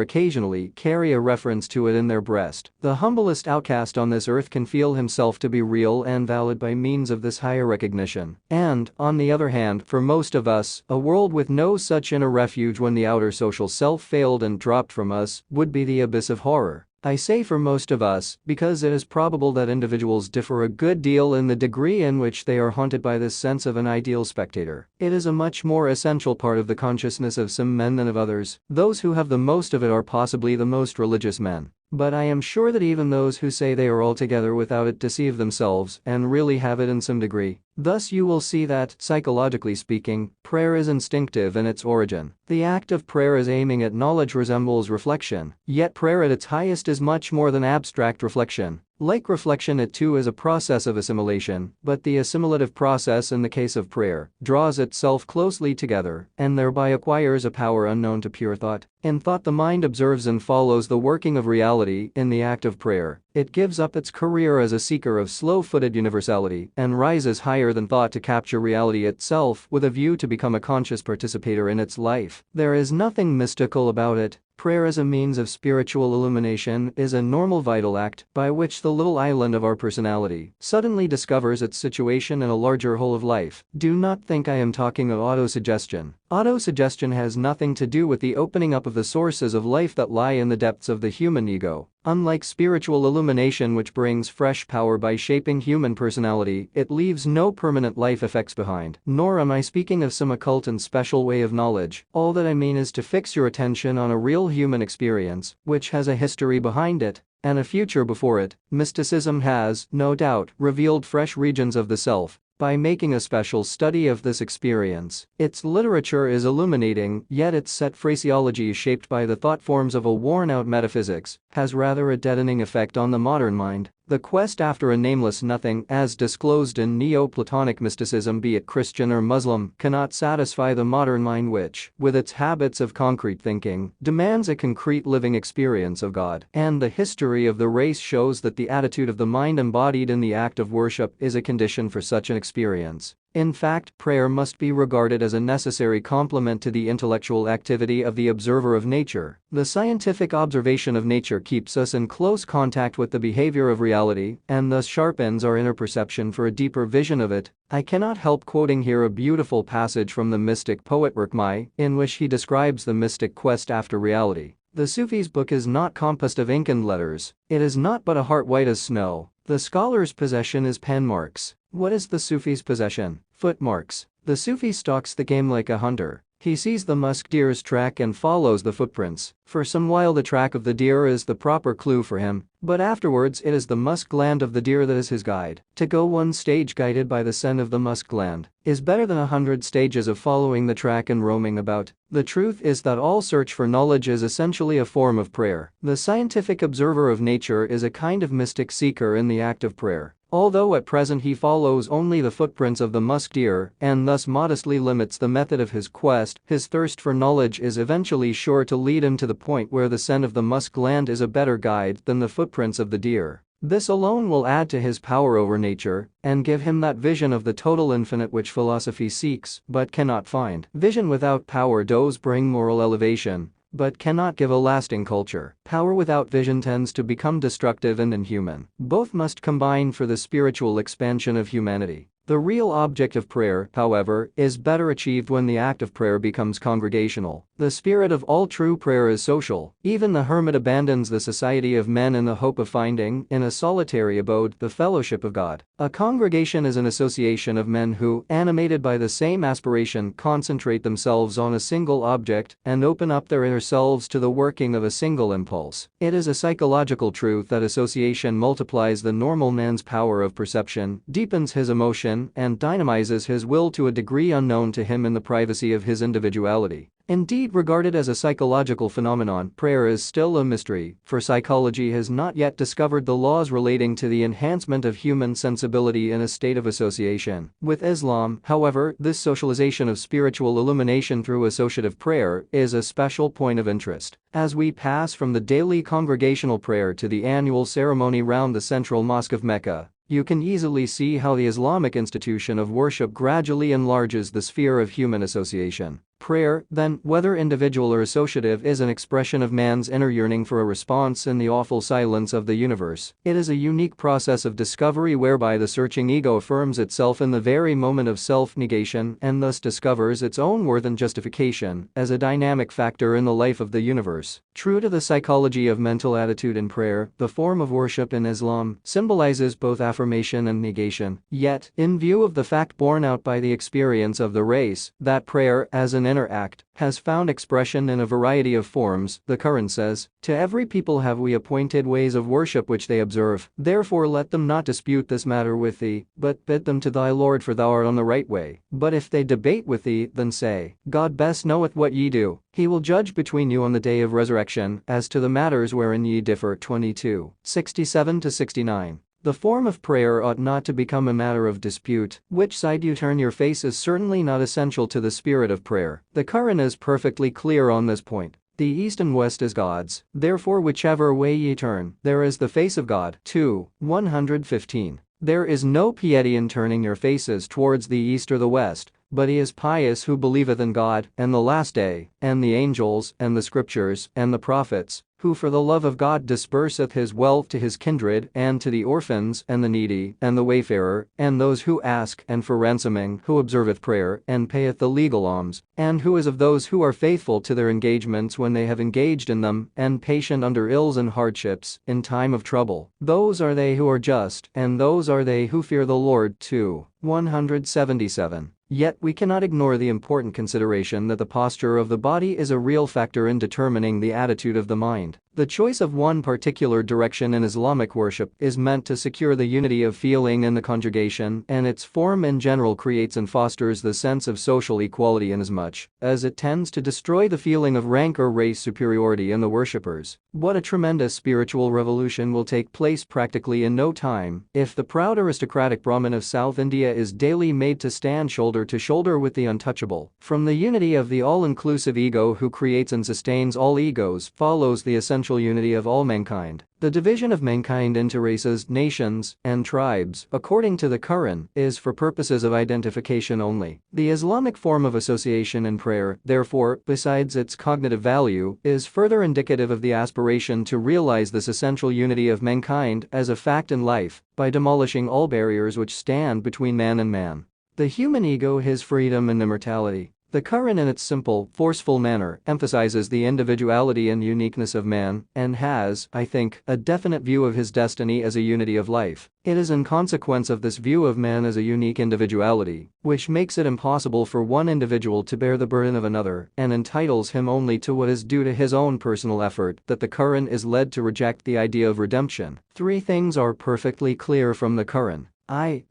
occasionally, carry a reference to it in their breast. The humblest outcast on this earth can feel himself to be real and valid by means of this higher recognition. And, on the other hand, for most of us, a world with no such inner refuge when the outer social self failed and dropped from us would be the abyss of horror. I say for most of us, because it is probable that individuals differ a good deal in the degree in which they are haunted by this sense of an ideal spectator. It is a much more essential part of the consciousness of some men than of others. Those who have the most of it are possibly the most religious men. But I am sure that even those who say they are altogether without it deceive themselves and really have it in some degree. Thus you will see that, psychologically speaking, prayer is instinctive in its origin. The act of prayer as aiming at knowledge resembles reflection, yet prayer at its highest is much more than abstract reflection. Like reflection, it too is a process of assimilation, but the assimilative process in the case of prayer draws itself closely together and thereby acquires a power unknown to pure thought. In thought, the mind observes and follows the working of reality. In the act of prayer, it gives up its career as a seeker of slow-footed universality and rises higher than thought to capture reality itself with a view to become a conscious participator in its life. There is nothing mystical about it. Prayer as a means of spiritual illumination is a normal vital act by which the little island of our personality suddenly discovers its situation in a larger whole of life. Do not think I am talking of autosuggestion. Autosuggestion has nothing to do with the opening up of the sources of life that lie in the depths of the human ego. Unlike spiritual illumination, which brings fresh power by shaping human personality, it leaves no permanent life effects behind. Nor am I speaking of some occult and special way of knowledge. All that I mean is to fix your attention on a real human experience, which has a history behind it and a future before it. Mysticism has, no doubt, revealed fresh regions of the self by making a special study of this experience. Its literature is illuminating, yet its set phraseology, shaped by the thought forms of a worn-out metaphysics, has rather a deadening effect on the modern mind. The quest after a nameless nothing, as disclosed in Neoplatonic mysticism, be it Christian or Muslim, cannot satisfy the modern mind, which, with its habits of concrete thinking, demands a concrete living experience of God. And the history of the race shows that the attitude of the mind embodied in the act of worship is a condition for such an experience. In fact, prayer must be regarded as a necessary complement to the intellectual activity of the observer of nature. The scientific observation of nature keeps us in close contact with the behavior of reality and thus sharpens our inner perception for a deeper vision of it. I cannot help quoting here a beautiful passage from the mystic poet Rumi, in which he describes the mystic quest after reality. The Sufi's book is not composed of ink and letters. It is not but a heart white as snow. The scholar's possession is pen marks. What is the Sufi's possession? Footmarks. The Sufi stalks the game like a hunter. He sees the musk deer's track and follows the footprints. For some while the track of the deer is the proper clue for him, but afterwards it is the musk gland of the deer that is his guide. To go one stage guided by the scent of the musk gland is better than 100 stages of following the track and roaming about. The truth is that all search for knowledge is essentially a form of prayer. The scientific observer of nature is a kind of mystic seeker in the act of prayer. Although at present he follows only the footprints of the musk deer and thus modestly limits the method of his quest, his thirst for knowledge is eventually sure to lead him to the point where the scent of the musk gland is a better guide than the footprints of the deer. This alone will add to his power over nature and give him that vision of the total infinite which philosophy seeks but cannot find. Vision without power does bring moral elevation, but cannot give a lasting culture. Power without vision tends to become destructive and inhuman. Both must combine for the spiritual expansion of humanity. The real object of prayer, however, is better achieved when the act of prayer becomes congregational. The spirit of all true prayer is social. Even the hermit abandons the society of men in the hope of finding, in a solitary abode, the fellowship of God. A congregation is an association of men who, animated by the same aspiration, concentrate themselves on a single object and open up their inner selves to the working of a single impulse. It is a psychological truth that association multiplies the normal man's power of perception, deepens his emotion, and dynamizes his will to a degree unknown to him in the privacy of his individuality. Indeed, regarded as a psychological phenomenon, prayer is still a mystery, for psychology has not yet discovered the laws relating to the enhancement of human sensibility in a state of association. With Islam, however, this socialization of spiritual illumination through associative prayer is a special point of interest. As we pass from the daily congregational prayer to the annual ceremony round the central mosque of Mecca, you can easily see how the Islamic institution of worship gradually enlarges the sphere of human association. Prayer, then, whether individual or associative, is an expression of man's inner yearning for a response in the awful silence of the universe. It is a unique process of discovery whereby the searching ego affirms itself in the very moment of self-negation and thus discovers its own worth and justification as a dynamic factor in the life of the universe. True to the psychology of mental attitude in prayer, the form of worship in Islam symbolizes both affirmation and negation. Yet, in view of the fact borne out by the experience of the race, that prayer, as an inner act, has found expression in a variety of forms, the Quran says, "To every people have we appointed ways of worship which they observe, therefore let them not dispute this matter with thee, but bid them to thy Lord, for thou art on the right way. But if they debate with thee, then say, God best knoweth what ye do. He will judge between you on the day of resurrection, as to the matters wherein ye differ." 22. 67-69. The form of prayer ought not to become a matter of dispute. Which side you turn your face is certainly not essential to the spirit of prayer. The Quran is perfectly clear on this point. The east and west is God's, therefore whichever way ye turn, there is the face of God. 2. 115. There is no piety in turning your faces towards the east or the west, but he is pious who believeth in God, and the last day, and the angels, and the scriptures, and the prophets, who for the love of God disperseth his wealth to his kindred, and to the orphans, and the needy, and the wayfarer, and those who ask, and for ransoming, who observeth prayer, and payeth the legal alms, and who is of those who are faithful to their engagements when they have engaged in them, and patient under ills and hardships, in time of trouble. Those are they who are just, and those are they who fear the Lord. 2. 177. Yet we cannot ignore the important consideration that the posture of the body is a real factor in determining the attitude of the mind. The choice of one particular direction in Islamic worship is meant to secure the unity of feeling in the congregation, and its form in general creates and fosters the sense of social equality inasmuch as it tends to destroy the feeling of rank or race superiority in the worshippers. What a tremendous spiritual revolution will take place practically in no time if the proud aristocratic Brahmin of South India is daily made to stand shoulder to shoulder with the untouchable. From the unity of the all-inclusive ego who creates and sustains all egos follows the essential unity of all mankind. The division of mankind into races, nations, and tribes, according to the Quran, is for purposes of identification only. The Islamic form of association in prayer, therefore, besides its cognitive value, is further indicative of the aspiration to realize this essential unity of mankind as a fact in life, by demolishing all barriers which stand between man and man. The human ego, his freedom and immortality. The Quran in its simple, forceful manner emphasizes the individuality and uniqueness of man, and has, I think, a definite view of his destiny as a unity of life. It is in consequence of this view of man as a unique individuality, which makes it impossible for one individual to bear the burden of another, and entitles him only to what is due to his own personal effort, that the Quran is led to reject the idea of redemption. Three things are perfectly clear from the Quran.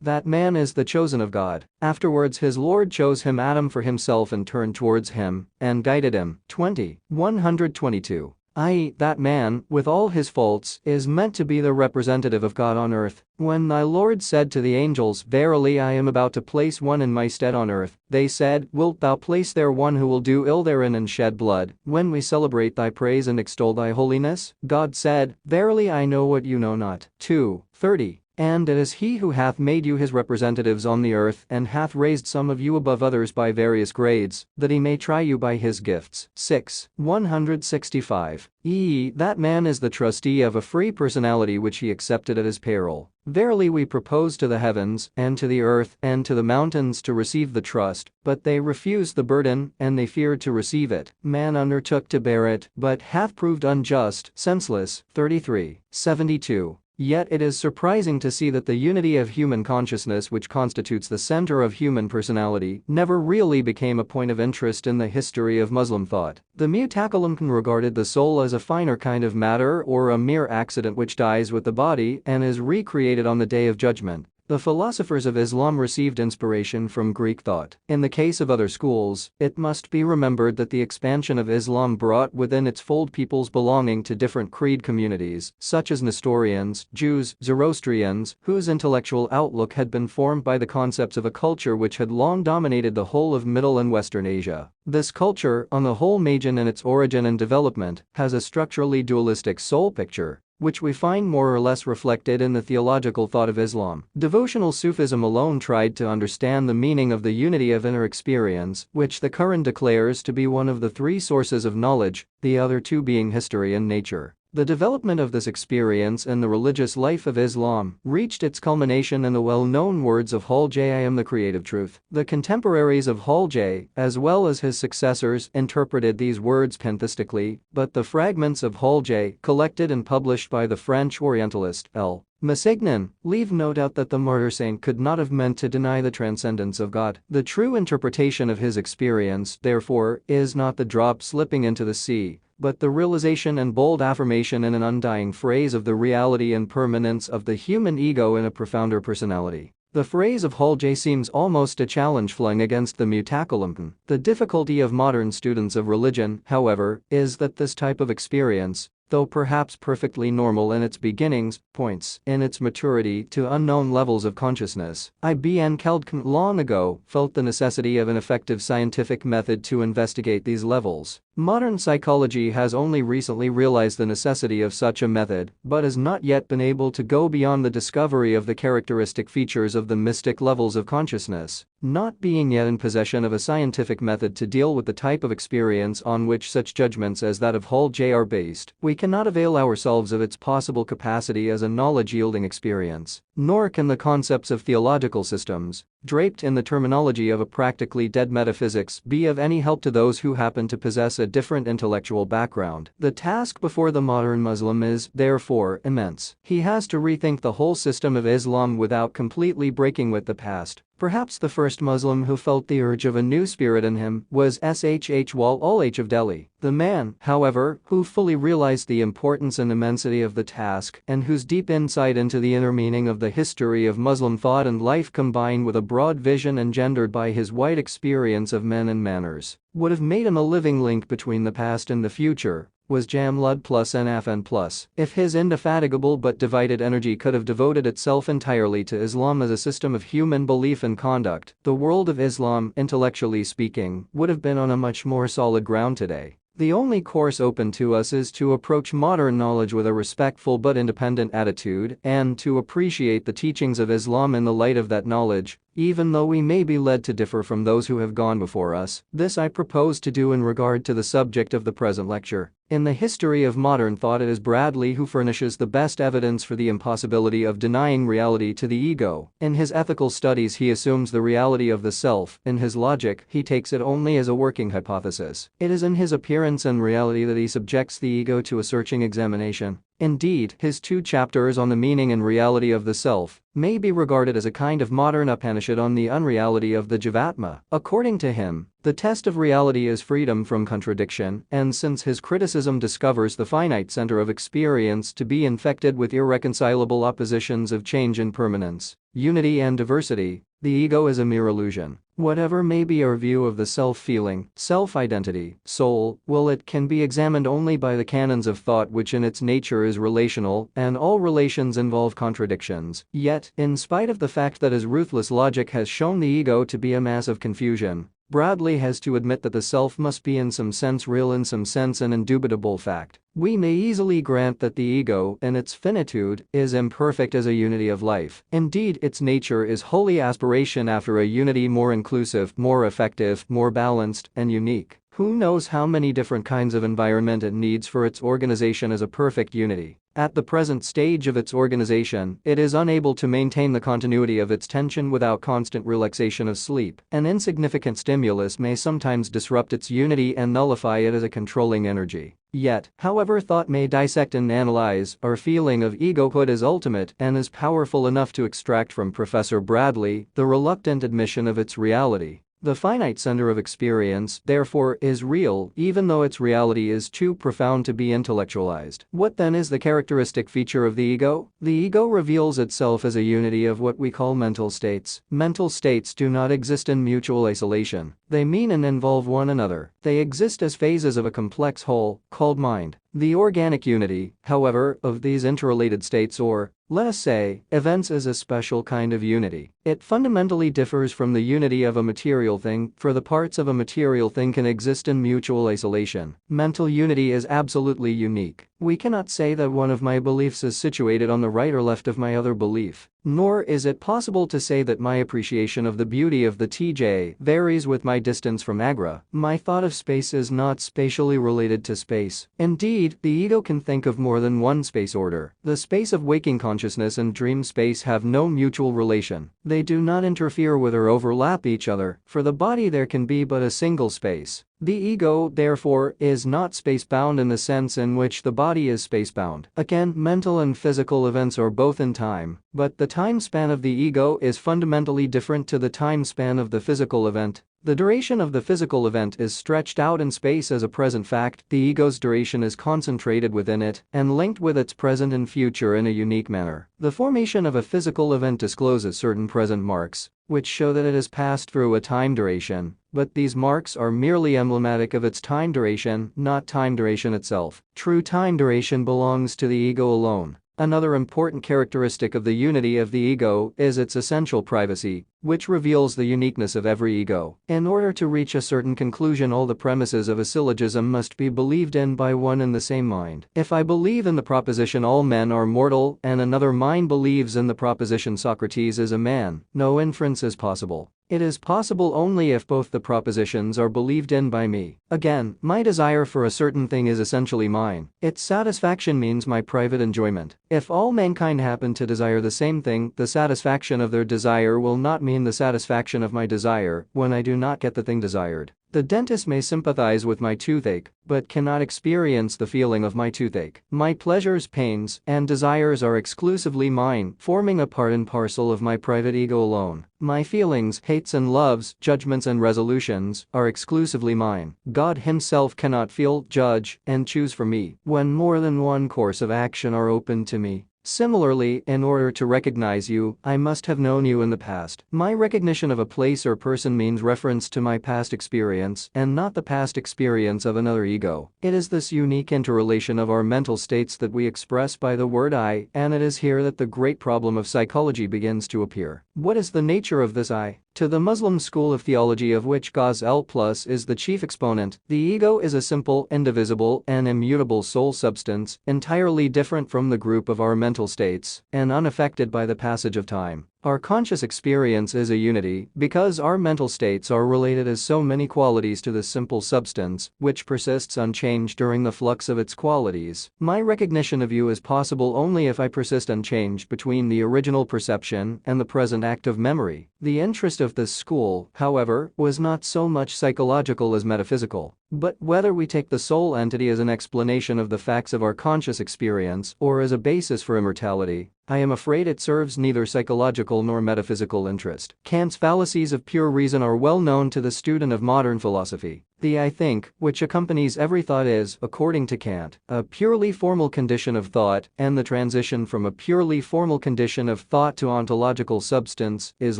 That man is the chosen of God. Afterwards his Lord chose him Adam for himself and turned towards him, and guided him. 20. 122. That man, with all his faults, is meant to be the representative of God on earth. When thy Lord said to the angels, Verily I am about to place one in my stead on earth, they said, Wilt thou place there one who will do ill therein and shed blood, when we celebrate thy praise and extol thy holiness? God said, Verily I know what you know not. 2. 30. And it is he who hath made you his representatives on the earth, and hath raised some of you above others by various grades, that he may try you by his gifts. 6. 165. That man is the trustee of a free personality which he accepted at his peril. Verily we propose to the heavens, and to the earth, and to the mountains to receive the trust, but they refused the burden, and they feared to receive it. Man undertook to bear it, but hath proved unjust, senseless. 33. 72. Yet it is surprising to see that the unity of human consciousness, which constitutes the center of human personality, never really became a point of interest in the history of Muslim thought. The Mutakalim regarded the soul as a finer kind of matter or a mere accident which dies with the body and is recreated on the Day of Judgment. The philosophers of Islam received inspiration from Greek thought. In the case of other schools, it must be remembered that the expansion of Islam brought within its fold peoples belonging to different creed communities, such as Nestorians, Jews, Zoroastrians, whose intellectual outlook had been formed by the concepts of a culture which had long dominated the whole of Middle and Western Asia. This culture, on the whole Magian in its origin and development, has a structurally dualistic soul picture. which we find more or less reflected in the theological thought of Islam. Devotional Sufism alone tried to understand the meaning of the unity of inner experience, which the Quran declares to be one of the three sources of knowledge, the other two being history and nature. The development of this experience in the religious life of Islam reached its culmination in the well-known words of Hal-J, "I am the creative truth." The contemporaries of Hal-J, as well as his successors, interpreted these words pantheistically, but the fragments of Hal-J, collected and published by the French Orientalist L. Massignon, leave no doubt that the martyr saint could not have meant to deny the transcendence of God. The true interpretation of his experience, therefore, is not the drop slipping into the sea, but the realization and bold affirmation in an undying phrase of the reality and permanence of the human ego in a profounder personality. The phrase of Hal-J seems almost a challenge flung against the mutakallim. The difficulty of modern students of religion, however, is that this type of experience, though perhaps perfectly normal in its beginnings, points, in its maturity, to unknown levels of consciousness. Ibn Khaldun long ago felt the necessity of an effective scientific method to investigate these levels. Modern psychology has only recently realized the necessity of such a method, but has not yet been able to go beyond the discovery of the characteristic features of the mystic levels of consciousness. Not being yet in possession of a scientific method to deal with the type of experience on which such judgments as that of Hal-J are based, we cannot avail ourselves of its possible capacity as a knowledge-yielding experience. Nor can the concepts of theological systems, draped in the terminology of a practically dead metaphysics, be of any help to those who happen to possess a different intellectual background. The task before the modern Muslim is, therefore, immense. He has to rethink the whole system of Islam without completely breaking with the past. Perhaps the first Muslim who felt the urge of a new spirit in him was Shah Wali of Delhi. The man, however, who fully realized the importance and immensity of the task and whose deep insight into the inner meaning of the history of Muslim thought and life, combined with a broad vision engendered by his wide experience of men and manners, would have made him a living link between the past and the future, was Jamlud plus Nfn plus. If his indefatigable but divided energy could have devoted itself entirely to Islam as a system of human belief and conduct, the world of Islam, intellectually speaking, would have been on a much more solid ground today. The only course open to us is to approach modern knowledge with a respectful but independent attitude and to appreciate the teachings of Islam in the light of that knowledge, even though we may be led to differ from those who have gone before us. This I propose to do in regard to the subject of the present lecture. In the history of modern thought, it is Bradley who furnishes the best evidence for the impossibility of denying reality to the ego. In his ethical studies he assumes the reality of the self. In his logic, he takes it only as a working hypothesis. It is in his appearance and reality that he subjects the ego to a searching examination. Indeed, his 2 chapters on the meaning and reality of the self may be regarded as a kind of modern Upanishad on the unreality of the Jivatma. According to him, the test of reality is freedom from contradiction, and since his criticism discovers the finite center of experience to be infected with irreconcilable oppositions of change and permanence, unity and diversity, the ego is a mere illusion. Whatever may be our view of the self-feeling, self-identity, soul, well, it can be examined only by the canons of thought, which in its nature is relational, and all relations involve contradictions. Yet, in spite of the fact that his ruthless logic has shown the ego to be a mass of confusion, Bradley has to admit that the self must be in some sense real, in some sense an indubitable fact. We may easily grant that the ego, in its finitude, is imperfect as a unity of life. Indeed, its nature is wholly aspiration after a unity more inclusive, more effective, more balanced, and unique. Who knows how many different kinds of environment it needs for its organization as a perfect unity. At the present stage of its organization, it is unable to maintain the continuity of its tension without constant relaxation of sleep. An insignificant stimulus may sometimes disrupt its unity and nullify it as a controlling energy. Yet, however thought may dissect and analyze, our feeling of egohood is ultimate and is powerful enough to extract from Professor Bradley the reluctant admission of its reality. The finite center of experience, therefore, is real, even though its reality is too profound to be intellectualized. What then is the characteristic feature of the ego? The ego reveals itself as a unity of what we call mental states. Mental states do not exist in mutual isolation. They mean and involve one another. They exist as phases of a complex whole, called mind. The organic unity, however, of these interrelated states, or, let us say, events, is a special kind of unity. It fundamentally differs from the unity of a material thing, for the parts of a material thing can exist in mutual isolation. Mental unity is absolutely unique. We cannot say that one of my beliefs is situated on the right or left of my other belief. Nor is it possible to say that my appreciation of the beauty of the TJ varies with my distance from Agra. My thought of space is not spatially related to space. Indeed, the ego can think of more than one space order. The space of waking consciousness and dream space have no mutual relation. They do not interfere with or overlap each other. For the body there can be but a single space. The ego, therefore, is not space-bound in the sense in which the body is space-bound. Again, mental and physical events are both in time, but the time span of the ego is fundamentally different to the time span of the physical event. The duration of the physical event is stretched out in space as a present fact. The ego's duration is concentrated within it and linked with its present and future in a unique manner. The formation of a physical event discloses certain present marks, which show that it has passed through a time duration, but these marks are merely emblematic of its time duration, not time duration itself. True time duration belongs to the ego alone. Another important characteristic of the unity of the ego is its essential privacy, which reveals the uniqueness of every ego. In order to reach a certain conclusion, all the premises of a syllogism must be believed in by one and the same mind. If I believe in the proposition all men are mortal and another mind believes in the proposition Socrates is a man, no inference is possible. It is possible only if both the propositions are believed in by me. Again, my desire for a certain thing is essentially mine. Its satisfaction means my private enjoyment. If all mankind happen to desire the same thing, the satisfaction of their desire will not mean the satisfaction of my desire when I do not get the thing desired. The dentist may sympathize with my toothache, but cannot experience the feeling of my toothache. My pleasures, pains, and desires are exclusively mine, forming a part and parcel of my private ego alone. My feelings, hates and loves, judgments and resolutions are exclusively mine. God himself cannot feel, judge, and choose for me when more than one course of action are open to me. Similarly, in order to recognize you, I must have known you in the past. My recognition of a place or person means reference to my past experience and not the past experience of another ego. It is this unique interrelation of our mental states that we express by the word I, and it is here that the great problem of psychology begins to appear. What is the nature of this I? To the Muslim school of theology, of which Ghazal Plus is the chief exponent, the ego is a simple, indivisible, and immutable soul substance, entirely different from the group of our mental states, and unaffected by the passage of time. Our conscious experience is a unity because our mental states are related as so many qualities to this simple substance, which persists unchanged during the flux of its qualities. My recognition of you is possible only if I persist unchanged between the original perception and the present act of memory. The interest of this school, however, was not so much psychological as metaphysical. But whether we take the soul entity as an explanation of the facts of our conscious experience or as a basis for immortality, I am afraid it serves neither psychological nor metaphysical interest. Kant's fallacies of pure reason are well known to the student of modern philosophy. The I think, which accompanies every thought is, according to Kant, a purely formal condition of thought, and the transition from a purely formal condition of thought to ontological substance is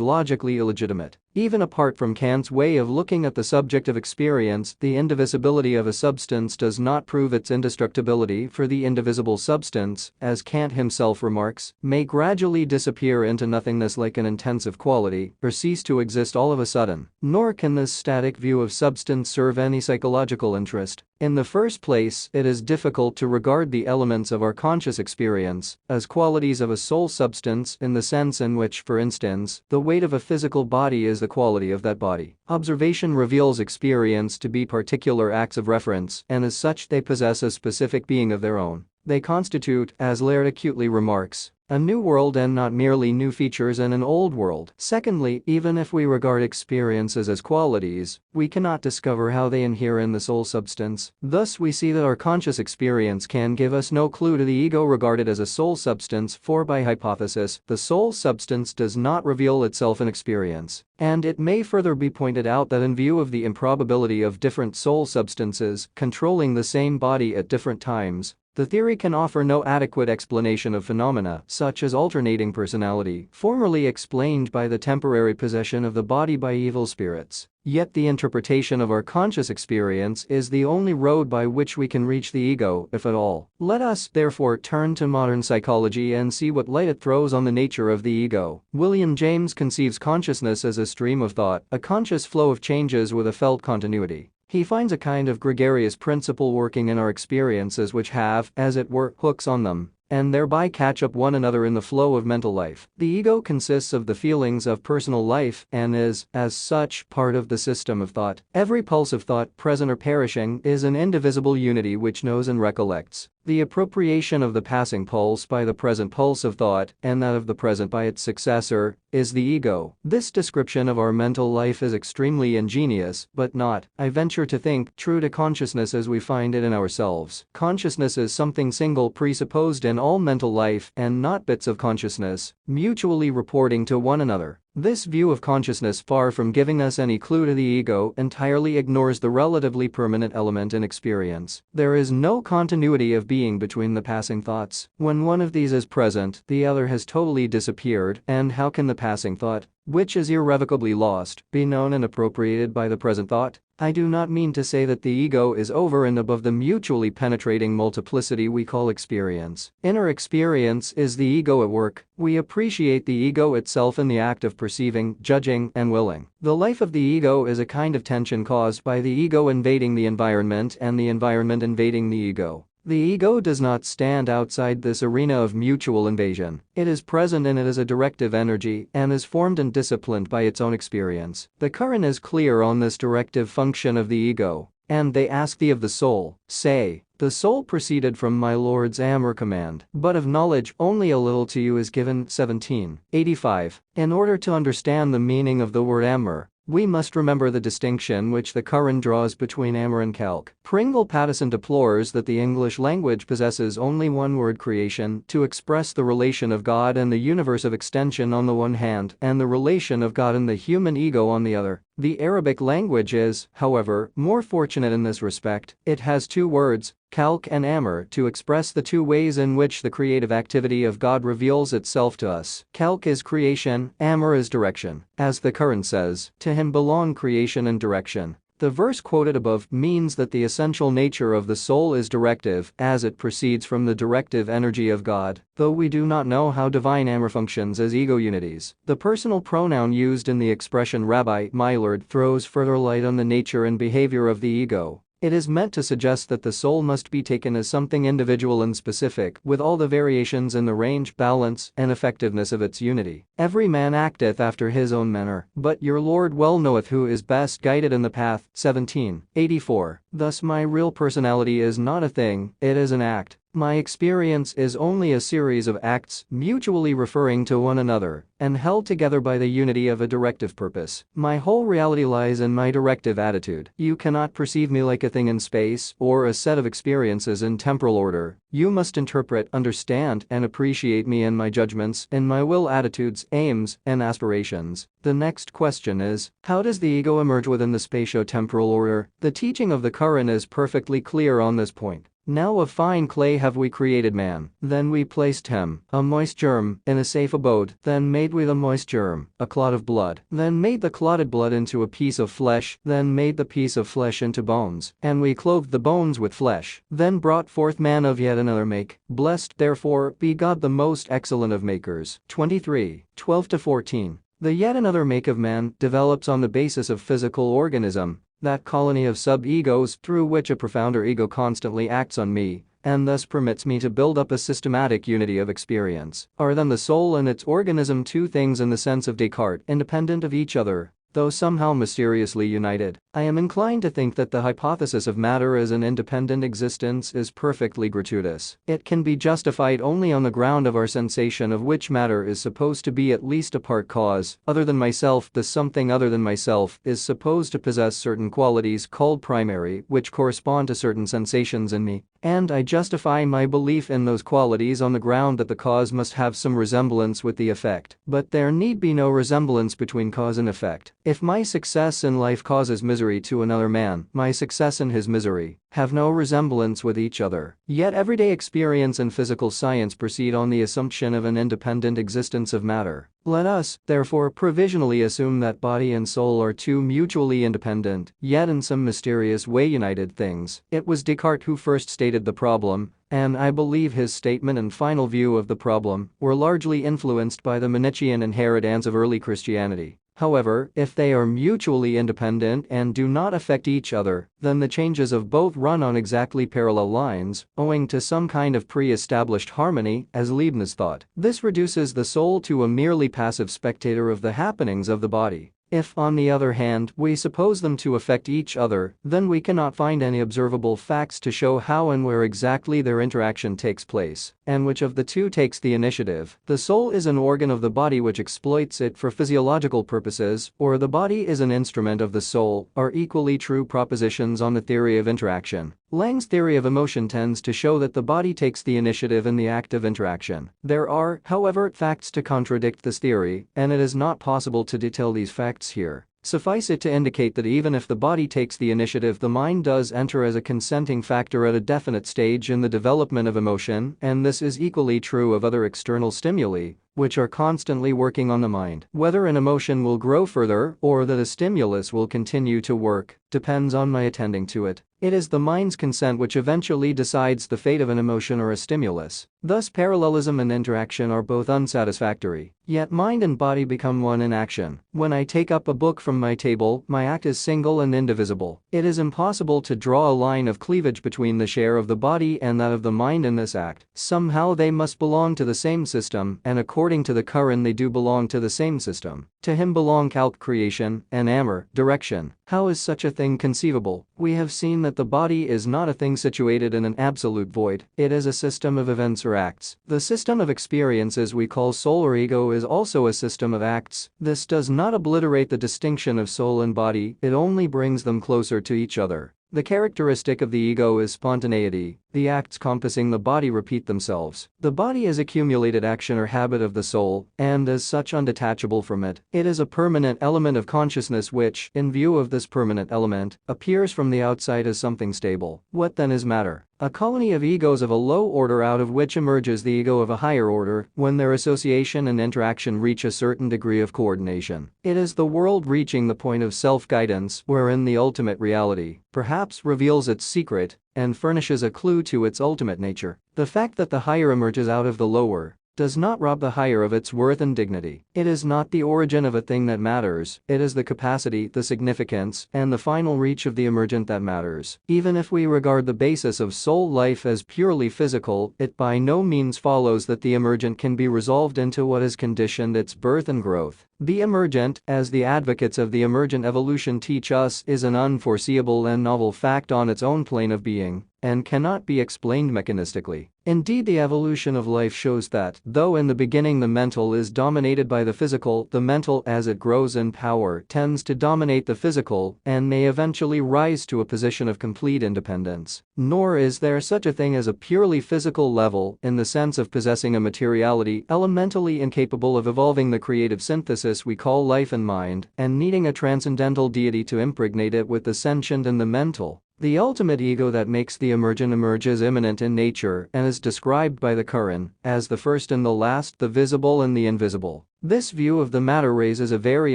logically illegitimate. Even apart from Kant's way of looking at the subject of experience, the indivisibility of a substance does not prove its indestructibility, for the indivisible substance, as Kant himself remarks, may gradually disappear into nothingness like an intensive quality, or cease to exist all of a sudden. Nor can this static view of substance serve any psychological interest. In the first place, it is difficult to regard the elements of our conscious experience as qualities of a soul substance in the sense in which, for instance, the weight of a physical body is the quality of that body. Observation reveals experience to be particular acts of reference, and as such they possess a specific being of their own. They constitute, as Laird acutely remarks, a new world and not merely new features in an old world. Secondly, even if we regard experiences as qualities, we cannot discover how they inhere in the soul substance. Thus we see that our conscious experience can give us no clue to the ego regarded as a soul substance, for by hypothesis, the soul substance does not reveal itself in experience. And it may further be pointed out that in view of the improbability of different soul substances controlling the same body at different times, the theory can offer no adequate explanation of phenomena such as alternating personality, formerly explained by the temporary possession of the body by evil spirits. Yet the interpretation of our conscious experience is the only road by which we can reach the ego, if at all. Let us, therefore, turn to modern psychology and see what light it throws on the nature of the ego. William James conceives consciousness as a stream of thought, a conscious flow of changes with a felt continuity. He finds a kind of gregarious principle working in our experiences which have, as it were, hooks on them, and thereby catch up one another in the flow of mental life. The ego consists of the feelings of personal life and is, as such, part of the system of thought. Every pulse of thought, present or perishing, is an indivisible unity which knows and recollects. The appropriation of the passing pulse by the present pulse of thought, and that of the present by its successor, is the ego. This description of our mental life is extremely ingenious, but not, I venture to think, true to consciousness as we find it in ourselves. Consciousness is something single presupposed in all mental life, and not bits of consciousness, mutually reporting to one another. This view of consciousness, far from giving us any clue to the ego, entirely ignores the relatively permanent element in experience. There is no continuity of being between the passing thoughts. When one of these is present, the other has totally disappeared, and how can the passing thought, which is irrevocably lost, be known and appropriated by the present thought? I do not mean to say that the ego is over and above the mutually penetrating multiplicity we call experience. Inner experience is the ego at work. We appreciate the ego itself in the act of perceiving, judging, and willing. The life of the ego is a kind of tension caused by the ego invading the environment and the environment invading the ego. The ego does not stand outside this arena of mutual invasion. It is present in it as a directive energy and is formed and disciplined by its own experience. The Quran is clear on this directive function of the ego. And they ask thee of the soul, say, the soul proceeded from my Lord's amr command, but of knowledge only a little to you is given. 1785. In order to understand the meaning of the word amr, we must remember the distinction which the Quran draws between amr and khalq. Pringle Pattison deplores that the English language possesses only one word, creation, to express the relation of God and the universe of extension on the one hand and the relation of God and the human ego on the other. The Arabic language is, however, more fortunate in this respect. It has two words, khalq and amr, to express the two ways in which the creative activity of God reveals itself to us. Khalq is creation, amr is direction. As the Quran says, to him belong creation and direction. The verse quoted above means that the essential nature of the soul is directive, as it proceeds from the directive energy of God, though we do not know how divine amr functions as ego unities. The personal pronoun used in the expression Rabbi, my Lord, throws further light on the nature and behavior of the ego. It is meant to suggest that the soul must be taken as something individual and specific, with all the variations in the range, balance, and effectiveness of its unity. Every man acteth after his own manner, but your Lord well knoweth who is best guided in the path. 1784. Thus my real personality is not a thing, it is an act. My experience is only a series of acts, mutually referring to one another, and held together by the unity of a directive purpose. My whole reality lies in my directive attitude. You cannot perceive me like a thing in space, or a set of experiences in temporal order. You must interpret, understand, and appreciate me in my judgments, in my will, attitudes, aims, and aspirations. The next question is, how does the ego emerge within the spatio-temporal order? The teaching of the Quran is perfectly clear on this point. Now of fine clay have we created man, then we placed him, a moist germ, in a safe abode, then made we the moist germ, a clot of blood, then made the clotted blood into a piece of flesh, then made the piece of flesh into bones, and we clothed the bones with flesh, then brought forth man of yet another make. Blessed, therefore, be God the most excellent of makers. 23, 12-14. The yet another make of man develops on the basis of physical organism, that colony of sub-egos through which a profounder ego constantly acts on me, and thus permits me to build up a systematic unity of experience. Are then the soul and its organism two things in the sense of Descartes, independent of each other, though somehow mysteriously united? I am inclined to think that the hypothesis of matter as an independent existence is perfectly gratuitous. It can be justified only on the ground of our sensation of which matter is supposed to be at least a part cause. Other than myself, the something other than myself is supposed to possess certain qualities called primary, which correspond to certain sensations in me, and I justify my belief in those qualities on the ground that the cause must have some resemblance with the effect. But there need be no resemblance between cause and effect. If my success in life causes misery to another man, my success and his misery have no resemblance with each other. Yet everyday experience and physical science proceed on the assumption of an independent existence of matter. Let us, therefore, provisionally assume that body and soul are two mutually independent, yet in some mysterious way united things. It was Descartes who first stated the problem, and I believe his statement and final view of the problem were largely influenced by the Manichaean inheritance of early Christianity. However, if they are mutually independent and do not affect each other, then the changes of both run on exactly parallel lines, owing to some kind of pre-established harmony, as Leibniz thought. This reduces the soul to a merely passive spectator of the happenings of the body. If, on the other hand, we suppose them to affect each other, then we cannot find any observable facts to show how and where exactly their interaction takes place, and which of the two takes the initiative. The soul is an organ of the body which exploits it for physiological purposes, or the body is an instrument of the soul, are equally true propositions on the theory of interaction. Lang's theory of emotion tends to show that the body takes the initiative in the act of interaction. There are, however, facts to contradict this theory, and it is not possible to detail these facts here. Suffice it to indicate that even if the body takes the initiative, the mind does enter as a consenting factor at a definite stage in the development of emotion, and this is equally true of other external stimuli, which are constantly working on the mind. Whether an emotion will grow further or that a stimulus will continue to work depends on my attending to it. It is the mind's consent which eventually decides the fate of an emotion or a stimulus. Thus, parallelism and interaction are both unsatisfactory. Yet mind and body become one in action. When I take up a book from my table, my act is single and indivisible. It is impossible to draw a line of cleavage between the share of the body and that of the mind in this act. Somehow they must belong to the same system, and according to the Quran they do belong to the same system. To him belong khalq, creation, and amr, direction. How is such a thing conceivable? We have seen that the body is not a thing situated in an absolute void. It is a system of events or acts. The system of experiences we call soul or ego is also a system of acts. This does not obliterate the distinction of soul and body, it only brings them closer to each other. The characteristic of the ego is spontaneity. The acts compassing the body repeat themselves. The body is accumulated action or habit of the soul, and as such undetachable from it. It is a permanent element of consciousness which, in view of this permanent element, appears from the outside as something stable. What then is matter? A colony of egos of a low order out of which emerges the ego of a higher order when their association and interaction reach a certain degree of coordination. It is the world reaching the point of self-guidance wherein the ultimate reality, perhaps, reveals its secret and furnishes a clue to its ultimate nature. The fact that the higher emerges out of the lower does not rob the higher of its worth and dignity. It is not the origin of a thing that matters, it is the capacity, the significance, and the final reach of the emergent that matters. Even if we regard the basis of soul life as purely physical, it by no means follows that the emergent can be resolved into what has conditioned its birth and growth. The emergent, as the advocates of the emergent evolution teach us, is an unforeseeable and novel fact on its own plane of being, and cannot be explained mechanistically. Indeed, the evolution of life shows that, though in the beginning the mental is dominated by the physical, the mental, as it grows in power, tends to dominate the physical and may eventually rise to a position of complete independence. Nor is there such a thing as a purely physical level in the sense of possessing a materiality elementally incapable of evolving the creative synthesis we call life and mind, and needing a transcendental deity to impregnate it with the sentient and the mental. The ultimate ego that makes the emergent emerge is immanent in nature and is described by the Quran as the first and the last, the visible and the invisible. This view of the matter raises a very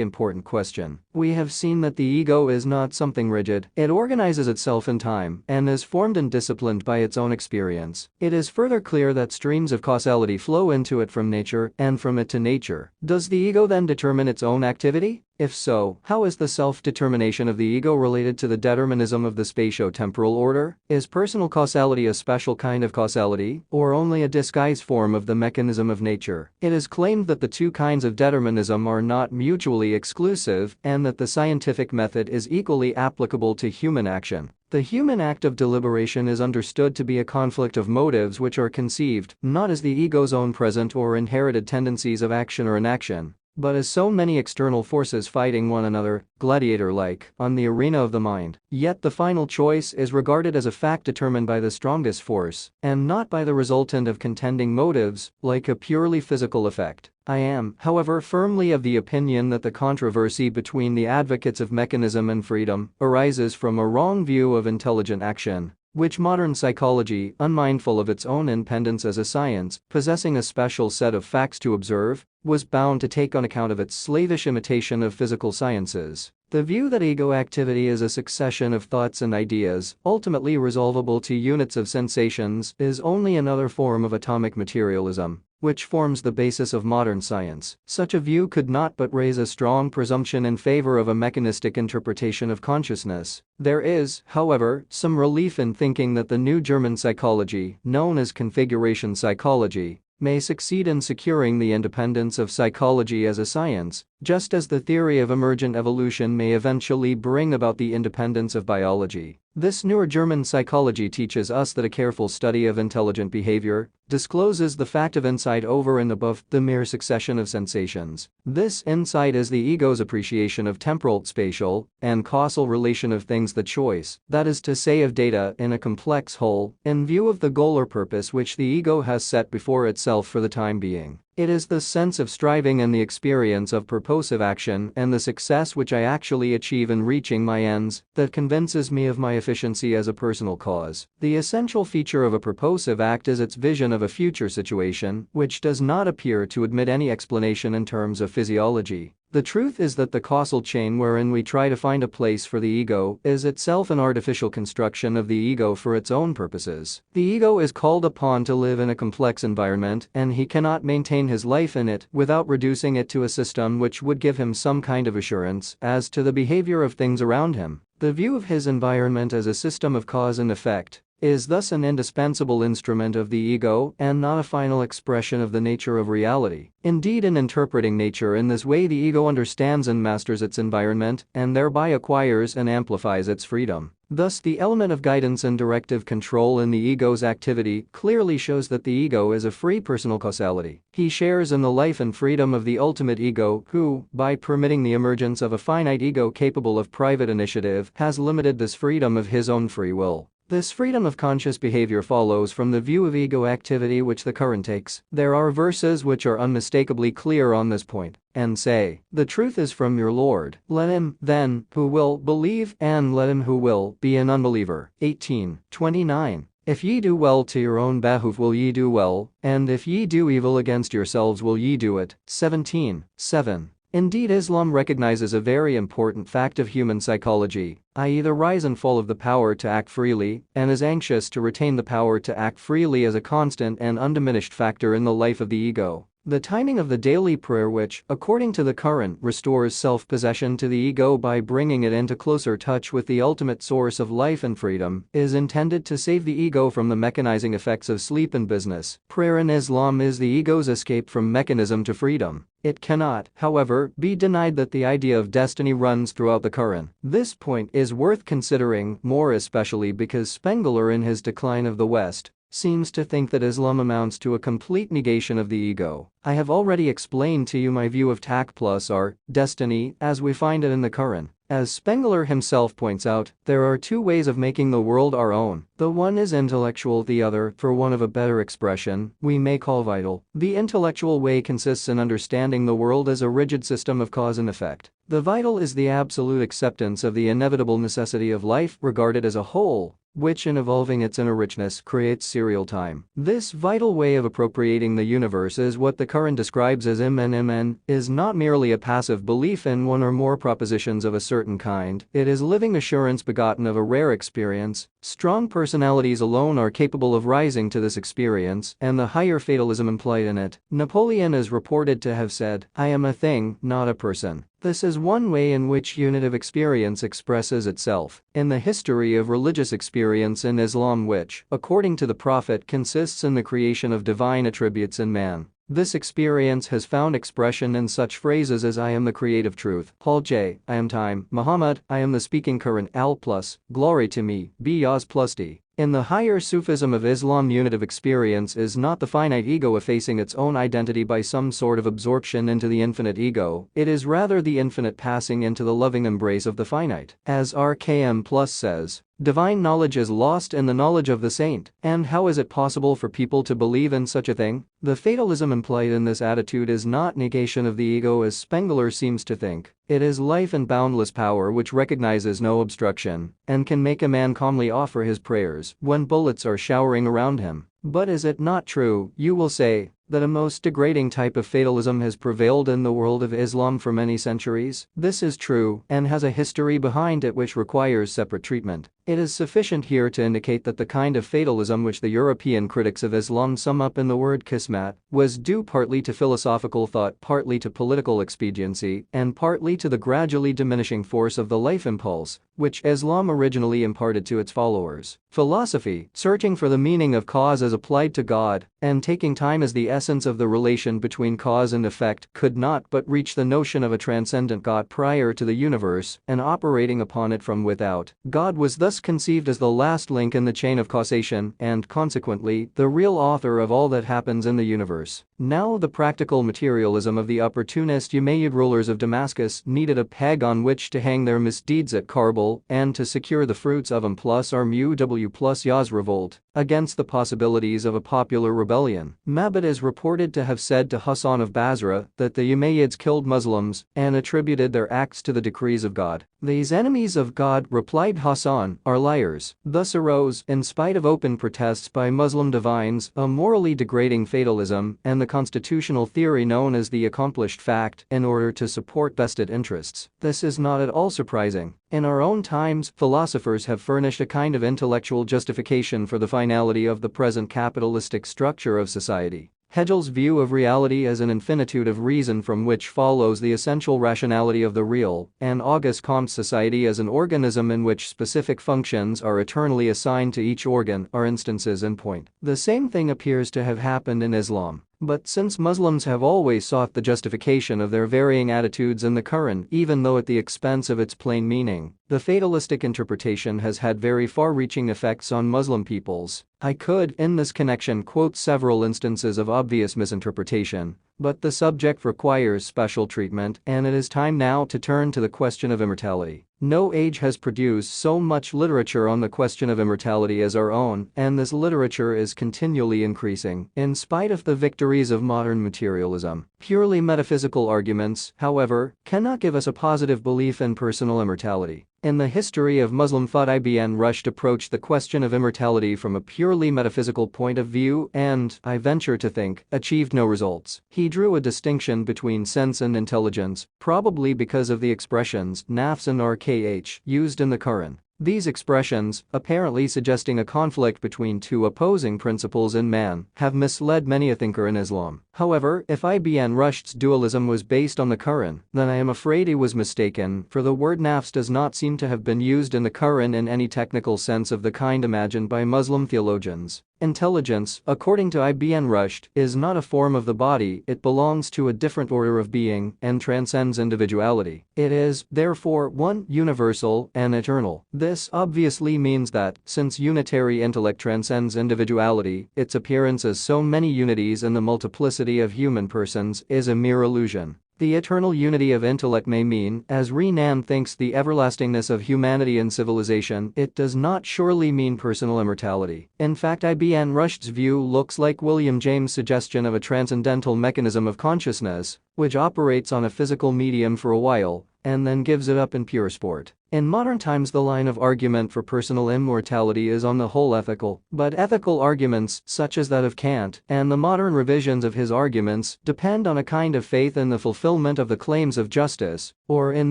important question. We have seen that the ego is not something rigid. It organizes itself in time and is formed and disciplined by its own experience. It is further clear that streams of causality flow into it from nature and from it to nature. Does the ego then determine its own activity? If so, how is the self-determination of the ego related to the determinism of the spatio-temporal order? Is personal causality a special kind of causality, or only a disguised form of the mechanism of nature? It is claimed that the two kinds of determinism are not mutually exclusive and that the scientific method is equally applicable to human action. The human act of deliberation is understood to be a conflict of motives which are conceived not as the ego's own present or inherited tendencies of action or inaction, but as so many external forces fighting one another, gladiator-like, on the arena of the mind. Yet the final choice is regarded as a fact determined by the strongest force, and not by the resultant of contending motives, like a purely physical effect. I am, however, firmly of the opinion that the controversy between the advocates of mechanism and freedom arises from a wrong view of intelligent action, which modern psychology, unmindful of its own independence as a science, possessing a special set of facts to observe, was bound to take on account of its slavish imitation of physical sciences. The view that ego activity is a succession of thoughts and ideas, ultimately resolvable to units of sensations, is only another form of atomic materialism. which forms the basis of modern science. Such a view could not but raise a strong presumption in favor of a mechanistic interpretation of consciousness. There is, however, some relief in thinking that the new German psychology, known as configuration psychology, may succeed in securing the independence of psychology as a science, just as the theory of emergent evolution may eventually bring about the independence of biology. This newer German psychology teaches us that a careful study of intelligent behavior discloses the fact of insight over and above the mere succession of sensations. This insight is the ego's appreciation of temporal, spatial, and causal relation of things, the choice, that is to say of data in a complex whole, in view of the goal or purpose which the ego has set before itself for the time being. It is the sense of striving and the experience of purposive action and the success which I actually achieve in reaching my ends that convinces me of my efficiency as a personal cause. The essential feature of a purposive act is its vision of a future situation, which does not appear to admit any explanation in terms of physiology. The truth is that the causal chain wherein we try to find a place for the ego is itself an artificial construction of the ego for its own purposes. The ego is called upon to live in a complex environment, and he cannot maintain his life in it without reducing it to a system which would give him some kind of assurance as to the behavior of things around him. The view of his environment as a system of cause and effect is thus an indispensable instrument of the ego and not a final expression of the nature of reality. Indeed, in interpreting nature in this way, the ego understands and masters its environment and thereby acquires and amplifies its freedom. Thus, the element of guidance and directive control in the ego's activity clearly shows that the ego is a free personal causality. He shares in the life and freedom of the ultimate ego, who, by permitting the emergence of a finite ego capable of private initiative, has limited this freedom of his own free will. This freedom of conscious behavior follows from the view of ego activity which the current takes. There are verses which are unmistakably clear on this point, and say, "The truth is from your Lord. Let him, then, who will believe, and let him who will be an unbeliever." 18:29. If ye do well to your own behoof will ye do well, and if ye do evil against yourselves will ye do it. 17:7. Indeed, Islam recognizes a very important fact of human psychology, i.e. the rise and fall of the power to act freely, and is anxious to retain the power to act freely as a constant and undiminished factor in the life of the ego. The timing of the daily prayer which, according to the current, restores self-possession to the ego by bringing it into closer touch with the ultimate source of life and freedom, is intended to save the ego from the mechanizing effects of sleep and business. Prayer in Islam is the ego's escape from mechanism to freedom. It cannot, however, be denied that the idea of destiny runs throughout the Quran. This point is worth considering, more especially because Spengler, in his Decline of the West, seems to think that Islam amounts to a complete negation of the ego. I have already explained to you my view of tak plus r, destiny, as we find it in the Quran. As Spengler himself points out, there are two ways of making the world our own. The one is intellectual, the other, for want of a better expression, we may call vital. The intellectual way consists in understanding the world as a rigid system of cause and effect. The vital is the absolute acceptance of the inevitable necessity of life regarded as a whole, which in evolving its inner richness creates serial time. This vital way of appropriating the universe is what the Quran describes as imn, is not merely a passive belief in one or more propositions of a certain kind, it is living assurance begotten of a rare experience. Strong personalities alone are capable of rising to this experience, and the higher fatalism implied in it. Napoleon is reported to have said, "I am a thing, not a person." This is one way in which unitive experience expresses itself in the history of religious experience in Islam, which, according to the Prophet, consists in the creation of divine attributes in man. This experience has found expression in such phrases as "I am the creative truth," Paul J. "I am time," Muhammad, "I am the speaking Quran," Al plus, "Glory to me, be Yaz plus D." In the higher Sufism of Islam, unitive experience is not the finite ego effacing its own identity by some sort of absorption into the infinite ego, it is rather the infinite passing into the loving embrace of the finite. As RKM Plus says, divine knowledge is lost in the knowledge of the saint. And how is it possible for people to believe in such a thing? The fatalism implied in this attitude is not negation of the ego as Spengler seems to think. It is life and boundless power which recognizes no obstruction and can make a man calmly offer his prayers when bullets are showering around him. But is it not true, you will say, that a most degrading type of fatalism has prevailed in the world of Islam for many centuries? This is true and has a history behind it which requires separate treatment. It is sufficient here to indicate that the kind of fatalism which the European critics of Islam sum up in the word qismat was due partly to philosophical thought, partly to political expediency, and partly to the gradually diminishing force of the life impulse, which Islam originally imparted to its followers. Philosophy, searching for the meaning of cause as applied to God, and taking time as the essence of the relation between cause and effect, could not but reach the notion of a transcendent God prior to the universe and operating upon it from without. God was thus conceived as the last link in the chain of causation and, consequently, the real author of all that happens in the universe. Now the practical materialism of the opportunist Umayyad rulers of Damascus needed a peg on which to hang their misdeeds at Karbala and to secure the fruits of M+R+Yah's revolt against the possibilities of a popular rebellion. Mabad is reported to have said to Hassan of Basra that the Umayyads killed Muslims and attributed their acts to the decrees of God. These enemies of God, replied Hassan, are liars. Thus arose, in spite of open protests by Muslim divines, a morally degrading fatalism and the constitutional theory known as the accomplished fact in order to support vested interests. This is not at all surprising. In our own times, philosophers have furnished a kind of intellectual justification for the finality of the present capitalistic structure of society. Hegel's view of reality as an infinitude of reason from which follows the essential rationality of the real, and Auguste Comte's society as an organism in which specific functions are eternally assigned to each organ are instances in point. The same thing appears to have happened in Islam. But since Muslims have always sought the justification of their varying attitudes in the Quran, even though at the expense of its plain meaning, the fatalistic interpretation has had very far-reaching effects on Muslim peoples. I could, in this connection, quote several instances of obvious misinterpretation, but the subject requires special treatment, and it is time now to turn to the question of immortality. No age has produced so much literature on the question of immortality as our own, and this literature is continually increasing, in spite of the victories of modern materialism. Purely metaphysical arguments, however, cannot give us a positive belief in personal immortality. In the history of Muslim thought, Ibn Rushd approached the question of immortality from a purely metaphysical point of view and, I venture to think, achieved no results. He drew a distinction between sense and intelligence, probably because of the expressions nafs and rkh used in the Quran. These expressions, apparently suggesting a conflict between two opposing principles in man, have misled many a thinker in Islam. However, if Ibn Rushd's dualism was based on the Quran, then I am afraid he was mistaken, for the word nafs does not seem to have been used in the Quran in any technical sense of the kind imagined by Muslim theologians. Intelligence, according to Ibn Rushd, is not a form of the body, it belongs to a different order of being and transcends individuality. It is, therefore, one, universal, and eternal. This obviously means that, since unitary intellect transcends individuality, its appearance as so many unities in the multiplicity of human persons is a mere illusion. The eternal unity of intellect may mean, as Renan thinks, the everlastingness of humanity and civilization. It does not surely mean personal immortality. In fact, Ibn Rushd's view looks like William James' suggestion of a transcendental mechanism of consciousness, which operates on a physical medium for a while, and then gives it up in pure sport. In modern times, the line of argument for personal immortality is on the whole ethical, but ethical arguments, such as that of Kant, and the modern revisions of his arguments, depend on a kind of faith in the fulfillment of the claims of justice, or in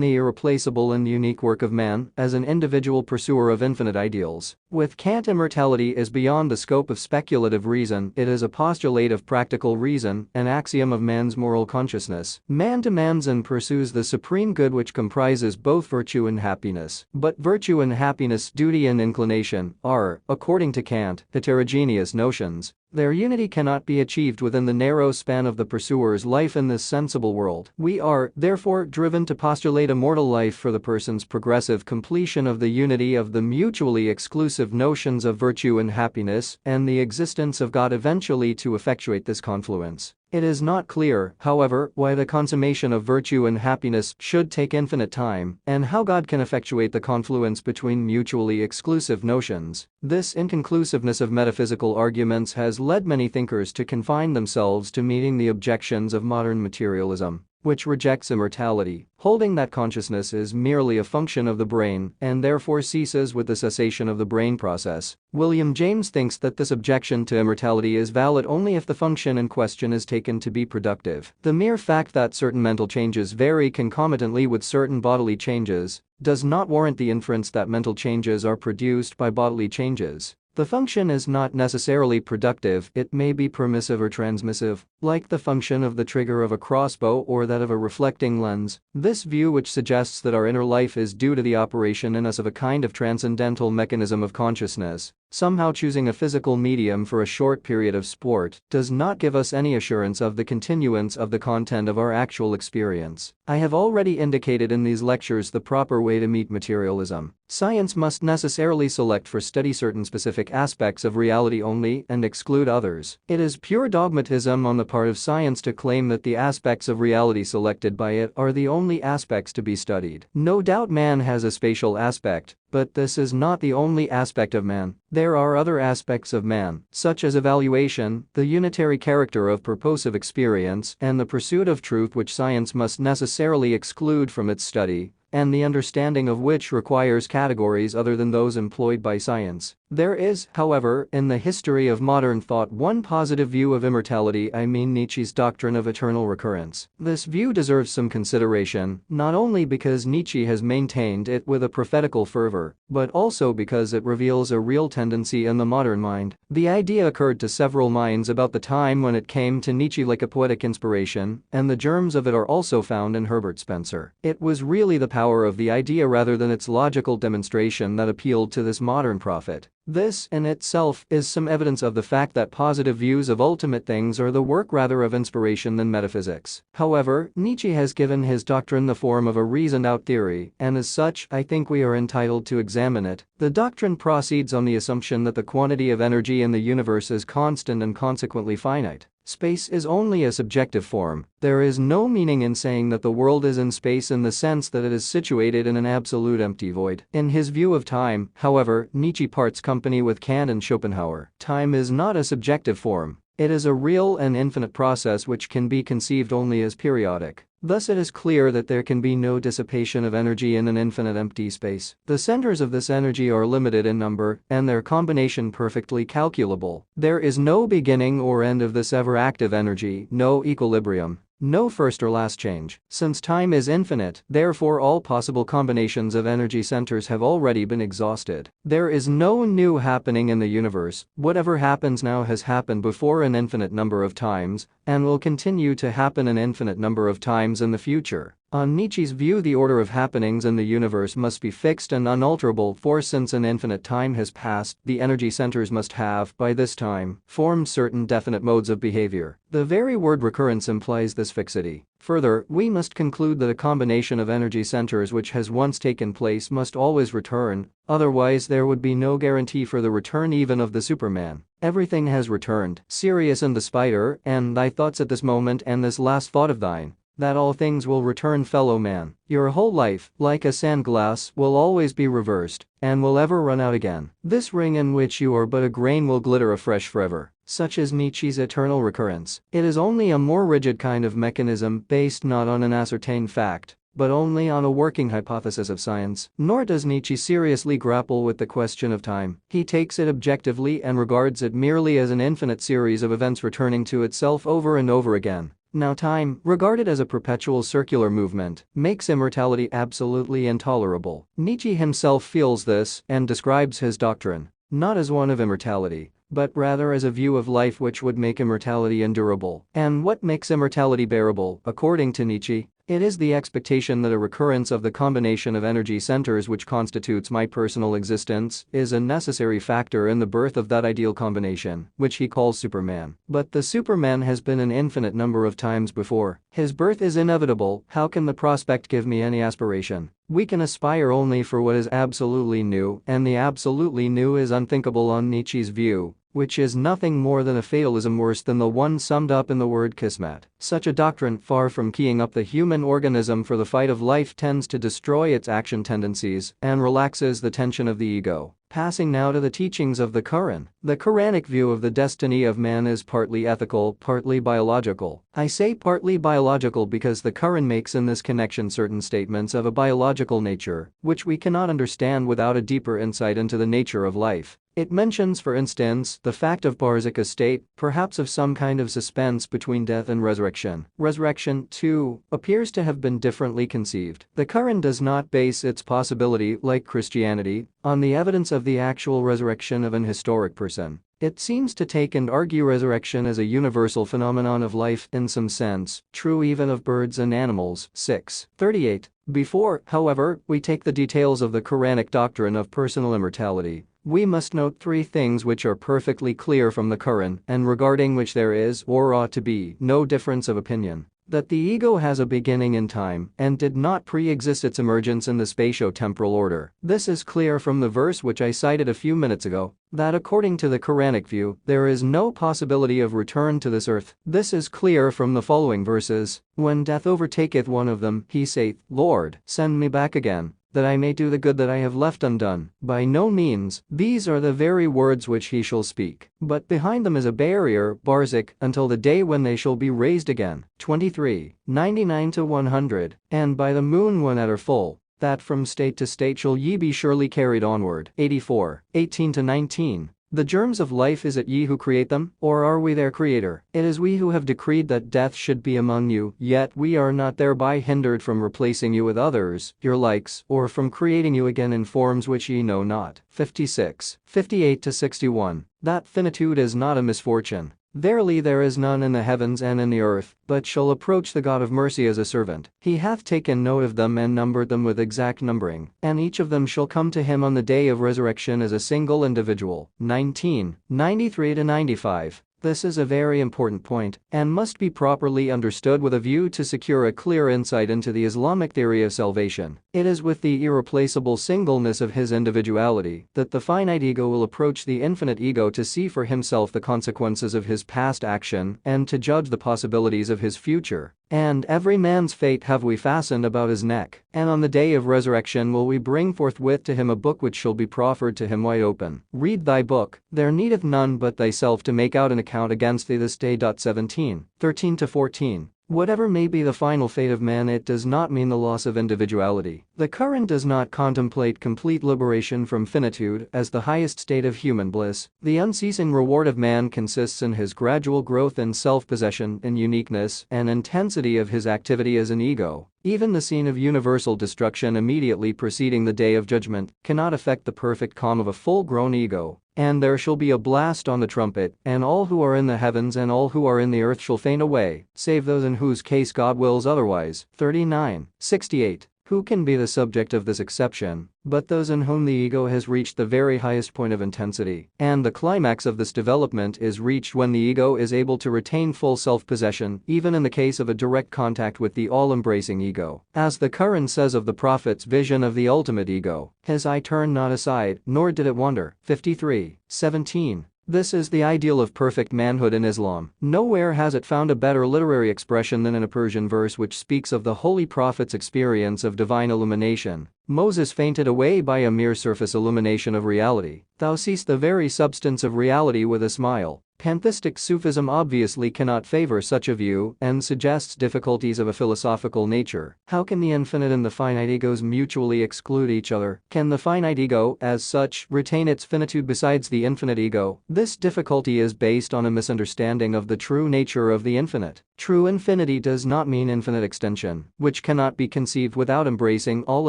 the irreplaceable and unique work of man, as an individual pursuer of infinite ideals. With Kant, immortality is beyond the scope of speculative reason, it is a postulate of practical reason, an axiom of man's moral consciousness. Man demands and pursues the supreme good which comprises both virtue and happiness. But virtue and happiness, duty and inclination, are, according to Kant, heterogeneous notions. Their unity cannot be achieved within the narrow span of the pursuer's life in this sensible world. We are, therefore, driven to postulate a mortal life for the person's progressive completion of the unity of the mutually exclusive notions of virtue and happiness, and the existence of God eventually to effectuate this confluence. It is not clear, however, why the consummation of virtue and happiness should take infinite time, and how God can effectuate the confluence between mutually exclusive notions. This inconclusiveness of metaphysical arguments has led many thinkers to confine themselves to meeting the objections of modern materialism. which rejects immortality, holding that consciousness is merely a function of the brain and therefore ceases with the cessation of the brain process. William James thinks that this objection to immortality is valid only if the function in question is taken to be productive. The mere fact that certain mental changes vary concomitantly with certain bodily changes does not warrant the inference that mental changes are produced by bodily changes. The function is not necessarily productive, it may be permissive or transmissive, like the function of the trigger of a crossbow or that of a reflecting lens. This view, which suggests that our inner life is due to the operation in us of a kind of transcendental mechanism of consciousness, somehow choosing a physical medium for a short period of sport, does not give us any assurance of the continuance of the content of our actual experience. I have already indicated in these lectures the proper way to meet materialism. Science must necessarily select for study certain specific aspects of reality only and exclude others. It is pure dogmatism on the part of science to claim that the aspects of reality selected by it are the only aspects to be studied. No doubt man has a spatial aspect, but this is not the only aspect of man. There are other aspects of man, such as evaluation, the unitary character of purposive experience, and the pursuit of truth, which science must necessarily exclude from its study, and the understanding of which requires categories other than those employed by science. There is, however, in the history of modern thought one positive view of immortality, I mean Nietzsche's doctrine of eternal recurrence. This view deserves some consideration, not only because Nietzsche has maintained it with a prophetical fervor, but also because it reveals a real tendency in the modern mind. The idea occurred to several minds about the time when it came to Nietzsche like a poetic inspiration, and the germs of it are also found in Herbert Spencer. It was really the power of the idea rather than its logical demonstration that appealed to this modern prophet. This, in itself, is some evidence of the fact that positive views of ultimate things are the work rather of inspiration than metaphysics. However, Nietzsche has given his doctrine the form of a reasoned-out theory, and as such, I think we are entitled to examine it. The doctrine proceeds on the assumption that the quantity of energy in the universe is constant and consequently finite. Space is only a subjective form. There is no meaning in saying that the world is in space in the sense that it is situated in an absolute empty void. In his view of time, however, Nietzsche parts company with Kant and Schopenhauer. Time is not a subjective form. It is a real and infinite process which can be conceived only as periodic. Thus it is clear that there can be no dissipation of energy in an infinite empty space. The centers of this energy are limited in number, and their combination perfectly calculable. There is no beginning or end of this ever-active energy, no equilibrium, no first or last change. Since time is infinite, therefore all possible combinations of energy centers have already been exhausted. There is no new happening in the universe. Whatever happens now has happened before an infinite number of times, and will continue to happen an infinite number of times in the future. On Nietzsche's view, the order of happenings in the universe must be fixed and unalterable, for since an infinite time has passed, the energy centers must have, by this time, formed certain definite modes of behavior. The very word recurrence implies this fixity. Further, we must conclude that a combination of energy centers which has once taken place must always return, otherwise there would be no guarantee for the return even of the Superman. Everything has returned, Sirius and the spider, and thy thoughts at this moment and this last thought of thine, that all things will return, fellow man. Your whole life, like a sand glass, will always be reversed, and will ever run out again. This ring in which you are but a grain will glitter afresh forever. Such is Nietzsche's eternal recurrence. It is only a more rigid kind of mechanism based not on an ascertained fact, but only on a working hypothesis of science. Nor does Nietzsche seriously grapple with the question of time. He takes it objectively and regards it merely as an infinite series of events returning to itself over and over again. Now time, regarded as a perpetual circular movement, makes immortality absolutely intolerable. Nietzsche himself feels this and describes his doctrine not as one of immortality, but rather as a view of life which would make immortality endurable. And what makes immortality bearable, according to Nietzsche? It is the expectation that a recurrence of the combination of energy centers which constitutes my personal existence is a necessary factor in the birth of that ideal combination, which he calls Superman. But the Superman has been an infinite number of times before. His birth is inevitable. How can the prospect give me any aspiration? We can aspire only for what is absolutely new, and the absolutely new is unthinkable on Nietzsche's view, which is nothing more than a fatalism worse than the one summed up in the word kismet. Such a doctrine, far from keying up the human organism for the fight of life, tends to destroy its action tendencies and relaxes the tension of the ego. Passing now to the teachings of the Quran. The Quranic view of the destiny of man is partly ethical, partly biological. I say partly biological because the Quran makes in this connection certain statements of a biological nature, which we cannot understand without a deeper insight into the nature of life. It mentions, for instance, the fact of barzakh, a state, perhaps of some kind of suspense between death and resurrection. Resurrection, too, appears to have been differently conceived. The Quran does not base its possibility, like Christianity, on the evidence of the actual resurrection of an historic person. It seems to take and argue resurrection as a universal phenomenon of life in some sense, true even of birds and animals. 6:38. Before, however, we take the details of the Quranic doctrine of personal immortality, we must note three things which are perfectly clear from the Quran and regarding which there is, or ought to be, no difference of opinion. That the ego has a beginning in time and did not pre-exist its emergence in the spatio-temporal order. This is clear from the verse which I cited a few minutes ago, that according to the Quranic view, there is no possibility of return to this earth. This is clear from the following verses. When death overtaketh one of them, he saith, Lord, send me back again, that I may do the good that I have left undone. By no means, these are the very words which he shall speak, but behind them is a barrier, barzakh, until the day when they shall be raised again. 23:99-100. And by the moon when at her full, that from state to state shall ye be surely carried onward. 84:18-19. The germs of life, is it ye who create them, or are we their creator? It is we who have decreed that death should be among you, yet we are not thereby hindered from replacing you with others, your likes, or from creating you again in forms which ye know not. 56:58-61. That finitude is not a misfortune. Verily there is none in the heavens and in the earth, but shall approach the God of mercy as a servant. He hath taken note of them and numbered them with exact numbering, and each of them shall come to him on the day of resurrection as a single individual. 19:93-95. This is a very important point, and must be properly understood with a view to secure a clear insight into the Islamic theory of salvation. It is with the irreplaceable singleness of his individuality that the finite ego will approach the infinite ego to see for himself the consequences of his past action and to judge the possibilities of his future. And every man's fate have we fastened about his neck, and on the day of resurrection will we bring forthwith to him a book which shall be proffered to him wide open. Read thy book, there needeth none but thyself to make out an account against thee this day. 17:13-14. Whatever may be the final fate of man, it does not mean the loss of individuality. The Quran does not contemplate complete liberation from finitude as the highest state of human bliss. The unceasing reward of man consists in his gradual growth in self-possession, in uniqueness and intensity of his activity as an ego. Even the scene of universal destruction immediately preceding the day of judgment cannot affect the perfect calm of a full-grown ego. And there shall be a blast on the trumpet, and all who are in the heavens and all who are in the earth shall faint away, save those in whose case God wills otherwise. 39:68. Who can be the subject of this exception but those in whom the ego has reached the very highest point of intensity, and the climax of this development is reached when the ego is able to retain full self-possession, even in the case of a direct contact with the all-embracing ego. As the Quran says of the Prophet's vision of the ultimate ego, his eye turned not aside, nor did it wander. 53:17. This is the ideal of perfect manhood in Islam. Nowhere has it found a better literary expression than in a Persian verse which speaks of the Holy Prophet's experience of divine illumination. Moses fainted away by a mere surface illumination of reality. Thou seest the very substance of reality with a smile. Pantheistic Sufism obviously cannot favor such a view and suggests difficulties of a philosophical nature. How can the infinite and the finite egos mutually exclude each other? Can the finite ego, as such, retain its finitude besides the infinite ego? This difficulty is based on a misunderstanding of the true nature of the infinite. True infinity does not mean infinite extension, which cannot be conceived without embracing all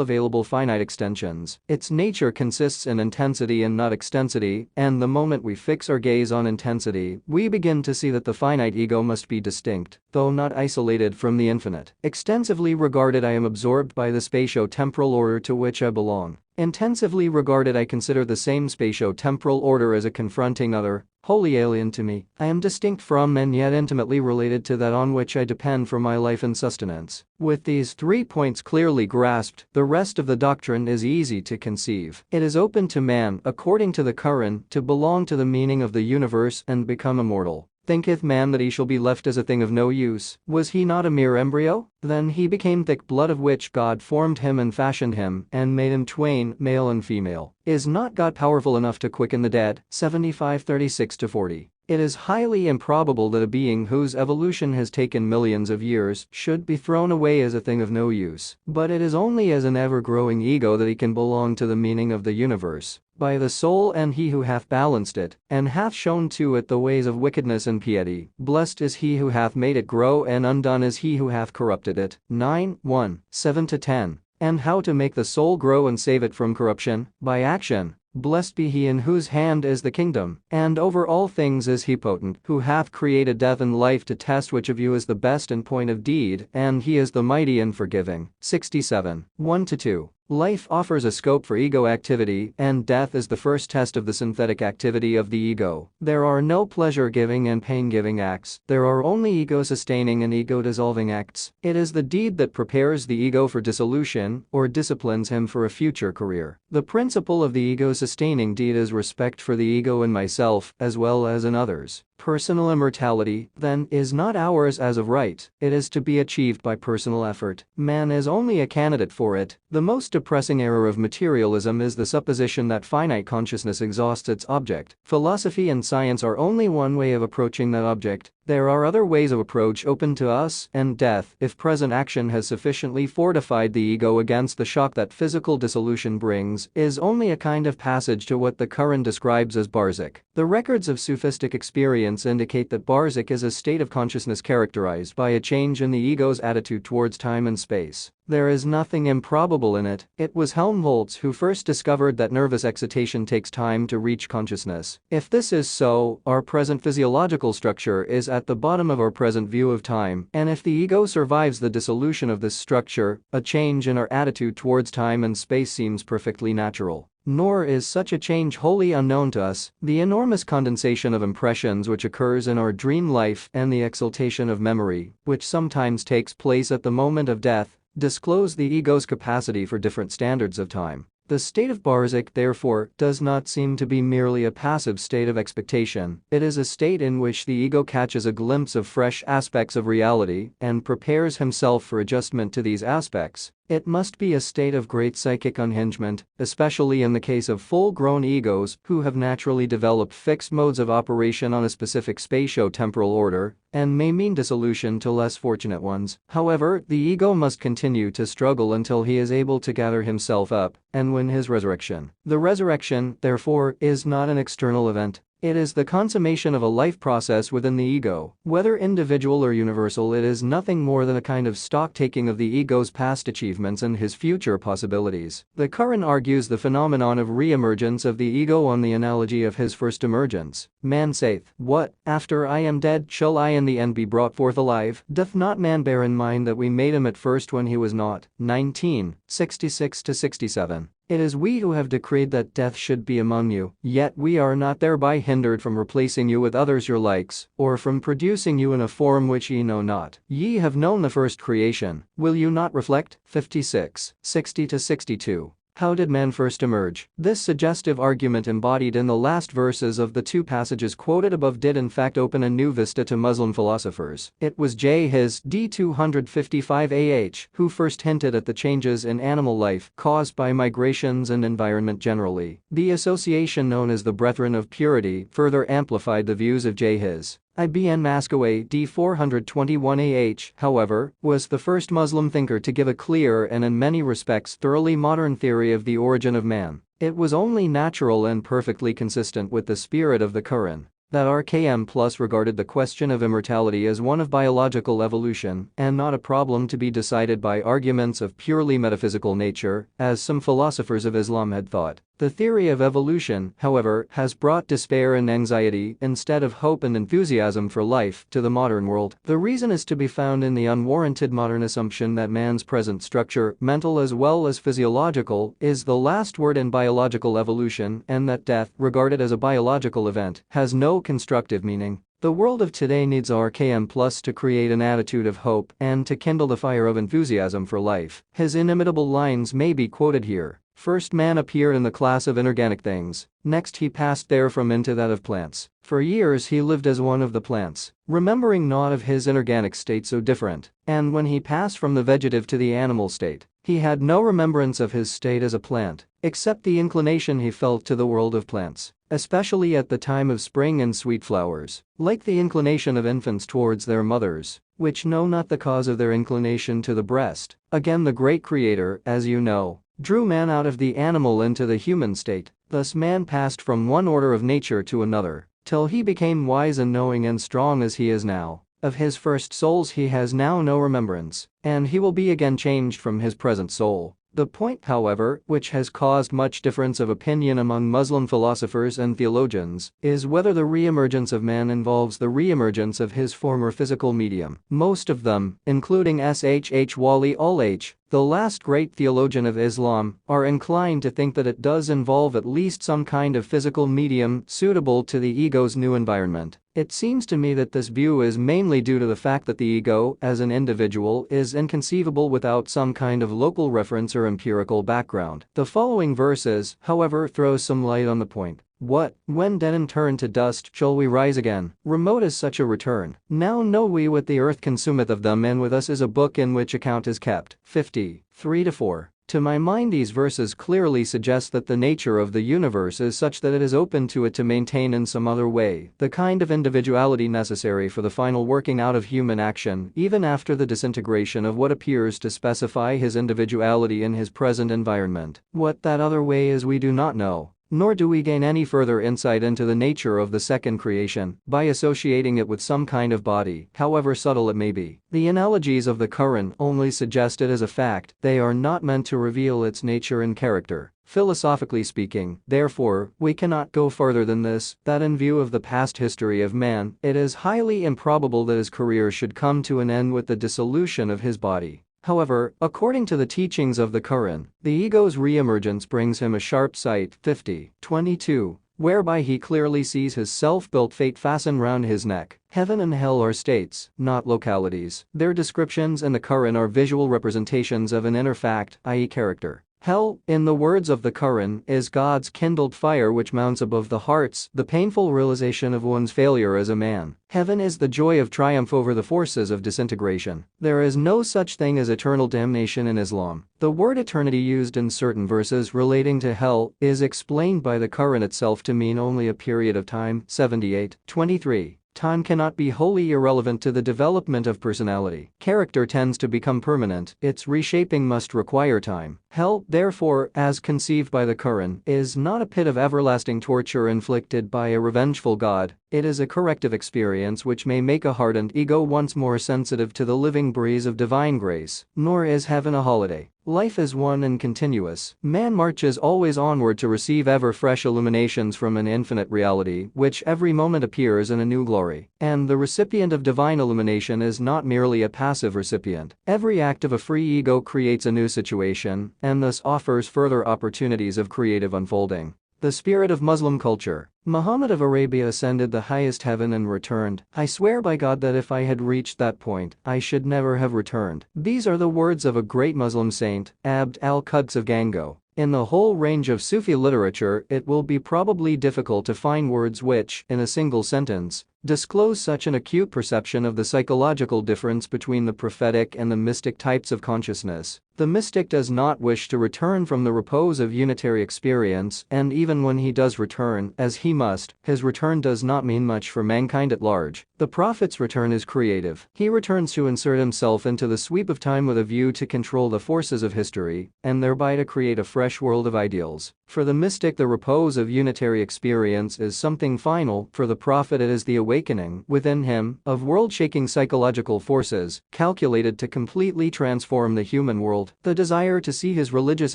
available finite extensions. Its nature consists in intensity and not extensity, and the moment we fix our gaze on intensity, we begin to see that the finite ego must be distinct, though not isolated, from the infinite. Extensively regarded, I am absorbed by the spatio-temporal order to which I belong. Intensively regarded, I consider the same spatio-temporal order as a confronting other, wholly alien to me. I am distinct from and yet intimately related to that on which I depend for my life and sustenance. With these 3 points clearly grasped, the rest of the doctrine is easy to conceive. It is open to man, according to the Quran, to belong to the meaning of the universe and become immortal. Thinketh man that he shall be left as a thing of no use? Was he not a mere embryo? Then he became thick blood, of which God formed him and fashioned him, and made him twain, male and female. Is not God powerful enough to quicken the dead? 75:36-40. It is highly improbable that a being whose evolution has taken millions of years should be thrown away as a thing of no use. But it is only as an ever-growing ego that he can belong to the meaning of the universe. By the soul and he who hath balanced it, and hath shown to it the ways of wickedness and piety. Blessed is he who hath made it grow, and undone is he who hath corrupted it. 9:1, 7-10. And how to make the soul grow and save it from corruption? By action. Blessed be he in whose hand is the kingdom, and over all things is he potent, who hath created death and life to test which of you is the best in point of deed, and he is the mighty in forgiving. 67, 1-2. Life offers a scope for ego activity, and death is the first test of the synthetic activity of the ego. There are no pleasure-giving and pain-giving acts, there are only ego-sustaining and ego-dissolving acts. It is the deed that prepares the ego for dissolution, or disciplines him for a future career. The principle of the ego-sustaining deed is respect for the ego in myself, as well as in others. Personal immortality, then, is not ours as of right, it is to be achieved by personal effort. Man is only a candidate for it. The most depressing error of materialism is the supposition that finite consciousness exhausts its object. Philosophy and science are only one way of approaching that object. There are other ways of approach open to us, and death, if present action has sufficiently fortified the ego against the shock that physical dissolution brings, is only a kind of passage to what the Quran describes as barzakh. The records of Sufistic experience indicate that barzakh is a state of consciousness characterized by a change in the ego's attitude towards time and space. There is nothing improbable in it. It was Helmholtz who first discovered that nervous excitation takes time to reach consciousness. If this is so, our present physiological structure is at the bottom of our present view of time, and if the ego survives the dissolution of this structure, a change in our attitude towards time and space seems perfectly natural. Nor is such a change wholly unknown to us. The enormous condensation of impressions which occurs in our dream life and the exaltation of memory, which sometimes takes place at the moment of death, disclose the ego's capacity for different standards of time. The state of barzakh, therefore, does not seem to be merely a passive state of expectation. It is a state in which the ego catches a glimpse of fresh aspects of reality and prepares himself for adjustment to these aspects. It must be a state of great psychic unhingement, especially in the case of full-grown egos who have naturally developed fixed modes of operation on a specific spatio-temporal order, and may mean dissolution to less fortunate ones. However, the ego must continue to struggle until he is able to gather himself up and win his resurrection. The resurrection, therefore, is not an external event. It is the consummation of a life process within the ego. Whether individual or universal, it is nothing more than a kind of stock-taking of the ego's past achievements and his future possibilities. The Quran argues the phenomenon of re-emergence of the ego on the analogy of his first emergence. Man saith, "What, after I am dead, shall I in the end be brought forth alive? Doth not man bear in mind that we made him at first when he was not?" 19, 66-67. It is we who have decreed that death should be among you, yet we are not thereby hindered from replacing you with others your likes, or from producing you in a form which ye know not. Ye have known the first creation, will you not reflect? 56, 60-62. How did man first emerge? This suggestive argument embodied in the last verses of the two passages quoted above did in fact open a new vista to Muslim philosophers. It was J. His D. 255 AH who first hinted at the changes in animal life caused by migrations and environment generally. The association known as the Brethren of Purity further amplified the views of J. His. Ibn Mascaway D. 421 AH, however, was the first Muslim thinker to give a clear and in many respects thoroughly modern theory of the origin of man. It was only natural and perfectly consistent with the spirit of the Quran that RKM+ regarded the question of immortality as one of biological evolution and not a problem to be decided by arguments of purely metaphysical nature, as some philosophers of Islam had thought. The theory of evolution, however, has brought despair and anxiety instead of hope and enthusiasm for life to the modern world. The reason is to be found in the unwarranted modern assumption that man's present structure, mental as well as physiological, is the last word in biological evolution and that death, regarded as a biological event, has no constructive meaning. The world of today needs RKM+ to create an attitude of hope and to kindle the fire of enthusiasm for life. His inimitable lines may be quoted here. First man appeared in the class of inorganic things, next he passed therefrom into that of plants. For years he lived as one of the plants, remembering naught of his inorganic state so different, and when he passed from the vegetative to the animal state, he had no remembrance of his state as a plant, except the inclination he felt to the world of plants, especially at the time of spring and sweet flowers, like the inclination of infants towards their mothers, which know not the cause of their inclination to the breast. Again, the great Creator, as you know, drew man out of the animal into the human state, thus man passed from one order of nature to another, till he became wise and knowing and strong as he is now. Of his first souls he has now no remembrance, and he will be again changed from his present soul. The point, however, which has caused much difference of opinion among Muslim philosophers and theologians, is whether the re-emergence of man involves the re-emergence of his former physical medium. Most of them, including Shh. Wali ul-H, the last great theologian of Islam, are inclined to think that it does involve at least some kind of physical medium suitable to the ego's new environment. It seems to me that this view is mainly due to the fact that the ego, as an individual, is inconceivable without some kind of local reference or empirical background. The following verses, however, throws some light on the point. What, when dead and turned to dust, shall we rise again? Remote is such a return. Now know we what the earth consumeth of them, and with us is a book in which account is kept. 50. 3-4. To my mind, these verses clearly suggest that the nature of the universe is such that it is open to it to maintain in some other way the kind of individuality necessary for the final working out of human action, even after the disintegration of what appears to specify his individuality in his present environment. What that other way is we do not know. Nor do we gain any further insight into the nature of the second creation by associating it with some kind of body, however subtle it may be. The analogies of the Quran only suggest it as a fact, they are not meant to reveal its nature and character. Philosophically speaking, therefore, we cannot go further than this, that in view of the past history of man, it is highly improbable that his career should come to an end with the dissolution of his body. However, according to the teachings of the Quran, the ego's re-emergence brings him a sharp sight. 50. 22. Whereby he clearly sees his self-built fate fasten round his neck. Heaven and hell are states, not localities. Their descriptions in the Quran are visual representations of an inner fact, i.e. character. Hell, in the words of the Quran, is God's kindled fire which mounts above the hearts, the painful realization of one's failure as a man. Heaven is the joy of triumph over the forces of disintegration. There is no such thing as eternal damnation in Islam. The word eternity used in certain verses relating to hell is explained by the Quran itself to mean only a period of time. 78. 23. Time cannot be wholly irrelevant to the development of personality. Character tends to become permanent, its reshaping must require time. Hell, therefore, as conceived by the Quran, is not a pit of everlasting torture inflicted by a revengeful God. It is a corrective experience which may make a hardened ego once more sensitive to the living breeze of divine grace. Nor is heaven a holiday. Life is one and continuous. Man marches always onward to receive ever fresh illuminations from an infinite reality, which every moment appears in a new glory. And the recipient of divine illumination is not merely a passive recipient. Every act of a free ego creates a new situation, and thus offers further opportunities of creative unfolding. The spirit of Muslim culture. Muhammad of Arabia ascended the highest heaven and returned. I swear by God that if I had reached that point, I should never have returned. These are the words of a great Muslim saint, Abd al-Quds of Gango. In the whole range of Sufi literature, it will be probably difficult to find words which, in a single sentence, disclose such an acute perception of the psychological difference between the prophetic and the mystic types of consciousness. The mystic does not wish to return from the repose of unitary experience, and even when he does return, as he must, his return does not mean much for mankind at large. The prophet's return is creative. He returns to insert himself into the sweep of time with a view to control the forces of history, and thereby to create a fresh world of ideals. For the mystic, the repose of unitary experience is something final. For the prophet, it is the awakening, within him, of world-shaking psychological forces, calculated to completely transform the human world. The desire to see his religious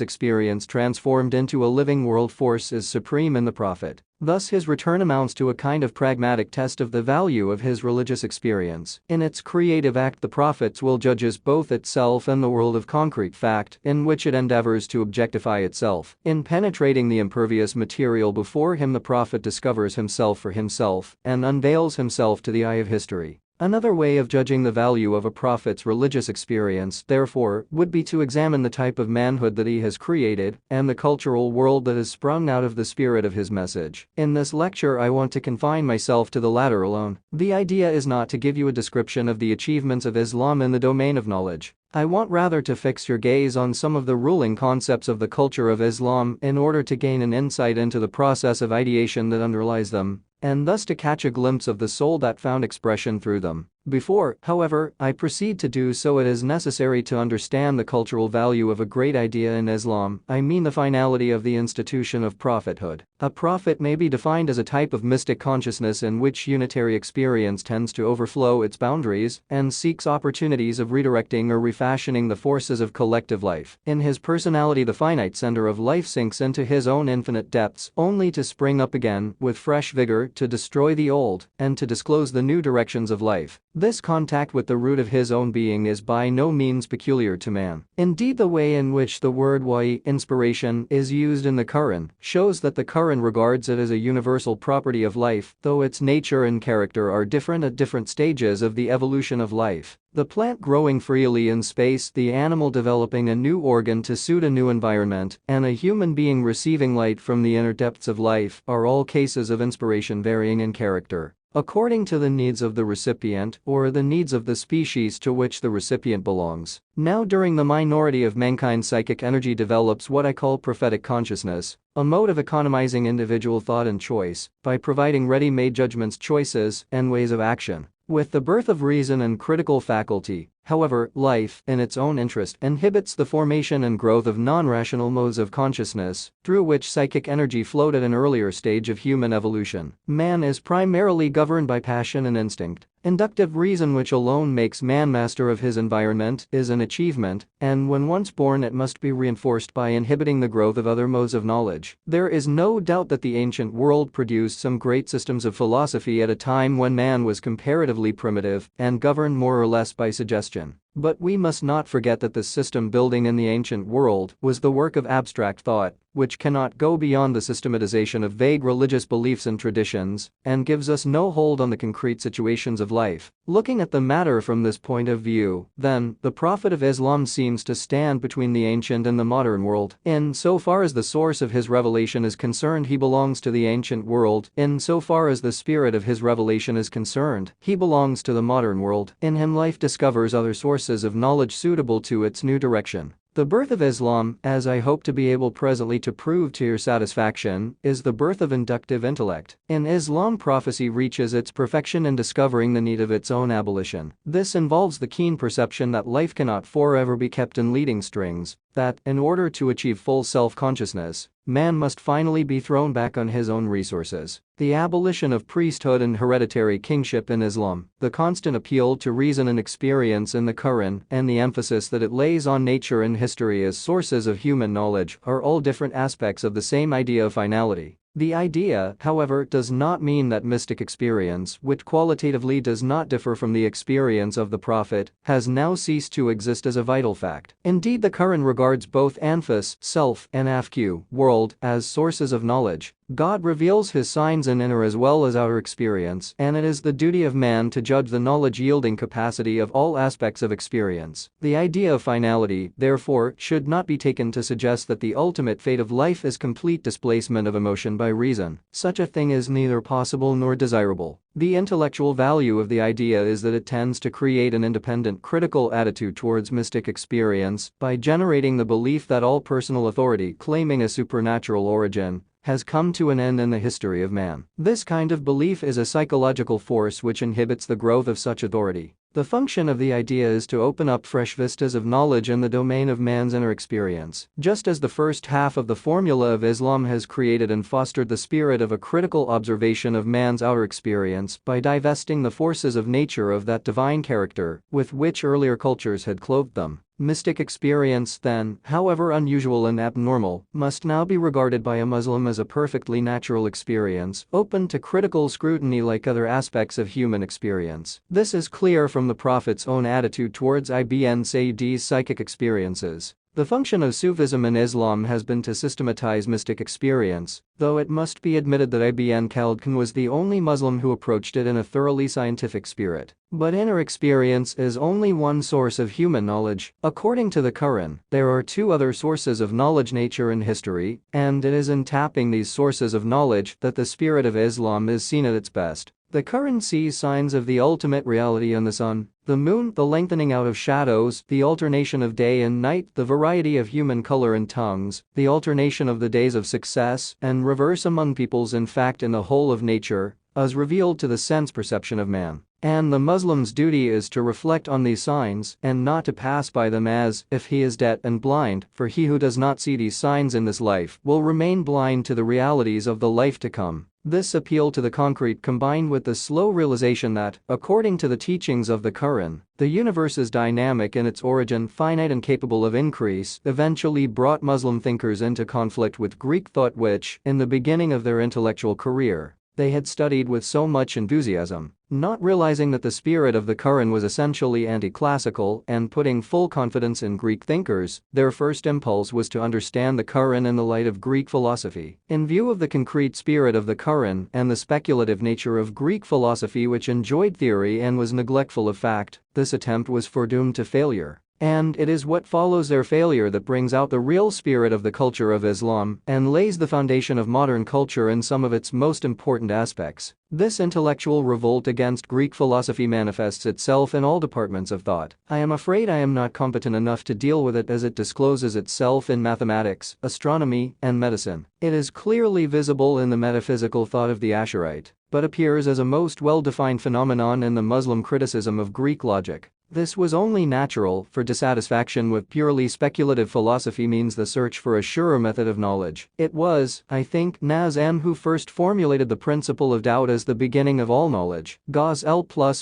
experience transformed into a living world force is supreme in the prophet. Thus his return amounts to a kind of pragmatic test of the value of his religious experience. In its creative act, the prophet's will judges both itself and the world of concrete fact, in which it endeavors to objectify itself. In penetrating the impervious material before him, the prophet discovers himself for himself, and unveils himself to the eye of history. Another way of judging the value of a prophet's religious experience, therefore, would be to examine the type of manhood that he has created and the cultural world that has sprung out of the spirit of his message. In this lecture, I want to confine myself to the latter alone. The idea is not to give you a description of the achievements of Islam in the domain of knowledge. I want rather to fix your gaze on some of the ruling concepts of the culture of Islam in order to gain an insight into the process of ideation that underlies them, and thus to catch a glimpse of the soul that found expression through them. Before, however, I proceed to do so, it is necessary to understand the cultural value of a great idea in Islam. I mean the finality of the institution of prophethood. A prophet may be defined as a type of mystic consciousness in which unitary experience tends to overflow its boundaries and seeks opportunities of redirecting or refashioning the forces of collective life. In his personality, the finite center of life sinks into his own infinite depths, only to spring up again with fresh vigor to destroy the old and to disclose the new directions of life. This contact with the root of his own being is by no means peculiar to man. Indeed, the way in which the word wahy, inspiration, is used in the Quran shows that the Quran regards it as a universal property of life, though its nature and character are different at different stages of the evolution of life. The plant growing freely in space, the animal developing a new organ to suit a new environment, and a human being receiving light from the inner depths of life are all cases of inspiration varying in character according to the needs of the recipient or the needs of the species to which the recipient belongs. Now, during the minority of mankind, psychic energy develops what I call prophetic consciousness, a mode of economizing individual thought and choice by providing ready-made judgments, choices, and ways of action. With the birth of reason and critical faculty, however, life, in its own interest, inhibits the formation and growth of non-rational modes of consciousness, through which psychic energy flowed at an earlier stage of human evolution. Man is primarily governed by passion and instinct. Inductive reason, which alone makes man master of his environment, is an achievement, and when once born it must be reinforced by inhibiting the growth of other modes of knowledge. There is no doubt that the ancient world produced some great systems of philosophy at a time when man was comparatively primitive and governed more or less by suggestion. But we must not forget that the system building in the ancient world was the work of abstract thought, which cannot go beyond the systematization of vague religious beliefs and traditions, and gives us no hold on the concrete situations of life. Looking at the matter from this point of view, then, the Prophet of Islam seems to stand between the ancient and the modern world. In so far as the source of his revelation is concerned, he belongs to the ancient world. In so far as the spirit of his revelation is concerned, he belongs to the modern world. In him, life discovers other sources of knowledge suitable to its new direction. The birth of Islam, as I hope to be able presently to prove to your satisfaction, is the birth of inductive intellect. In Islam, prophecy reaches its perfection in discovering the need of its own abolition. This involves the keen perception that life cannot forever be kept in leading strings, that, in order to achieve full self-consciousness, man must finally be thrown back on his own resources. The abolition of priesthood and hereditary kingship in Islam, the constant appeal to reason and experience in the Quran, and the emphasis that it lays on nature and history as sources of human knowledge are all different aspects of the same idea of finality. The idea, however, does not mean that mystic experience, which qualitatively does not differ from the experience of the Prophet, has now ceased to exist as a vital fact. Indeed, the Quran regards both anfus, self, and afq, world, as sources of knowledge. God reveals his signs in inner as well as outer experience, and it is the duty of man to judge the knowledge-yielding capacity of all aspects of experience. The idea of finality, therefore, should not be taken to suggest that the ultimate fate of life is complete displacement of emotion by reason. Such a thing is neither possible nor desirable. The intellectual value of the idea is that it tends to create an independent critical attitude towards mystic experience by generating the belief that all personal authority claiming a supernatural origin has come to an end in the history of man. This kind of belief is a psychological force which inhibits the growth of such authority. The function of the idea is to open up fresh vistas of knowledge in the domain of man's inner experience. Just as the first half of the formula of Islam has created and fostered the spirit of a critical observation of man's outer experience by divesting the forces of nature of that divine character with which earlier cultures had clothed them. Mystic experience, then, however unusual and abnormal, must now be regarded by a Muslim as a perfectly natural experience, open to critical scrutiny like other aspects of human experience. This is clear from the Prophet's own attitude towards Ibn Sayyid's psychic experiences. The function of Sufism in Islam has been to systematize mystic experience, though it must be admitted that Ibn Khaldun was the only Muslim who approached it in a thoroughly scientific spirit. But inner experience is only one source of human knowledge. According to the Quran, there are two other sources of knowledge: nature and history, and it is in tapping these sources of knowledge that the spirit of Islam is seen at its best. The Quran sees signs of the ultimate reality in the sun, the moon, the lengthening out of shadows, the alternation of day and night, the variety of human color and tongues, the alternation of the days of success and reverse among peoples, in fact in the whole of nature, as revealed to the sense perception of man. And the Muslim's duty is to reflect on these signs and not to pass by them as if he is deaf and blind, for he who does not see these signs in this life will remain blind to the realities of the life to come. This appeal to the concrete, combined with the slow realization that, according to the teachings of the Quran, the universe is dynamic in its origin, finite and capable of increase, eventually brought Muslim thinkers into conflict with Greek thought, which, in the beginning of their intellectual career, they had studied with so much enthusiasm. Not realizing that the spirit of the Quran was essentially anti-classical and putting full confidence in Greek thinkers, their first impulse was to understand the Quran in the light of Greek philosophy. In view of the concrete spirit of the Quran and the speculative nature of Greek philosophy, which enjoyed theory and was neglectful of fact, this attempt was foredoomed to failure. And it is what follows their failure that brings out the real spirit of the culture of Islam and lays the foundation of modern culture in some of its most important aspects. This intellectual revolt against Greek philosophy manifests itself in all departments of thought. I am afraid I am not competent enough to deal with it, as it discloses itself in mathematics, astronomy, and medicine. It is clearly visible in the metaphysical thought of the Asharite, but appears as a most well-defined phenomenon in the Muslim criticism of Greek logic. This was only natural, for dissatisfaction with purely speculative philosophy means the search for a surer method of knowledge. It was, I think, Nazm who first formulated the principle of doubt as the beginning of all knowledge. Gauss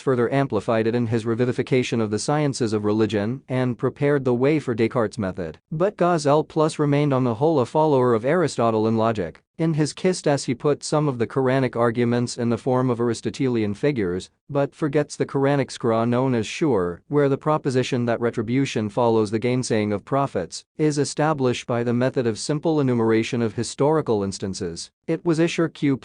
further amplified it in his revivification of the sciences of religion and prepared the way for Descartes' method. But Gauss remained on the whole a follower of Aristotle in logic. In his Kistes he put some of the Quranic arguments in the form of Aristotelian figures, but forgets the Quranic skra known as shur, where the proposition that retribution follows the gainsaying of prophets is established by the method of simple enumeration of historical instances. It was Ishur Q+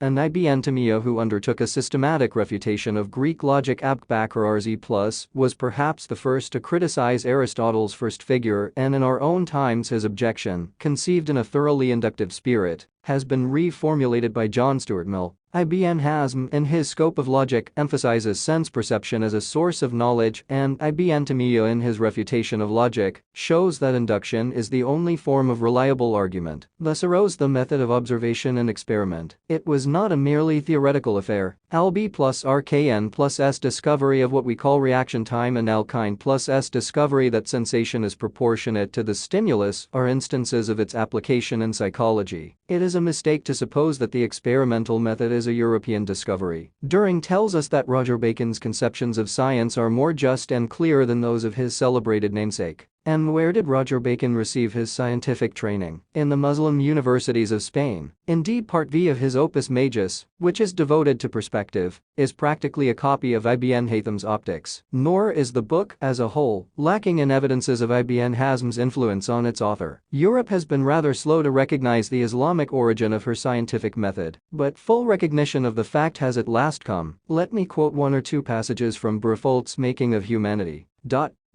and Ibn Taymiyyah who undertook a systematic refutation of Greek logic. Abu Bakr Razi+ was perhaps the first to criticize Aristotle's first figure, and in our own times his objection, conceived in a thoroughly inductive spirit, has been reformulated by John Stuart Mill. Ibn Hazm, in his Scope of Logic, emphasizes sense perception as a source of knowledge, and Ibn Taymiyyah in his Refutation of Logic shows that induction is the only form of reliable argument. Thus arose the method of observation and experiment. It was not a merely theoretical affair. Alb plus Rkn plus S discovery of what we call reaction time and Alkine plus S discovery that sensation is proportionate to the stimulus are instances of its application in psychology. It is a mistake to suppose that the experimental method is a European discovery. During tells us that Roger Bacon's conceptions of science are more just and clear than those of his celebrated namesake. And where did Roger Bacon receive his scientific training? In the Muslim universities of Spain. Indeed, Part V of his Opus Majus, which is devoted to perspective, is practically a copy of Ibn Haytham's Optics. Nor is the book, as a whole, lacking in evidences of Ibn Hazm's influence on its author. Europe has been rather slow to recognize the Islamic origin of her scientific method, but full recognition of the fact has at last come. Let me quote one or two passages from Briffault's Making of Humanity.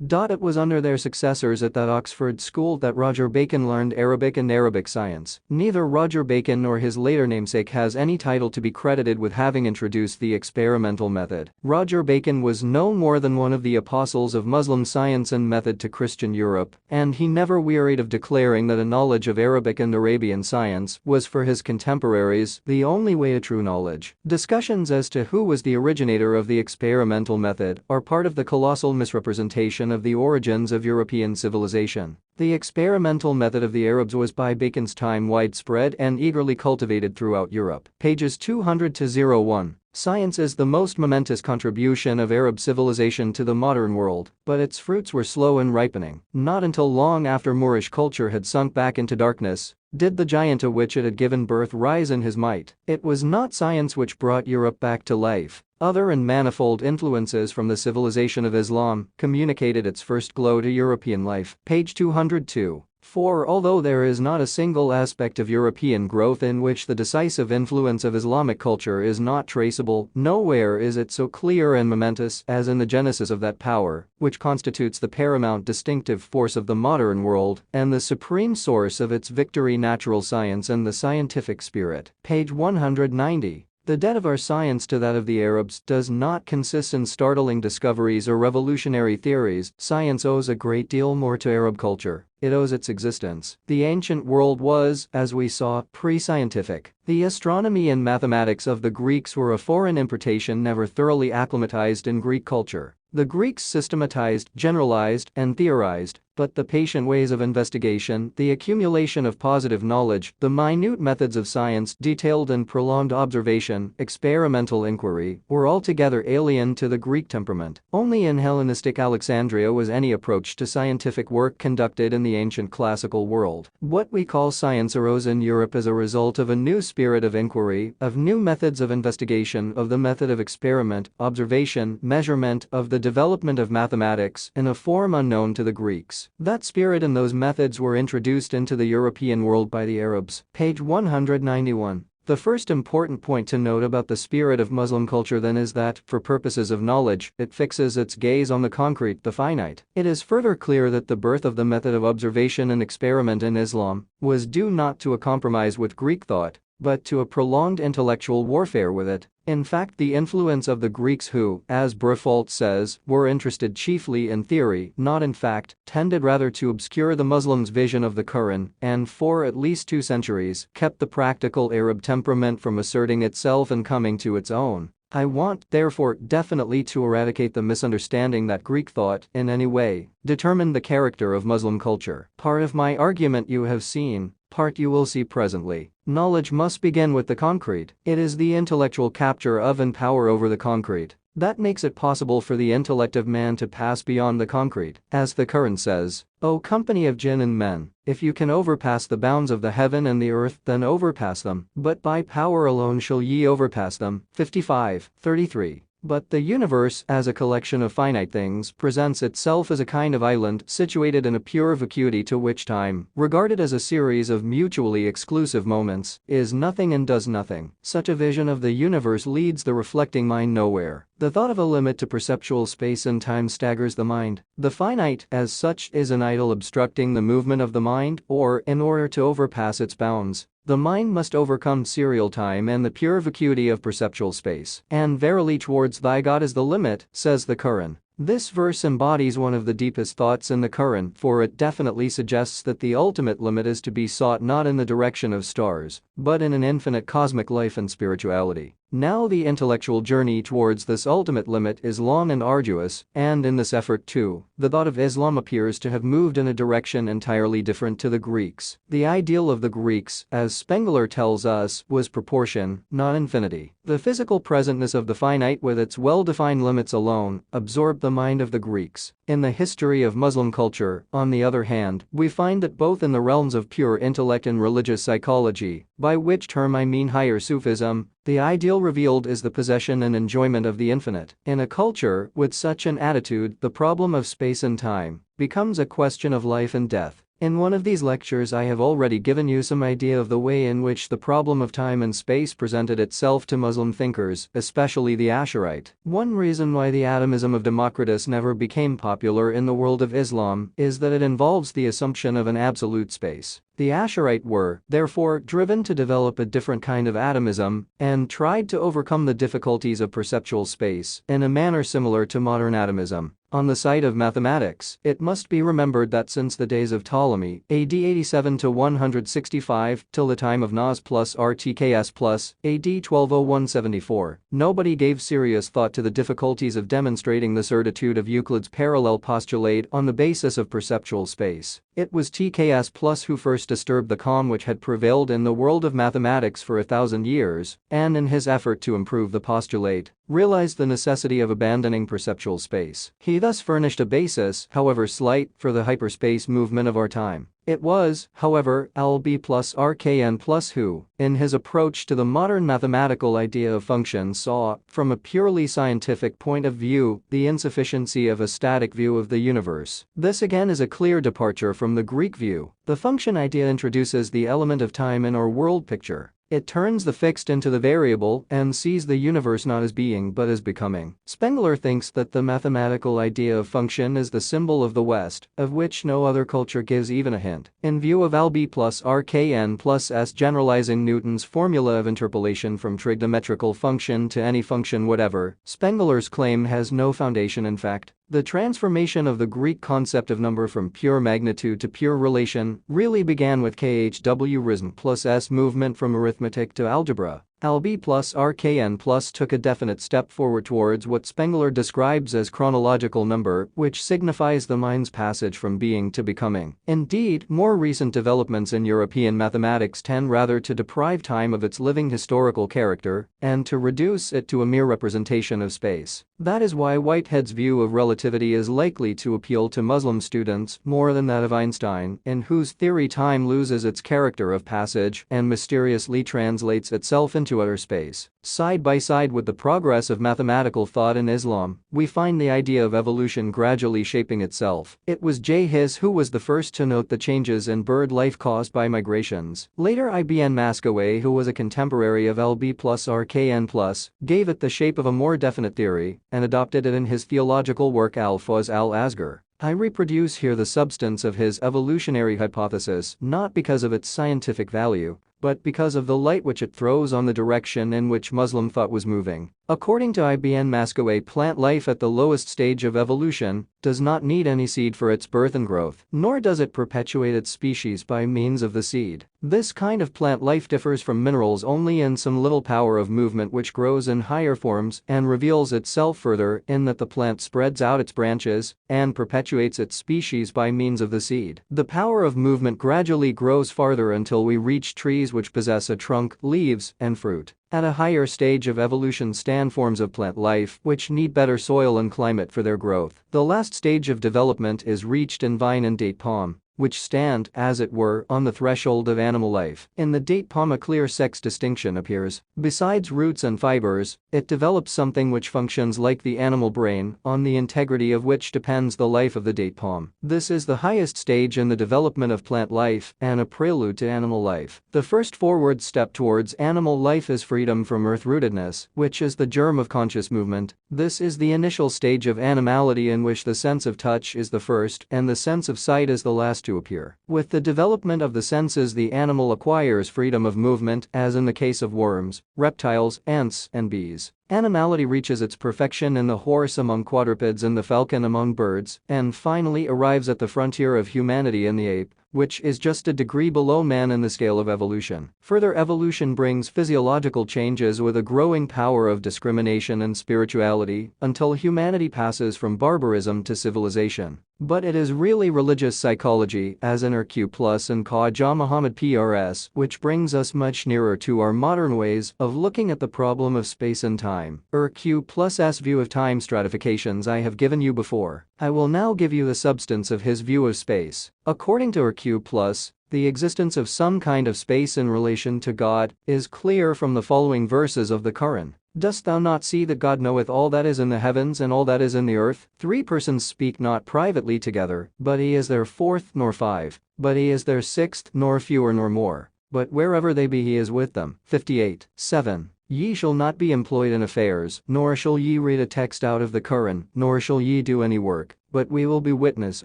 It was under their successors at that Oxford school that Roger Bacon learned Arabic and Arabic science. Neither Roger Bacon nor his later namesake has any title to be credited with having introduced the experimental method. Roger Bacon was no more than one of the apostles of Muslim science and method to Christian Europe, and he never wearied of declaring that a knowledge of Arabic and Arabian science was for his contemporaries the only way to true knowledge. Discussions as to who was the originator of the experimental method are part of the colossal misrepresentation of the origins of European civilization. The experimental method of the Arabs was by Bacon's time widespread and eagerly cultivated throughout Europe. Pages 200-01. Science is the most momentous contribution of Arab civilization to the modern world, but its fruits were slow in ripening. Not until long after Moorish culture had sunk back into darkness Did the giant to which it had given birth rise in his might? It was not science which brought Europe back to life. Other and manifold influences from the civilization of Islam communicated its first glow to European life. Page 202. For although there is not a single aspect of European growth in which the decisive influence of Islamic culture is not traceable, nowhere is it so clear and momentous as in the genesis of that power, which constitutes the paramount distinctive force of the modern world and the supreme source of its victory: natural science and the scientific spirit. Page 190. The debt of our science to that of the Arabs does not consist in startling discoveries or revolutionary theories. Science owes a great deal more to Arab culture. It owes its existence. The ancient world was, as we saw, pre-scientific. The astronomy and mathematics of the Greeks were a foreign importation never thoroughly acclimatized in Greek culture. The Greeks systematized, generalized, and theorized, but the patient ways of investigation, the accumulation of positive knowledge, the minute methods of science, detailed and prolonged observation, experimental inquiry, were altogether alien to the Greek temperament. Only in Hellenistic Alexandria was any approach to scientific work conducted in the ancient classical world. What we call science arose in Europe as a result of a new spirit of inquiry, of new methods of investigation, of the method of experiment, observation, measurement, of the development of mathematics in a form unknown to the Greeks. That spirit and those methods were introduced into the European world by the Arabs. Page 191. The first important point to note about the spirit of Muslim culture then is that, for purposes of knowledge, it fixes its gaze on the concrete, the finite. It is further clear that the birth of the method of observation and experiment in Islam was due not to a compromise with Greek thought, but to a prolonged intellectual warfare with it. In fact, the influence of the Greeks who, as Briffault says, were interested chiefly in theory, not in fact, tended rather to obscure the Muslims' vision of the Quran, and for at least 2 centuries, kept the practical Arab temperament from asserting itself and coming to its own. I want, therefore, definitely to eradicate the misunderstanding that Greek thought, in any way, determined the character of Muslim culture. Part of my argument you have seen, part you will see presently. Knowledge must begin with the concrete. It is the intellectual capture of and power over the concrete that makes it possible for the intellect of man to pass beyond the concrete. As the Quran says, O company of jinn and men, if you can overpass the bounds of the heaven and the earth, then overpass them, but by power alone shall ye overpass them. 55:33. But the universe, as a collection of finite things, presents itself as a kind of island situated in a pure vacuity to which time, regarded as a series of mutually exclusive moments, is nothing and does nothing. Such a vision of the universe leads the reflecting mind nowhere. The thought of a limit to perceptual space and time staggers the mind. The finite, as such, is an idol obstructing the movement of the mind, or, in order to overpass its bounds, the mind must overcome serial time and the pure vacuity of perceptual space. And verily towards thy God is the limit, says the Quran. This verse embodies one of the deepest thoughts in the Quran, for it definitely suggests that the ultimate limit is to be sought not in the direction of stars, but in an infinite cosmic life and spirituality. Now the intellectual journey towards this ultimate limit is long and arduous, and in this effort too, the thought of Islam appears to have moved in a direction entirely different to the Greeks. The ideal of the Greeks, as Spengler tells us, was proportion, not infinity. The physical presentness of the finite with its well-defined limits alone absorbed the mind of the Greeks. In the history of Muslim culture, on the other hand, we find that both in the realms of pure intellect and religious psychology, by which term I mean higher Sufism, the ideal revealed is the possession and enjoyment of the infinite. In a culture with such an attitude, the problem of space and time becomes a question of life and death. In one of these lectures I have already given you some idea of the way in which the problem of time and space presented itself to Muslim thinkers, especially the Asharite. One reason why the atomism of Democritus never became popular in the world of Islam is that it involves the assumption of an absolute space. The Asharite were, therefore, driven to develop a different kind of atomism and tried to overcome the difficulties of perceptual space in a manner similar to modern atomism. On the side of mathematics, it must be remembered that since the days of Ptolemy, AD 87 to 165, till the time of Nas plus RTKS plus, AD 1201-74, nobody gave serious thought to the difficulties of demonstrating the certitude of Euclid's parallel postulate on the basis of perceptual space. It was TKS plus who first disturbed the calm which had prevailed in the world of mathematics for 1,000 years, and in his effort to improve the postulate, realized the necessity of abandoning perceptual space. He He thus furnished a basis, however slight, for the hyperspace movement of our time. It was, however, LB plus RKN plus who, in his approach to the modern mathematical idea of function, saw, from a purely scientific point of view, the insufficiency of a static view of the universe. This again is a clear departure from the Greek view. The function idea introduces the element of time in our world picture. It turns the fixed into the variable and sees the universe not as being but as becoming. Spengler thinks that the mathematical idea of function is the symbol of the West, of which no other culture gives even a hint. In view of LB plus RKN plus S generalizing Newton's formula of interpolation from trigonometrical function to any function whatever, Spengler's claim has no foundation in fact. The transformation of the Greek concept of number from pure magnitude to pure relation really began with KHW risen plus S movement from arithmetic to algebra. LB plus RKN plus took a definite step forward towards what Spengler describes as chronological number, which signifies the mind's passage from being to becoming. Indeed, more recent developments in European mathematics tend rather to deprive time of its living historical character and to reduce it to a mere representation of space. That is why Whitehead's view of relativity is likely to appeal to Muslim students more than that of Einstein, in whose theory time loses its character of passage and mysteriously translates itself into outer space. Side by side with the progress of mathematical thought in Islam, we find the idea of evolution gradually shaping itself. It was J. Hiss who was the first to note the changes in bird life caused by migrations. Later Ibn Mascaway, who was a contemporary of LB plus RKN plus, gave it the shape of a more definite theory and adopted it in his theological work Al-Fawz al-Asghar. I reproduce here the substance of his evolutionary hypothesis not because of its scientific value, but because of the light which it throws on the direction in which Muslim thought was moving. According to Ibn Mascaway, plant life at the lowest stage of evolution does not need any seed for its birth and growth, nor does it perpetuate its species by means of the seed. This kind of plant life differs from minerals only in some little power of movement which grows in higher forms and reveals itself further in that the plant spreads out its branches and perpetuates its species by means of the seed. The power of movement gradually grows farther until we reach trees which possess a trunk, leaves, and fruit. At a higher stage of evolution stand forms of plant life which need better soil and climate for their growth. The last stage of development is reached in vine and date palm, which stand, as it were, on the threshold of animal life. In the date palm a clear sex distinction appears. Besides roots and fibers, it develops something which functions like the animal brain, on the integrity of which depends the life of the date palm. This is the highest stage in the development of plant life and a prelude to animal life. The first forward step towards animal life is freedom from earth-rootedness, which is the germ of conscious movement. This is the initial stage of animality in which the sense of touch is the first and the sense of sight is the last to appear. With the development of the senses, the animal acquires freedom of movement, as in the case of worms, reptiles, ants, and bees. Animality reaches its perfection in the horse among quadrupeds and the falcon among birds, and finally arrives at the frontier of humanity in the ape, which is just a degree below man in the scale of evolution. Further evolution brings physiological changes with a growing power of discrimination and spirituality until humanity passes from barbarism to civilization. But it is really religious psychology, as in RQ plus and Khaja Muhammad PRS, which brings us much nearer to our modern ways of looking at the problem of space and time. RQ plus S view of time stratifications I have given you before. I will now give you the substance of his view of space. According to RQ plus, the existence of some kind of space in relation to God is clear from the following verses of the Quran. Dost thou not see that God knoweth all that is in the heavens and all that is in the earth? 3 persons speak not privately together, but he is their fourth nor 5, but he is their 6th nor fewer nor more, but wherever they be he is with them. 58. 7. Ye shall not be employed in affairs, nor shall ye read a text out of the Quran, nor shall ye do any work, but we will be witness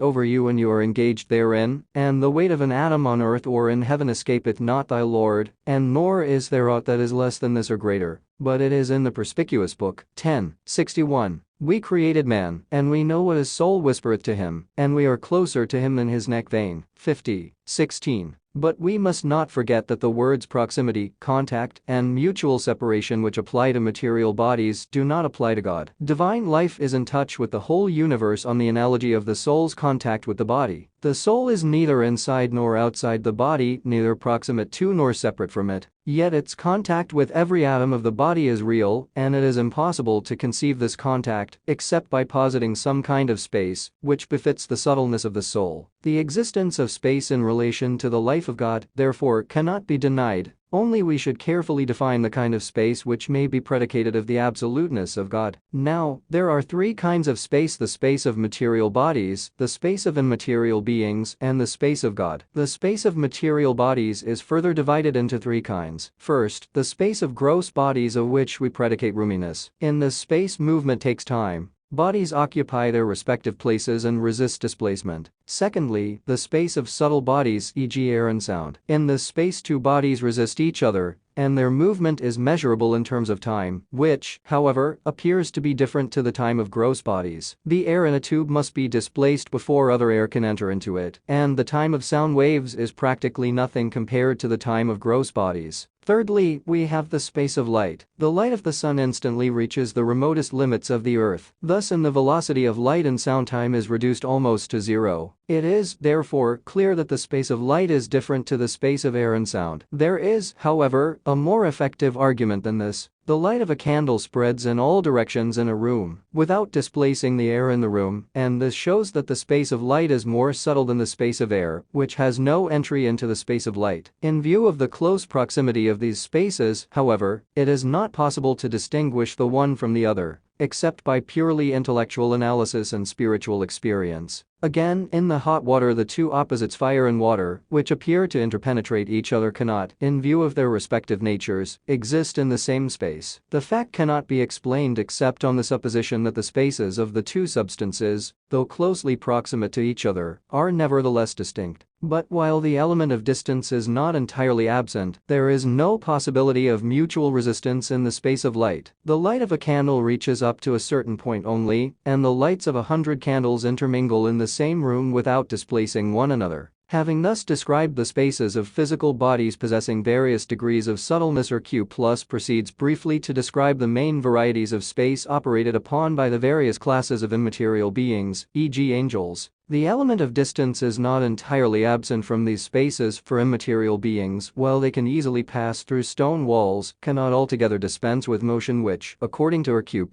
over you when you are engaged therein, and the weight of an atom on earth or in heaven escapeth not thy Lord, and nor is there aught that is less than this or greater, but it is in the perspicuous book. 10. 61. We created man, and we know what his soul whispereth to him, and we are closer to him than his neck vein. 50:16. But we must not forget that the words proximity, contact, and mutual separation which apply to material bodies do not apply to God. Divine life is in touch with the whole universe on the analogy of the soul's contact with the body. The soul is neither inside nor outside the body, neither proximate to nor separate from it. Yet its contact with every atom of the body is real, and it is impossible to conceive this contact except by positing some kind of space which befits the subtleness of the soul. The existence of space in relation to the life of God, therefore, cannot be denied. Only we should carefully define the kind of space which may be predicated of the absoluteness of God. Now, there are three kinds of space: the space of material bodies, the space of immaterial beings, and the space of God. The space of material bodies is further divided into three kinds. First, the space of gross bodies, of which we predicate roominess. In this space, movement takes time. Bodies occupy their respective places and resist displacement. Secondly, the space of subtle bodies, e.g. air and sound. In this space, two bodies resist each other, and their movement is measurable in terms of time, which, however, appears to be different to the time of gross bodies. The air in a tube must be displaced before other air can enter into it, and the time of sound waves is practically nothing compared to the time of gross bodies. Thirdly, we have the space of light. The light of the sun instantly reaches the remotest limits of the earth. Thus, the velocity of light and sound time is reduced almost to zero. It is, therefore, clear that the space of light is different to the space of air and sound. There is, however, a more effective argument than this. The light of a candle spreads in all directions in a room, without displacing the air in the room, and this shows that the space of light is more subtle than the space of air, which has no entry into the space of light. In view of the close proximity of these spaces, however, it is not possible to distinguish the one from the other, except by purely intellectual analysis and spiritual experience. Again, in the hot water, the two opposites, fire and water, which appear to interpenetrate each other, cannot, in view of their respective natures, exist in the same space. The fact cannot be explained except on the supposition that the spaces of the two substances, though closely proximate to each other, are nevertheless distinct. But while the element of distance is not entirely absent, there is no possibility of mutual resistance in the space of light. The light of a candle reaches up to a certain point only, and the lights of 100 candles intermingle in the same room without displacing one another. Having thus described the spaces of physical bodies possessing various degrees of subtleness, Q+ proceeds briefly to describe the main varieties of space operated upon by the various classes of immaterial beings, e.g. angels. The element of distance is not entirely absent from these spaces, for immaterial beings, while they can easily pass through stone walls, cannot altogether dispense with motion, which, according to Q+,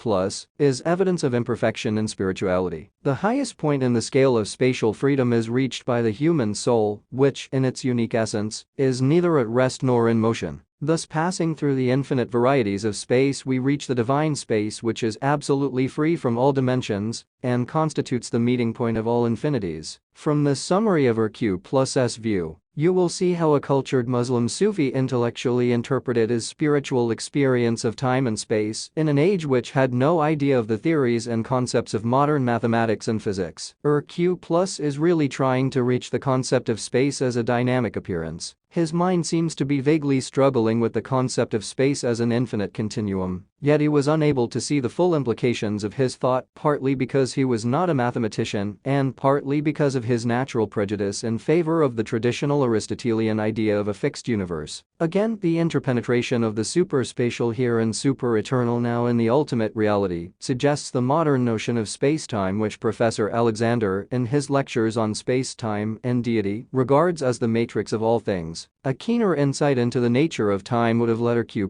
is evidence of imperfection in spirituality. The highest point in the scale of spatial freedom is reached by the human soul, which, in its unique essence, is neither at rest nor in motion. Thus, passing through the infinite varieties of space, we reach the divine space, which is absolutely free from all dimensions and constitutes the meeting point of all infinities. From the summary of Q+'s view, you will see how a cultured Muslim Sufi intellectually interpreted his spiritual experience of time and space in an age which had no idea of the theories and concepts of modern mathematics and physics. Q+ is really trying to reach the concept of space as a dynamic appearance. His mind seems to be vaguely struggling with the concept of space as an infinite continuum, yet he was unable to see the full implications of his thought, partly because he was not a mathematician and partly because of his natural prejudice in favor of the traditional Aristotelian idea of a fixed universe. Again, the interpenetration of the superspatial here and super-eternal now in the ultimate reality suggests the modern notion of space-time, which Professor Alexander, in his lectures on space-time and deity, regards as the matrix of all things. A keener insight into the nature of time would have led Q+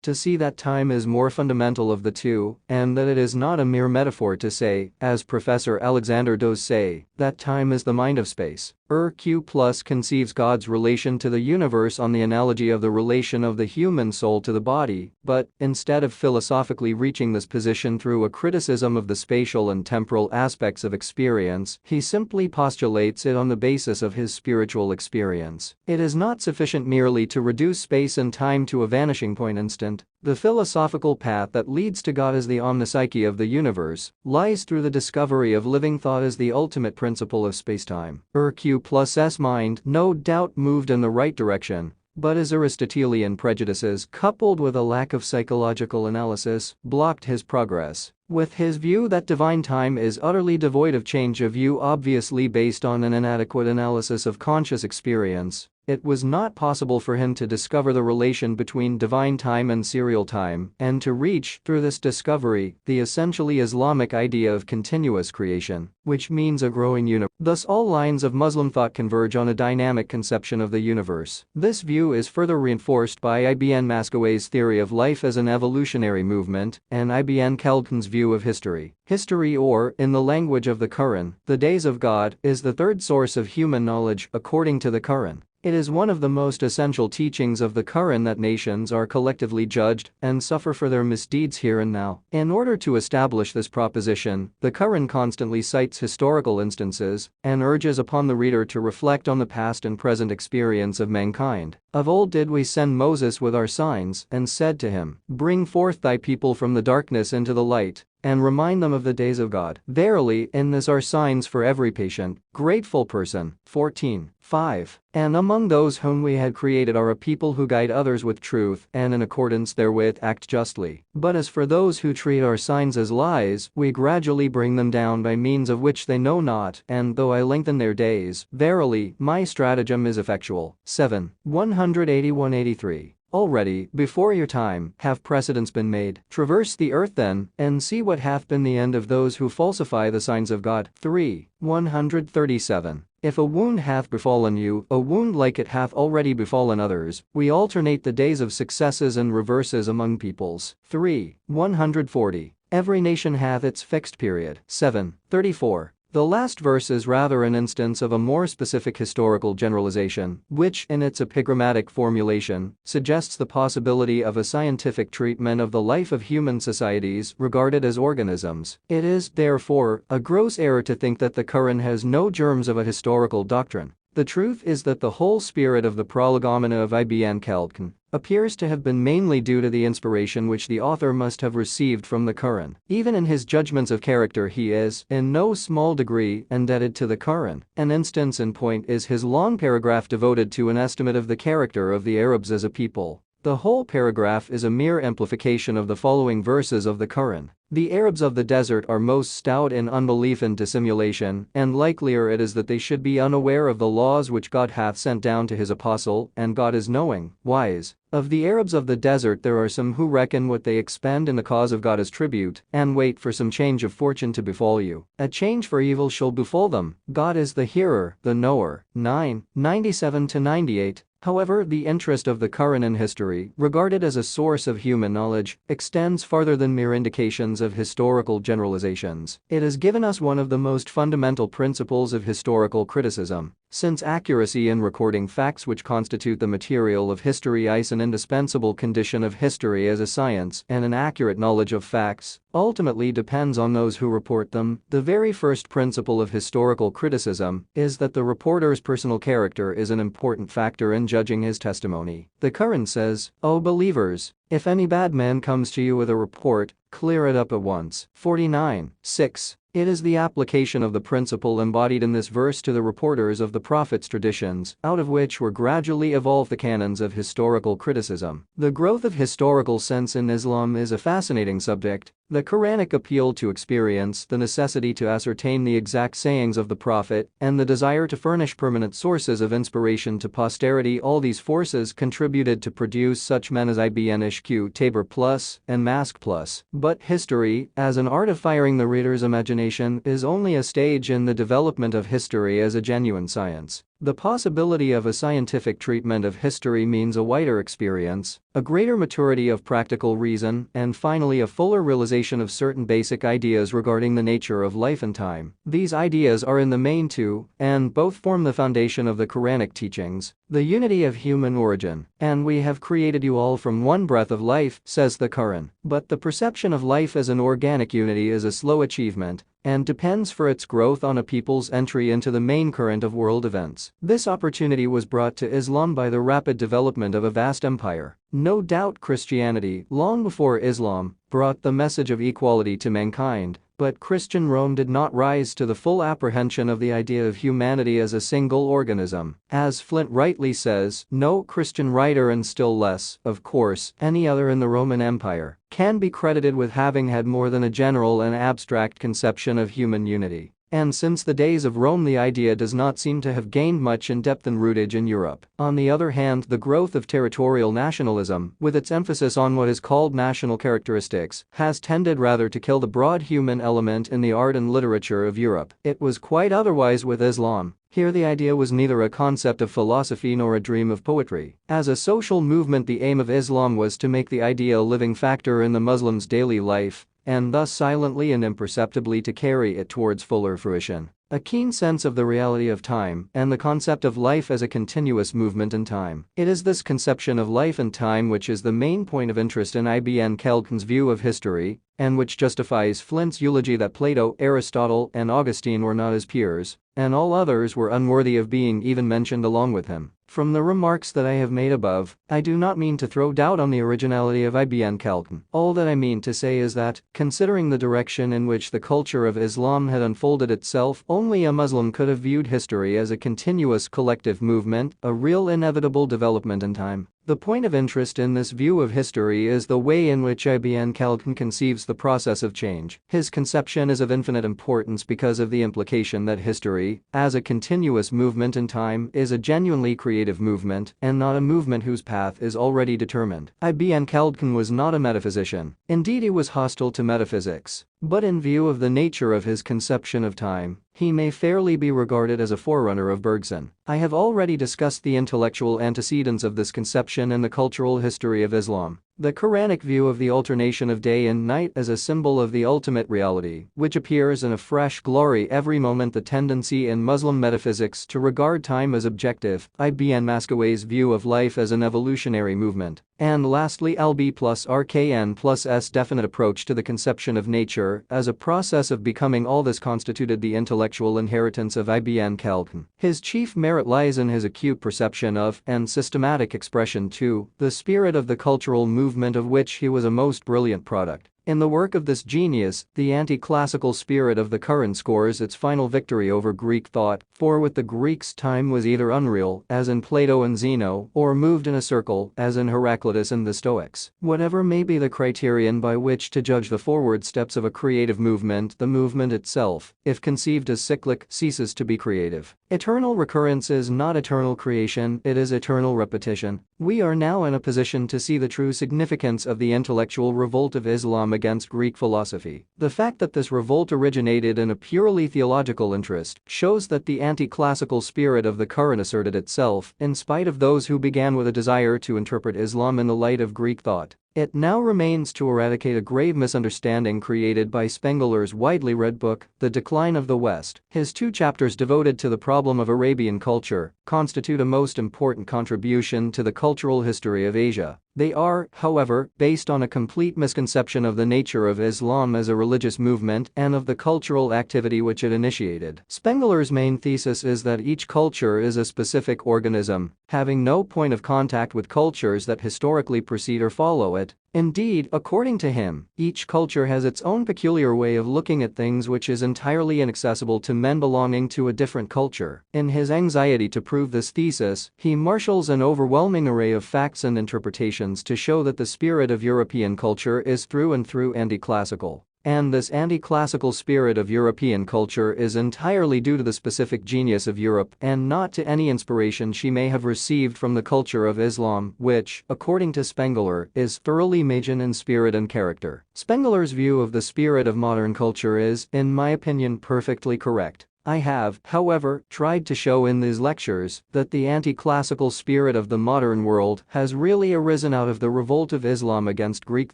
to see that time is more fundamental of the two, and that it is not a mere metaphor to say, as Professor Alexander does say, that time is the mind of space. Q+ conceives God's relation to the universe on the analogy of the relation of the human soul to the body, but, instead of philosophically reaching this position through a criticism of the spatial and temporal aspects of experience, he simply postulates it on the basis of his spiritual experience. It is not sufficient merely to reduce space and time to a vanishing point instant. The philosophical path that leads to God as the omnipsyche of the universe lies through the discovery of living thought as the ultimate principle of spacetime. Q+'s mind, no doubt, moved in the right direction, but his Aristotelian prejudices, coupled with a lack of psychological analysis, blocked his progress. With his view that divine time is utterly devoid of change, a view obviously based on an inadequate analysis of conscious experience, it was not possible for him to discover the relation between divine time and serial time, and to reach, through this discovery, the essentially Islamic idea of continuous creation, which means a growing universe. Thus, all lines of Muslim thought converge on a dynamic conception of the universe. This view is further reinforced by Ibn Mascaway's theory of life as an evolutionary movement and Ibn Khaldun's view of history. History, or, in the language of the Quran, the days of God, is the third source of human knowledge, according to the Quran. It is one of the most essential teachings of the Quran that nations are collectively judged and suffer for their misdeeds here and now. In order to establish this proposition, the Quran constantly cites historical instances and urges upon the reader to reflect on the past and present experience of mankind. Of old did we send Moses with our signs and said to him, "Bring forth thy people from the darkness into the light, and remind them of the days of God. Verily, in this are signs for every patient, grateful person." 14:5. And among those whom we had created are a people who guide others with truth and in accordance therewith act justly. But as for those who treat our signs as lies, we gradually bring them down by means of which they know not, and though I lengthen their days, verily, my stratagem is effectual. 7. 181-83. Already, before your time, have precedents been made. Traverse the earth then, and see what hath been the end of those who falsify the signs of God. 3. 137. If a wound hath befallen you, a wound like it hath already befallen others, we alternate the days of successes and reverses among peoples. 3. 140. Every nation hath its fixed period. 7. 34. The last verse is rather an instance of a more specific historical generalization, which, in its epigrammatic formulation, suggests the possibility of a scientific treatment of the life of human societies regarded as organisms. It is, therefore, a gross error to think that the Quran has no germs of a historical doctrine. The truth is that the whole spirit of the prolegomena of Ibn Khaldun appears to have been mainly due to the inspiration which the author must have received from the Quran. Even in his judgments of character he is, in no small degree, indebted to the Quran. An instance in point is his long paragraph devoted to an estimate of the character of the Arabs as a people. The whole paragraph is a mere amplification of the following verses of the Quran. The Arabs of the desert are most stout in unbelief and dissimulation, and likelier it is that they should be unaware of the laws which God hath sent down to his apostle, and God is knowing, wise. Of the Arabs of the desert there are some who reckon what they expend in the cause of God as tribute, and wait for some change of fortune to befall you. A change for evil shall befall them. God is the hearer, the knower. 9. 97-98. However, the interest of the Quran in history, regarded as a source of human knowledge, extends farther than mere indications of historical generalizations. It has given us one of the most fundamental principles of historical criticism. Since accuracy in recording facts which constitute the material of history is an indispensable condition of history as a science, and an accurate knowledge of facts ultimately depends on those who report them, the very first principle of historical criticism is that the reporter's personal character is an important factor in judging his testimony. The Quran says, "O believers, if any bad man comes to you with a report, clear it up at once." 49:6. It is the application of the principle embodied in this verse to the reporters of the Prophet's traditions, out of which were gradually evolved the canons of historical criticism. The growth of historical sense in Islam is a fascinating subject. The Quranic appeal to experience, the necessity to ascertain the exact sayings of the Prophet, and the desire to furnish permanent sources of inspiration to posterity, all these forces contributed to produce such men as Ibn Ishq, Tabor Plus, and Mask Plus. But history, as an art of firing the reader's imagination, is only a stage in the development of history as a genuine science. The possibility of a scientific treatment of history means a wider experience, a greater maturity of practical reason, and finally a fuller realization of certain basic ideas regarding the nature of life and time. These ideas are in the main two, and both form the foundation of the Quranic teachings, the unity of human origin. "And we have created you all from one breath of life," says the Quran. But the perception of life as an organic unity is a slow achievement, and depends for its growth on a people's entry into the main current of world events. This opportunity was brought to Islam by the rapid development of a vast empire. No doubt Christianity, long before Islam, brought the message of equality to mankind, but Christian Rome did not rise to the full apprehension of the idea of humanity as a single organism. As Flint rightly says, no Christian writer, and still less, of course, any other in the Roman Empire, can be credited with having had more than a general and abstract conception of human unity. And since the days of Rome, the idea does not seem to have gained much in depth and rootage in Europe. On the other hand, the growth of territorial nationalism, with its emphasis on what is called national characteristics, has tended rather to kill the broad human element in the art and literature of Europe. It was quite otherwise with Islam. Here the idea was neither a concept of philosophy nor a dream of poetry. As a social movement, the aim of Islam was to make the idea a living factor in the Muslim's daily life, and thus silently and imperceptibly to carry it towards fuller fruition. A keen sense of the reality of time and the concept of life as a continuous movement in time. It is this conception of life and time which is the main point of interest in Ibn Khaldun's view of history, and which justifies Flint's eulogy that Plato, Aristotle, and Augustine were not his peers, and all others were unworthy of being even mentioned along with him. From the remarks that I have made above, I do not mean to throw doubt on the originality of Ibn Khaldun. All that I mean to say is that, considering the direction in which the culture of Islam had unfolded itself, only a Muslim could have viewed history as a continuous collective movement, a real inevitable development in time. The point of interest in this view of history is the way in which Ibn Khaldun conceives the process of change. His conception is of infinite importance because of the implication that history, as a continuous movement in time, is a genuinely creative movement and not a movement whose path is already determined. Ibn Khaldun was not a metaphysician. Indeed, he was hostile to metaphysics. But in view of the nature of his conception of time, he may fairly be regarded as a forerunner of Bergson. I have already discussed the intellectual antecedents of this conception and the cultural history of Islam. The Quranic view of the alternation of day and night as a symbol of the ultimate reality, which appears in a fresh glory every moment. The tendency in Muslim metaphysics to regard time as objective, Ibn Mascaway's view of life as an evolutionary movement, and lastly Lb plus RKN plus S definite approach to the conception of nature as a process of becoming. All this constituted the intellectual inheritance of Ibn Khaldun. His chief merit lies in his acute perception of, and systematic expression to, the spirit of the cultural movement of which he was a most brilliant product. In the work of this genius, the anti-classical spirit of the current scores its final victory over Greek thought, for with the Greeks time was either unreal, as in Plato and Zeno, or moved in a circle, as in Heraclitus and the Stoics. Whatever may be the criterion by which to judge the forward steps of a creative movement, the movement itself, if conceived as cyclic, ceases to be creative. Eternal recurrence is not eternal creation, it is eternal repetition. We are now in a position to see the true significance of the intellectual revolt of Islam against Greek philosophy. The fact that this revolt originated in a purely theological interest shows that the anti-classical spirit of the current asserted itself, in spite of those who began with a desire to interpret Islam in the light of Greek thought. It now remains to eradicate a grave misunderstanding created by Spengler's widely read book, The Decline of the West. His 2 chapters devoted to the problem of Arabian culture constitute a most important contribution to the cultural history of Asia. They are, however, based on a complete misconception of the nature of Islam as a religious movement and of the cultural activity which it initiated. Spengler's main thesis is that each culture is a specific organism, having no point of contact with cultures that historically precede or follow it. Indeed, according to him, each culture has its own peculiar way of looking at things which is entirely inaccessible to men belonging to a different culture. In his anxiety to prove this thesis, he marshals an overwhelming array of facts and interpretations to show that the spirit of European culture is through and through anti-classical. And this anti-classical spirit of European culture is entirely due to the specific genius of Europe and not to any inspiration she may have received from the culture of Islam, which, according to Spengler, is thoroughly Magian in spirit and character. Spengler's view of the spirit of modern culture is, in my opinion, perfectly correct. I have, however, tried to show in these lectures that the anti-classical spirit of the modern world has really arisen out of the revolt of Islam against Greek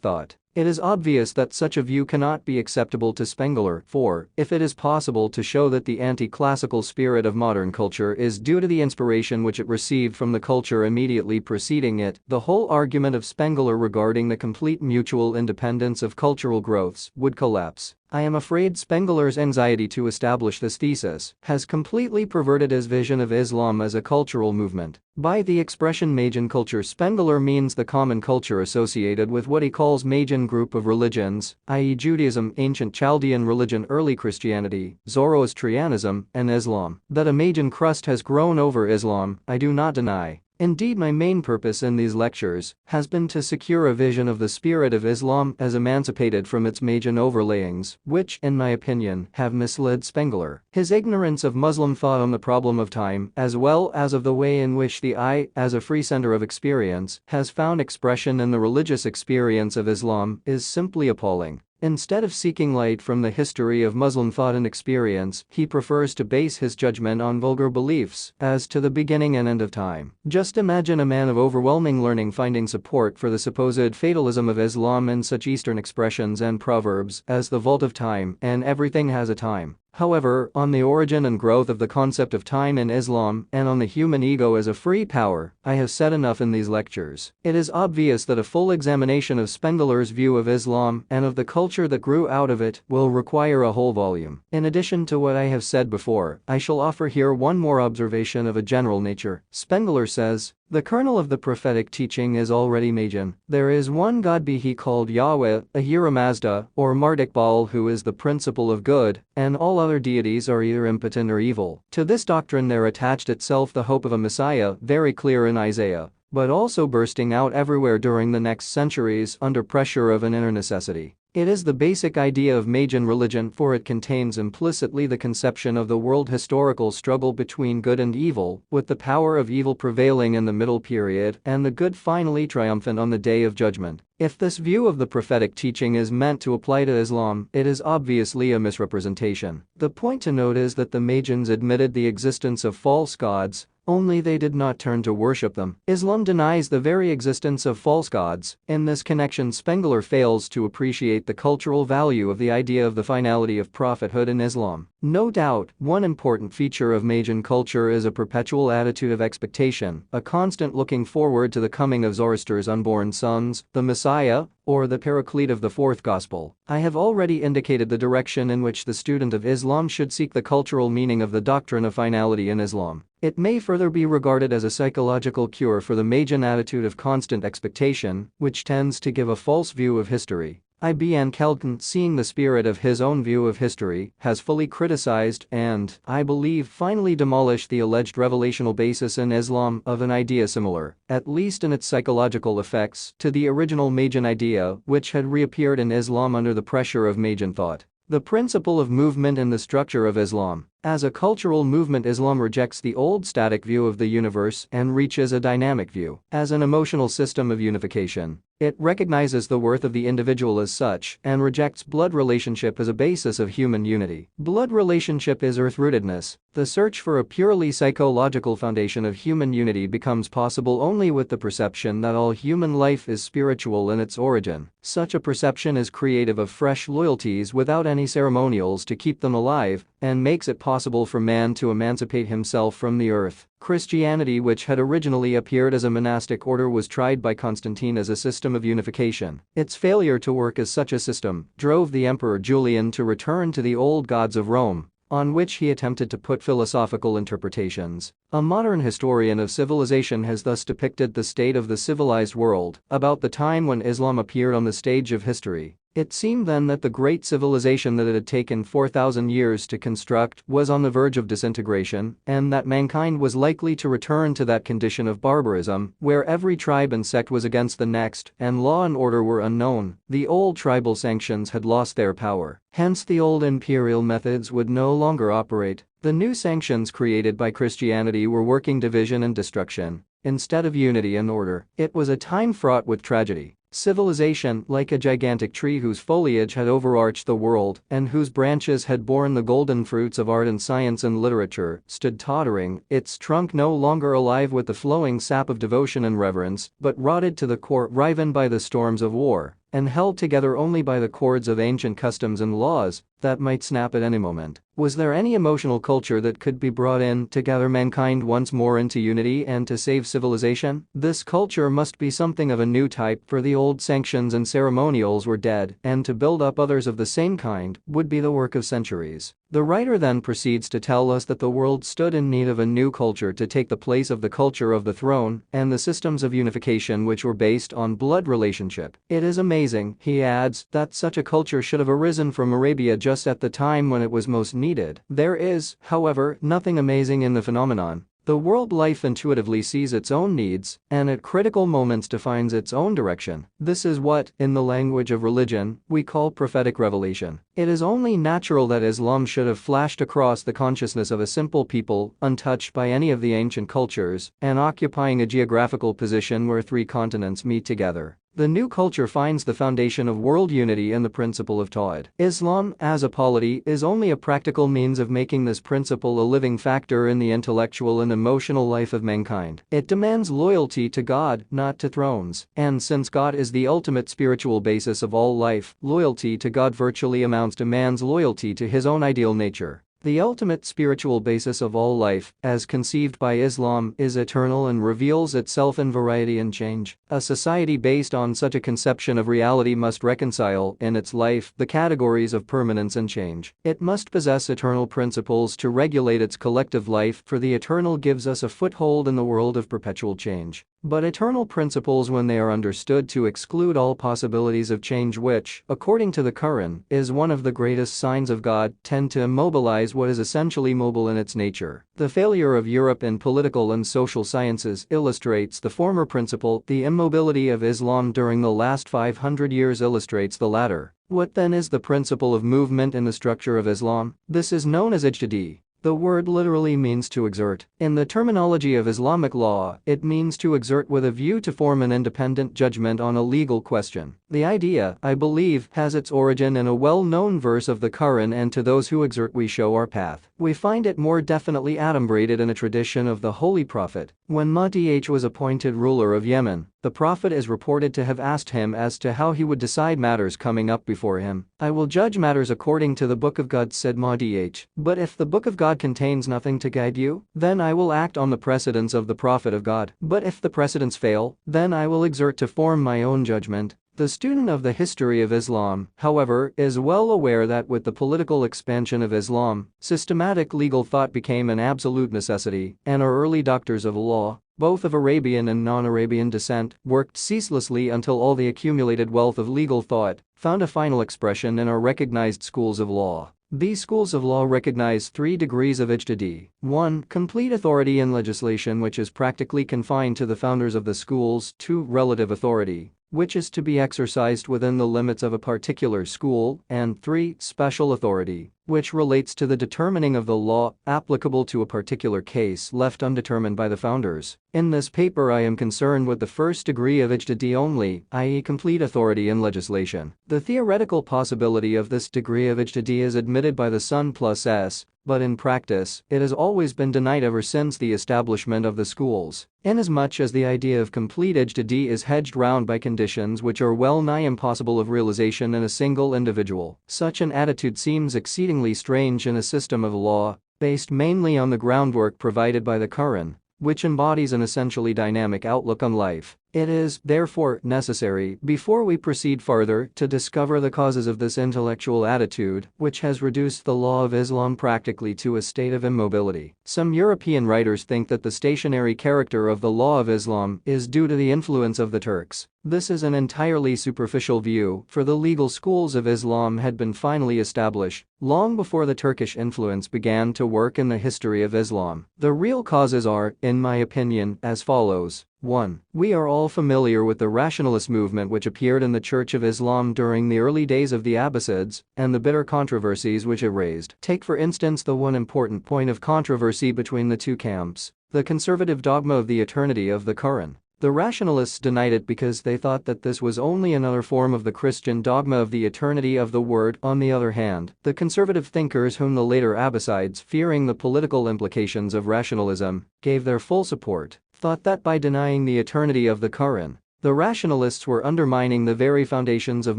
thought. It is obvious that such a view cannot be acceptable to Spengler, for, if it is possible to show that the anti-classical spirit of modern culture is due to the inspiration which it received from the culture immediately preceding it, the whole argument of Spengler regarding the complete mutual independence of cultural growths would collapse. I am afraid Spengler's anxiety to establish this thesis has completely perverted his vision of Islam as a cultural movement. By the expression Magian culture, Spengler means the common culture associated with what he calls Magian second group of religions, i.e. Judaism, ancient Chaldean religion, early Christianity, Zoroastrianism, and Islam. That a Magian crust has grown over Islam, I do not deny. Indeed, my main purpose in these lectures has been to secure a vision of the spirit of Islam as emancipated from its Magian overlayings, which, in my opinion, have misled Spengler. His ignorance of Muslim thought on the problem of time, as well as of the way in which the I, as a free center of experience, has found expression in the religious experience of Islam, is simply appalling. Instead of seeking light from the history of Muslim thought and experience, he prefers to base his judgment on vulgar beliefs as to the beginning and end of time. Just imagine a man of overwhelming learning finding support for the supposed fatalism of Islam in such Eastern expressions and proverbs as the vault of time and everything has a time. However, on the origin and growth of the concept of time in Islam and on the human ego as a free power, I have said enough in these lectures. It is obvious that a full examination of Spengler's view of Islam and of the culture that grew out of it will require a whole volume. In addition to what I have said before, I shall offer here one more observation of a general nature. Spengler says, "The kernel of the prophetic teaching is already Magian. There is one God, be he called Yahweh, Ahura Mazda, or Muhammad Iqbal, who is the principle of good, and all other deities are either impotent or evil." To this doctrine there attached itself the hope of a Messiah, very clear in Isaiah, but also bursting out everywhere during the next centuries under pressure of an inner necessity. It is the basic idea of Magian religion, for it contains implicitly the conception of the world historical struggle between good and evil, with the power of evil prevailing in the middle period and the good finally triumphant on the day of judgment. If this view of the prophetic teaching is meant to apply to Islam, it is obviously a misrepresentation. The point to note is that the Magians admitted the existence of false gods, only they did not turn to worship them. Islam denies the very existence of false gods. In this connection, Spengler fails to appreciate the cultural value of the idea of the finality of prophethood in Islam. No doubt, one important feature of Magian culture is a perpetual attitude of expectation, a constant looking forward to the coming of Zoroaster's unborn sons, the Messiah, or the Paraclete of the fourth gospel. I have already indicated the direction in which the student of Islam should seek the cultural meaning of the doctrine of finality in Islam. It may further be regarded as a psychological cure for the Magian attitude of constant expectation, which tends to give a false view of history. Ibn Khaldun, seeing the spirit of his own view of history, has fully criticized and, I believe, finally demolished the alleged revelational basis in Islam of an idea similar, at least in its psychological effects, to the original Magian idea, which had reappeared in Islam under the pressure of Magian thought. The principle of movement in the structure of Islam. As a cultural movement, Islam rejects the old static view of the universe and reaches a dynamic view. As an emotional system of unification, it recognizes the worth of the individual as such and rejects blood relationship as a basis of human unity. Blood relationship is earth-rootedness. The search for a purely psychological foundation of human unity becomes possible only with the perception that all human life is spiritual in its origin. Such a perception is creative of fresh loyalties without any ceremonials to keep them alive, and makes it possible for man to emancipate himself from the earth. Christianity, which had originally appeared as a monastic order, was tried by Constantine as a system of unification. Its failure to work as such a system drove the Emperor Julian to return to the old gods of Rome, on which he attempted to put philosophical interpretations. A modern historian of civilization has thus depicted the state of the civilized world about the time when Islam appeared on the stage of history. It seemed then that the great civilization that it had taken 4,000 years to construct was on the verge of disintegration, and that mankind was likely to return to that condition of barbarism where every tribe and sect was against the next and law and order were unknown. The old tribal sanctions had lost their power. Hence the old imperial methods would no longer operate. The new sanctions created by Christianity were working division and destruction instead of unity and order. It was a time fraught with tragedy. Civilization, like a gigantic tree whose foliage had overarched the world and whose branches had borne the golden fruits of art and science and literature, stood tottering, its trunk no longer alive with the flowing sap of devotion and reverence, but rotted to the core, riven by the storms of war, and held together only by the cords of ancient customs and laws that might snap at any moment. Was there any emotional culture that could be brought in to gather mankind once more into unity and to save civilization? This culture must be something of a new type, for the old sanctions and ceremonials were dead, and to build up others of the same kind would be the work of centuries. The writer then proceeds to tell us that the world stood in need of a new culture to take the place of the culture of the throne and the systems of unification which were based on blood relationship. It is amazing, he adds, that such a culture should have arisen from Arabia just at the time when it was most needed. There is, however, nothing amazing in the phenomenon. The world life intuitively sees its own needs and at critical moments defines its own direction. This is what, in the language of religion, we call prophetic revelation. It is only natural that Islam should have flashed across the consciousness of a simple people, untouched by any of the ancient cultures, and occupying a geographical position where three continents meet together. The new culture finds the foundation of world unity in the principle of Tawhid. Islam, as a polity, is only a practical means of making this principle a living factor in the intellectual and emotional life of mankind. It demands loyalty to God, not to thrones. And since God is the ultimate spiritual basis of all life, loyalty to God virtually amounts to man's loyalty to his own ideal nature. The ultimate spiritual basis of all life, as conceived by Islam, is eternal and reveals itself in variety and change. A society based on such a conception of reality must reconcile, in its life, the categories of permanence and change. It must possess eternal principles to regulate its collective life, for the eternal gives us a foothold in the world of perpetual change. But eternal principles, when they are understood to exclude all possibilities of change, which, according to the Quran, is one of the greatest signs of God, tend to immobilize what is essentially mobile in its nature. The failure of Europe in political and social sciences illustrates the former principle. The immobility of Islam during the last 500 years illustrates the latter. What then is the principle of movement in the structure of Islam? This is known as ijtihad. The word literally means to exert. In the terminology of Islamic law, it means to exert with a view to form an independent judgment on a legal question. The idea, I believe, has its origin in a well-known verse of the Quran, and to those who exert we show our path. We find it more definitely adumbrated in a tradition of the Holy Prophet. When Muhammad was appointed ruler of Yemen, the Prophet is reported to have asked him as to how he would decide matters coming up before him. I will judge matters according to the Book of God, said Muhammad. But if the Book of God contains nothing to guide you, then I will act on the precedents of the Prophet of God. But if the precedents fail, then I will exert to form my own judgment. The student of the history of Islam, however, is well aware that with the political expansion of Islam, systematic legal thought became an absolute necessity, and our early doctors of law, both of Arabian and non-Arabian descent, worked ceaselessly until all the accumulated wealth of legal thought found a final expression in our recognized schools of law. These schools of law recognize 3 degrees of ijtihad. 1. Complete authority in legislation, which is practically confined to the founders of the schools. 2. Relative authority, which is to be exercised within the limits of a particular school. And 3. Special authority, which relates to the determining of the law applicable to a particular case left undetermined by the founders. In this paper I am concerned with the first degree of ijtihad only, i.e. complete authority in legislation. The theoretical possibility of this degree of ijtihad is admitted by the Sun plus S, but in practice, it has always been denied ever since the establishment of the schools. Inasmuch as the idea of complete ijtihad is hedged round by conditions which are well nigh impossible of realization in a single individual, such an attitude seems exceedingly strange in a system of law based mainly on the groundwork provided by the Quran, which embodies an essentially dynamic outlook on life. It is, therefore, necessary, before we proceed further, to discover the causes of this intellectual attitude, which has reduced the law of Islam practically to a state of immobility. Some European writers think that the stationary character of the law of Islam is due to the influence of the Turks. This is an entirely superficial view, for the legal schools of Islam had been finally established long before the Turkish influence began to work in the history of Islam. The real causes are, in my opinion, as follows. 1. We are all familiar with the rationalist movement which appeared in the Church of Islam during the early days of the Abbasids, and the bitter controversies which it raised. Take for instance the one important point of controversy between the two camps, the conservative dogma of the eternity of the Quran. The rationalists denied it because they thought that this was only another form of the Christian dogma of the eternity of the Word. On the other hand, the conservative thinkers whom the later Abbasids, fearing the political implications of rationalism, gave their full support, thought that by denying the eternity of the Quran, the rationalists were undermining the very foundations of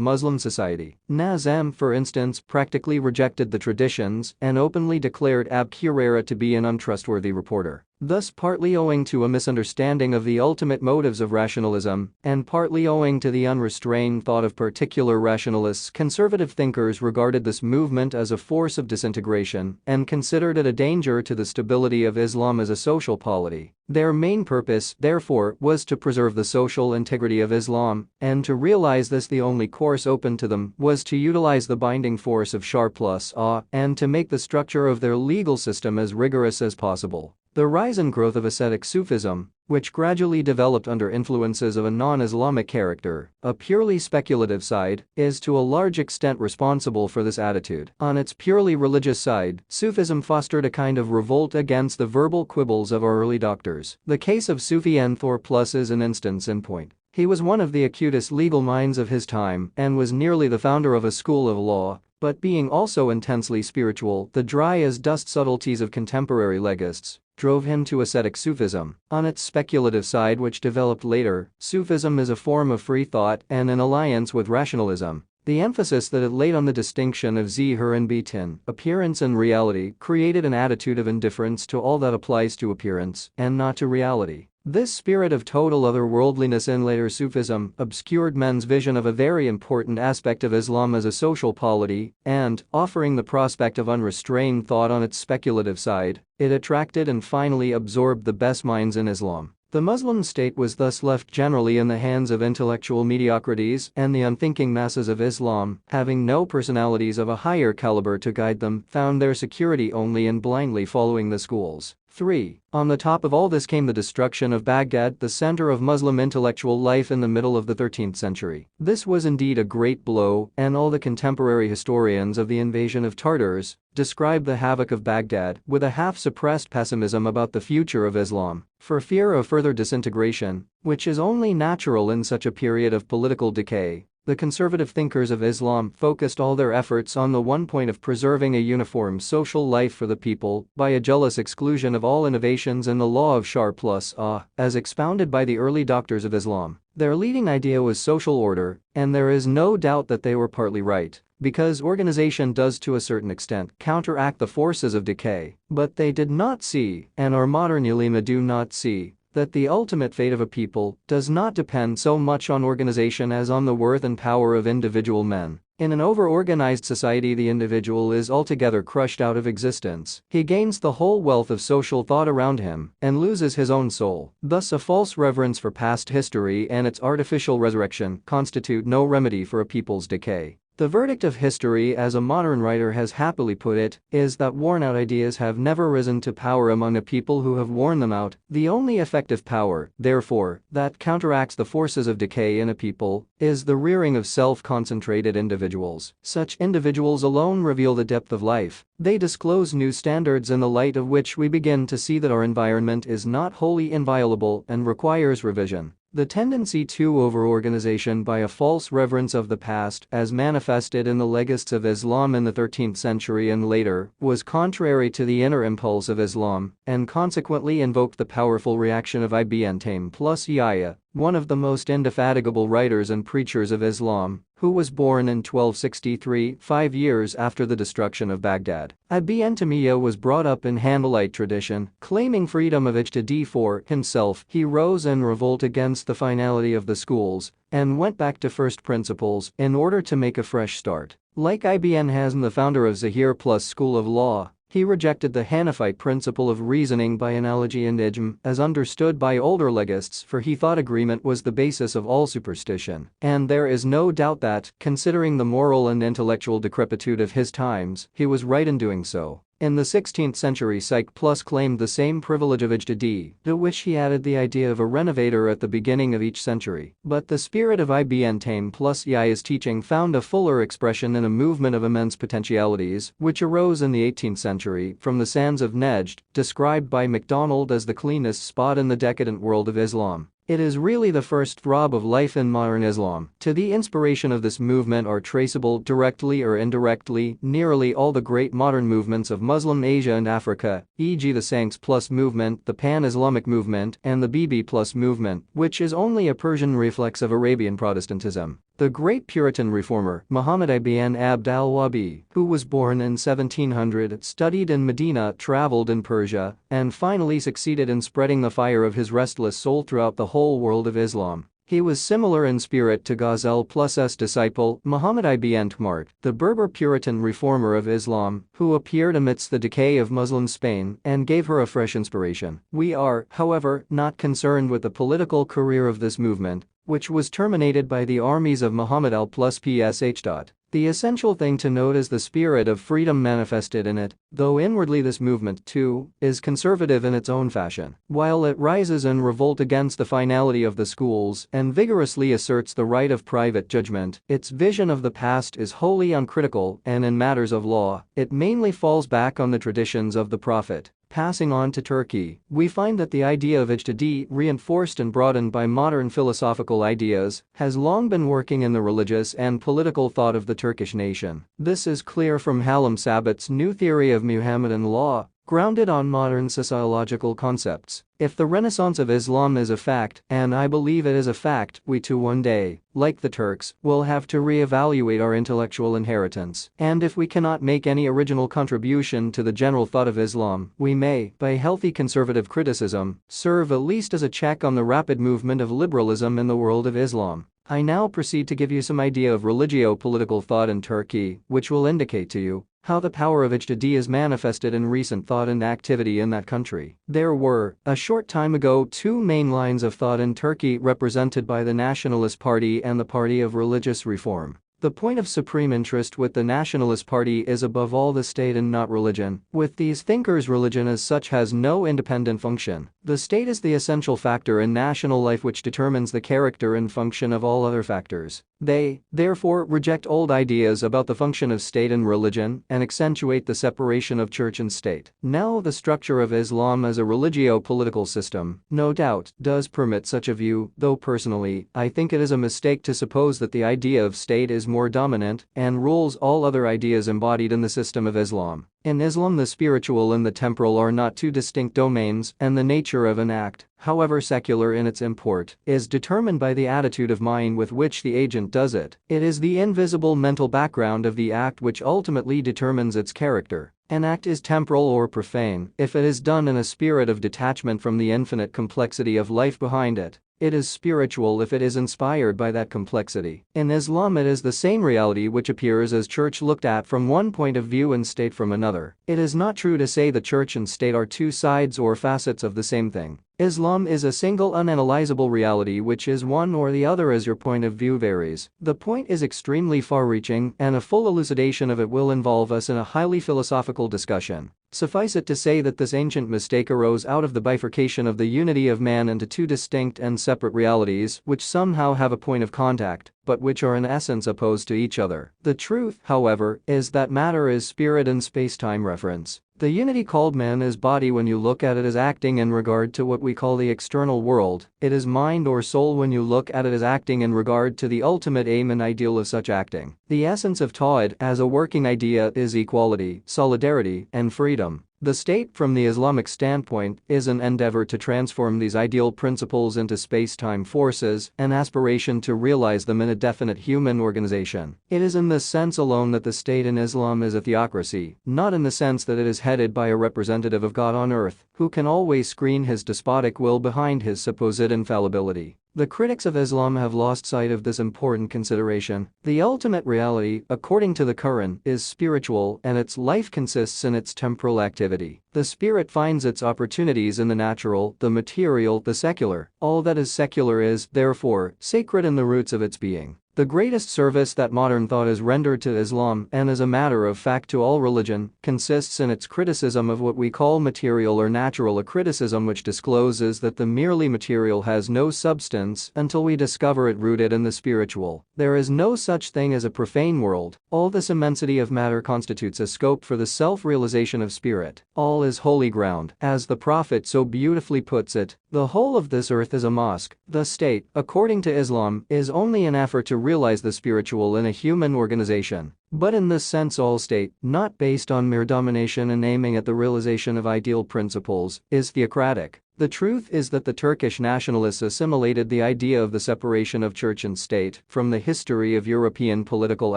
Muslim society. Nazm, for instance, practically rejected the traditions and openly declared Abu Huraira to be an untrustworthy reporter. Thus partly owing to a misunderstanding of the ultimate motives of rationalism, and partly owing to the unrestrained thought of particular rationalists, conservative thinkers regarded this movement as a force of disintegration and considered it a danger to the stability of Islam as a social polity. Their main purpose, therefore, was to preserve the social integrity of Islam, and to realize this the only course open to them was to utilize the binding force of Shar plus A and to make the structure of their legal system as rigorous as possible. The rise and growth of ascetic Sufism, which gradually developed under influences of a non-Islamic character, a purely speculative side, is to a large extent responsible for this attitude. On its purely religious side, Sufism fostered a kind of revolt against the verbal quibbles of our early doctors. The case of Sufi N. Plus is an instance in point. He was one of the acutest legal minds of his time and was nearly the founder of a school of law, but being also intensely spiritual, the dry-as-dust subtleties of contemporary legists drove him to ascetic Sufism. On its speculative side, which developed later, Sufism is a form of free thought and an alliance with rationalism. The emphasis that it laid on the distinction of zahir and batin, appearance and reality, created an attitude of indifference to all that applies to appearance and not to reality. This spirit of total otherworldliness in later Sufism obscured men's vision of a very important aspect of Islam as a social polity, and, offering the prospect of unrestrained thought on its speculative side, it attracted and finally absorbed the best minds in Islam. The Muslim state was thus left generally in the hands of intellectual mediocrities, and the unthinking masses of Islam, having no personalities of a higher caliber to guide them, found their security only in blindly following the schools. 3. On the top of all this came the destruction of Baghdad, the center of Muslim intellectual life in the middle of the 13th century. This was indeed a great blow, and all the contemporary historians of the invasion of Tartars describe the havoc of Baghdad with a half-suppressed pessimism about the future of Islam. For fear of further disintegration, which is only natural in such a period of political decay, the conservative thinkers of Islam focused all their efforts on the one point of preserving a uniform social life for the people by a jealous exclusion of all innovations in the law of Shar plus A, as expounded by the early doctors of Islam. Their leading idea was social order, and there is no doubt that they were partly right, because organization does to a certain extent counteract the forces of decay, but they did not see, and our modern ulema do not see, that the ultimate fate of a people does not depend so much on organization as on the worth and power of individual men. In an over-organized society, the individual is altogether crushed out of existence. He gains the whole wealth of social thought around him and loses his own soul. Thus, a false reverence for past history and its artificial resurrection constitute no remedy for a people's decay. The verdict of history, as a modern writer has happily put it, is that worn-out ideas have never risen to power among a people who have worn them out. The only effective power, therefore, that counteracts the forces of decay in a people is the rearing of self-concentrated individuals. Such individuals alone reveal the depth of life. They disclose new standards in the light of which we begin to see that our environment is not wholly inviolable and requires revision. The tendency to over-organization by a false reverence of the past, as manifested in the legists of Islam in the 13th century and later, was contrary to the inner impulse of Islam, and consequently invoked the powerful reaction of Ibn Taymiyyah plus Yahya, one of the most indefatigable writers and preachers of Islam, who was born in 1263, 5 years after the destruction of Baghdad. Ibn Taymiyyah was brought up in Hanbalite tradition, claiming freedom of ijtihad for himself. He rose in revolt against the finality of the schools and went back to first principles in order to make a fresh start. Like Ibn Hazm, the founder of Zahir plus School of Law, he rejected the Hanafite principle of reasoning by analogy and ijm as understood by older legists, for he thought agreement was the basis of all superstition. And there is no doubt that, considering the moral and intellectual decrepitude of his times, he was right in doing so. In the 16th century, Sikh Plus claimed the same privilege of ijtihad, to which he added the idea of a renovator at the beginning of each century. But the spirit of Ibn Taymiyyah plus Yahya's teaching found a fuller expression in a movement of immense potentialities, which arose in the 18th century from the sands of Nejd, described by MacDonald as the cleanest spot in the decadent world of Islam. It is really the first throb of life in modern Islam. To the inspiration of this movement are traceable, directly or indirectly, nearly all the great modern movements of Muslim Asia and Africa, e.g. the Sanks Plus movement, the Pan-Islamic movement, and the BB Plus movement, which is only a Persian reflex of Arabian Protestantism. The great Puritan reformer, Muhammad ibn Abd al-Wahhab, who was born in 1700, studied in Medina, traveled in Persia, and finally succeeded in spreading the fire of his restless soul throughout the whole world of Islam. He was similar in spirit to Ghazal's disciple, Muhammad ibn Iqbal, the Berber Puritan reformer of Islam, who appeared amidst the decay of Muslim Spain and gave her a fresh inspiration. We are, however, not concerned with the political career of this movement, which was terminated by the armies of Muhammad al-Psh. The essential thing to note is the spirit of freedom manifested in it, though inwardly this movement, too, is conservative in its own fashion. While it rises in revolt against the finality of the schools and vigorously asserts the right of private judgment, its vision of the past is wholly uncritical, and in matters of law, it mainly falls back on the traditions of the Prophet. Passing on to Turkey, we find that the idea of ijtihad, reinforced and broadened by modern philosophical ideas, has long been working in the religious and political thought of the Turkish nation. This is clear from Halim Sabit's new theory of Muhammadan law, grounded on modern sociological concepts. If the Renaissance of Islam is a fact, and I believe it is a fact, we too one day, like the Turks, will have to re-evaluate our intellectual inheritance. And if we cannot make any original contribution to the general thought of Islam, we may, by healthy conservative criticism, serve at least as a check on the rapid movement of liberalism in the world of Islam. I now proceed to give you some idea of religio-political thought in Turkey, which will indicate to you how the power of ijtihad is manifested in recent thought and activity in that country. There were, a short time ago, two main lines of thought in Turkey represented by the Nationalist Party and the Party of Religious Reform. The point of supreme interest with the Nationalist Party is above all the state and not religion. With these thinkers, religion as such has no independent function. The state is the essential factor in national life which determines the character and function of all other factors. They, therefore, reject old ideas about the function of state and religion and accentuate the separation of church and state. Now, the structure of Islam as a religio-political system, no doubt, does permit such a view, though personally, I think it is a mistake to suppose that the idea of state is more dominant and rules all other ideas embodied in the system of Islam. In Islam, the spiritual and the temporal are not two distinct domains, and the nature of an act, however secular in its import, is determined by the attitude of mind with which the agent does it. It is the invisible mental background of the act which ultimately determines its character. An act is temporal or profane if it is done in a spirit of detachment from the infinite complexity of life behind it. It is spiritual if it is inspired by that complexity. In Islam, it is the same reality which appears as church looked at from one point of view and state from another. It is not true to say that church and state are two sides or facets of the same thing. Islam is a single unanalyzable reality which is one or the other as your point of view varies. The point is extremely far-reaching, and a full elucidation of it will involve us in a highly philosophical discussion. Suffice it to say that this ancient mistake arose out of the bifurcation of the unity of man into two distinct and separate realities which somehow have a point of contact, but which are in essence opposed to each other. The truth, however, is that matter is spirit and space-time reference. The unity called man is body when you look at it as acting in regard to what we call the external world. It is mind or soul when you look at it as acting in regard to the ultimate aim and ideal of such acting. The essence of Tawhid as a working idea is equality, solidarity, and freedom. The state, from the Islamic standpoint, is an endeavor to transform these ideal principles into space-time forces, an aspiration to realize them in a definite human organization. It is in this sense alone that the state in Islam is a theocracy, not in the sense that it is headed by a representative of God on earth, who can always screen his despotic will behind his supposed infallibility. The critics of Islam have lost sight of this important consideration. The ultimate reality, according to the Quran, is spiritual, and its life consists in its temporal activity. The spirit finds its opportunities in the natural, the material, the secular. All that is secular is, therefore, sacred in the roots of its being. The greatest service that modern thought has rendered to Islam, and as a matter of fact to all religion, consists in its criticism of what we call material or natural, a criticism which discloses that the merely material has no substance until we discover it rooted in the spiritual. There is no such thing as a profane world. All this immensity of matter constitutes a scope for the self-realization of spirit. All is holy ground. As the Prophet so beautifully puts it, The whole of this earth is a mosque. The state, according to Islam, is only an effort to realize the spiritual in a human organization. But in this sense all state, not based on mere domination and aiming at the realization of ideal principles, is theocratic. The truth is that the Turkish nationalists assimilated the idea of the separation of church and state from the history of European political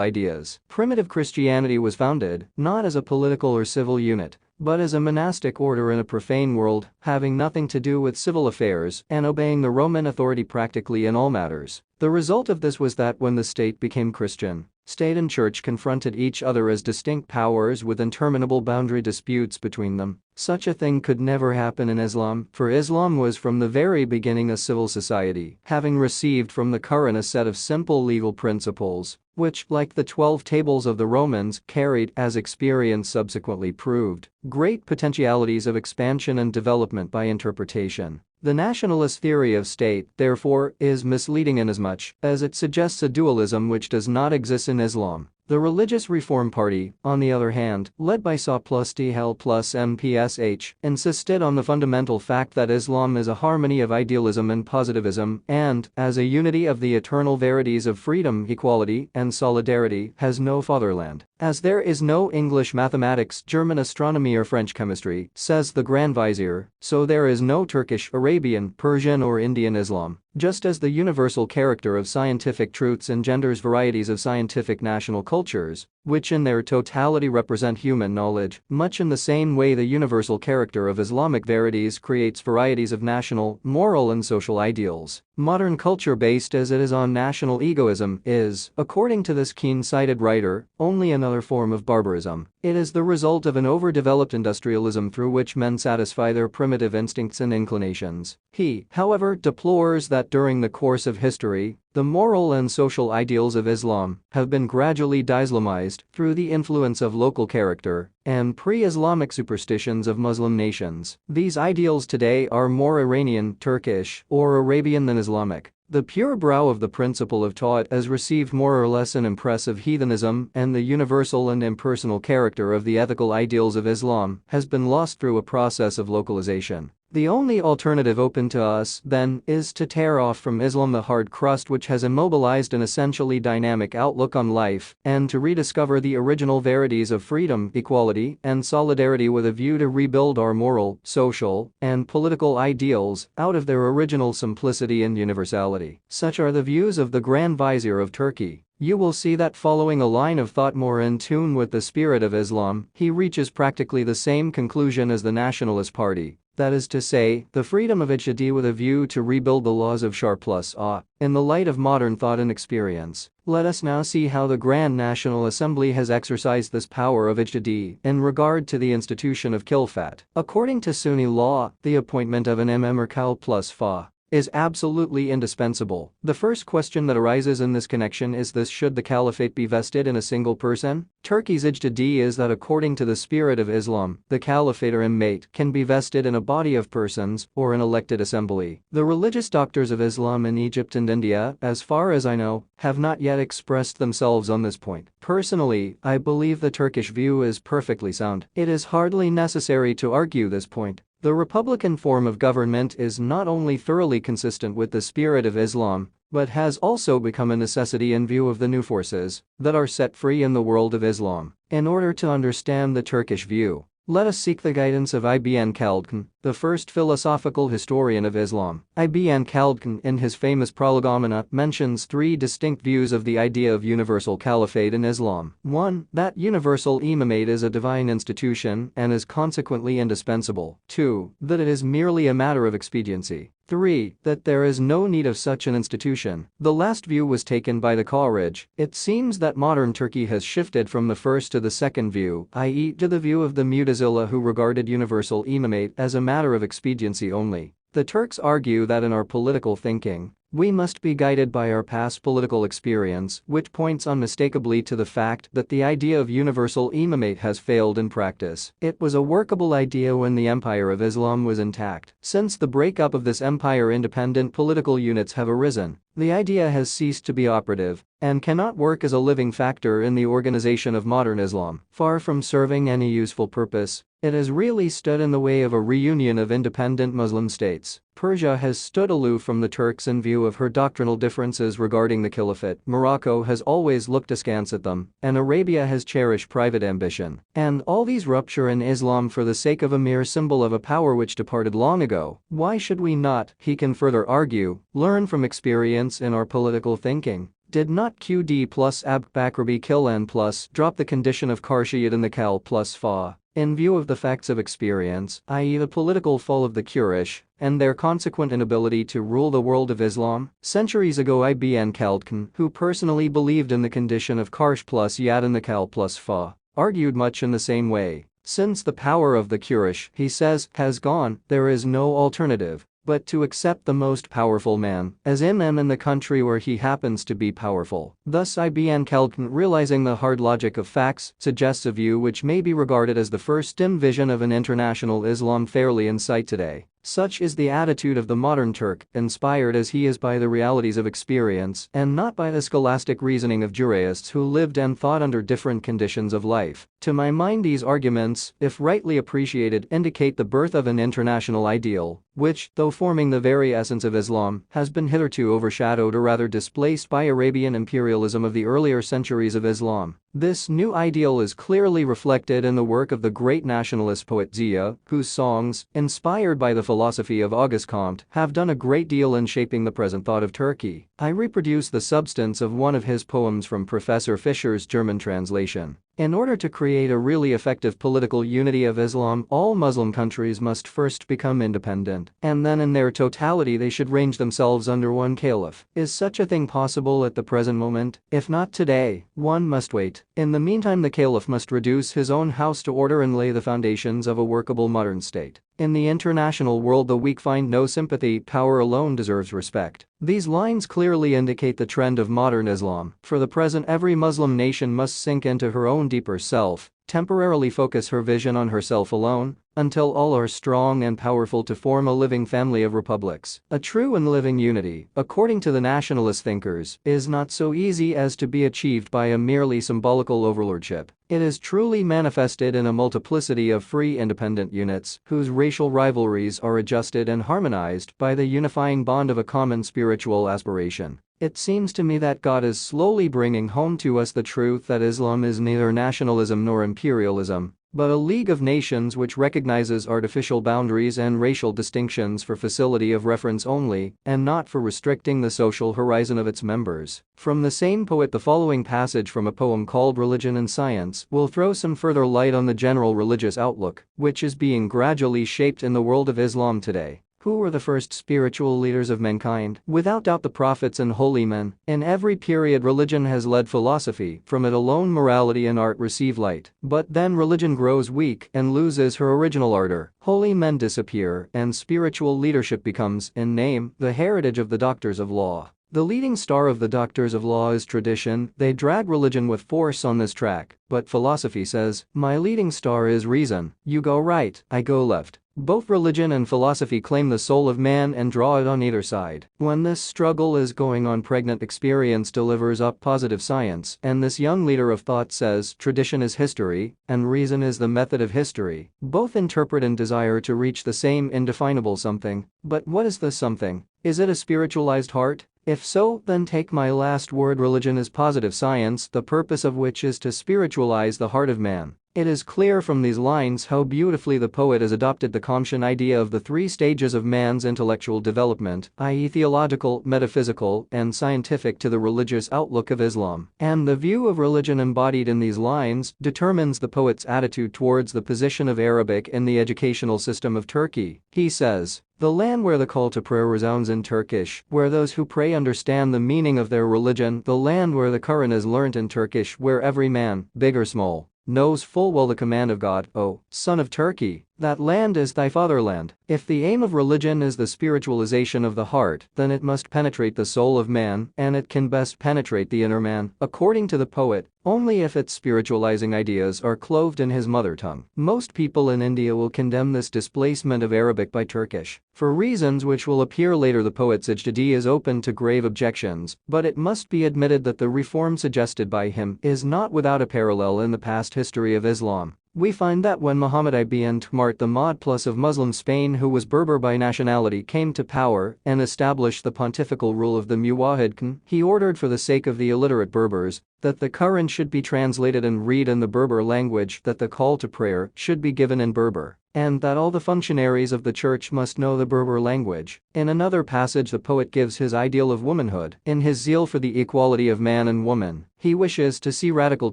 ideas. Primitive Christianity was founded, not as a political or civil unit, but as a monastic order in a profane world, having nothing to do with civil affairs and obeying the Roman authority practically in all matters. The result of this was that when the state became Christian, state and church confronted each other as distinct powers with interminable boundary disputes between them. Such a thing could never happen in Islam, for Islam was from the very beginning a civil society, having received from the Quran a set of simple legal principles, which, like the 12 tables of the Romans, carried, as experience subsequently proved, great potentialities of expansion and development by interpretation. The nationalist theory of state, therefore, is misleading inasmuch as it suggests a dualism which does not exist in Islam. The Religious Reform Party, on the other hand, led by SA plus TL plus MPSH, insisted on the fundamental fact that Islam is a harmony of idealism and positivism and, as a unity of the eternal verities of freedom, equality, and solidarity, has no fatherland. As there is no English mathematics, German astronomy or French chemistry, says the Grand Vizier, so there is no Turkish, Arabian, Persian or Indian Islam. Just as the universal character of scientific truths engenders varieties of scientific national cultures, which in their totality represent human knowledge, much in the same way the universal character of Islamic verities creates varieties of national, moral and social ideals. Modern culture, based as it is on national egoism, is, according to this keen-sighted writer, only another form of barbarism. It is the result of an overdeveloped industrialism through which men satisfy their primitive instincts and inclinations. He, however, deplores that during the course of history, the moral and social ideals of Islam have been gradually de-Islamized through the influence of local character and pre-Islamic superstitions of Muslim nations. These ideals today are more Iranian, Turkish, or Arabian than Islamic. The pure brow of the principle of thought has received more or less an impress of heathenism, and the universal and impersonal character of the ethical ideals of Islam has been lost through a process of localization. The only alternative open to us, then, is to tear off from Islam the hard crust which has immobilized an essentially dynamic outlook on life, and to rediscover the original verities of freedom, equality, and solidarity with a view to rebuild our moral, social, and political ideals out of their original simplicity and universality. Such are the views of the Grand Vizier of Turkey. You will see that following a line of thought more in tune with the spirit of Islam, he reaches practically the same conclusion as the Nationalist Party. That is to say, the freedom of ijtihad with a view to rebuild the laws of Shar plus A. In the light of modern thought and experience, let us now see how the Grand National Assembly has exercised this power of ijtihad in regard to the institution of khilafat. According to Sunni law, the appointment of an imam or kal plus fa is absolutely indispensable. The first question that arises in this connection is this: should the caliphate be vested in a single person? Turkey's ijtihad is that according to the spirit of Islam, the caliphate or imamate can be vested in a body of persons or an elected assembly. The religious doctors of Islam in Egypt and India, as far as I know, have not yet expressed themselves on this point. Personally, I believe the Turkish view is perfectly sound. It is hardly necessary to argue this point. The republican form of government is not only thoroughly consistent with the spirit of Islam, but has also become a necessity in view of the new forces that are set free in the world of Islam. In order to understand the Turkish view, let us seek the guidance of Ibn Khaldun, the first philosophical historian of Islam. Ibn Khaldun, in his famous Prolegomena, mentions three distinct views of the idea of universal caliphate in Islam. 1. That universal imamate is a divine institution and is consequently indispensable. 2. That it is merely a matter of expediency. 3. That there is no need of such an institution. The last view was taken by the Khawarij. It seems that modern Turkey has shifted from the first to the second view, i.e. to the view of the Mu'tazila, who regarded universal imamate as a matter of expediency only. The Turks argue that in our political thinking, we must be guided by our past political experience, which points unmistakably to the fact that the idea of universal imamate has failed in practice. It was a workable idea when the empire of Islam was intact. Since the breakup of this empire, independent political units have arisen. The idea has ceased to be operative, and cannot work as a living factor in the organization of modern Islam. Far from serving any useful purpose, it has really stood in the way of a reunion of independent Muslim states. Persia has stood aloof from the Turks in view of her doctrinal differences regarding the caliphate. Morocco has always looked askance at them, and Arabia has cherished private ambition. And all these rupture in Islam for the sake of a mere symbol of a power which departed long ago. Why should we not, he can further argue, learn from experience in our political thinking? Did not Qd plus Ab Bakrabi kill N plus drop the condition of Karshiyat in the Kal plus Fa? In view of the facts of experience, i.e. the political fall of the Quraysh, and their consequent inability to rule the world of Islam, centuries ago Ibn Khaldun, who personally believed in the condition of Karsh plus Yad in the Kal plus Fa, argued much in the same way. Since the power of the Quraysh, he says, has gone, there is no alternative but to accept the most powerful man, as imam in the country where he happens to be powerful. Thus Ibn Khaldun, realizing the hard logic of facts, suggests a view which may be regarded as the first dim vision of an international Islam fairly in sight today. Such is the attitude of the modern Turk, inspired as he is by the realities of experience and not by the scholastic reasoning of jurists who lived and thought under different conditions of life. To my mind, these arguments, if rightly appreciated, indicate the birth of an international ideal, which, though forming the very essence of Islam, has been hitherto overshadowed or rather displaced by Arabian imperialism of the earlier centuries of Islam. This new ideal is clearly reflected in the work of the great nationalist poet Zia, whose songs, inspired by the philosophy of Auguste Comte, have done a great deal in shaping the present thought of Turkey. I reproduce the substance of one of his poems from Professor Fischer's German translation. In order to create a really effective political unity of Islam, all Muslim countries must first become independent, and then in their totality they should range themselves under one caliph. Is such a thing possible at the present moment? If not today, one must wait. In the meantime, the caliph must reduce his own house to order and lay the foundations of a workable modern state. In the international world, the weak find no sympathy, power alone deserves respect. These lines clearly indicate the trend of modern Islam. For the present, every Muslim nation must sink into her own deeper self, temporarily focus her vision on herself alone, until all are strong and powerful to form a living family of republics. A true and living unity, according to the nationalist thinkers, is not so easy as to be achieved by a merely symbolical overlordship. It is truly manifested in a multiplicity of free independent units whose racial rivalries are adjusted and harmonized by the unifying bond of a common spiritual aspiration. It seems to me that God is slowly bringing home to us the truth that Islam is neither nationalism nor imperialism, but a league of nations which recognizes artificial boundaries and racial distinctions for facility of reference only, and not for restricting the social horizon of its members. From the same poet, the following passage from a poem called Religion and Science will throw some further light on the general religious outlook, which is being gradually shaped in the world of Islam today. Who were the first spiritual leaders of mankind? Without doubt the prophets and holy men. In every period religion has led philosophy, from it alone morality and art receive light. But then religion grows weak and loses her original ardor. Holy men disappear and spiritual leadership becomes, in name, the heritage of the doctors of law. The leading star of the doctors of law is tradition. They drag religion with force on this track, but philosophy says, my leading star is reason. You go right, I go left. Both religion and philosophy claim the soul of man and draw it on either side. When this struggle is going on, pregnant experience delivers up positive science, and this young leader of thought says tradition is history, and reason is the method of history. Both interpret and desire to reach the same indefinable something. But what is the something? Is it a spiritualized heart? If so, then take my last word. Religion is positive science, the purpose of which is to spiritualize the heart of man. It is clear from these lines how beautifully the poet has adopted the Comtian idea of the three stages of man's intellectual development, i.e. theological, metaphysical, and scientific, to the religious outlook of Islam. And the view of religion embodied in these lines determines the poet's attitude towards the position of Arabic in the educational system of Turkey. He says, the land where the call to prayer resounds in Turkish, where those who pray understand the meaning of their religion, the land where the Quran is learnt in Turkish, where every man, big or small, knows full well the command of God. O son of Turkey, That land is thy fatherland. If the aim of religion is the spiritualization of the heart, then it must penetrate the soul of man, and it can best penetrate the inner man, according to the poet, only if its spiritualizing ideas are clothed in his mother tongue. Most people in India will condemn this displacement of Arabic by Turkish. For reasons which will appear later, the poet Sajdadi is open to grave objections, but it must be admitted that the reform suggested by him is not without a parallel in the past history of Islam. We find that when Muhammad Iqbal, the Mahdi Plus of Muslim Spain, who was Berber by nationality, came to power and established the pontifical rule of the Muwahhid Khan, he ordered, for the sake of the illiterate Berbers, that the Quran should be translated and read in the Berber language, that the call to prayer should be given in Berber, and that all the functionaries of the church must know the Berber language. In another passage, the poet gives his ideal of womanhood. In his zeal for the equality of man and woman, he wishes to see radical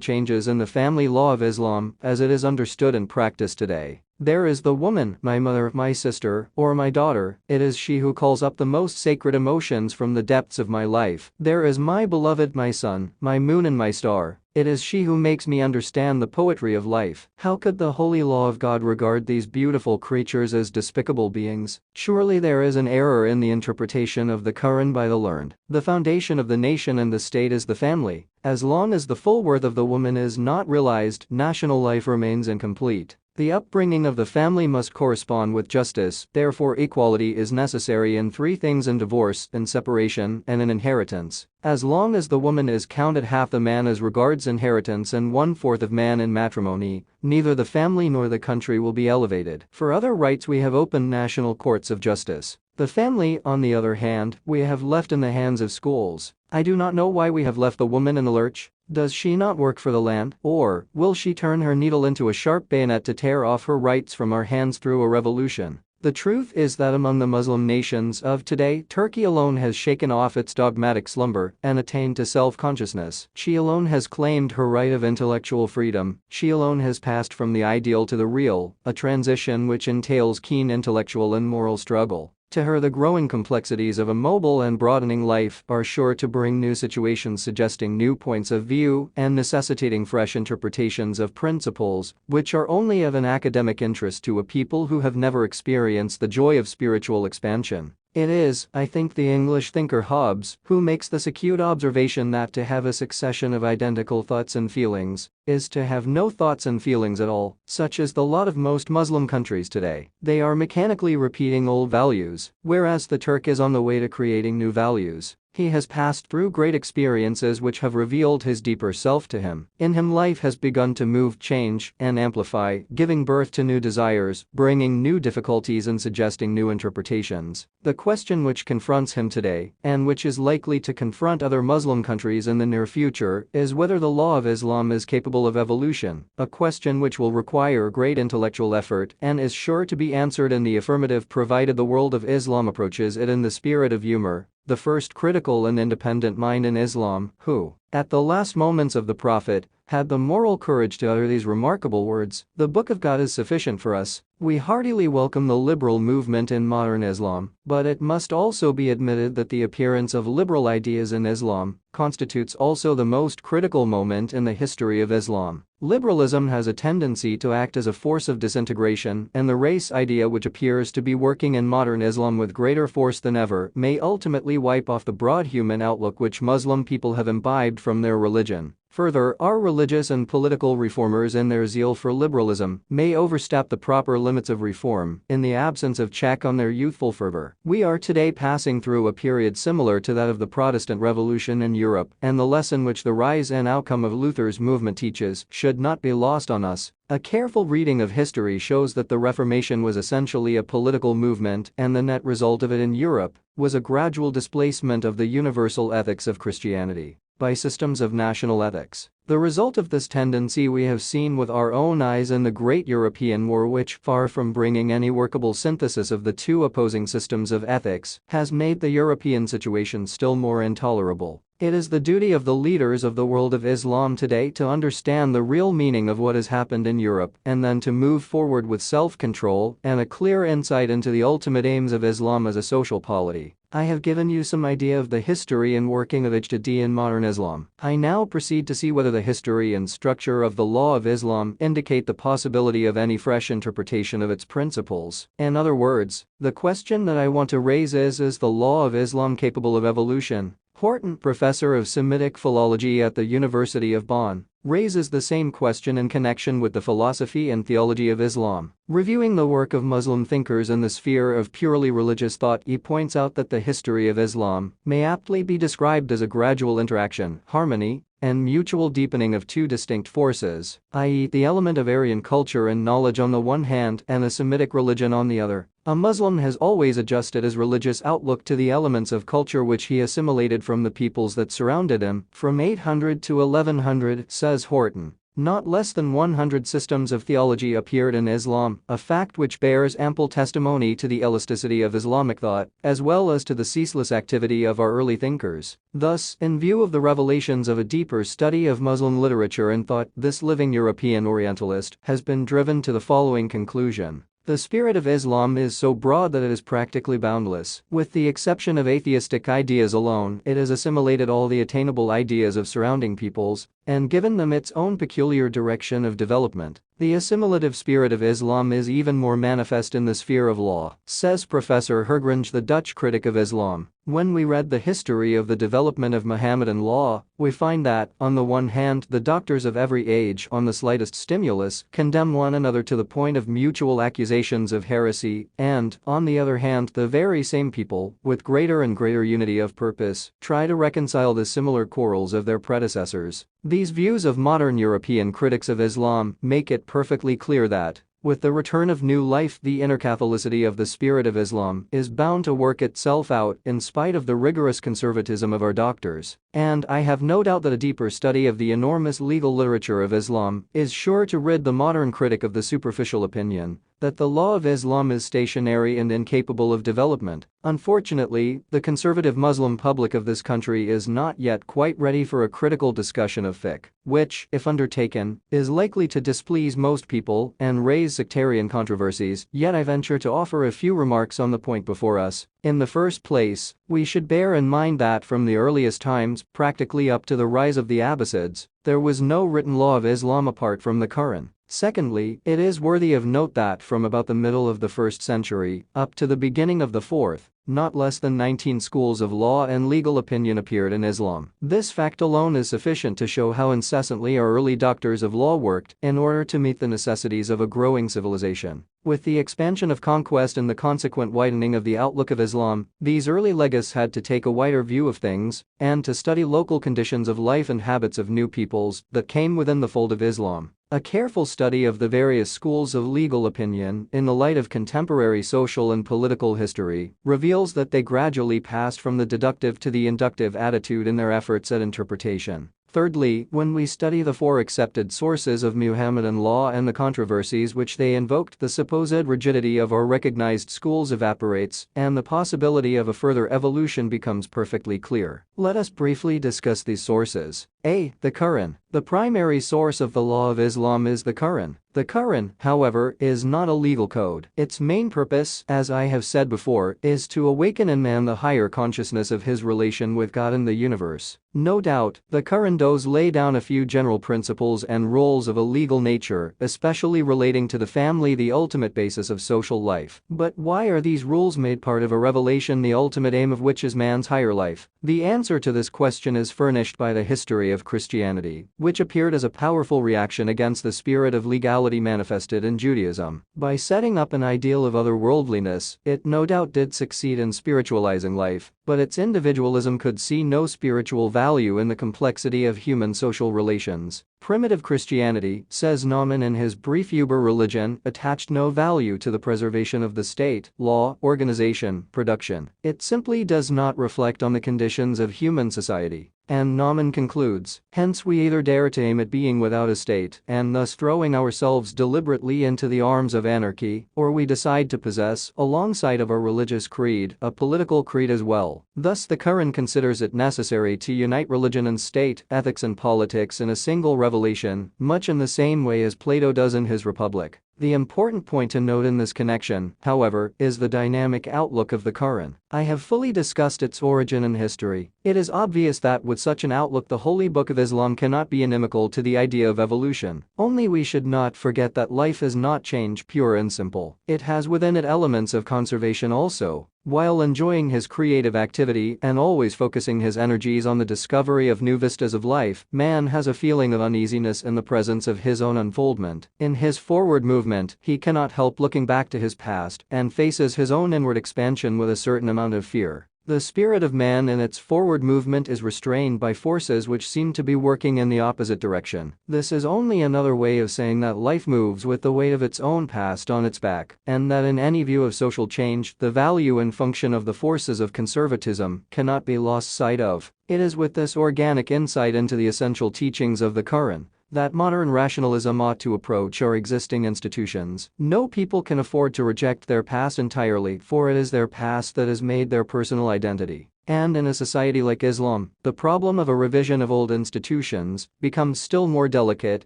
changes in the family law of Islam as it is understood and practiced today. There is the woman, my mother, my sister, or my daughter. It is she who calls up the most sacred emotions from the depths of my life. There is my beloved, my sun, my moon and my star. It is she who makes me understand the poetry of life. How could the holy law of God regard these beautiful creatures as despicable beings? Surely there is an error in the interpretation of the Quran by the learned. The foundation of the nation and the state is the family. As long as the full worth of the woman is not realized, national life remains incomplete. The upbringing of the family must correspond with justice, therefore equality is necessary in three things: in divorce, in separation, and in inheritance. As long as the woman is counted half the man as regards inheritance and 1/4 of man in matrimony, neither the family nor the country will be elevated. For other rights we have opened national courts of justice. The family, on the other hand, we have left in the hands of schools. I do not know why we have left the woman in the lurch. Does she not work for the land? Or will she turn her needle into a sharp bayonet to tear off her rights from our hands through a revolution? The truth is that among the Muslim nations of today, Turkey alone has shaken off its dogmatic slumber and attained to self-consciousness. She alone has claimed her right of intellectual freedom. She alone has passed from the ideal to the real, a transition which entails keen intellectual and moral struggle. To her, the growing complexities of a mobile and broadening life are sure to bring new situations, suggesting new points of view and necessitating fresh interpretations of principles which are only of an academic interest to a people who have never experienced the joy of spiritual expansion. It is, I think, the English thinker Hobbes who makes this acute observation that to have a succession of identical thoughts and feelings is to have no thoughts and feelings at all. Such is the lot of most Muslim countries today. They are mechanically repeating old values, whereas the Turk is on the way to creating new values. He has passed through great experiences which have revealed his deeper self to him. In him life has begun to move, change, and amplify, giving birth to new desires, bringing new difficulties and suggesting new interpretations. The question which confronts him today, and which is likely to confront other Muslim countries in the near future, is whether the law of Islam is capable of evolution, a question which will require great intellectual effort and is sure to be answered in the affirmative provided the world of Islam approaches it in the spirit of humor. The first critical and independent mind in Islam, who, at the last moments of the Prophet, had the moral courage to utter these remarkable words, "The Book of God is sufficient for us." We heartily welcome the liberal movement in modern Islam, but it must also be admitted that the appearance of liberal ideas in Islam constitutes also the most critical moment in the history of Islam. Liberalism has a tendency to act as a force of disintegration, and the race idea, which appears to be working in modern Islam with greater force than ever, may ultimately wipe off the broad human outlook which Muslim people have imbibed from their religion. Further, our religious and political reformers, in their zeal for liberalism, may overstep the proper limits of reform in the absence of check on their youthful fervor. We are today passing through a period similar to that of the Protestant Revolution in Europe, and the lesson which the rise and outcome of Luther's movement teaches should not be lost on us. A careful reading of history shows that the Reformation was essentially a political movement, and the net result of it in Europe was a gradual displacement of the universal ethics of Christianity by systems of national ethics. The result of this tendency we have seen with our own eyes in the Great European War, which, far from bringing any workable synthesis of the two opposing systems of ethics, has made the European situation still more intolerable. It is the duty of the leaders of the world of Islam today to understand the real meaning of what has happened in Europe and then to move forward with self-control and a clear insight into the ultimate aims of Islam as a social polity. I have given you some idea of the history and working of Ijtihad in modern Islam. I now proceed to see whether the the history and structure of the law of Islam indicate the possibility of any fresh interpretation of its principles. In other words, the question that I want to raise is the law of Islam capable of evolution? Horton, professor of Semitic philology at the University of Bonn, raises the same question in connection with the philosophy and theology of Islam. Reviewing the work of Muslim thinkers in the sphere of purely religious thought, he points out that the history of Islam may aptly be described as a gradual interaction, harmony, and mutual deepening of two distinct forces, i.e., the element of Aryan culture and knowledge on the one hand and the Semitic religion on the other. A Muslim has always adjusted his religious outlook to the elements of culture which he assimilated from the peoples that surrounded him. From 800 to 1100, says Horton, not less than 100 systems of theology appeared in Islam, a fact which bears ample testimony to the elasticity of Islamic thought, as well as to the ceaseless activity of our early thinkers. Thus, in view of the revelations of a deeper study of Muslim literature and thought, this living European Orientalist has been driven to the following conclusion. The spirit of Islam is so broad that it is practically boundless. With the exception of atheistic ideas alone, it has assimilated all the attainable ideas of surrounding peoples and given them its own peculiar direction of development. The assimilative spirit of Islam is even more manifest in the sphere of law, says Professor Hergringe, the Dutch critic of Islam. When we read the history of the development of Mohammedan law, we find that, on the one hand, the doctors of every age, on the slightest stimulus, condemn one another to the point of mutual accusations of heresy, and, on the other hand, the very same people, with greater and greater unity of purpose, try to reconcile the similar quarrels of their predecessors. These views of modern European critics of Islam make it perfectly clear that, with the return of new life, the inner Catholicity of the spirit of Islam is bound to work itself out in spite of the rigorous conservatism of our doctors. And I have no doubt that a deeper study of the enormous legal literature of Islam is sure to rid the modern critic of the superficial opinion that the law of Islam is stationary and incapable of development. Unfortunately, the conservative Muslim public of this country is not yet quite ready for a critical discussion of fiqh, which, if undertaken, is likely to displease most people and raise sectarian controversies. Yet I venture to offer a few remarks on the point before us. In the first place, we should bear in mind that from the earliest times, practically up to the rise of the Abbasids, there was no written law of Islam apart from the Quran. Secondly, it is worthy of note that from about the middle of the 1st century up to the beginning of the 4th, not less than 19 schools of law and legal opinion appeared in Islam. This fact alone is sufficient to show how incessantly our early doctors of law worked in order to meet the necessities of a growing civilization. With the expansion of conquest and the consequent widening of the outlook of Islam, these early legates had to take a wider view of things and to study local conditions of life and habits of new peoples that came within the fold of Islam. A careful study of the various schools of legal opinion in the light of contemporary social and political history reveals that they gradually passed from the deductive to the inductive attitude in their efforts at interpretation. Thirdly, when we study the 4 accepted sources of Muhammadan law and the controversies which they invoked, the supposed rigidity of our recognized schools evaporates and the possibility of a further evolution becomes perfectly clear. Let us briefly discuss these sources. A. The Quran. The primary source of the law of Islam is the Quran. The Quran, however, is not a legal code. Its main purpose, as I have said before, is to awaken in man the higher consciousness of his relation with God and the universe. No doubt, the Quran does lay down a few general principles and rules of a legal nature, especially relating to the family, the ultimate basis of social life. But why are these rules made part of a revelation, the ultimate aim of which is man's higher life? The answer to this question is furnished by the history of Christianity, which appeared as a powerful reaction against the spirit of legality manifested in Judaism. By setting up an ideal of otherworldliness, it no doubt did succeed in spiritualizing life, but its individualism could see no spiritual value in the complexity of human social relations. Primitive Christianity, says Naumann in his brief Über Religion, attached no value to the preservation of the state, law, organization, production. It simply does not reflect on the conditions of human society. And Naumann concludes, hence we either dare to aim at being without a state and thus throwing ourselves deliberately into the arms of anarchy, or we decide to possess, alongside of our religious creed, a political creed as well. Thus the Quran considers it necessary to unite religion and state, ethics and politics in a single revelation, much in the same way as Plato does in his Republic. The important point to note in this connection, however, is the dynamic outlook of the Quran. I have fully discussed its origin and history. It is obvious that with such an outlook the Holy Book of Islam cannot be inimical to the idea of evolution. Only we should not forget that life is not change pure and simple. It has within it elements of conservation also. While enjoying his creative activity and always focusing his energies on the discovery of new vistas of life, man has a feeling of uneasiness in the presence of his own unfoldment. In his forward movement, he cannot help looking back to his past and faces his own inward expansion with a certain amount of fear. The spirit of man in its forward movement is restrained by forces which seem to be working in the opposite direction. This is only another way of saying that life moves with the weight of its own past on its back, and that in any view of social change, the value and function of the forces of conservatism cannot be lost sight of. It is with this organic insight into the essential teachings of the Quran that modern rationalism ought to approach our existing institutions. No people can afford to reject their past entirely, for it is their past that has made their personal identity. And in a society like Islam, the problem of a revision of old institutions becomes still more delicate,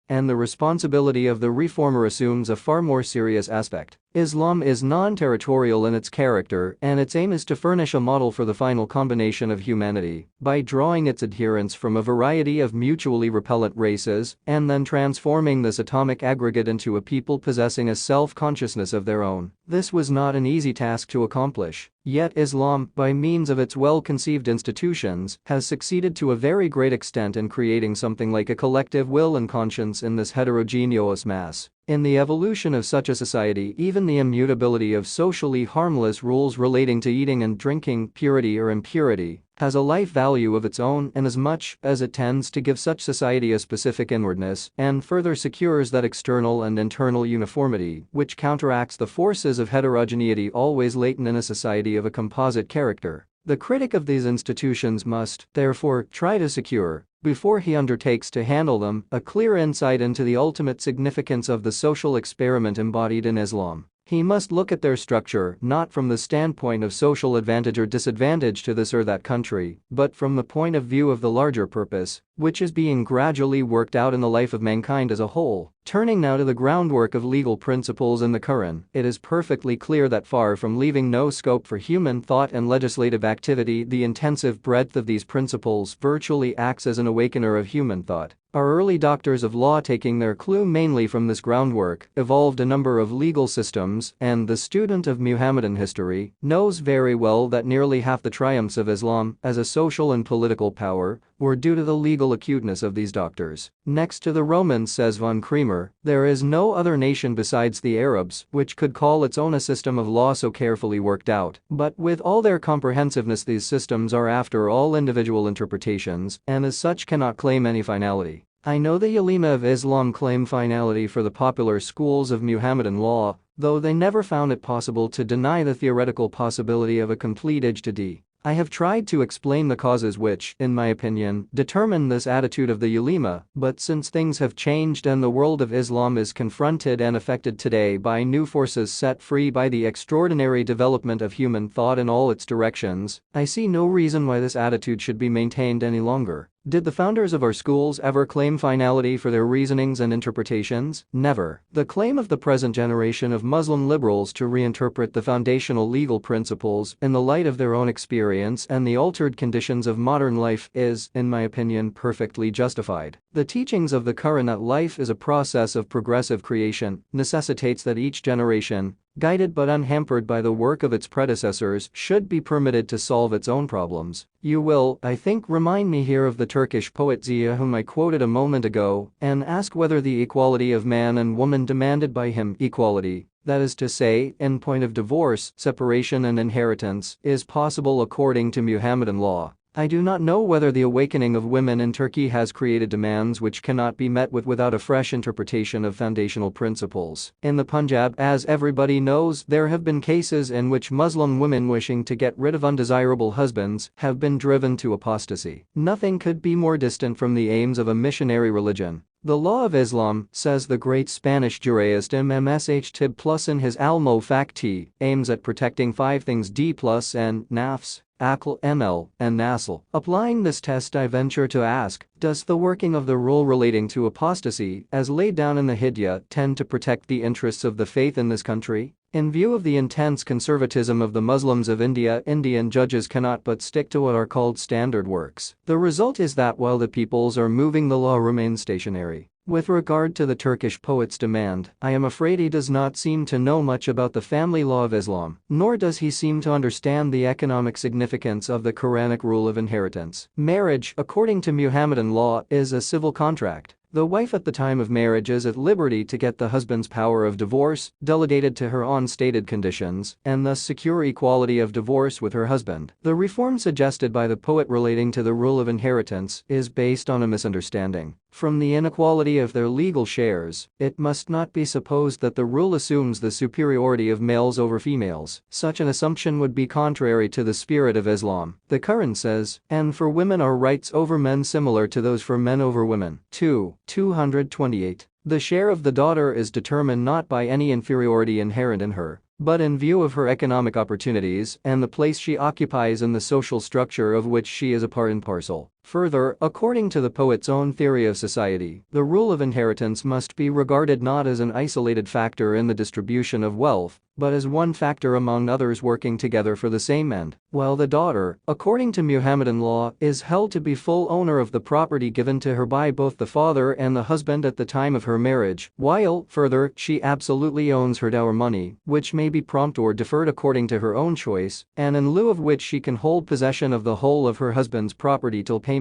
and the responsibility of the reformer assumes a far more serious aspect. Islam is non-territorial in its character, and its aim is to furnish a model for the final combination of humanity by drawing its adherents from a variety of mutually repellent races and then transforming this atomic aggregate into a people possessing a self-consciousness of their own. This was not an easy task to accomplish. Yet Islam, by means of its well-conceived institutions, has succeeded to a very great extent in creating something like a collective will and conscience in this heterogeneous mass. In the evolution of such a society, even the immutability of socially harmless rules relating to eating and drinking, purity or impurity, has a life value of its own inasmuch as it tends to give such society a specific inwardness and further secures that external and internal uniformity which counteracts the forces of heterogeneity always latent in a society of a composite character. The critic of these institutions must, therefore, try to secure, before he undertakes to handle them, a clear insight into the ultimate significance of the social experiment embodied in Islam. He must look at their structure not from the standpoint of social advantage or disadvantage to this or that country, but from the point of view of the larger purpose, which is being gradually worked out in the life of mankind as a whole. Turning now to the groundwork of legal principles in the Quran, it is perfectly clear that far from leaving no scope for human thought and legislative activity, the intensive breadth of these principles virtually acts as an awakener of human thought. Our early doctors of law, taking their clue mainly from this groundwork, evolved a number of legal systems, and the student of Muhammadan history knows very well that nearly half the triumphs of Islam as a social and political power were due to the legal acuteness of these doctors. Next to the Romans, says von Kremer, there is no other nation besides the Arabs which could call its own a system of law so carefully worked out. But with all their comprehensiveness, these systems are after all individual interpretations, and as such cannot claim any finality. I know the ulema of Islam claim finality for the popular schools of Muhammadan law, though they never found it possible to deny the theoretical possibility of a complete ijtihad. I have tried to explain the causes which, in my opinion, determine this attitude of the ulema, but since things have changed and the world of Islam is confronted and affected today by new forces set free by the extraordinary development of human thought in all its directions, I see no reason why this attitude should be maintained any longer. Did the founders of our schools ever claim finality for their reasonings and interpretations? Never. The claim of the present generation of Muslim liberals to reinterpret the foundational legal principles in the light of their own experience and the altered conditions of modern life is, in my opinion, perfectly justified. The teachings of the Quran that life is a process of progressive creation necessitates that each generation, guided but unhampered by the work of its predecessors, should be permitted to solve its own problems. You will, I think, remind me here of the Turkish poet Ziya, whom I quoted a moment ago, and ask whether the equality of man and woman demanded by him, equality, that is to say, in point of divorce, separation and inheritance, is possible according to Muhammadan law. I do not know whether the awakening of women in Turkey has created demands which cannot be met with without a fresh interpretation of foundational principles. In the Punjab, as everybody knows, there have been cases in which Muslim women wishing to get rid of undesirable husbands have been driven to apostasy. Nothing could be more distant from the aims of a missionary religion. The law of Islam, says the great Spanish jurist MMSH Tib Plus in his Al-Mufakti, aims at protecting 5 things: D plus N, nafs, aql, ml, and nasl. Applying this test, I venture to ask, does the working of the rule relating to apostasy, as laid down in the Hidya, tend to protect the interests of the faith in this country? In view of the intense conservatism of the Muslims of India, Indian judges cannot but stick to what are called standard works. The result is that while the peoples are moving, the law remains stationary. With regard to the Turkish poet's demand, I am afraid he does not seem to know much about the family law of Islam, nor does he seem to understand the economic significance of the Quranic rule of inheritance. Marriage, according to Muhammadan law, is a civil contract. The wife at the time of marriage is at liberty to get the husband's power of divorce delegated to her on stated conditions, and thus secure equality of divorce with her husband. The reform suggested by the poet relating to the rule of inheritance is based on a misunderstanding. From the inequality of their legal shares, it must not be supposed that the rule assumes the superiority of males over females. Such an assumption would be contrary to the spirit of Islam. The Quran says, "And for women are rights over men similar to those for men over women." 228. The share of the daughter is determined not by any inferiority inherent in her, but in view of her economic opportunities and the place she occupies in the social structure of which she is a part and parcel. Further, according to the poet's own theory of society, the rule of inheritance must be regarded not as an isolated factor in the distribution of wealth, but as one factor among others working together for the same end. While the daughter, according to Muhammadan law, is held to be full owner of the property given to her by both the father and the husband at the time of her marriage, while, further, she absolutely owns her dower money, which may be prompt or deferred according to her own choice, and in lieu of which she can hold possession of the whole of her husband's property till payment.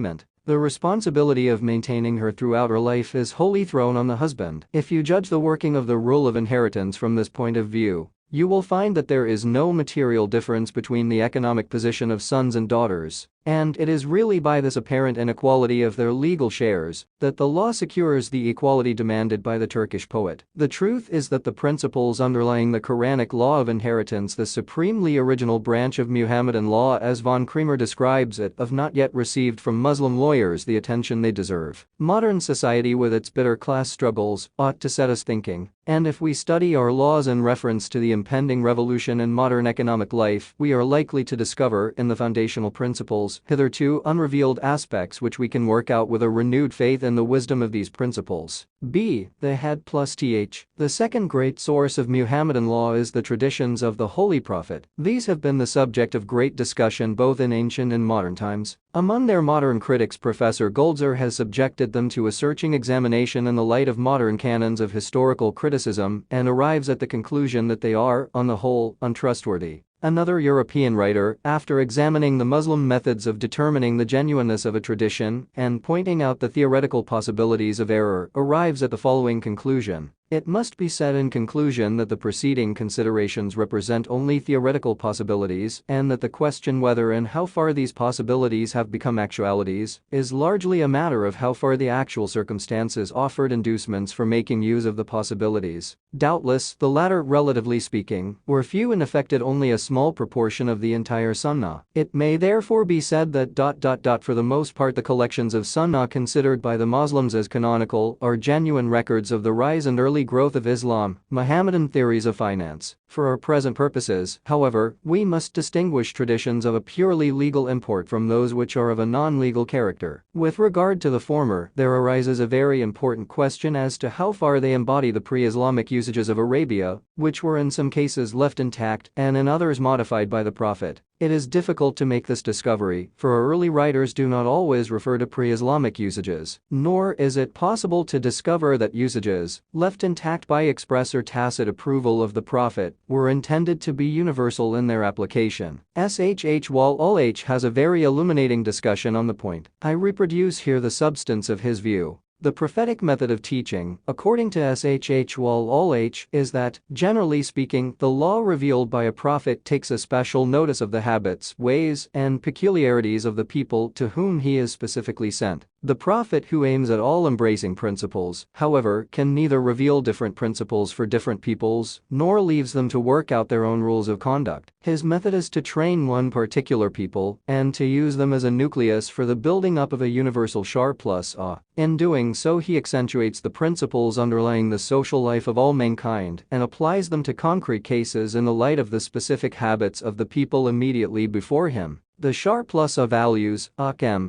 The responsibility of maintaining her throughout her life is wholly thrown on the husband. If you judge the working of the rule of inheritance from this point of view, you will find that there is no material difference between the economic position of sons and daughters, and it is really by this apparent inequality of their legal shares that the law secures the equality demanded by the Turkish poet. The truth is that the principles underlying the Quranic law of inheritance, the supremely original branch of Muhammadan law as von Kremer describes it, have not yet received from Muslim lawyers the attention they deserve. Modern society with its bitter class struggles ought to set us thinking, and if we study our laws in reference to the impending revolution in modern economic life, we are likely to discover in the foundational principles hitherto unrevealed aspects which we can work out with a renewed faith in the wisdom of these principles. B. The head plus th. The second great source of Muhammadan law is the traditions of the Holy Prophet. These have been the subject of great discussion both in ancient and modern times. Among their modern critics, Professor Goldzer has subjected them to a searching examination in the light of modern canons of historical criticism and arrives at the conclusion that they are, on the whole, untrustworthy. Another European writer, after examining the Muslim methods of determining the genuineness of a tradition and pointing out the theoretical possibilities of error, arrives at the following conclusion. It must be said in conclusion that the preceding considerations represent only theoretical possibilities, and that the question whether and how far these possibilities have become actualities is largely a matter of how far the actual circumstances offered inducements for making use of the possibilities. Doubtless, the latter, relatively speaking, were few and affected only a small proportion of the entire Sunnah. It may therefore be said that for the most part the collections of Sunnah considered by the Muslims as canonical are genuine records of the rise and early growth of Islam, Mohammedan theories of finance. For our present purposes, however, we must distinguish traditions of a purely legal import from those which are of a non-legal character. With regard to the former, there arises a very important question as to how far they embody the pre-Islamic usages of Arabia, which were in some cases left intact and in others modified by the Prophet. It is difficult to make this discovery, for our early writers do not always refer to pre-Islamic usages, nor is it possible to discover that usages, left intact by express or tacit approval of the Prophet, were intended to be universal in their application. Shh Wal-Ulh has a very illuminating discussion on the point. I reproduce here the substance of his view. The prophetic method of teaching, according to Shh Wal-Ulh, is that, generally speaking, the law revealed by a prophet takes a special notice of the habits, ways, and peculiarities of the people to whom he is specifically sent. The prophet, who aims at all-embracing principles, however, can neither reveal different principles for different peoples, nor leaves them to work out their own rules of conduct. His method is to train one particular people and to use them as a nucleus for the building up of a universal shar plus a. In doing doing so he accentuates the principles underlying the social life of all mankind and applies them to concrete cases in the light of the specific habits of the people immediately before him. The surplus of values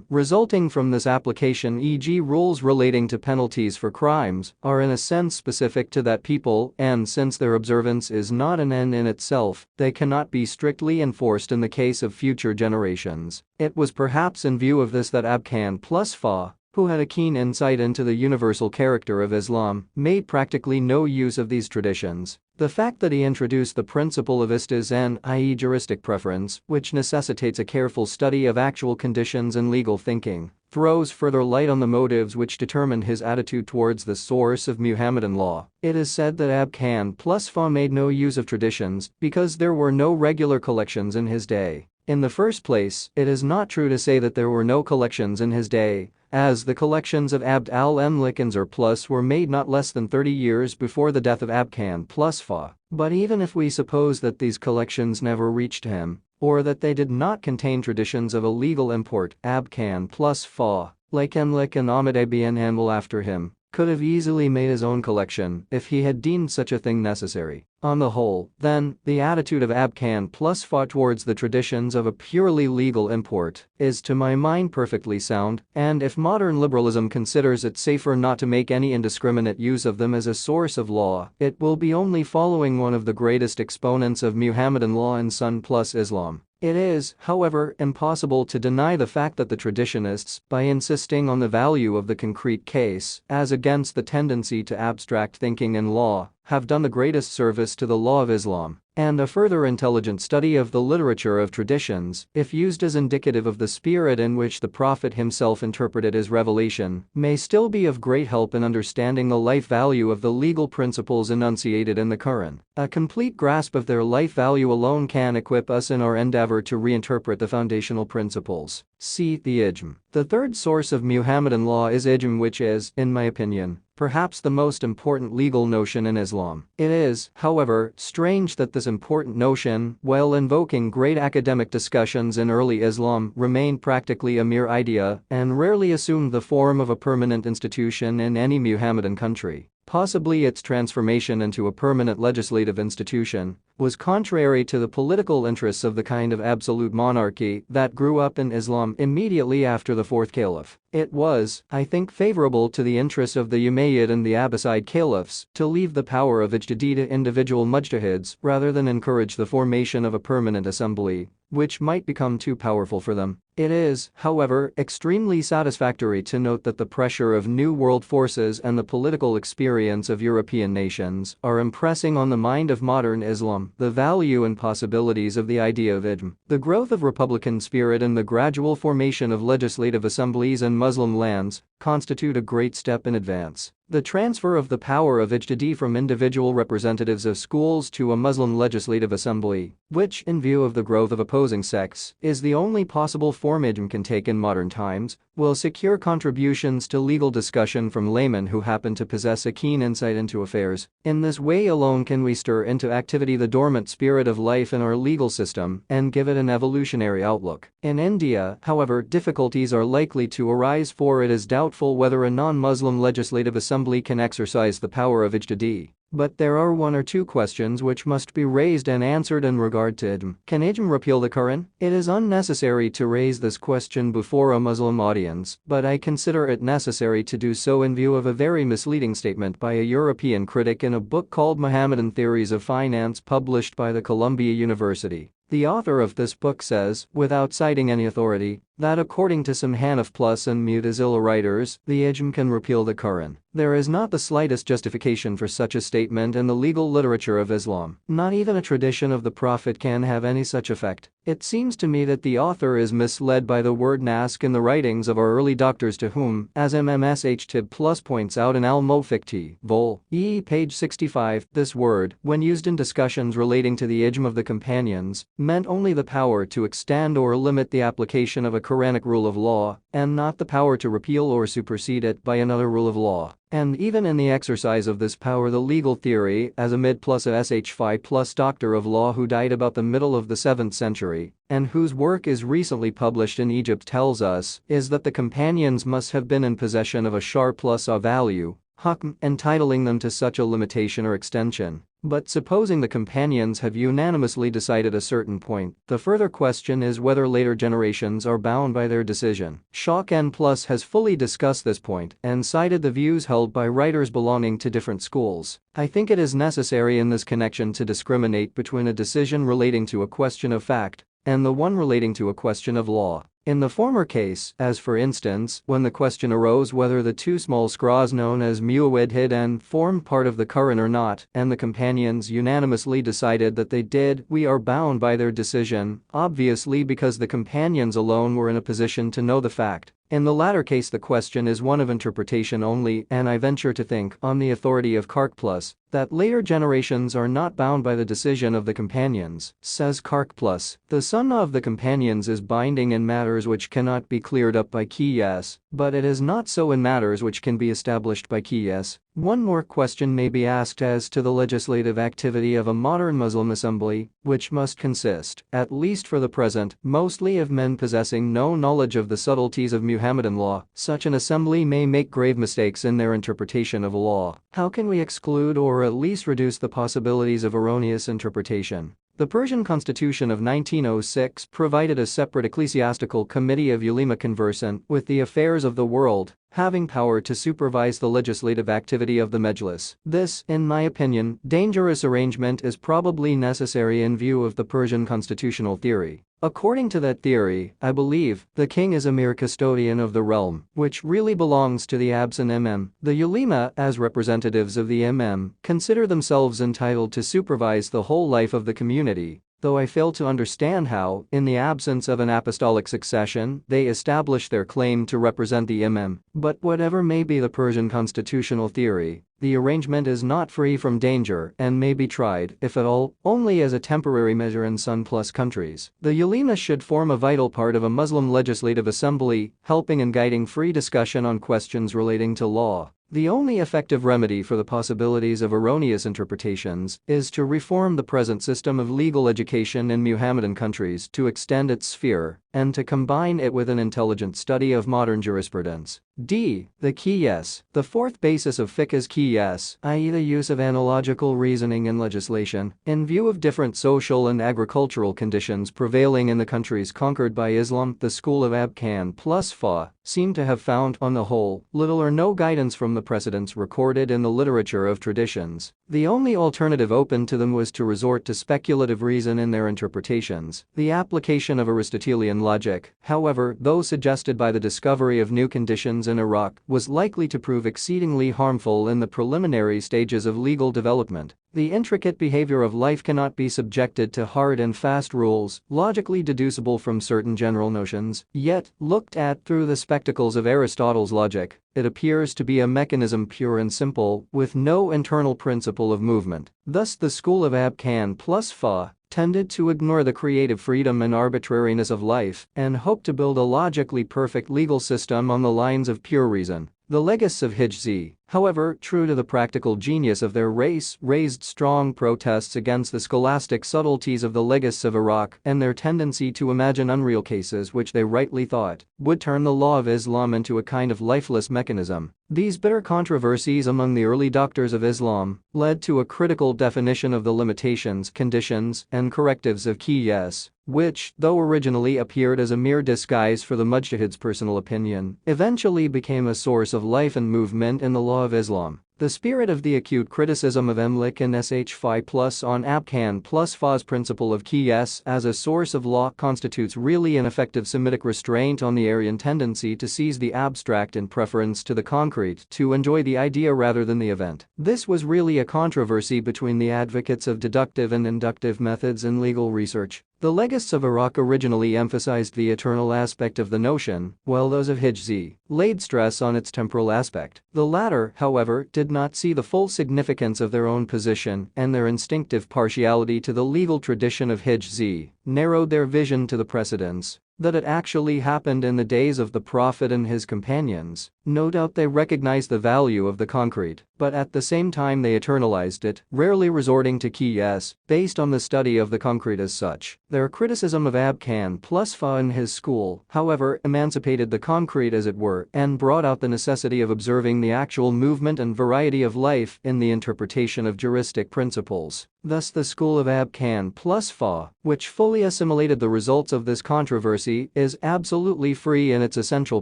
resulting from this application, e.g. rules relating to penalties for crimes, are in a sense specific to that people, and since their observance is not an end in itself, they cannot be strictly enforced in the case of future generations. It was perhaps in view of this that Abkan plus Fa, who had a keen insight into the universal character of Islam, made practically no use of these traditions. The fact that he introduced the principle of istizan, i.e. juristic preference, which necessitates a careful study of actual conditions in legal thinking, throws further light on the motives which determined his attitude towards the source of Muhammadan law. It is said that Abkan plus Fa made no use of traditions because there were no regular collections in his day. In the first place, it is not true to say that there were no collections in his day, as the collections of Abd al-Malik and Zurplus were made not less than 30 years before the death of Abkan plus Fa. But even if we suppose that these collections never reached him, or that they did not contain traditions of a legal import, Abkan plus Fa, like Emlik and Ahmad ibn Hanbal after him, could have easily made his own collection if he had deemed such a thing necessary. On the whole, then, the attitude of Abkan plus Fa towards the traditions of a purely legal import is to my mind perfectly sound, and if modern liberalism considers it safer not to make any indiscriminate use of them as a source of law, it will be only following one of the greatest exponents of Muhammadan law and Sun plus Islam. It is, however, impossible to deny the fact that the traditionists, by insisting on the value of the concrete case as against the tendency to abstract thinking in law, have done the greatest service to the law of Islam. And a further intelligent study of the literature of traditions, if used as indicative of the spirit in which the Prophet himself interpreted his revelation, may still be of great help in understanding the life value of the legal principles enunciated in the Quran. A complete grasp of their life value alone can equip us in our endeavor to reinterpret the foundational principles. See the ijm. The third source of Muhammadan law is ijm, which is, in my opinion, perhaps the most important legal notion in Islam. It is, however, strange that this important notion, while invoking great academic discussions in early Islam, remained practically a mere idea and rarely assumed the form of a permanent institution in any Muhammadan country. Possibly its transformation into a permanent legislative institution was contrary to the political interests of the kind of absolute monarchy that grew up in Islam immediately after the fourth caliph. It was, I think, favorable to the interests of the Umayyad and the Abbasid caliphs to leave the power of ijtihad to individual mujtahids rather than encourage the formation of a permanent assembly, which might become too powerful for them. It is, however, extremely satisfactory to note that the pressure of New World forces and the political experience of European nations are impressing on the mind of modern Islam the value and possibilities of the idea of ijm. The growth of republican spirit and the gradual formation of legislative assemblies in Muslim lands constitute a great step in advance. The transfer of the power of ijtihad from individual representatives of schools to a Muslim legislative assembly, which, in view of the growth of opposing sects, is the only possible form ijm can take in modern times, will secure contributions to legal discussion from laymen who happen to possess a keen insight into affairs. In this way alone can we stir into activity the dormant spirit of life in our legal system and give it an evolutionary outlook. In India, however, difficulties are likely to arise, for it is doubtful whether a non-Muslim legislative assembly can exercise the power of ijtihad. But there are one or two questions which must be raised and answered in regard to ijm. Can ijm repeal the Quran? It is unnecessary to raise this question before a Muslim audience, but I consider it necessary to do so in view of a very misleading statement by a European critic in a book called Mohammedan Theories of Finance, published by the Columbia University. The author of this book says, without citing any authority, that according to some Hanaf plus and Mutazila writers, the ijm can repeal the Quran. There is not the slightest justification for such a statement in the legal literature of Islam. Not even a tradition of the Prophet can have any such effect. It seems to me that the author is misled by the word nask in the writings of our early doctors, to whom, as MMSH Tib Plus points out in Al-Mufikti, Vol. E. page 65, this word, when used in discussions relating to the ijm of the companions, meant only the power to extend or limit the application of a Quranic rule of law, and not the power to repeal or supersede it by another rule of law. And even in the exercise of this power, the legal theory, as a mid plus a sh5 plus doctor of law who died about the middle of the 7th century, and whose work is recently published in Egypt, tells us, is that the companions must have been in possession of a shar plus a value, hukm, entitling them to such a limitation or extension. But supposing the companions have unanimously decided a certain point, the further question is whether later generations are bound by their decision. Shock N+ has fully discussed this point and cited the views held by writers belonging to different schools. I think it is necessary in this connection to discriminate between a decision relating to a question of fact and the one relating to a question of law. In the former case, as for instance, when the question arose whether the two small scraws known as Muawwidhid and formed part of the Quran or not, and the companions unanimously decided that they did, we are bound by their decision, obviously because the companions alone were in a position to know the fact. In the latter case, the question is one of interpretation only, and I venture to think, on the authority of Kark Plus, that later generations are not bound by the decision of the companions. Says Kark Plus, the sunnah of the companions is binding in matters which cannot be cleared up by qiyas, but it is not so in matters which can be established by qiyas. One more question may be asked as to the legislative activity of a modern Muslim assembly, which must consist, at least for the present, mostly of men possessing no knowledge of the subtleties of Muhammadan law. Such an assembly may make grave mistakes in their interpretation of law. How can we exclude or at least reduce the possibilities of erroneous interpretation? The Persian Constitution of 1906 provided a separate ecclesiastical committee of ulema conversant with the affairs of the world, having power to supervise the legislative activity of the Mejlis. This, in my opinion, dangerous arrangement is probably necessary in view of the Persian constitutional theory. According to that theory, I believe, the king is a mere custodian of the realm, which really belongs to the absent imam. The ulema, as representatives of the imam, consider themselves entitled to supervise the whole life of the community, though I fail to understand how, in the absence of an apostolic succession, they establish their claim to represent the imam. But whatever may be the Persian constitutional theory, the arrangement is not free from danger and may be tried, if at all, only as a temporary measure in Sun Plus countries. The ulema should form a vital part of a Muslim legislative assembly, helping and guiding free discussion on questions relating to law. The only effective remedy for the possibilities of erroneous interpretations is to reform the present system of legal education in Muhammadan countries to extend its sphere and to combine it with an intelligent study of modern jurisprudence. D. The qiyas. The fourth basis of fiqh is qiyas, i.e. the use of analogical reasoning in legislation, in view of different social and agricultural conditions prevailing in the countries conquered by Islam. The school of Abkan plus Fa seem to have found, on the whole, little or no guidance from the precedents recorded in the literature of traditions. The only alternative open to them was to resort to speculative reason in their interpretations. The application of Aristotelian logic, however, though suggested by the discovery of new conditions in Iraq, was likely to prove exceedingly harmful in the preliminary stages of legal development. The intricate behavior of life cannot be subjected to hard and fast rules, logically deducible from certain general notions, yet, looked at through the spectacles of Aristotle's logic, it appears to be a mechanism pure and simple, with no internal principle of movement. Thus the school of Abkan plus Fa tended to ignore the creative freedom and arbitrariness of life and hoped to build a logically perfect legal system on the lines of pure reason. The legacies of Hijzi, however, true to the practical genius of their race, raised strong protests against the scholastic subtleties of the legacies of Iraq and their tendency to imagine unreal cases which they rightly thought would turn the law of Islam into a kind of lifeless mechanism. These bitter controversies among the early doctors of Islam led to a critical definition of the limitations, conditions, and correctives of qiyas, which, though originally appeared as a mere disguise for the mujtahid's personal opinion, eventually became a source of life and movement in the law of Islam. The spirit of the acute criticism of Emlik and Sh5 plus on Abkan plus Fa's principle of qiyas as a source of law constitutes really an effective Semitic restraint on the Aryan tendency to seize the abstract in preference to the concrete, to enjoy the idea rather than the event. This was really a controversy between the advocates of deductive and inductive methods in legal research. The legists of Iraq originally emphasized the eternal aspect of the notion, while those of Hijzi laid stress on its temporal aspect. The latter, however, did not see the full significance of their own position and their instinctive partiality to the legal tradition of Hijzi narrowed their vision to the precedents that it actually happened in the days of the Prophet and his companions. No doubt they recognized the value of the concrete, but at the same time they eternalized it, rarely resorting to qiyas based on the study of the concrete as such. Their criticism of Abkan plus Fa and his school, however, emancipated the concrete as it were and brought out the necessity of observing the actual movement and variety of life in the interpretation of juristic principles. Thus the school of Abkan plus Fa, which fully assimilated the results of this controversy, is absolutely free in its essential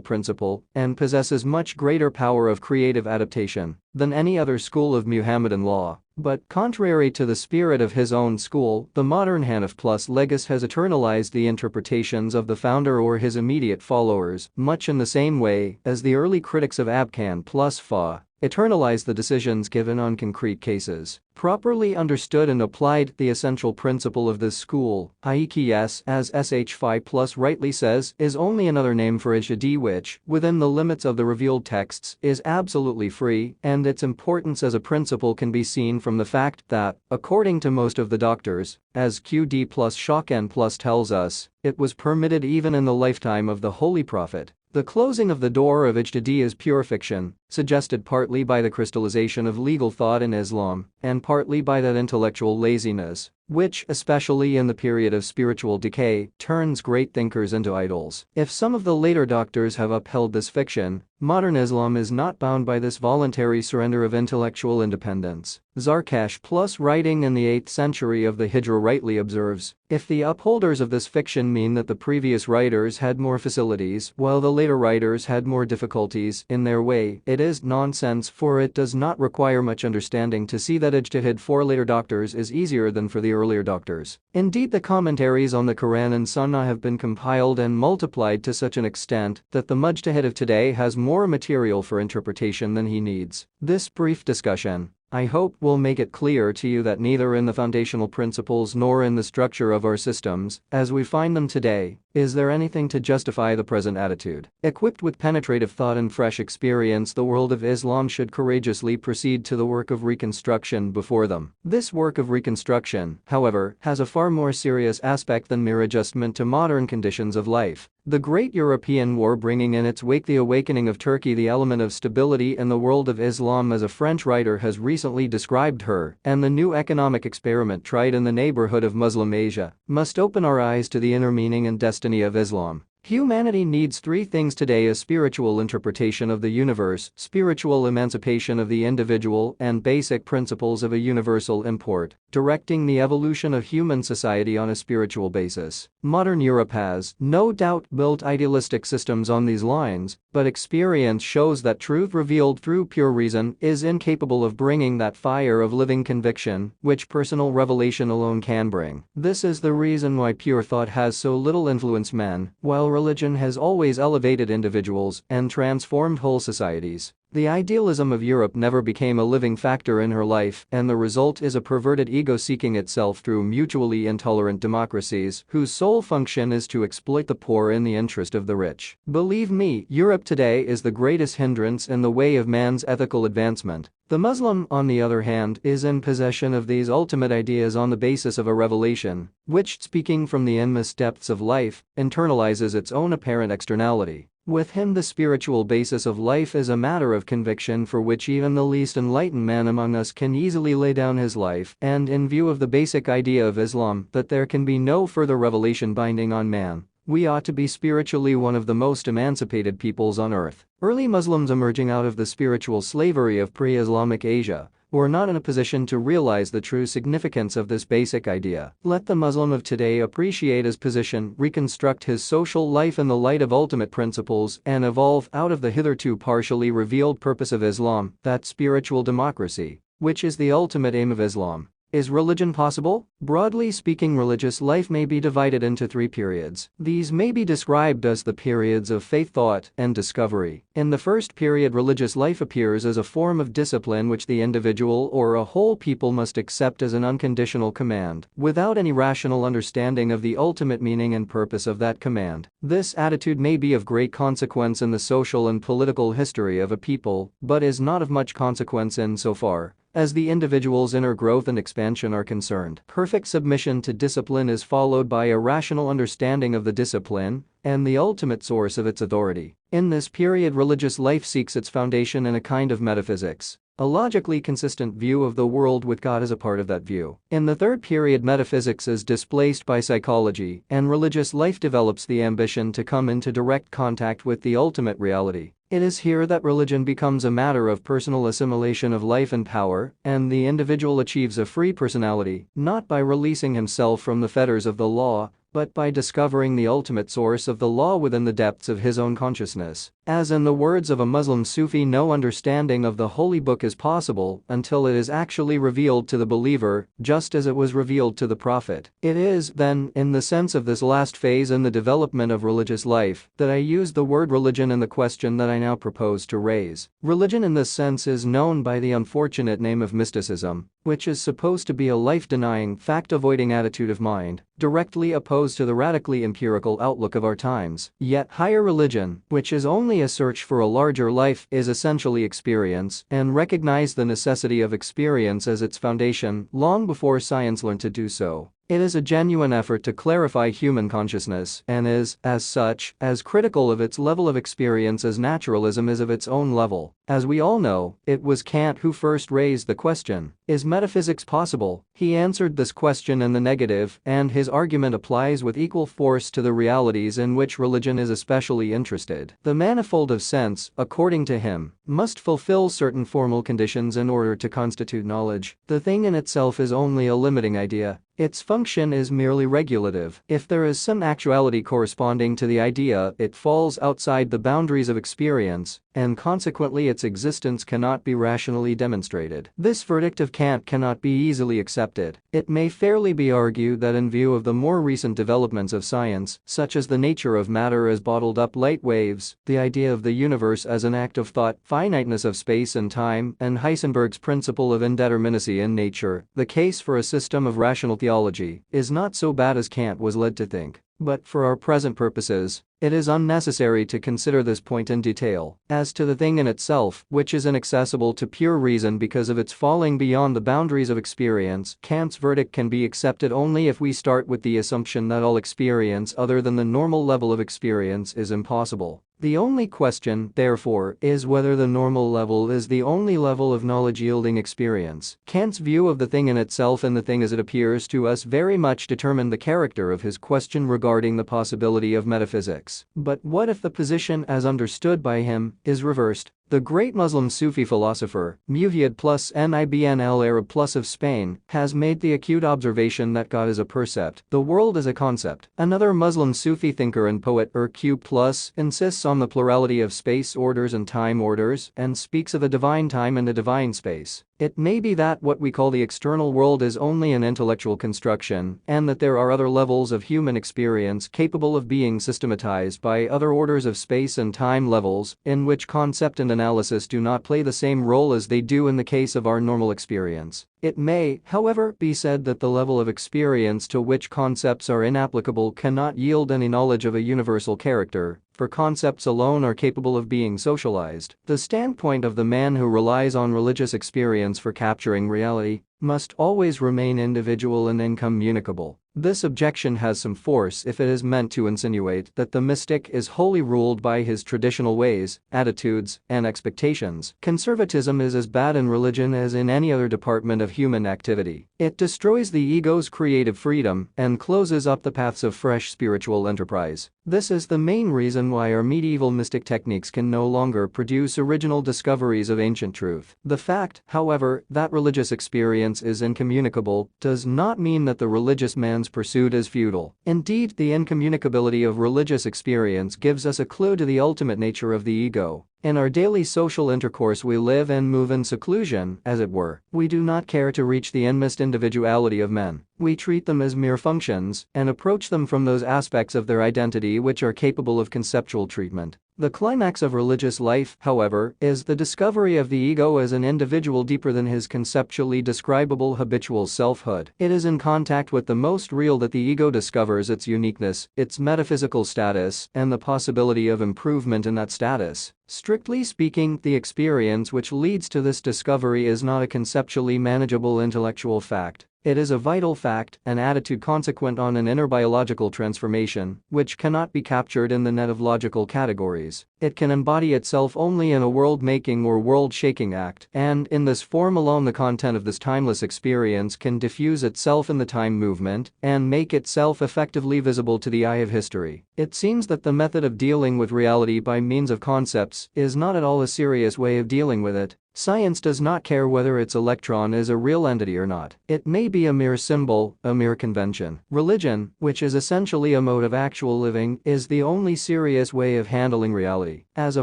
principle and possesses much greater power of creative adaptation than any other school of Muhammadan law. But, contrary to the spirit of his own school, the modern Hanaf plus legist has eternalized the interpretations of the founder or his immediate followers, much in the same way as the early critics of Abkan plus Fa eternalize the decisions given on concrete cases. Properly understood and applied, the essential principle of this school, i.e. qiyas, as Sh Phi plus rightly says, is only another name for ijtihad which, within the limits of the revealed texts, is absolutely free, and its importance as a principle can be seen from the fact that, according to most of the doctors, as Qd plus Shawkan plus tells us, it was permitted even in the lifetime of the Holy Prophet. The closing of the door of ijtihad is pure fiction, suggested partly by the crystallization of legal thought in Islam, and partly by that intellectual laziness, which, especially in the period of spiritual decay, turns great thinkers into idols. If some of the later doctors have upheld this fiction, modern Islam is not bound by this voluntary surrender of intellectual independence. Zarkash plus writing in the 8th century of the Hijra rightly observes, if the upholders of this fiction mean that the previous writers had more facilities while the later writers had more difficulties in their way, it is nonsense, for it does not require much understanding to see that ijtihad for later doctors is easier than for the earlier doctors. Indeed, the commentaries on the Quran and Sunnah have been compiled and multiplied to such an extent that the mujtahid of today has more material for interpretation than he needs. This brief discussion, I hope, will make it clear to you that neither in the foundational principles nor in the structure of our systems, as we find them today, is there anything to justify the present attitude. Equipped with penetrative thought and fresh experience, the world of Islam should courageously proceed to the work of reconstruction before them. This work of reconstruction, however, has a far more serious aspect than mere adjustment to modern conditions of life. The Great European War bringing in its wake the awakening of Turkey, the element of stability in the world of Islam as a French writer has recently described her, and the new economic experiment tried in the neighborhood of Muslim Asia, must open our eyes to the inner meaning and destiny of Islam. Humanity needs three things today: a spiritual interpretation of the universe, spiritual emancipation of the individual, and basic principles of a universal import, directing the evolution of human society on a spiritual basis. Modern Europe has, no doubt, built idealistic systems on these lines, but experience shows that truth revealed through pure reason is incapable of bringing that fire of living conviction which personal revelation alone can bring. This is the reason why pure thought has so little influenced men, while religion has always elevated individuals and transformed whole societies. The idealism of Europe never became a living factor in her life, and the result is a perverted ego seeking itself through mutually intolerant democracies whose sole function is to exploit the poor in the interest of the rich. Believe me, Europe today is the greatest hindrance in the way of man's ethical advancement. The Muslim, on the other hand, is in possession of these ultimate ideas on the basis of a revelation, which, speaking from the inmost depths of life, internalizes its own apparent externality. With him, the spiritual basis of life is a matter of conviction for which even the least enlightened man among us can easily lay down his life, and in view of the basic idea of Islam that there can be no further revelation binding on man, we ought to be spiritually one of the most emancipated peoples on earth. Early Muslims emerging out of the spiritual slavery of pre-Islamic Asia were not in a position to realize the true significance of this basic idea. Let the Muslim of today appreciate his position, reconstruct his social life in the light of ultimate principles, and evolve out of the hitherto partially revealed purpose of Islam, that spiritual democracy, which is the ultimate aim of Islam. Is religion possible? Broadly speaking, religious life may be divided into three periods. These may be described as the periods of faith, thought, and discovery. In the first period, religious life appears as a form of discipline which the individual or a whole people must accept as an unconditional command, without any rational understanding of the ultimate meaning and purpose of that command. This attitude may be of great consequence in the social and political history of a people, but is not of much consequence in so far as the individual's inner growth and expansion are concerned. Perfect submission to discipline is followed by a rational understanding of the discipline and the ultimate source of its authority. In this period, religious life seeks its foundation in a kind of metaphysics, a logically consistent view of the world with God as a part of that view. In the third period, metaphysics is displaced by psychology, and religious life develops the ambition to come into direct contact with the ultimate reality. It is here that religion becomes a matter of personal assimilation of life and power, and the individual achieves a free personality, not by releasing himself from the fetters of the law, but by discovering the ultimate source of the law within the depths of his own consciousness. As in the words of a Muslim Sufi, no understanding of the holy book is possible until it is actually revealed to the believer, just as it was revealed to the prophet. It is, then, in the sense of this last phase in the development of religious life, that I use the word religion in the question that I now propose to raise. Religion in this sense is known by the unfortunate name of mysticism, which is supposed to be a life-denying, fact-avoiding attitude of mind, directly opposed to the radically empirical outlook of our times. Yet higher religion, which is only a search for a larger life, is essentially experience, and recognized the necessity of experience as its foundation long before science learned to do so. It is a genuine effort to clarify human consciousness and is, as such, as critical of its level of experience as naturalism is of its own level. As we all know, it was Kant who first raised the question, is metaphysics possible? He answered this question in the negative, and his argument applies with equal force to the realities in which religion is especially interested. The manifold of sense, according to him, must fulfill certain formal conditions in order to constitute knowledge. The thing in itself is only a limiting idea. Its function is merely regulative. If there is some actuality corresponding to the idea, it falls outside the boundaries of experience, and consequently its existence cannot be rationally demonstrated. This verdict of Kant cannot be easily accepted. It may fairly be argued that in view of the more recent developments of science, such as the nature of matter as bottled up light waves, the idea of the universe as an act of thought, finiteness of space and time, and Heisenberg's principle of indeterminacy in nature, the case for a system of rational theology is not so bad as Kant was led to think. But for our present purposes, it is unnecessary to consider this point in detail. As to the thing in itself, which is inaccessible to pure reason because of its falling beyond the boundaries of experience, Kant's verdict can be accepted only if we start with the assumption that all experience other than the normal level of experience is impossible. The only question, therefore, is whether the normal level is the only level of knowledge-yielding experience. Kant's view of the thing in itself and the thing as it appears to us very much determined the character of his question regarding the possibility of metaphysics. But what if the position as understood by him is reversed? The great Muslim Sufi philosopher, Muhammad plus Ibn al-Arab plus of Spain, has made the acute observation that God is a percept, the world is a concept. Another Muslim Sufi thinker and poet, Q plus, insists on the plurality of space orders and time orders, and speaks of a divine time and a divine space. It may be that what we call the external world is only an intellectual construction, and that there are other levels of human experience capable of being systematized by other orders of space and time levels, in which concept and analysis do not play the same role as they do in the case of our normal experience. It may, however, be said that the level of experience to which concepts are inapplicable cannot yield any knowledge of a universal character, for concepts alone are capable of being socialized. The standpoint of the man who relies on religious experience for capturing reality must always remain individual and incommunicable. This objection has some force if it is meant to insinuate that the mystic is wholly ruled by his traditional ways, attitudes, and expectations. Conservatism is as bad in religion as in any other department of human activity. It destroys the ego's creative freedom and closes up the paths of fresh spiritual enterprise. This is the main reason why our medieval mystic techniques can no longer produce original discoveries of ancient truth. The fact, however, that religious experience is incommunicable does not mean that the religious man's pursuit is futile. Indeed, the incommunicability of religious experience gives us a clue to the ultimate nature of the ego. In our daily social intercourse we live and move in seclusion, as it were. We do not care to reach the inmost individuality of men. We treat them as mere functions, and approach them from those aspects of their identity which are capable of conceptual treatment. The climax of religious life, however, is the discovery of the ego as an individual deeper than his conceptually describable habitual selfhood. It is in contact with the most real that the ego discovers its uniqueness, its metaphysical status, and the possibility of improvement in that status. Strictly speaking, the experience which leads to this discovery is not a conceptually manageable intellectual fact. It is a vital fact, an attitude consequent on an inner biological transformation, which cannot be captured in the net of logical categories. It can embody itself only in a world-making or world-shaking act, and in this form alone the content of this timeless experience can diffuse itself in the time movement and make itself effectively visible to the eye of history. It seems that the method of dealing with reality by means of concepts is not at all a serious way of dealing with it. Science does not care whether its electron is a real entity or not. It may be a mere symbol, a mere convention. Religion, which is essentially a mode of actual living, is the only serious way of handling reality. As a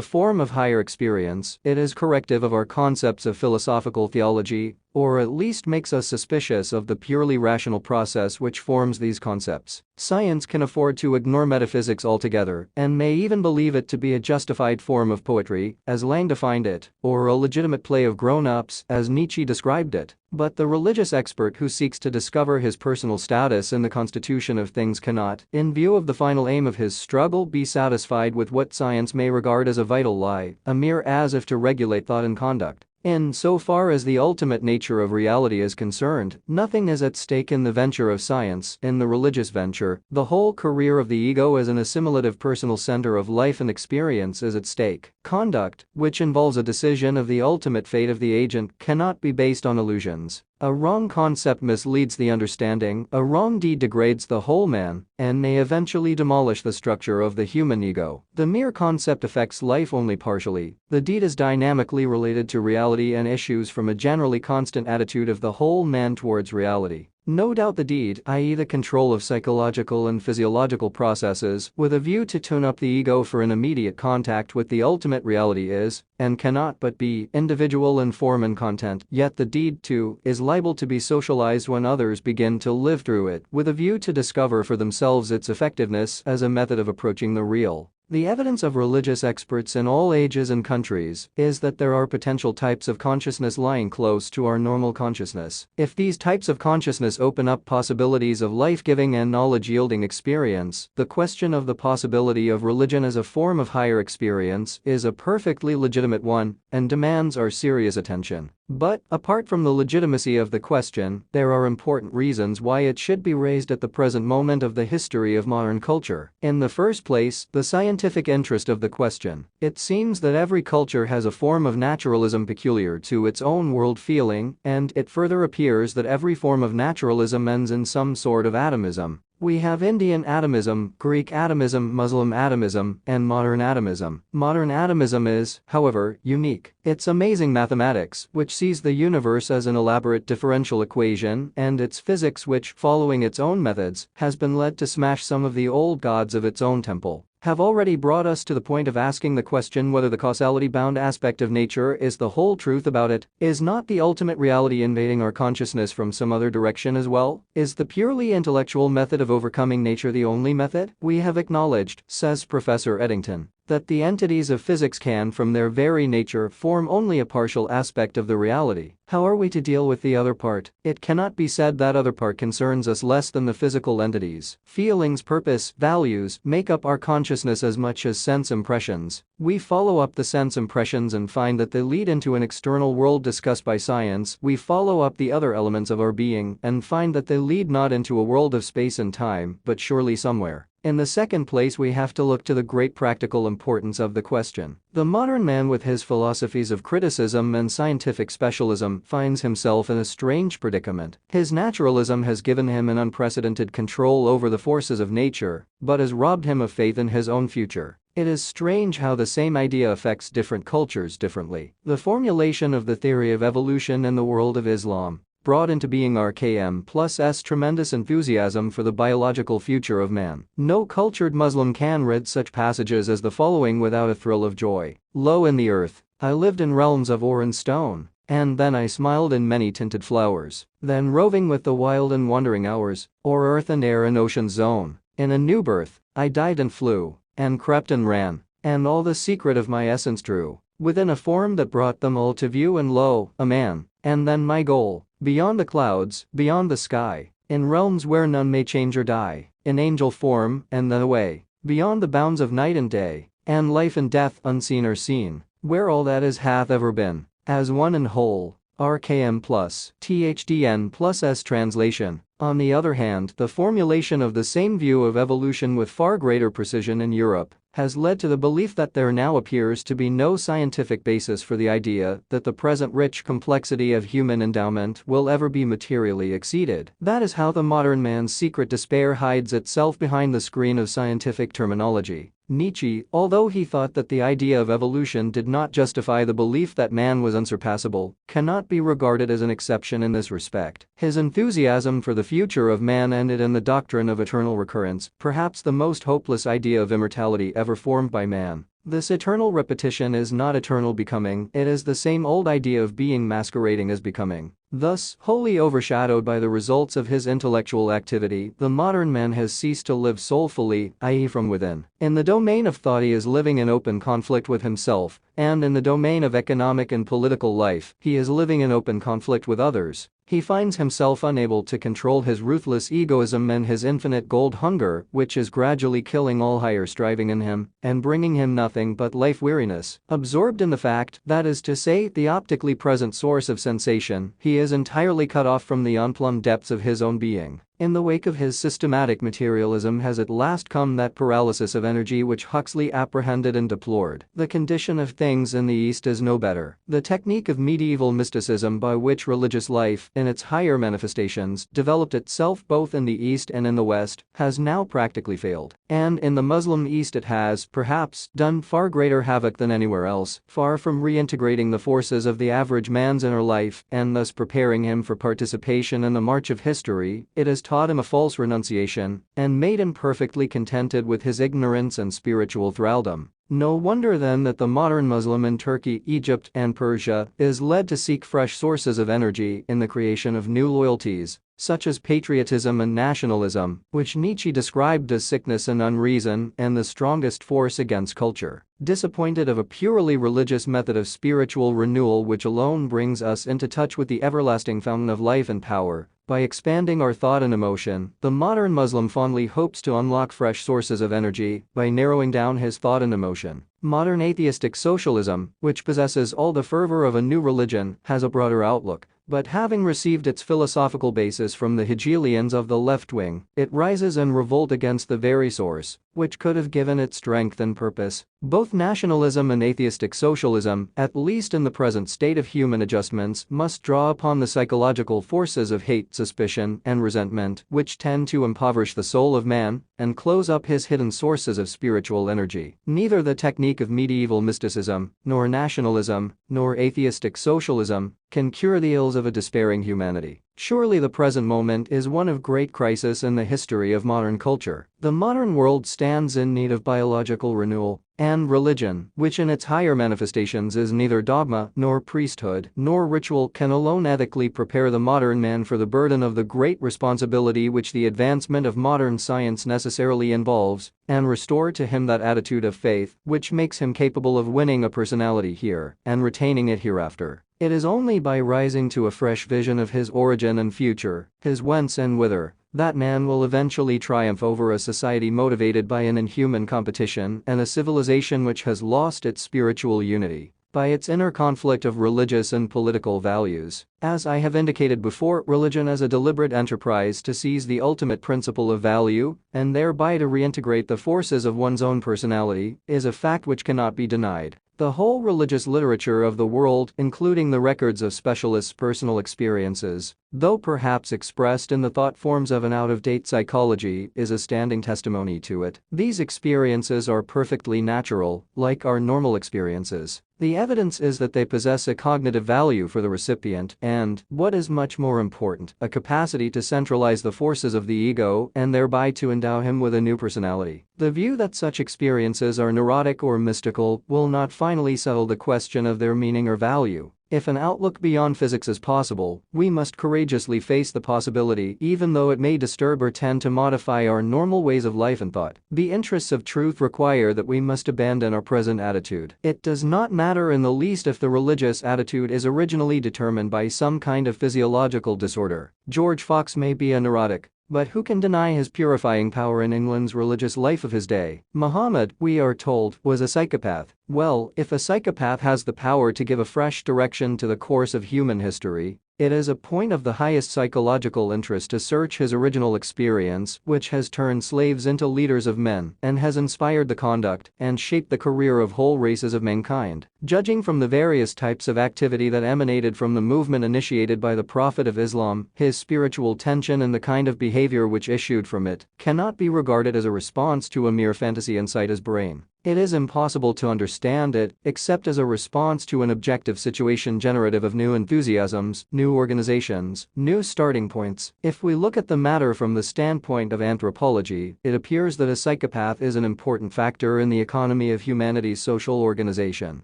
form of higher experience, it is corrective of our concepts of philosophical theology, or at least makes us suspicious of the purely rational process which forms these concepts. Science can afford to ignore metaphysics altogether, and may even believe it to be a justified form of poetry, as Lang defined it, or a legitimate play of grown-ups, as Nietzsche described it. But the religious expert who seeks to discover his personal status in the constitution of things cannot, in view of the final aim of his struggle, be satisfied with what science may regard as a vital lie, a mere as if to regulate thought and conduct. In so far as the ultimate nature of reality is concerned, nothing is at stake in the venture of science. In the religious venture, the whole career of the ego as an assimilative personal center of life and experience is at stake. Conduct, which involves a decision of the ultimate fate of the agent, cannot be based on illusions. A wrong concept misleads the understanding, a wrong deed degrades the whole man, and may eventually demolish the structure of the human ego. The mere concept affects life only partially. The deed is dynamically related to reality and issues from a generally constant attitude of the whole man towards reality. No doubt the deed, i.e. the control of psychological and physiological processes, with a view to tune up the ego for an immediate contact with the ultimate reality is, and cannot but be, individual in form and content, yet the deed, too, is liable to be socialized when others begin to live through it, with a view to discover for themselves its effectiveness as a method of approaching the real. The evidence of religious experts in all ages and countries is that there are potential types of consciousness lying close to our normal consciousness. If these types of consciousness open up possibilities of life-giving and knowledge-yielding experience, the question of the possibility of religion as a form of higher experience is a perfectly legitimate one and demands our serious attention. But, apart from the legitimacy of the question, there are important reasons why it should be raised at the present moment of the history of modern culture. In the first place, the scientific interest of the question. It seems that every culture has a form of naturalism peculiar to its own world feeling, and it further appears that every form of naturalism ends in some sort of atomism. We have Indian atomism, Greek atomism, Muslim atomism, and modern atomism. Modern atomism is, however, unique. It's amazing mathematics, which sees the universe as an elaborate differential equation, and its physics which, following its own methods, has been led to smash some of the old gods of its own temple, have already brought us to the point of asking the question whether the causality-bound aspect of nature is the whole truth about it. Is not the ultimate reality invading our consciousness from some other direction as well? Is the purely intellectual method of overcoming nature the only method? We have acknowledged, says Professor Eddington, that the entities of physics can from their very nature form only a partial aspect of the reality. How are we to deal with the other part? It cannot be said that other part concerns us less than the physical entities. Feelings, purpose, values make up our consciousness as much as sense impressions. We follow up the sense impressions and find that they lead into an external world discussed by science. We follow up the other elements of our being and find that they lead not into a world of space and time, but surely somewhere. In the second place, we have to look to the great practical importance of the question. The modern man with his philosophies of criticism and scientific specialism finds himself in a strange predicament. His naturalism has given him an unprecedented control over the forces of nature, but has robbed him of faith in his own future. It is strange how the same idea affects different cultures differently. The formulation of the theory of evolution in the world of Islam brought into being RKM+'s tremendous enthusiasm for the biological future of man. No cultured Muslim can read such passages as the following without a thrill of joy. Lo, in the earth, I lived in realms of ore and stone, and then I smiled in many tinted flowers. Then roving with the wild and wandering hours, o'er earth and air and ocean's zone, in a new birth, I died and flew, and crept and ran, and all the secret of my essence true, within a form that brought them all to view, and lo, a man, and then my goal, beyond the clouds, beyond the sky, in realms where none may change or die, in angel form, and then away, beyond the bounds of night and day, and life and death unseen or seen, where all that is hath ever been, as one and whole. RKM plus THDN plus S translation. On the other hand, the formulation of the same view of evolution with far greater precision in Europe has led to the belief that there now appears to be no scientific basis for the idea that the present rich complexity of human endowment will ever be materially exceeded. That is how the modern man's secret despair hides itself behind the screen of scientific terminology. Nietzsche, although he thought that the idea of evolution did not justify the belief that man was unsurpassable, cannot be regarded as an exception in this respect. His enthusiasm for the future of man ended in the doctrine of eternal recurrence, perhaps the most hopeless idea of immortality ever formed by man. This eternal repetition is not eternal becoming, it is the same old idea of being masquerading as becoming. Thus, wholly overshadowed by the results of his intellectual activity, the modern man has ceased to live soulfully, i.e. from within. In the domain of thought he is living in open conflict with himself, and in the domain of economic and political life, he is living in open conflict with others. He finds himself unable to control his ruthless egoism and his infinite gold hunger, which is gradually killing all higher striving in him and bringing him nothing but life weariness. Absorbed in the fact, that is to say, the optically present source of sensation, he is entirely cut off from the unplumbed depths of his own being. In the wake of his systematic materialism has at last come that paralysis of energy which Huxley apprehended and deplored. The condition of things in the East is no better. The technique of medieval mysticism by which religious life, in its higher manifestations, developed itself both in the East and in the West, has now practically failed. And in the Muslim East it has, perhaps, done far greater havoc than anywhere else, far from reintegrating the forces of the average man's inner life and thus preparing him for participation in the march of history. It has taught him a false renunciation and made him perfectly contented with his ignorance and spiritual thraldom. No wonder then that the modern Muslim in Turkey, Egypt, and Persia is led to seek fresh sources of energy in the creation of new loyalties, such as patriotism and nationalism, which Nietzsche described as sickness and unreason and the strongest force against culture. Disappointed of a purely religious method of spiritual renewal which alone brings us into touch with the everlasting fountain of life and power, by expanding our thought and emotion, the modern Muslim fondly hopes to unlock fresh sources of energy by narrowing down his thought and emotion. Modern atheistic socialism, which possesses all the fervor of a new religion, has a broader outlook, but having received its philosophical basis from the Hegelians of the left wing, it rises in revolt against the very source which could have given it strength and purpose. Both nationalism and atheistic socialism, at least in the present state of human adjustments, must draw upon the psychological forces of hate, suspicion, and resentment, which tend to impoverish the soul of man and close up his hidden sources of spiritual energy. Neither the technique of medieval mysticism, nor nationalism, nor atheistic socialism can cure the ills of a despairing humanity. Surely the present moment is one of great crisis in the history of modern culture. The modern world stands in need of biological renewal, and religion, which in its higher manifestations is neither dogma nor priesthood nor ritual, can alone ethically prepare the modern man for the burden of the great responsibility which the advancement of modern science necessarily involves, and restore to him that attitude of faith which makes him capable of winning a personality here and retaining it hereafter. It is only by rising to a fresh vision of his origin and future, his whence and whither, that man will eventually triumph over a society motivated by an inhuman competition and a civilization which has lost its spiritual unity by its inner conflict of religious and political values. As I have indicated before, religion as a deliberate enterprise to seize the ultimate principle of value and thereby to reintegrate the forces of one's own personality is a fact which cannot be denied. The whole religious literature of the world, including the records of specialists' personal experiences, though perhaps expressed in the thought forms of an out-of-date psychology, is a standing testimony to it. These experiences are perfectly natural, like our normal experiences. The evidence is that they possess a cognitive value for the recipient and, what is much more important, a capacity to centralize the forces of the ego and thereby to endow him with a new personality. The view that such experiences are neurotic or mystical will not finally settle the question of their meaning or value. If an outlook beyond physics is possible, we must courageously face the possibility, even though it may disturb or tend to modify our normal ways of life and thought. The interests of truth require that we must abandon our present attitude. It does not matter in the least if the religious attitude is originally determined by some kind of physiological disorder. George Fox may be a neurotic, but who can deny his purifying power in England's religious life of his day? Muhammad, we are told, was a psychopath. Well, if a psychopath has the power to give a fresh direction to the course of human history, it is a point of the highest psychological interest to search his original experience, which has turned slaves into leaders of men and has inspired the conduct and shaped the career of whole races of mankind. Judging from the various types of activity that emanated from the movement initiated by the Prophet of Islam, his spiritual tension and the kind of behavior which issued from it cannot be regarded as a response to a mere fantasy inside his brain. It is impossible to understand it except as a response to an objective situation generative of new enthusiasms, new organizations, new starting points. If we look at the matter from the standpoint of anthropology, it appears that a psychopath is an important factor in the economy of humanity's social organization.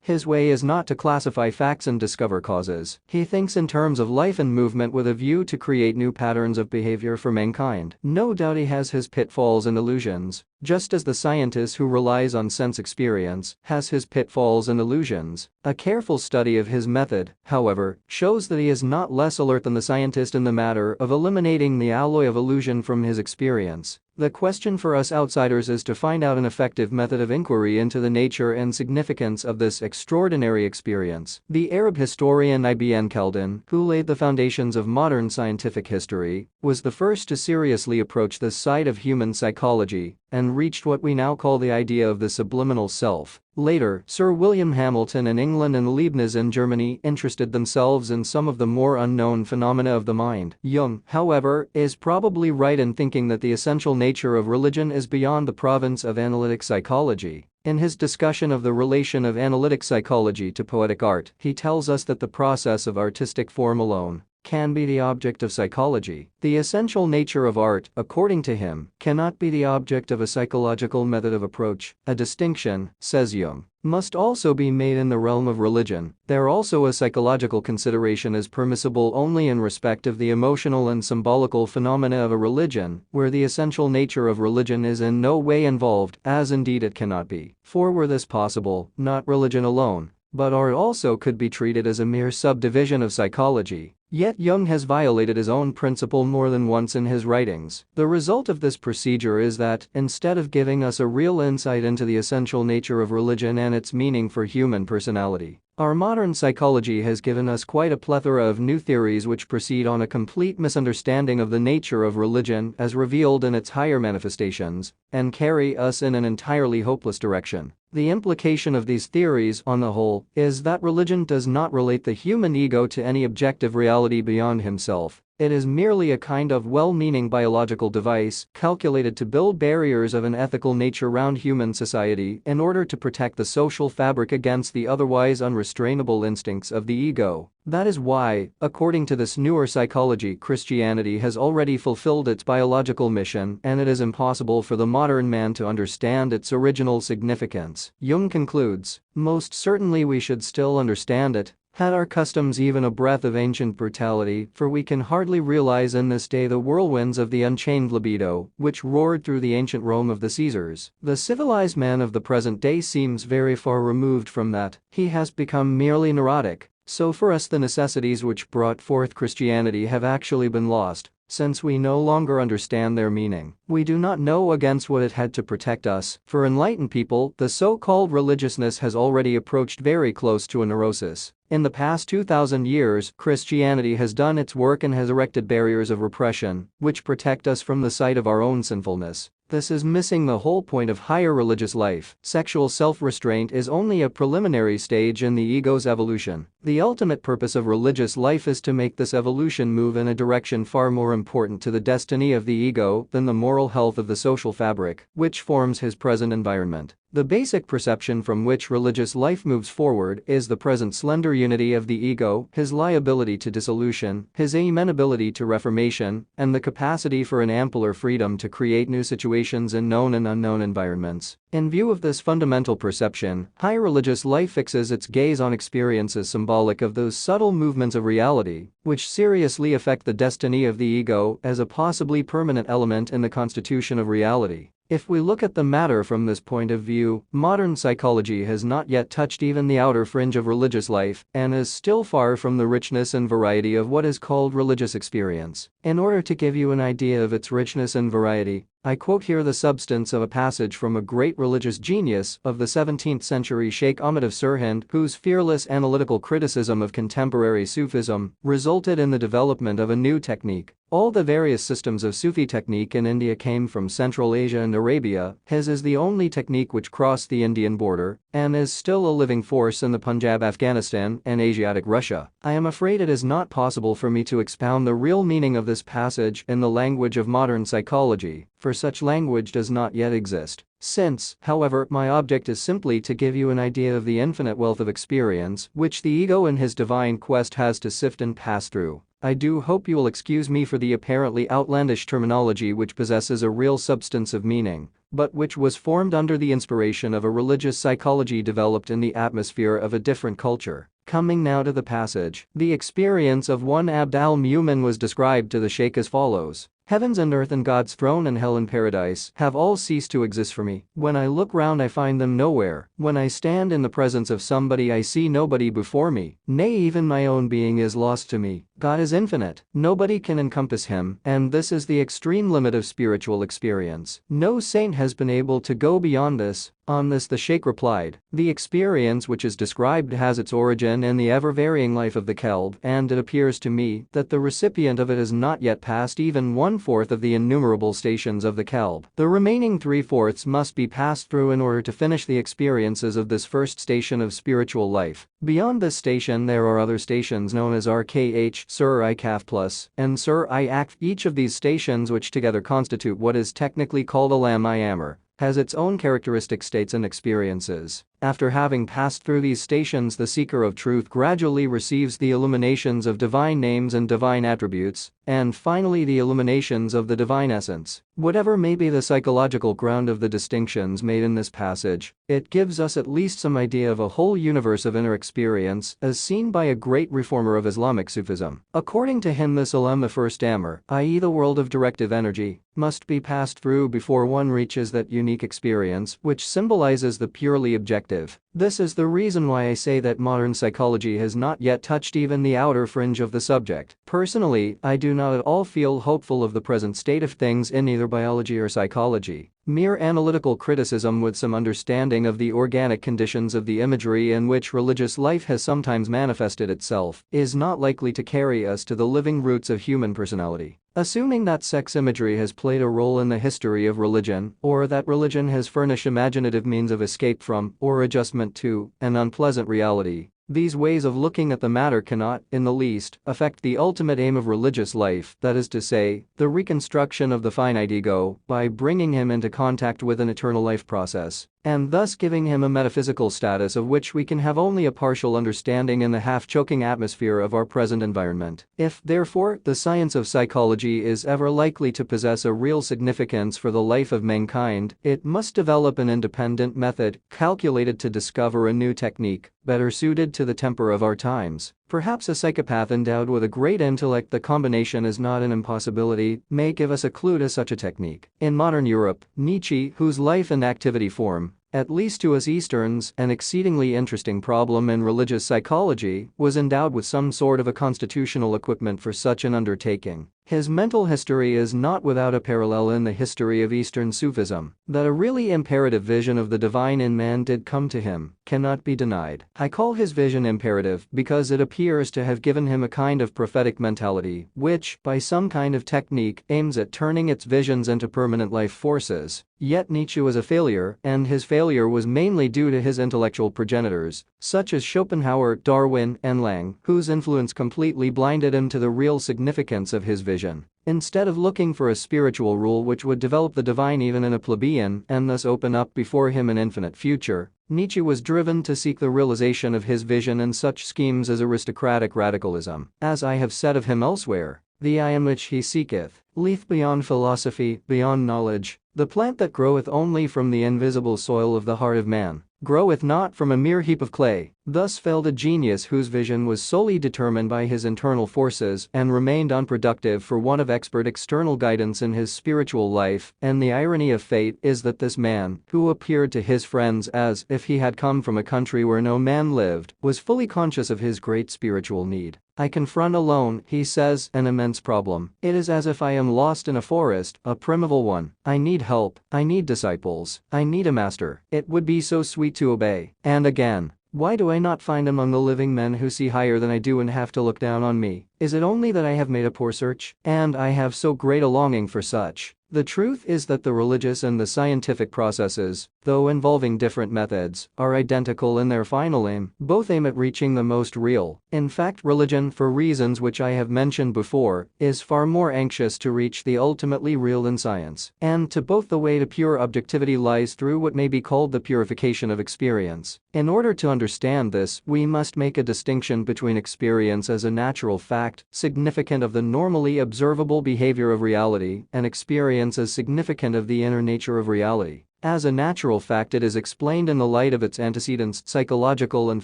His way is not to classify facts and discover causes. He thinks in terms of life and movement with a view to create new patterns of behavior for mankind. No doubt he has his pitfalls and illusions, just as the scientist who relies on sense experience has his pitfalls and illusions. A careful study of his method, however, shows that he is not less alert than the scientist in the matter of eliminating the alloy of illusion from his experience. The question for us outsiders is to find out an effective method of inquiry into the nature and significance of this extraordinary experience. The Arab historian Ibn Khaldun, who laid the foundations of modern scientific history, was the first to seriously approach this side of human psychology and reached what we now call the idea of the subliminal self. Later, Sir William Hamilton in England and Leibniz in Germany interested themselves in some of the more unknown phenomena of the mind. Jung, however, is probably right in thinking that the essential nature of religion is beyond the province of analytic psychology. In his discussion of the relation of analytic psychology to poetic art, he tells us that the process of artistic form alone can be the object of psychology. The essential nature of art, according to him, cannot be the object of a psychological method of approach. A distinction, says Jung, must also be made in the realm of religion. There also a psychological consideration is permissible only in respect of the emotional and symbolical phenomena of a religion, where the essential nature of religion is in no way involved, as indeed it cannot be. For were this possible, not religion alone, but art also could be treated as a mere subdivision of psychology. Yet Jung has violated his own principle more than once in his writings. The result of this procedure is that, instead of giving us a real insight into the essential nature of religion and its meaning for human personality, our modern psychology has given us quite a plethora of new theories which proceed on a complete misunderstanding of the nature of religion as revealed in its higher manifestations, and carry us in an entirely hopeless direction. The implication of these theories, on the whole, is that religion does not relate the human ego to any objective reality beyond himself. It is merely a kind of well-meaning biological device calculated to build barriers of an ethical nature around human society in order to protect the social fabric against the otherwise unrestrainable instincts of the ego. That is why, according to this newer psychology, Christianity has already fulfilled its biological mission and it is impossible for the modern man to understand its original significance. Jung concludes, most certainly we should still understand it, had our customs even a breath of ancient brutality, for we can hardly realize in this day the whirlwinds of the unchained libido, which roared through the ancient Rome of the Caesars. The civilized man of the present day seems very far removed from that. He has become merely neurotic. So for us the necessities which brought forth Christianity have actually been lost, since we no longer understand their meaning. We do not know against what it had to protect us. For enlightened people, the so-called religiousness has already approached very close to a neurosis. In the past 2,000 years, Christianity has done its work and has erected barriers of repression, which protect us from the sight of our own sinfulness. This is missing the whole point of higher religious life. Sexual self-restraint is only a preliminary stage in the ego's evolution. The ultimate purpose of religious life is to make this evolution move in a direction far more important to the destiny of the ego than the moral health of the social fabric, which forms his present environment. The basic perception from which religious life moves forward is the present slender unity of the ego, his liability to dissolution, his amenability to reformation, and the capacity for an ampler freedom to create new situations in known and unknown environments. In view of this fundamental perception, high religious life fixes its gaze on experience as symbolic of those subtle movements of reality which seriously affect the destiny of the ego as a possibly permanent element in the constitution of reality. If we look at the matter from this point of view, modern psychology has not yet touched even the outer fringe of religious life and is still far from the richness and variety of what is called religious experience. In order to give you an idea of its richness and variety, I quote here the substance of a passage from a great religious genius of the 17th century, Sheikh Ahmad of Sirhind, whose fearless analytical criticism of contemporary Sufism resulted in the development of a new technique. All the various systems of Sufi technique in India came from Central Asia and Arabia. His is the only technique which crossed the Indian border and is still a living force in the Punjab, Afghanistan, and Asiatic Russia. I am afraid it is not possible for me to expound the real meaning of this passage in the language of modern psychology, for such language does not yet exist. Since, however, my object is simply to give you an idea of the infinite wealth of experience which the ego in his divine quest has to sift and pass through, I do hope you will excuse me for the apparently outlandish terminology which possesses a real substance of meaning, but which was formed under the inspiration of a religious psychology developed in the atmosphere of a different culture. Coming now to the passage, the experience of one Abd al-Mumin was described to the Sheikh as follows. Heavens and earth and God's throne and hell and paradise have all ceased to exist for me. When I look round I find them nowhere. When I stand in the presence of somebody I see nobody before me. Nay, even my own being is lost to me. God is infinite. Nobody can encompass him, and this is the extreme limit of spiritual experience. No saint has been able to go beyond this. On this the Sheikh replied, the experience which is described has its origin in the ever-varying life of the Kelb, and it appears to me that the recipient of it has not yet passed even 1/4 of the innumerable stations of the Kelb. The remaining 3/4 must be passed through in order to finish the experiences of this first station of spiritual life. Beyond this station there are other stations known as RKH, Sur I Kaf Plus, and Sur I Akf. Each of these stations, which together constitute what is technically called Alam I Amr, has its own characteristic states and experiences. After having passed through these stations, the seeker of truth gradually receives the illuminations of divine names and divine attributes, and finally the illuminations of the divine essence. Whatever may be the psychological ground of the distinctions made in this passage, it gives us at least some idea of a whole universe of inner experience as seen by a great reformer of Islamic Sufism. According to him, this Alam, the first Amr, i.e. the world of directive energy, must be passed through before one reaches that unique experience which symbolizes the purely objective. This is the reason why I say that modern psychology has not yet touched even the outer fringe of the subject. Personally, I do not at all feel hopeful of the present state of things in either biology or psychology. Mere analytical criticism with some understanding of the organic conditions of the imagery in which religious life has sometimes manifested itself is not likely to carry us to the living roots of human personality. Assuming that sex imagery has played a role in the history of religion, or that religion has furnished imaginative means of escape from, or adjustment to, an unpleasant reality, these ways of looking at the matter cannot, in the least, affect the ultimate aim of religious life, that is to say, the reconstruction of the finite ego, by bringing him into contact with an eternal life process, and thus giving him a metaphysical status of which we can have only a partial understanding in the half-choking atmosphere of our present environment. If, therefore, the science of psychology is ever likely to possess a real significance for the life of mankind, it must develop an independent method calculated to discover a new technique, better suited to the temper of our times. Perhaps a psychopath endowed with a great intellect, the combination is not an impossibility, may give us a clue to such a technique. In modern Europe, Nietzsche, whose life and activity form, at least to us Easterns, an exceedingly interesting problem in religious psychology, was endowed with some sort of a constitutional equipment for such an undertaking. His mental history is not without a parallel in the history of Eastern Sufism. That a really imperative vision of the divine in man did come to him cannot be denied. I call his vision imperative because it appears to have given him a kind of prophetic mentality which, by some kind of technique, aims at turning its visions into permanent life forces. Yet Nietzsche was a failure, and his failure was mainly due to his intellectual progenitors, such as Schopenhauer, Darwin, and Lang, whose influence completely blinded him to the real significance of his vision. Instead of looking for a spiritual rule which would develop the divine even in a plebeian and thus open up before him an infinite future, Nietzsche was driven to seek the realization of his vision in such schemes as aristocratic radicalism. As I have said of him elsewhere, the I in which he seeketh, lieth beyond philosophy, beyond knowledge, the plant that groweth only from the invisible soil of the heart of man, groweth not from a mere heap of clay. Thus failed a genius whose vision was solely determined by his internal forces and remained unproductive for want of expert external guidance in his spiritual life, and the irony of fate is that this man, who appeared to his friends as if he had come from a country where no man lived, was fully conscious of his great spiritual need. I confront alone, he says, an immense problem. It is as if I am lost in a forest, a primeval one. I need help, I need disciples, I need a master. It would be so sweet to obey. And again, why do I not find among the living men who see higher than I do and have to look down on me? Is it only that I have made a poor search? And I have so great a longing for such. The truth is that the religious and the scientific processes, though involving different methods, are identical in their final aim. Both aim at reaching the most real. In fact, religion, for reasons which I have mentioned before, is far more anxious to reach the ultimately real than science. And to both the way to pure objectivity lies through what may be called the purification of experience. In order to understand this, we must make a distinction between experience as a natural fact, significant of the normally observable behavior of reality, and experience as significant of the inner nature of reality. As a natural fact, it is explained in the light of its antecedents, psychological and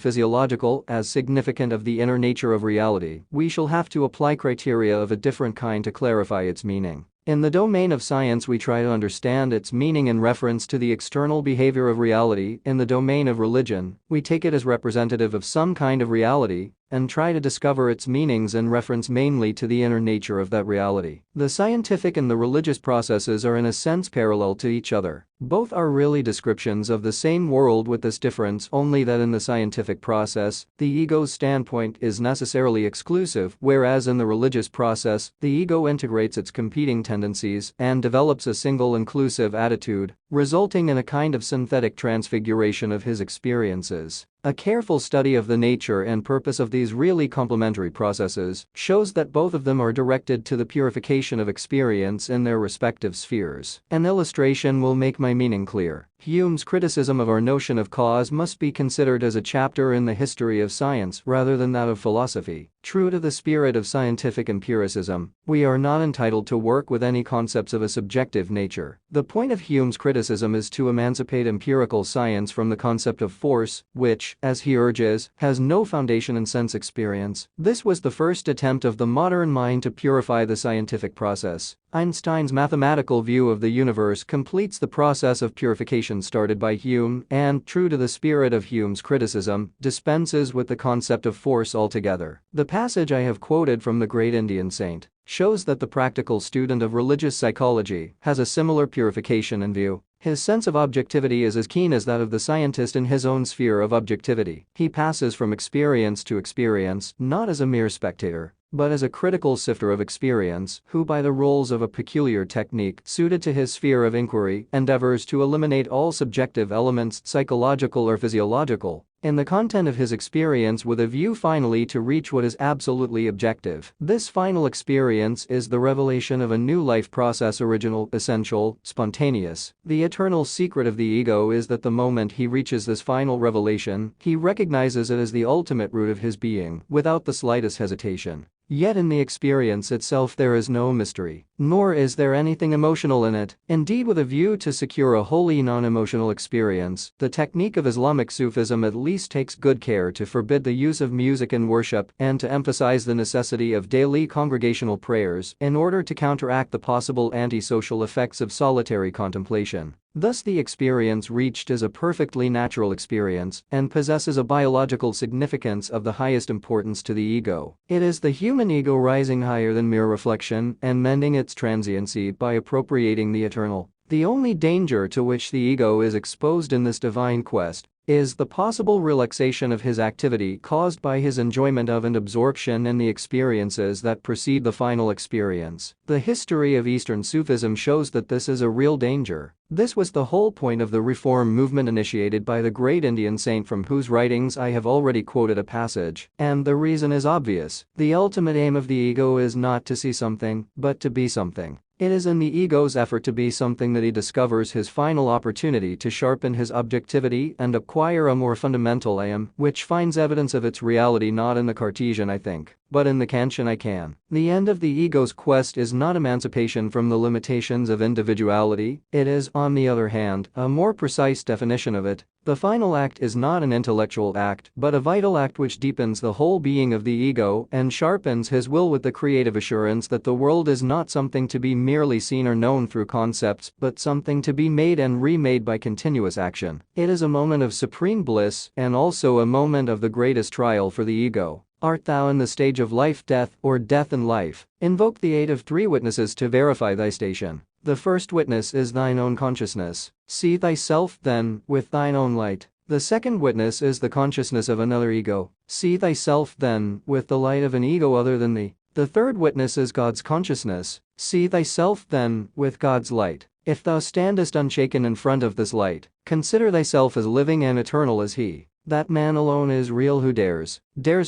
physiological, as significant of the inner nature of reality. We shall have to apply criteria of a different kind to clarify its meaning. In the domain of science, we try to understand its meaning in reference to the external behavior of reality. In the domain of religion, we take it as representative of some kind of reality and try to discover its meanings in reference mainly to the inner nature of that reality. The scientific and the religious processes are in a sense parallel to each other. Both are really descriptions of the same world, with this difference only that in the scientific process, the ego's standpoint is necessarily exclusive, whereas in the religious process, the ego integrates its competing tendencies and develops a single inclusive attitude, resulting in a kind of synthetic transfiguration of his experiences. A careful study of the nature and purpose of these really complementary processes shows that both of them are directed to the purification of experience in their respective spheres. An illustration will make my meaning clear. Hume's criticism of our notion of cause must be considered as a chapter in the history of science rather than that of philosophy. True to the spirit of scientific empiricism, we are not entitled to work with any concepts of a subjective nature. The point of Hume's criticism is to emancipate empirical science from the concept of force, which, as he urges, has no foundation in sense experience. This was the first attempt of the modern mind to purify the scientific process. Einstein's mathematical view of the universe completes the process of purification started by Hume and, true to the spirit of Hume's criticism, dispenses with the concept of force altogether. The passage I have quoted from the great Indian saint shows that the practical student of religious psychology has a similar purification in view. His sense of objectivity is as keen as that of the scientist in his own sphere of objectivity. He passes from experience to experience, not as a mere spectator, but as a critical sifter of experience, who by the rules of a peculiar technique suited to his sphere of inquiry endeavors to eliminate all subjective elements, psychological or physiological, in the content of his experience with a view finally to reach what is absolutely objective. This final experience is the revelation of a new life process, original, essential, spontaneous. The eternal secret of the ego is that the moment he reaches this final revelation, he recognizes it as the ultimate root of his being, without the slightest hesitation. Yet in the experience itself there is no mystery, nor is there anything emotional in it. Indeed, with a view to secure a wholly non-emotional experience, the technique of Islamic Sufism at least takes good care to forbid the use of music in worship and to emphasize the necessity of daily congregational prayers in order to counteract the possible antisocial effects of solitary contemplation. Thus the experience reached is a perfectly natural experience and possesses a biological significance of the highest importance to the ego. It is the human ego rising higher than mere reflection and mending its transiency by appropriating the eternal. The only danger to which the ego is exposed in this divine quest is the possible relaxation of his activity caused by his enjoyment of and absorption in the experiences that precede the final experience. The history of Eastern Sufism shows that this is a real danger. This was the whole point of the reform movement initiated by the great Indian saint from whose writings I have already quoted a passage. And the reason is obvious. The ultimate aim of the ego is not to see something, but to be something. It is in the ego's effort to be something that he discovers his final opportunity to sharpen his objectivity and acquire a more fundamental I am, which finds evidence of its reality not in the Cartesian I think, but in the Kantian I can. The end of the ego's quest is not emancipation from the limitations of individuality, it is, on the other hand, a more precise definition of it. The final act is not an intellectual act, but a vital act which deepens the whole being of the ego and sharpens his will with the creative assurance that the world is not something to be merely seen or known through concepts, but something to be made and remade by continuous action. It is a moment of supreme bliss and also a moment of the greatest trial for the ego. Art thou in the stage of life-death or death in life? Invoke the aid of 3 witnesses to verify thy station. The first witness is thine own consciousness. See thyself, then, with thine own light. The second witness is the consciousness of another ego. See thyself, then, with the light of an ego other than thee. The third witness is God's consciousness. See thyself, then, with God's light. If thou standest unshaken in front of this light, consider thyself as living and eternal as He. That man alone is real who dares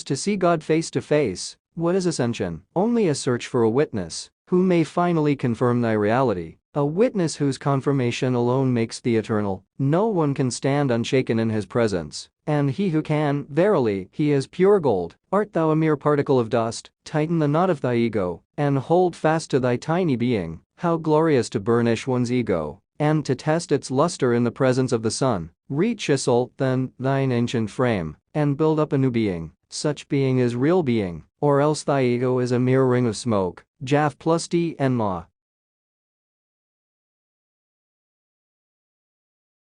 to see God face to face. What is ascension? Only a search for a witness who may finally confirm thy reality, a witness whose confirmation alone makes thee eternal. No one can stand unshaken in his presence, and he who can, verily, he is pure gold. Art thou a mere particle of dust? Tighten the knot of thy ego, and hold fast to thy tiny being. How glorious to burnish one's ego, and to test its luster in the presence of the sun. Rechisel, then, thine ancient frame, and build up a new being. Such being is real being, or else thy ego is a mere ring of smoke. Jaf plus D and Ma.